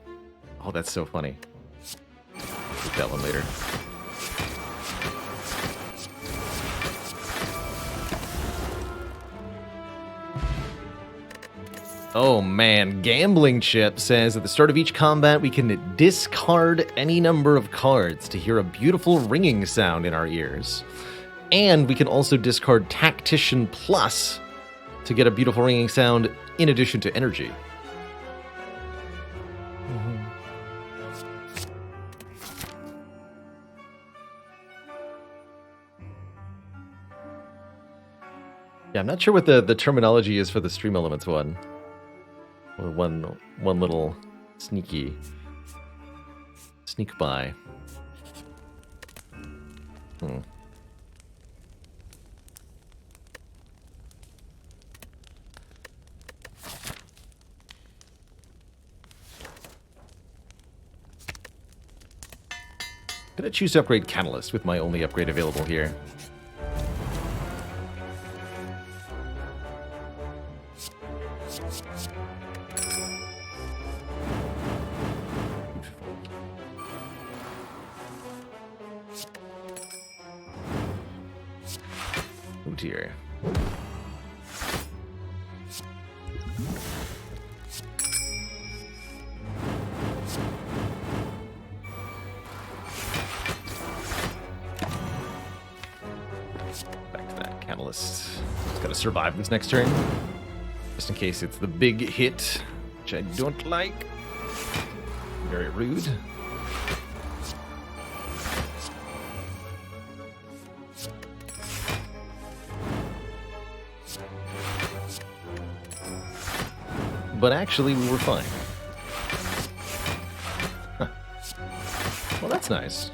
Speaker 1: Oh, that's so funny. Get that one later. Oh man, Gambling Chip says at the start of each combat we can discard any number of cards to hear a beautiful ringing sound in our ears. And we can also discard Tactician Plus to get a beautiful ringing sound in addition to energy. Yeah, I'm not sure what the terminology is for the Stream Elements one. One little sneak by. Gonna choose to upgrade Catalyst with my only upgrade available here. Oh dear. Back to that Catalyst. Just gotta survive this next turn. Just in case it's the big hit, which I don't like. Very rude. But actually, we were fine. Huh. Well, that's nice.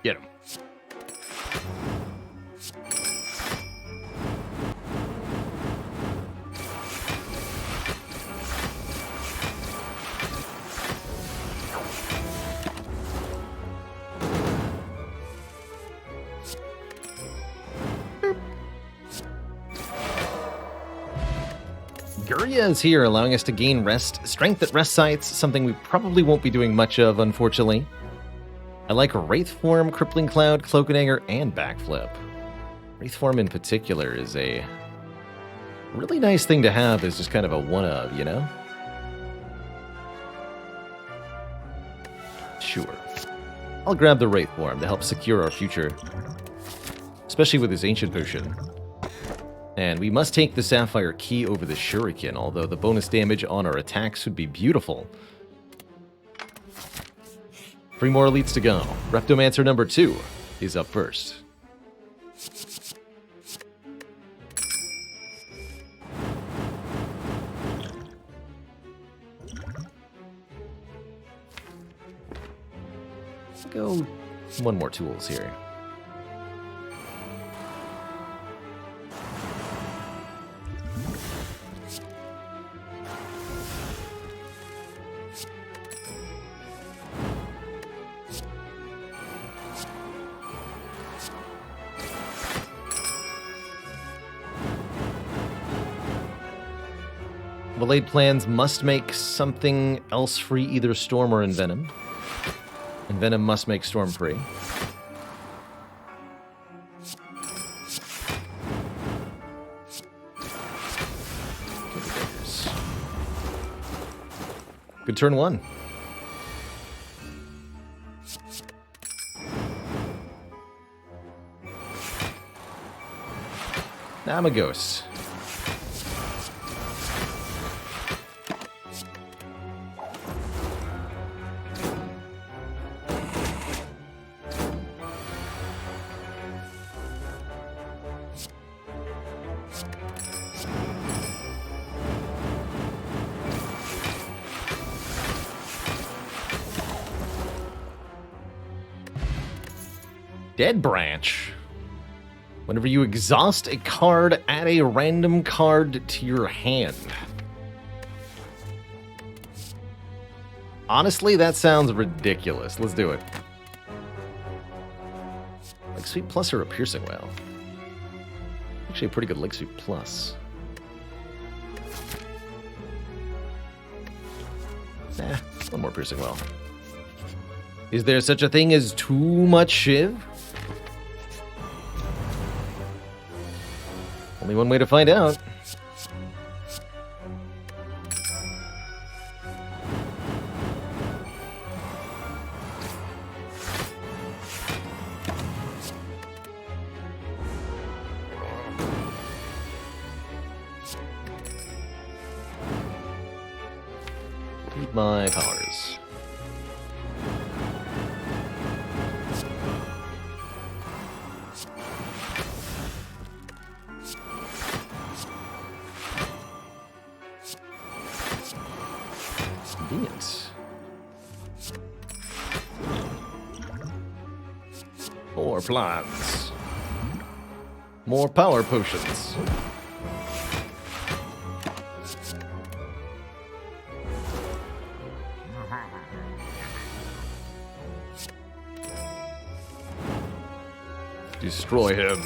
Speaker 1: Get him. Guria is here, allowing us to gain strength at rest sites, something we probably won't be doing much of, unfortunately. I like Wraith Form, Crippling Cloud, Cloak and Dagger, and Backflip. Wraith Form in particular is a really nice thing to have as just kind of a one-of, you know? Sure. I'll grab the Wraith Form to help secure our future, especially with this Ancient Potion. And we must take the Sapphire Key over the Shuriken, although the bonus damage on our attacks would be beautiful. 3 more elites to go. Reptomancer number 2 is up first. Let's go 1 more tools here. Laid plans must make something else free, either Storm or Envenom. Envenom must make Storm free. Good turn 1. Now I'm a ghost. Dead Branch. Whenever you exhaust a card, add a random card to your hand. Honestly, that sounds ridiculous. Let's do it. Leg Sweep Plus or a Piercing Wail? Actually, a pretty good Leg Sweep Plus. Nah, one more Piercing Wail. Is there such a thing as too much Shiv? Only one way to find out. Need my powers. Convenient. More plans. More power potions. Destroy him.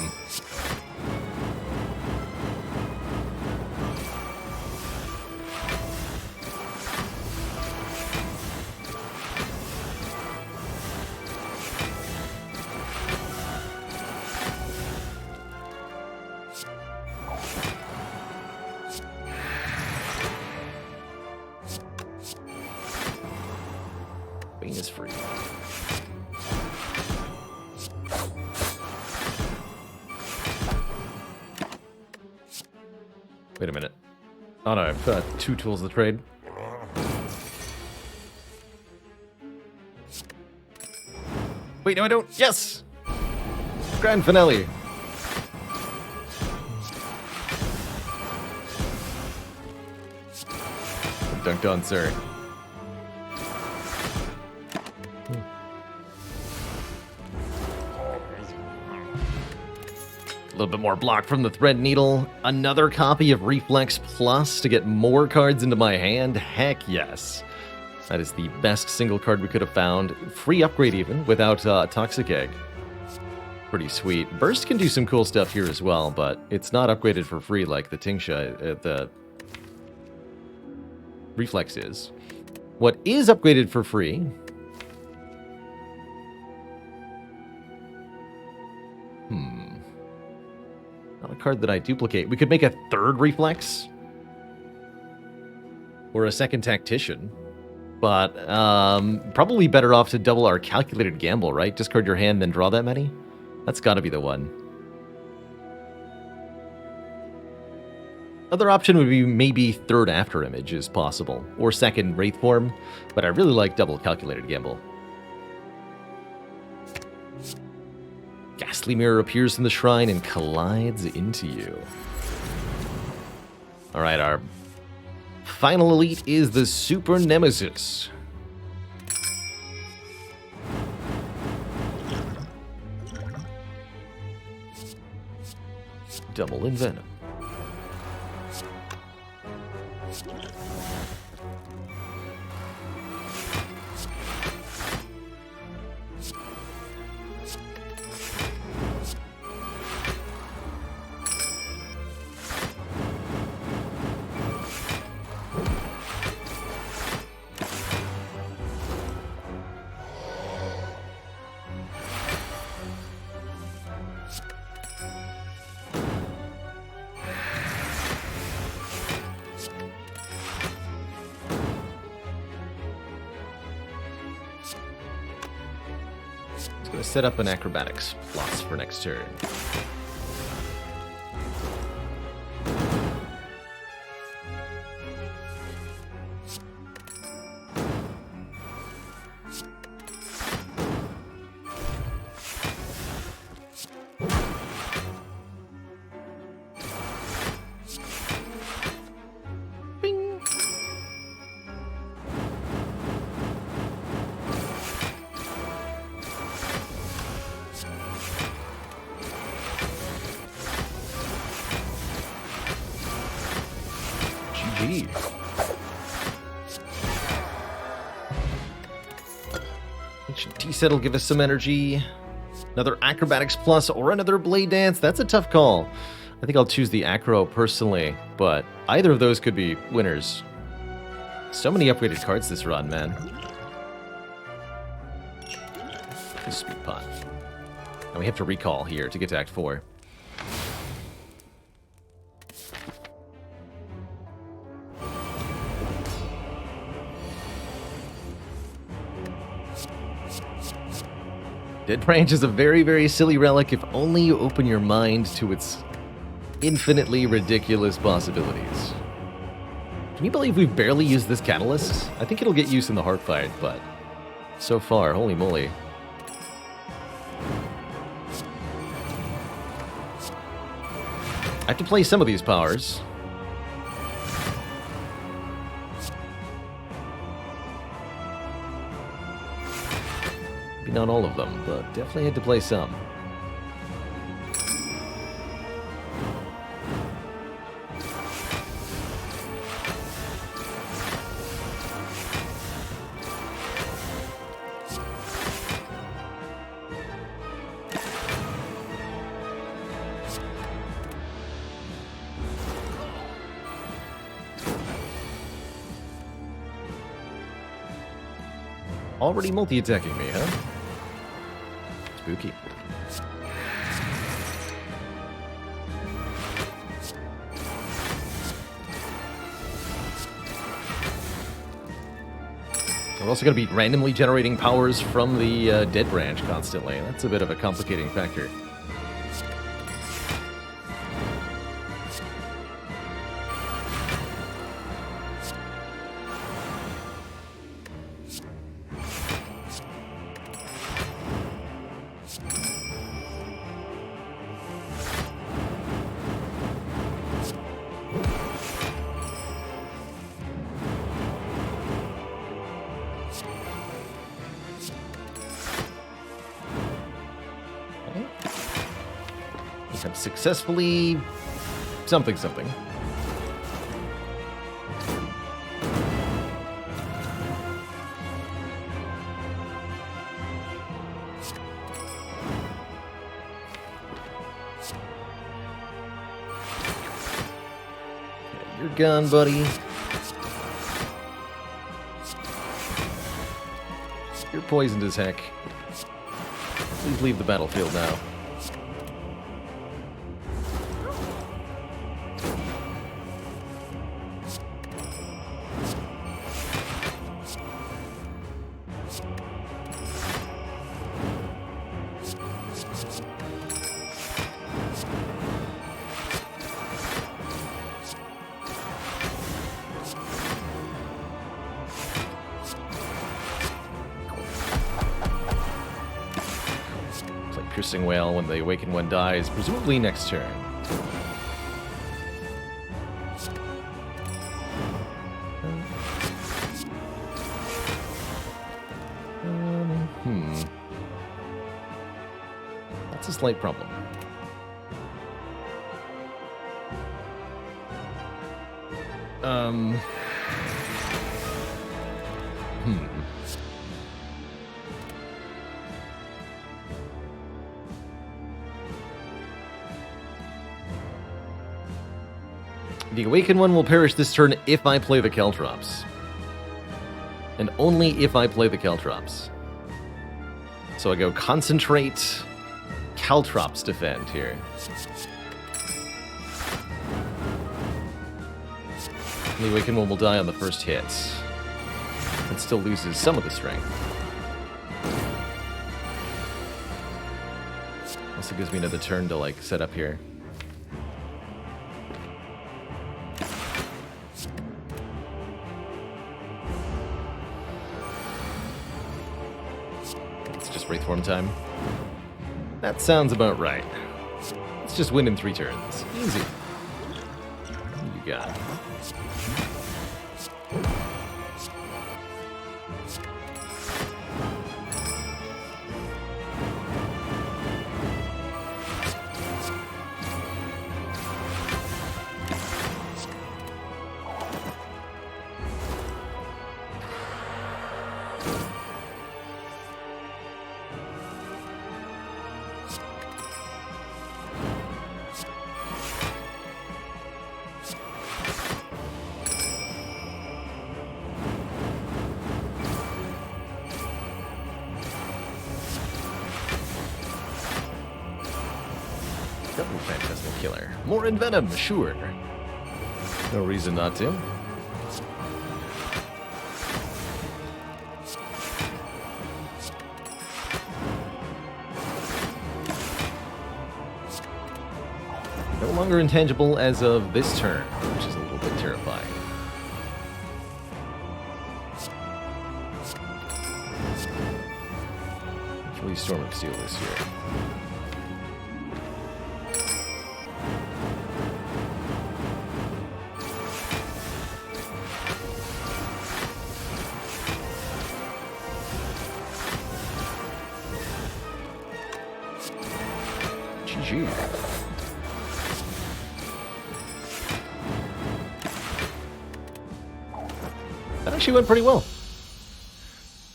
Speaker 1: Bane is free. Wait a minute. Oh no, I've got 2 tools to trade. Wait, no I don't. Yes! Grand finale. Dunked on, sir. A little bit more block from the Thread Needle. Another copy of Reflex Plus to get more cards into my hand. Heck yes. That is the best single card we could have found. Free upgrade even, without Toxic Egg. Pretty sweet. Burst can do some cool stuff here as well, but it's not upgraded for free like the Tingsha, the Reflex is. What is upgraded for free... Not a card that I duplicate. We could make a 3rd Reflex. Or a 2nd Tactician. But probably better off to double our Calculated Gamble, right? Discard your hand, then draw that many? That's gotta be the one. Other option would be maybe 3rd After Image is possible. Or 2nd Wraith Form. But I really like double Calculated Gamble. Ghastly Mirror appears in the shrine and collides into you. Alright, our final elite is the Super Nemesis. Double in Venom. Set up an acrobatics plus for next turn. indeed. Ancient tea set will give us some energy. Another Acrobatics Plus or another Blade Dance. That's a tough call. I think I'll choose the Acro personally, but either of those could be winners. So many upgraded cards this run, man. Speed pot. And we have to recall here to get to Act 4. Dead Branch is a very, very silly relic if only you open your mind to its infinitely ridiculous possibilities. Can you believe we've barely used this catalyst? I think it'll get used in the heart fight, but so far, holy moly. I have to play some of these powers. Maybe not all of them, but definitely had to play some. Already multi-attacking me, huh? Spooky. We're also going to be randomly generating powers from the Dead Branch constantly. That's a bit of a complicating factor. Have successfully something. You're gone, buddy. You're poisoned as heck. Please leave the battlefield now. Piercing Wail when the Awakened One dies, presumably next turn. That's a slight problem. The Awakened One will perish this turn if I play the Caltrops. And only if I play the Caltrops. So I go Concentrate, Caltrops Defend here. And the Awakened One will die on the first hit. It still loses some of the strength. Also gives me another turn to, like, set up here. Wraithform time. That sounds about right. Let's just win in 3 turns. Easy. What you got? spectacular. More Envenom, sure. No reason not to. No longer intangible as of this turn, which is a little bit terrifying. Actually, Storm of Steel this year. GG. That actually went pretty well.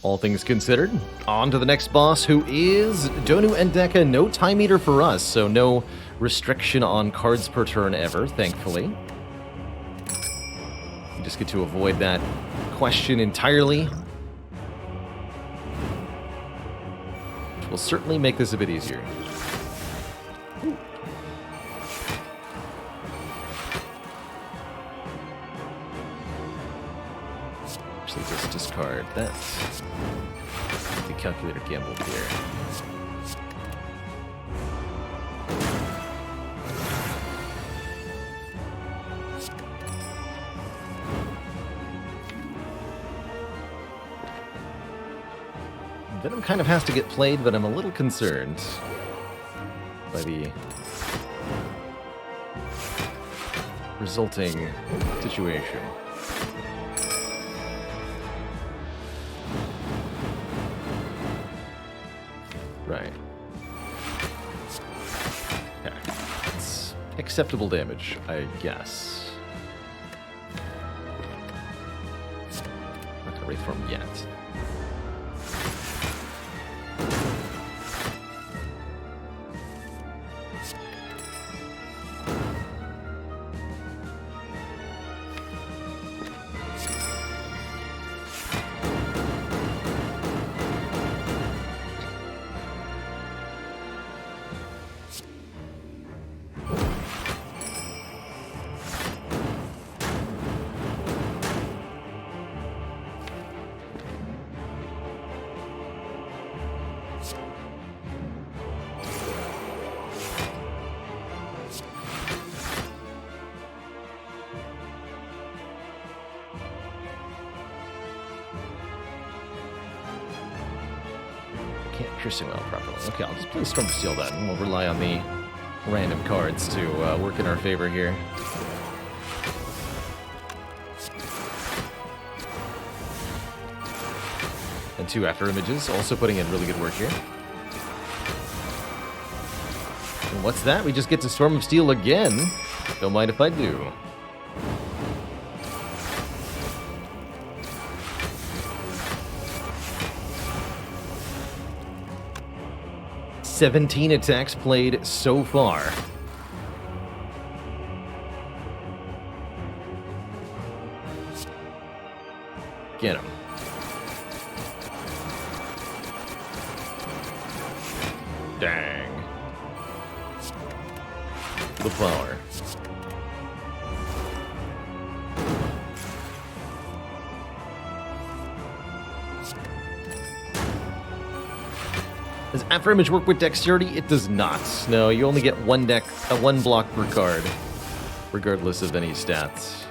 Speaker 1: All things considered, on to the next boss, who is Donu and Deka. No time meter for us, so no restriction on cards per turn ever, thankfully. You just get to avoid that question entirely, which will certainly make this a bit easier. Just discard that. The calculator gambled here. Venom kind of has to get played, but I'm a little concerned by the resulting situation. Right. Okay. It's acceptable damage, I guess. Not gonna Wraithform yet. Can't piercing well properly. Okay, I'll just play Storm of Steel then, and we'll rely on the random cards to work in our favor here. And 2 After Images, also putting in really good work here. And what's that? We just get to Storm of Steel again. Don't mind if I do. "17 attacks played so far. Get him. Dang. The power. Does After Image work with Dexterity? It does not. No, you only get one block per card, regardless of any stats.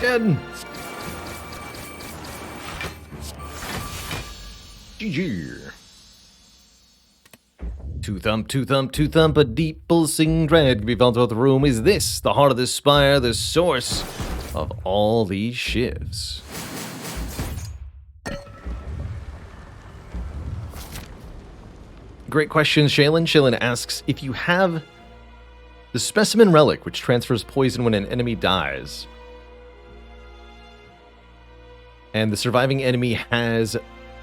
Speaker 1: Again. GG. Two thump, a deep pulsing dread can be felt throughout the room. Is this the heart of the spire, the source of all these shivs? Great question, Shaylin. Shaylin asks, if you have the specimen relic, which transfers poison when an enemy dies, and the surviving enemy has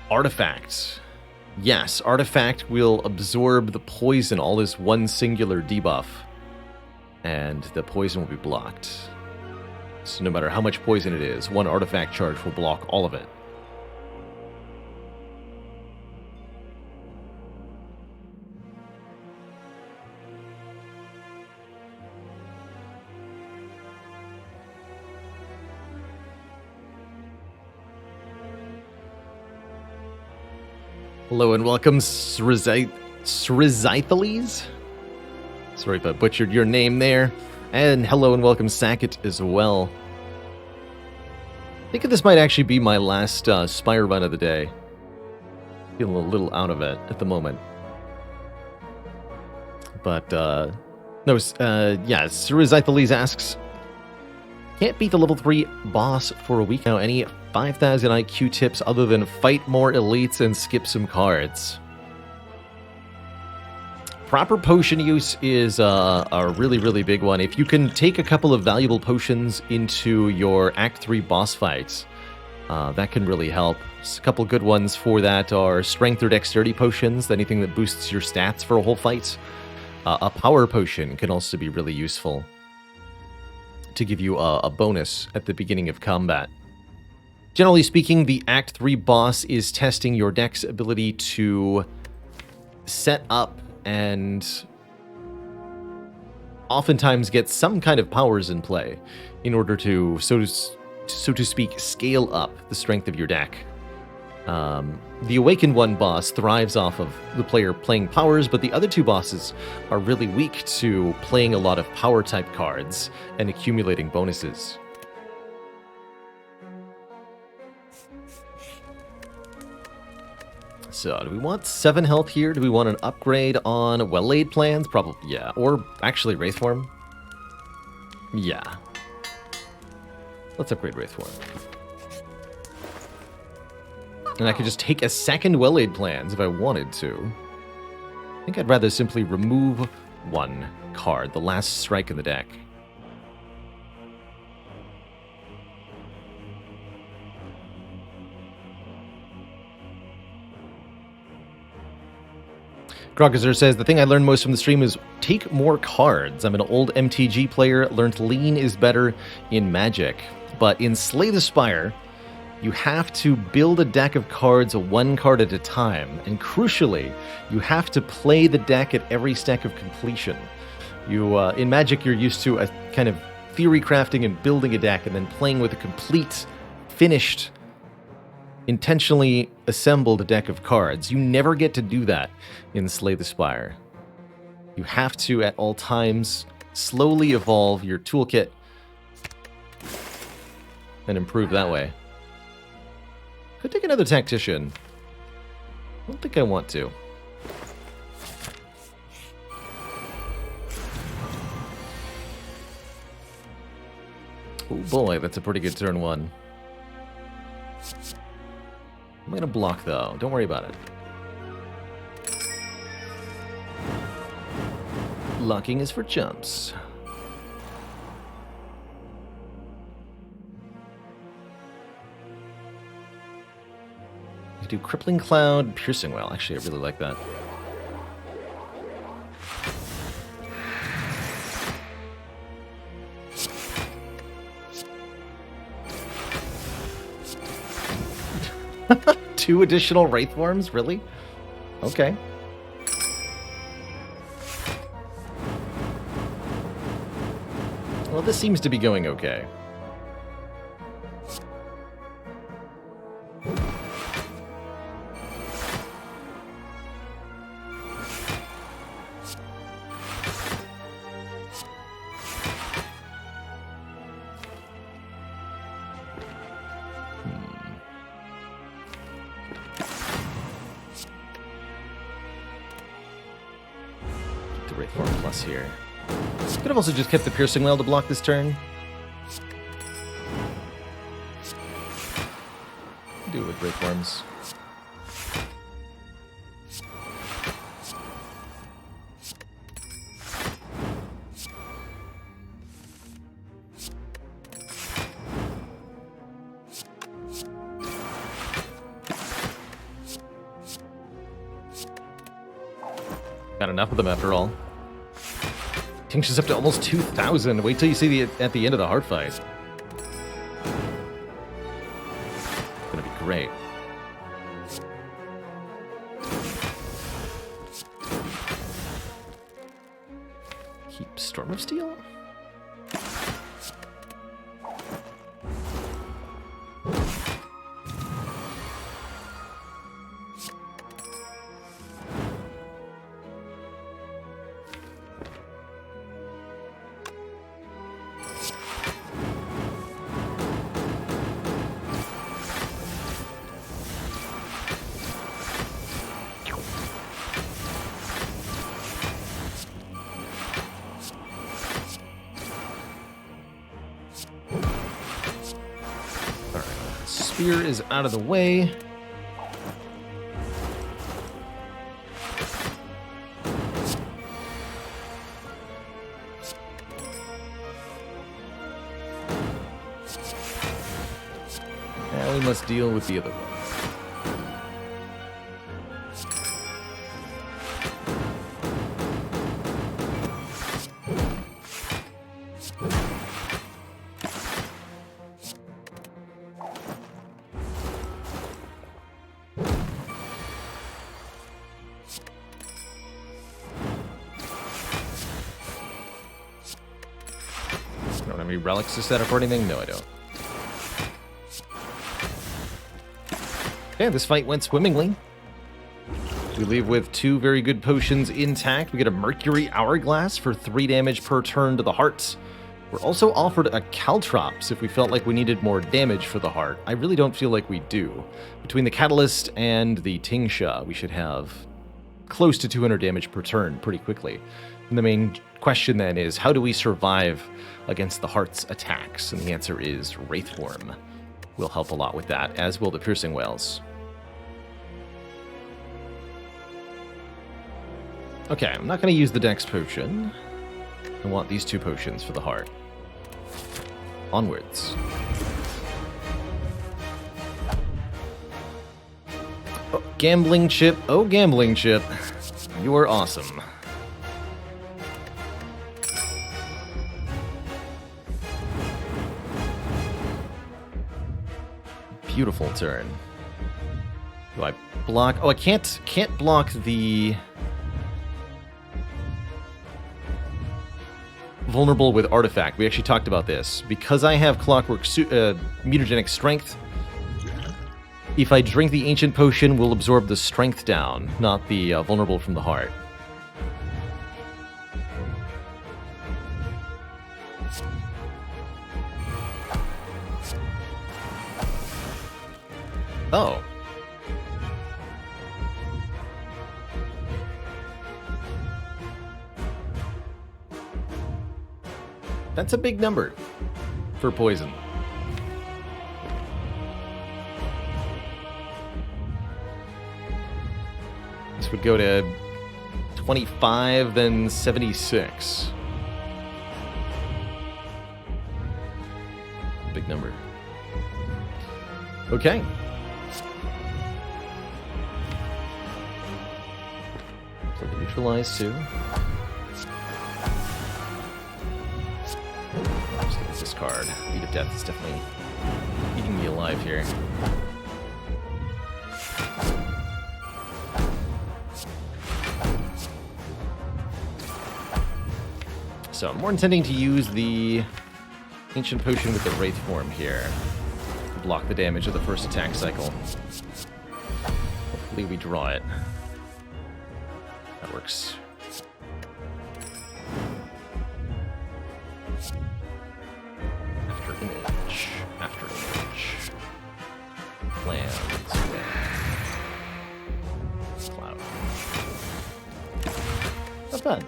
Speaker 1: artifacts, yes, artifact will absorb the poison, all this one singular debuff, and the poison will be blocked. So no matter how much poison it is, one artifact charge will block all of it. Hello and welcome, Srizithales? Sorry if I butchered your name there. And hello and welcome, Sackett, as well. I think this might actually be my last Spire run of the day. Feeling a little out of it at the moment. But, yeah, Srizithales asks, can't beat the level 3 boss for a week now. Any 5,000 IQ tips other than fight more elites and skip some cards? Proper potion use is a really, really big one. If you can take a couple of valuable potions into your Act 3 boss fights, that can really help. A couple good ones for that are Strength or Dexterity potions, anything that boosts your stats for a whole fight. A Power potion can also be really useful to give you a bonus at the beginning of combat. Generally speaking, the Act 3 boss is testing your deck's ability to set up and oftentimes get some kind of powers in play in order to, so to speak, scale up the strength of your deck. The Awakened One boss thrives off of the player playing powers, but the other two bosses are really weak to playing a lot of power-type cards and accumulating bonuses. So, do we want 7 health here? Do we want an upgrade on well-laid plans? Probably, yeah. Or, actually, Wraithform? Yeah. Let's upgrade Wraithform. And I could just take a second well-laid plans if I wanted to. I think I'd rather simply remove one card, the last strike in the deck. Grogger says, the thing I learned most from the stream is take more cards. I'm an old MTG player, learned lean is better in Magic. But in Slay the Spire, you have to build a deck of cards one card at a time, and crucially, you have to play the deck at every stack of completion. You, in Magic, you're used to a kind of theory crafting and building a deck, and then playing with a complete, finished, intentionally assembled deck of cards. You never get to do that in Slay the Spire. You have to, at all times, slowly evolve your toolkit and improve that way. Could take another tactician. I don't think I want to. Oh boy, that's a pretty good turn one. I'm gonna block though. Don't worry about it. Blocking is for chumps. Do Crippling Cloud, Piercing Well. Actually, I really like that. Two additional Wraithforms? Really? Okay. Well, this seems to be going okay. Wraith Form Plus here. Could have also just kept the Piercing Wail to block this turn. Do it with Wraith Forms. Got enough of them after all. Tincture's up to almost 2,000. Wait till you see at the end of the heart fight. It's gonna be great. Keep Storm of Steel? Spear is out of the way. Now we must deal with the other one. Don't have any relics to set up or anything? No, I don't. Okay, this fight went swimmingly. We leave with 2 very good potions intact. We get a Mercury Hourglass for 3 damage per turn to the heart. We're also offered a Caltrops if we felt like we needed more damage for the heart. I really don't feel like we do. Between the Catalyst and the Tingsha, we should have close to 200 damage per turn pretty quickly. And the main question then is, how do we survive against the heart's attacks? And the answer is Wraithworm will help a lot with that, as will the Piercing Wails. Okay, I'm not going to use the Dex Potion. I want these 2 potions for the heart. Onwards. Oh, Gambling Chip. Oh, Gambling Chip. You are awesome. Beautiful turn. Do I block? Oh, I can't block the vulnerable with artifact. We actually talked about this. Because I have Clockwork Mutagenic Strength, if I drink the Ancient Potion, we'll absorb the strength down, not the vulnerable from the heart. Oh. That's a big number for poison. This would go to 25, then 76. Big number. Okay. So the neutralize too. This card. Beat of Death is definitely eating me alive here. So I'm more intending to use the Ancient Potion with the Wraith form here to block the damage of the first attack cycle. Hopefully we draw it. That works. After image. Lands. Cloud. Not bad.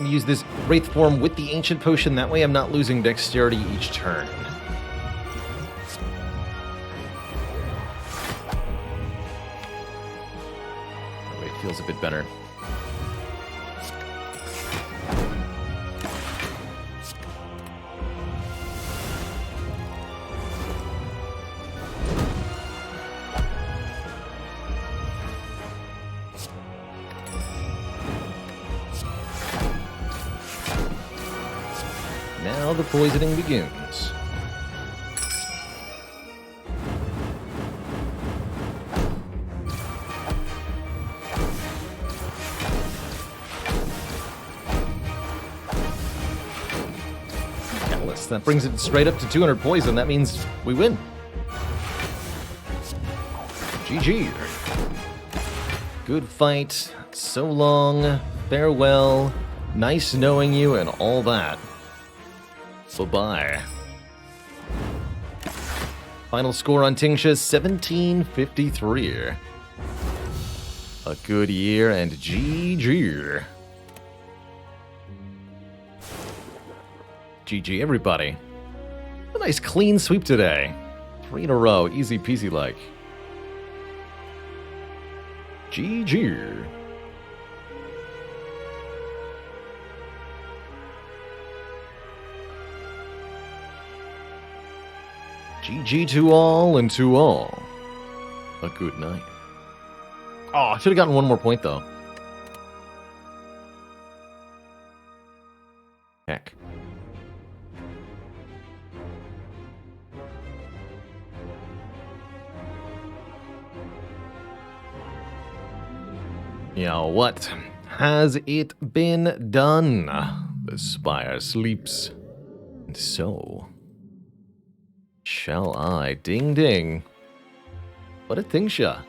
Speaker 1: Use this Wraith form with the Ancient Potion, that way I'm not losing dexterity each turn. That way it feels a bit better. Now the poisoning begins. Catalyst, that brings it straight up to 200 poison. That means we win. GG. Good fight. So long. Farewell. Nice knowing you and all that. Bye-bye. Final score on Tingsha, 1753. A good year and GG. GG, everybody. A nice clean sweep today. 3 in a row, easy peasy like. GG. GG to all and to all. A good night. Oh, I should have gotten one more point, though. Heck. Yeah, what has it been done? The Spire sleeps. And so... shall I? Ding ding. What a Tingsha.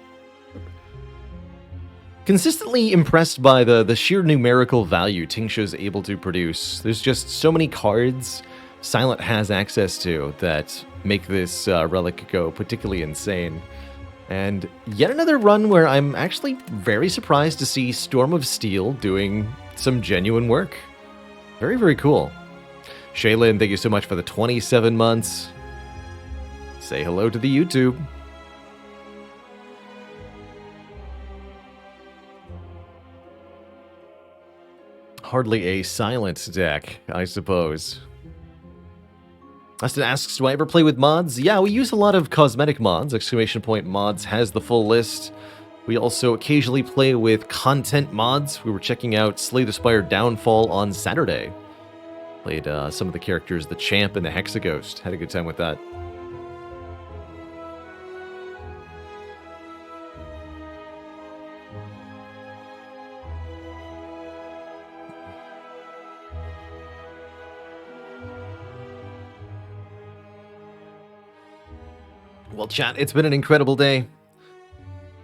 Speaker 1: Consistently impressed by the sheer numerical value Tingsha's able to produce. There's just so many cards Silent has access to that make this relic go particularly insane. And yet another run where I'm actually very surprised to see Storm of Steel doing some genuine work. Very, very cool. Shaylin, thank you so much for the 27 months. Say hello to the YouTube. Hardly a Silent deck, I suppose. Austin asks, do I ever play with mods? Yeah, we use a lot of cosmetic mods. Exclamation Point Mods has the full list. We also occasionally play with content mods. We were checking out Slay the Spire Downfall on Saturday. Played some of the characters, the Champ and the Hexaghost. Had a good time with that. Well, chat, it's been an incredible day.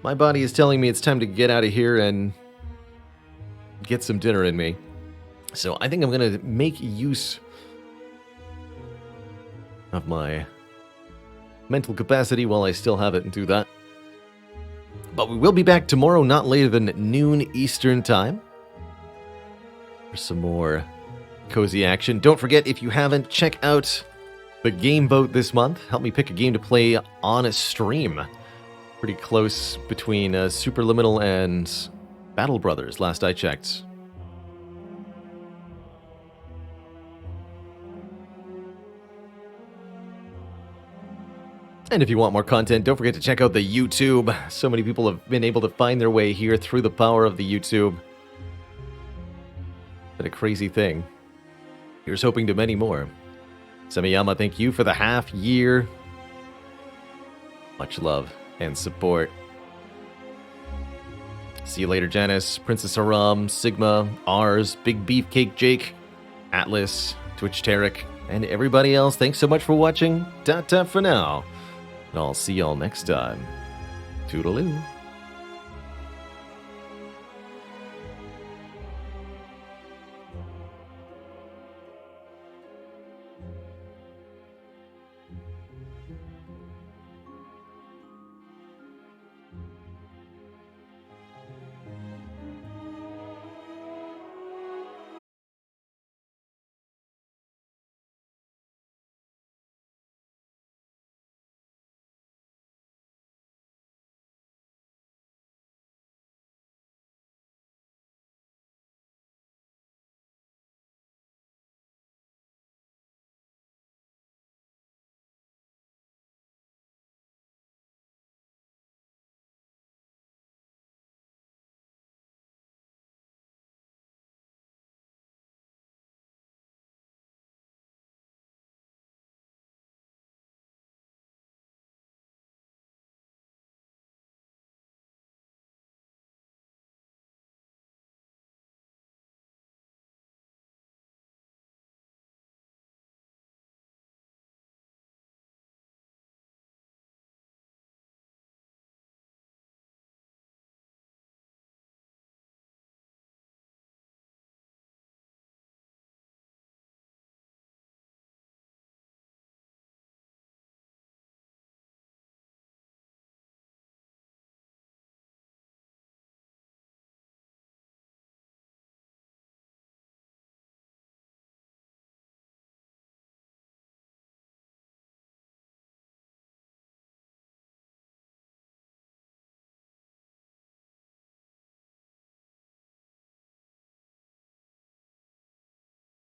Speaker 1: My body is telling me it's time to get out of here and get some dinner in me. So I think I'm going to make use of my mental capacity while I still have it and do that. But we will be back tomorrow, not later than noon Eastern time, for some more cozy action. Don't forget, if you haven't, check out the game vote this month. Help me pick a game to play on a stream. Pretty close between Superliminal and Battle Brothers, last I checked. And if you want more content, don't forget to check out the YouTube. So many people have been able to find their way here through the power of the YouTube. Been a crazy thing. Here's hoping to many more. Samiyama, thank you for the half year. Much love and support. See you later, Janice, Princess Aram, Sigma, Ars, Big Beefcake Jake, Atlas, Twitch Tarek, and everybody else. Thanks so much for watching. Ta-ta for now. And I'll see y'all next time. Toodaloo.